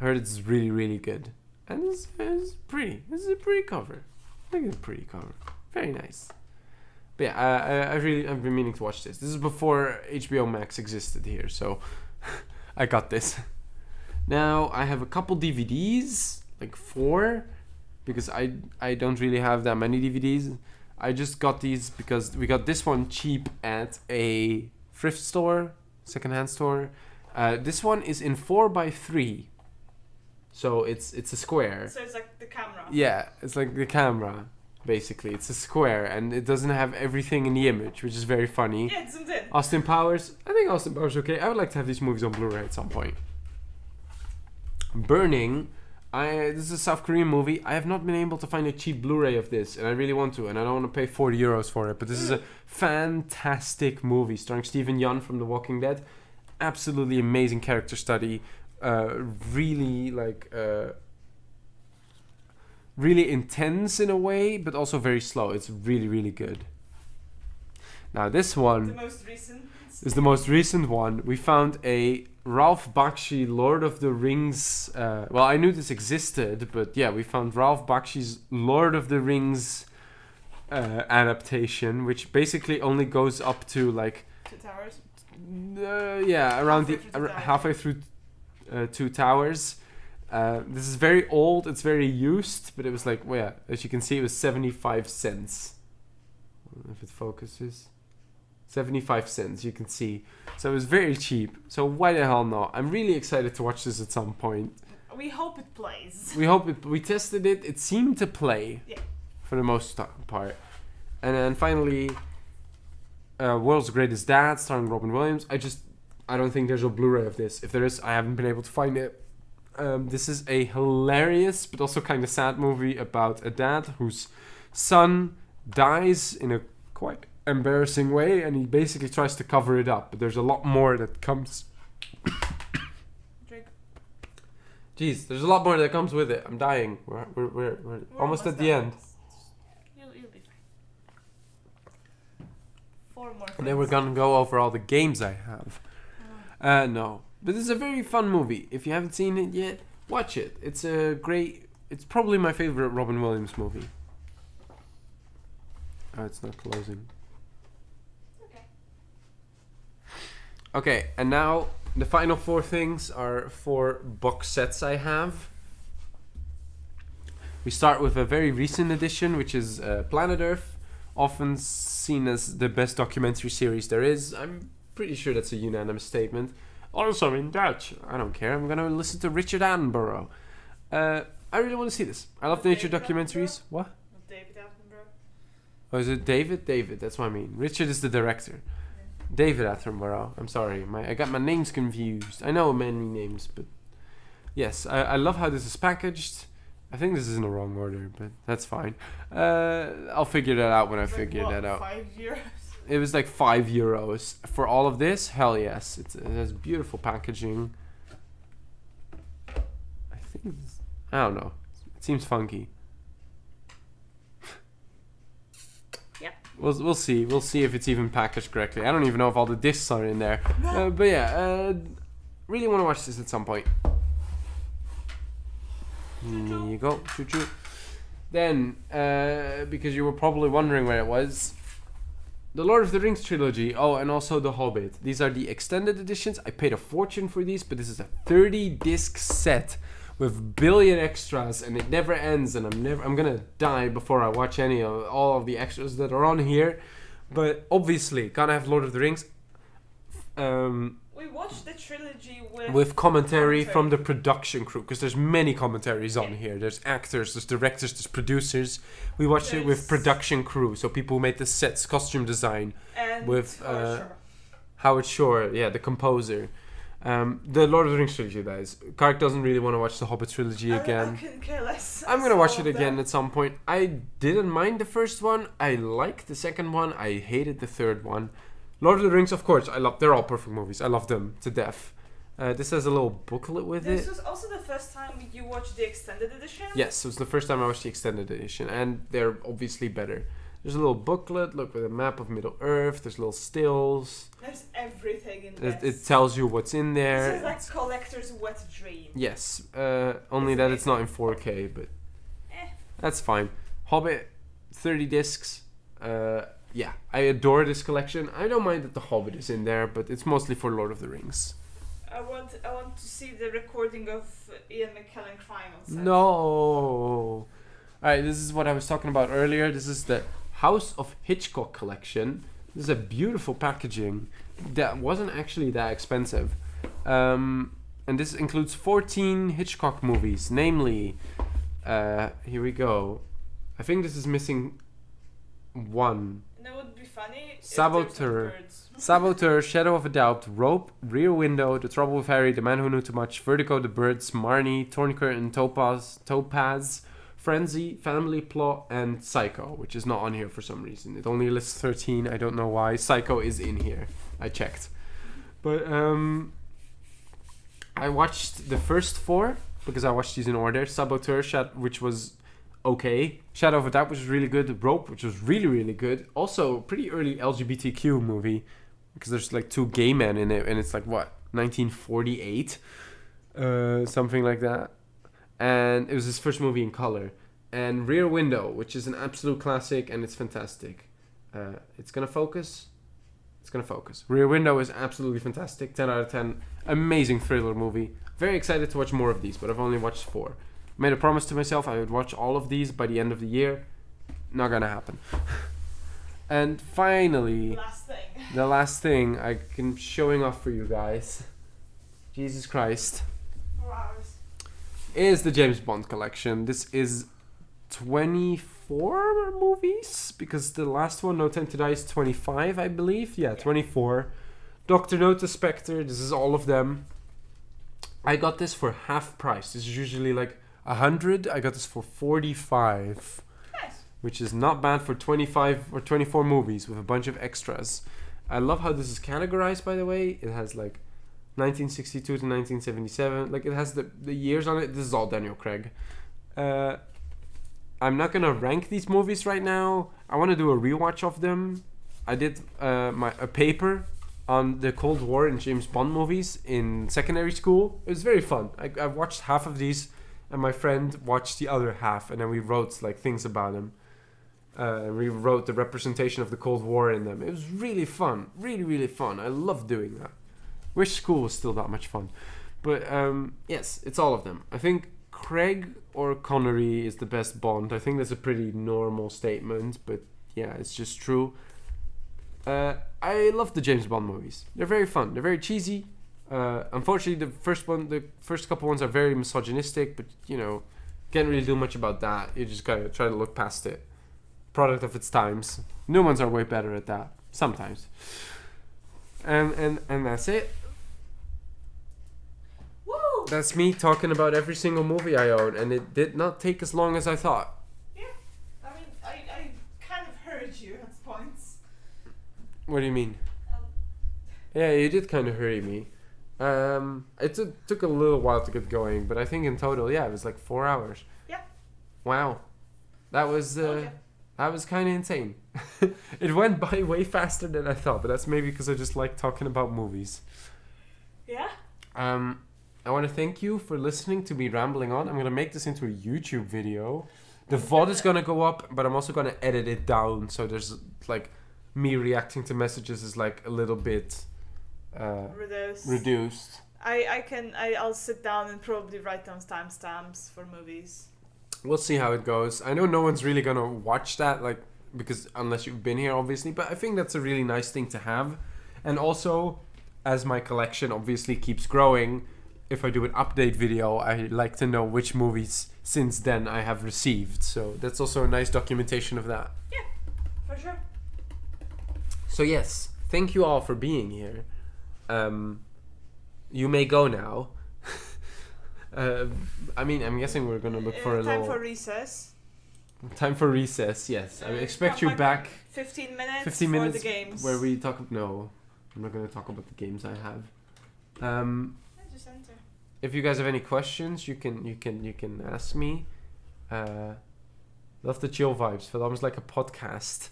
I heard it's really, really good. And it's pretty. This is a pretty cover. I think it's a pretty cover. Very nice. But yeah, I've been meaning to watch this. This is before HBO Max existed here, so I got this. Now, I have a couple DVDs, like 4, because I don't really have that many DVDs. I just got these because we got this one cheap at a thrift store, secondhand store. This one is in 4x3, so it's a square. So it's like the camera. Yeah, it's like the camera, basically. It's a square, and it doesn't have everything in the image, which is very funny. Yeah, it's zoomed in. Austin Powers. I think Austin Powers is okay. I would like to have these movies on Blu-ray at some point. Burning. This is a South Korean movie. I have not been able to find a cheap Blu-ray of this, and I really want to, and I don't want to pay 40 euros for it, but this is a fantastic movie starring Stephen Yeun from The Walking Dead. Absolutely amazing character study. Really really intense in a way, but also very slow. It's really, really good. Now this one is the most recent one. We found a Ralph Bakshi Lord of the Rings. Well, I knew this existed, but yeah, we found Ralph Bakshi's Lord of the Rings adaptation, which basically only goes up to like 2 towers. Yeah, around halfway through 2 towers. This is very old. It's very used, but it was like, well, yeah, as you can see, it was 75 cents. I don't know if it focuses. 75 cents, you can see. So it was very cheap. So why the hell not? I'm really excited to watch this at some point. We hope it plays. We tested it. It seemed to play. Yeah. For the most part. And then finally, World's Greatest Dad, starring Robin Williams. I don't think there's a Blu-ray of this. If there is, I haven't been able to find it. This is a hilarious but also kind of sad movie about a dad whose son dies in a quite embarrassing way, and he basically tries to cover it up, but there's a lot more that comes. Drink. Jeez, there's a lot more that comes with it. I'm dying. We're almost at the end. You'll be fine. 4 more. And then we're gonna go over all the games I have. No, but this is a very fun movie. If you haven't seen it yet, watch it. It's probably my favorite Robin Williams movie. Oh, it's not closing. Okay, and now the final 4 things are 4 box sets I have. We start with a very recent edition, which is Planet Earth, often seen as the best documentary series there is. I'm pretty sure that's a unanimous statement. Also in Dutch. I don't care. I'm gonna listen to Richard Attenborough. I really want to see this. I love nature David documentaries. What? Not David Attenborough. Oh, is it David? David, that's what I mean. Richard is the director. David Attenborough. I'm sorry. I got my names confused. I know many names, but... Yes, I love how this is packaged. I think this is in the wrong order, but that's fine. I'll figure that out when I figure that out. 5 euros? It was like €5 for all of this. Hell yes, it has beautiful packaging. I don't know. It seems funky. Yeah. We'll see. We'll see if it's even packaged correctly. I don't even know if all the discs are in there. No. But yeah, really want to watch this at some point. Here you go. Choo choo. Then, because you were probably wondering where it was, the Lord of the Rings trilogy. Oh, and also The Hobbit. These are the extended editions. I paid a fortune for these, but this is a 30-disc set with billion extras, and it never ends. And I'm gonna die before I watch all of the extras that are on here. But obviously, gotta have Lord of the Rings. We watched the trilogy with commentary from the production crew, because there's many commentaries on here. There's actors, there's directors, there's producers. We watched it with production crew, so people who made the sets, costume design, and with Howard Shore, yeah, the composer. The Lord of the Rings trilogy, guys. Kark doesn't really want to watch the Hobbit trilogy again. I couldn't care less. I'm gonna watch it again at some point. I didn't mind the first one. I liked the second one. I hated the third one. Lord of the Rings, of course, they're all perfect movies. I love them to death. This has a little booklet with it. This was also the first time you watched the extended edition? Yes, it was the first time I watched the extended edition, and they're obviously better. There's a little booklet, look, with a map of Middle Earth. There's little stills. There's everything in this. It tells you what's in there. This is like collector's wet dream. Yes, only that it's not in 4K, but that's fine. Hobbit, 30 discs. Yeah, I adore this collection. I don't mind that The Hobbit is in there, but it's mostly for Lord of the Rings. I want to see the recording of Ian McKellen crying on set. No. Alright, this is what I was talking about earlier. This is the House of Hitchcock collection. This is a beautiful packaging that wasn't actually that expensive. And this includes 14 Hitchcock movies, namely, here we go. I think this is missing one. And it would be funny if Saboteur. there's no birds. Saboteur, Shadow of a Doubt, Rope, Rear Window, The Trouble with Harry, The Man Who Knew Too Much, Vertigo, The Birds, Marnie, Torn Curtain, Topaz, Frenzy, Family Plot, and Psycho, which is not on here for some reason. It only lists 13. I don't know why. Psycho is in here. I checked. But I watched the first 4 because I watched these in order. Saboteur, which was okay. Shadow of a Doubt, which was really good. Rope, which was really, really good. Also, pretty early LGBTQ movie because there's like 2 gay men in it, and it's like, what, 1948? Something like that. And it was his first movie in color. And Rear Window, which is an absolute classic, and it's fantastic. It's gonna focus. It's gonna focus. Rear Window is absolutely fantastic. 10 out of 10. Amazing thriller movie. Very excited to watch more of these, but I've only watched 4. Made a promise to myself I would watch all of these by the end of the year. Not gonna happen. And finally, the last thing I'm showing off for you guys, Jesus Christ, 4 hours. is the James Bond collection. This is 24 movies, because the last one, No Time to Die, is 25, I believe. Yeah, 24. Dr. No to Spectre, this is all of them. I got this for half price. This is usually like 100. I got this for 45. Nice. Which is not bad for 25 or 24 movies with a bunch of extras. I love how this is categorized, by the way. It has like 1962 to 1977. Like, it has the years on it. This is all Daniel Craig. I'm not gonna rank these movies right now. I want to do a rewatch of them. I did a paper on the Cold War and James Bond movies in secondary school. It was very fun. I watched half of these, and my friend watched the other half, and then we wrote like things about them. We wrote the representation of the Cold War in them. It was really fun. Really, really fun. I love doing that. Wish school was still that much fun. But yes, it's all of them. I think Craig or Connery is the best Bond. I think that's a pretty normal statement, but yeah, it's just true. I love the James Bond movies. They're very fun. They're very cheesy. Unfortunately, the first couple ones are very misogynistic, but can't really do much about that. You just gotta try to look past it. Product of its times. New ones are way better at that sometimes. And that's it. Woo! That's me talking about every single movie I own, and it did not take as long as I thought. Yeah, I mean, I kind of heard you at points. What do you mean? Yeah, you did kind of hurry me. It took a little while to get going, but I think in total, it was like 4 hours. Yeah. Wow, that was kind of insane. It went by way faster than I thought, but that's maybe because I just like talking about movies. Yeah. I want to thank you for listening to me rambling on. I'm gonna make this into a YouTube video. The VOD is gonna go up, but I'm also gonna edit it down so there's like me reacting to messages is like a little bit reduced. I'll sit down and probably write down timestamps for movies. We'll see how it goes. I know no one's really gonna watch that, like, because unless you've been here, obviously. But I think that's a really nice thing to have. And also, as my collection obviously keeps growing, if I do an update video, I like to know which movies since then I have received. So that's also a nice documentation of that. Yeah, for sure. So yes, thank you all for being here. You may go now. I mean, I'm guessing we're gonna look for a time little... for recess. Time for recess, yes. I expect you back... 15 minutes 15 minutes for the games. where we talk... No, I'm not gonna talk about the games I have. Just enter. If you guys have any questions, you can ask me. Love the chill vibes. Felt almost like a podcast.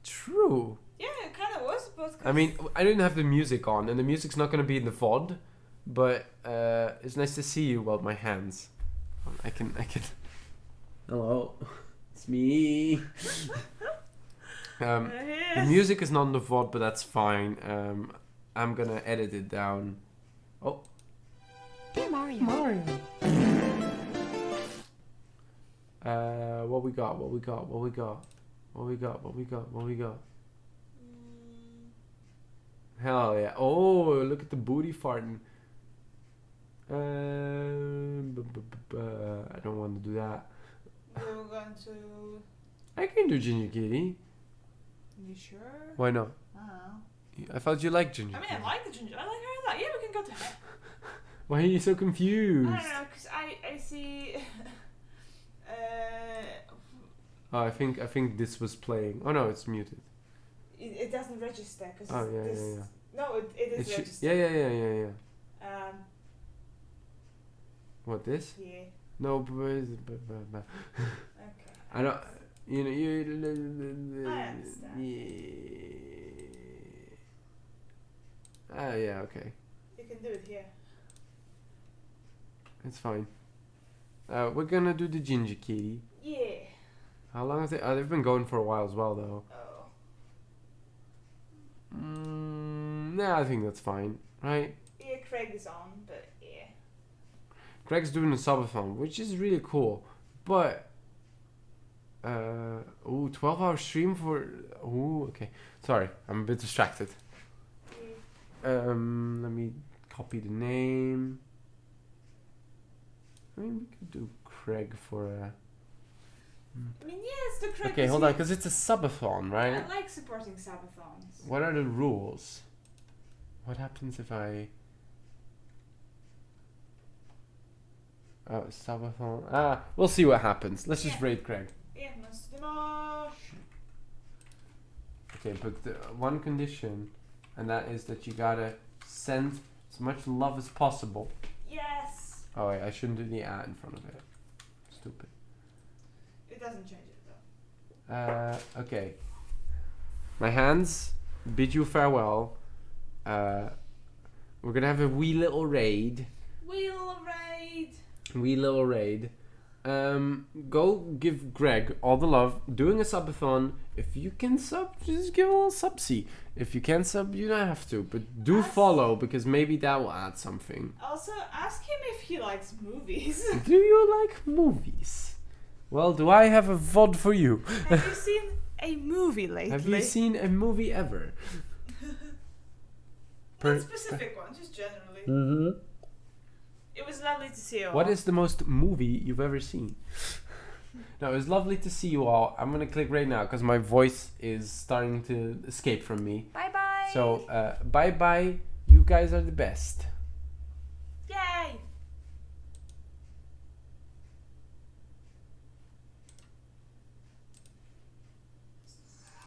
True. Yeah, it kind of was a podcast. I mean, I didn't have the music on, and the music's not gonna be in the VOD, but it's nice to see you. Well, my hands. I can. Hello, it's me. The music is not in the VOD, but that's fine. I'm gonna edit it down. Oh. Dear Mario. What we got? Hell yeah. Oh, look at the booty farting. I don't want to do that. We're going to... I can do Ginger Kitty. You sure? Why not? I don't know. I thought you liked Ginger I mean, Kitty. I like the ginger. I like her a lot. Yeah, we can go to her. Why are you so confused? I don't know, because I see... Oh, I think this was playing. Oh no, it's muted. It doesn't register. Cause Oh, yeah. No, it is registered. Yeah. What, this? Yeah. No, but Okay. I don't. You. I understand. Yeah. Yeah. Okay. You can do it here. It's fine. We're gonna do the Ginger Kitty. Yeah. How long is it? They've been going for a while as well, though. Oh. Nah, I think that's fine, right? Yeah, Craig is on, but yeah. Greg's doing a subathon, which is really cool, but 12-hour stream for okay. Sorry, I'm a bit distracted. Yeah. Let me copy the name. I mean, we could do Craig for a... I mean, yes, the Craig. Okay, hold on, because it's a subathon, right? I like supporting subathons. What are the rules? What happens if I... Oh, subathon. We'll see what happens. Let's just raid Craig. Yeah, Mr. Dimash. Okay, but the one condition, and that is that you gotta send as much love as possible. Yes. Oh wait, I shouldn't do the at in front of it. Stupid. It doesn't change it though. Okay. My hands bid you farewell. We're gonna have a wee little raid. Wee little raid. Go give Greg all the love. Doing a subathon. If you can sub, just give a little subsy. If you can't sub, you don't have to. But do follow, because maybe that will add something. Also, ask him if he likes movies. Do you like movies? Well, do I have a VOD for you? Have you seen a movie lately? Have you seen a movie ever? Not specific one, just generally. Mm-hmm. It was lovely to see you all. What is the most movie you've ever seen? No, it was lovely to see you all. I'm gonna click right now because my voice is starting to escape from me. Bye bye. So, bye bye. You guys are the best.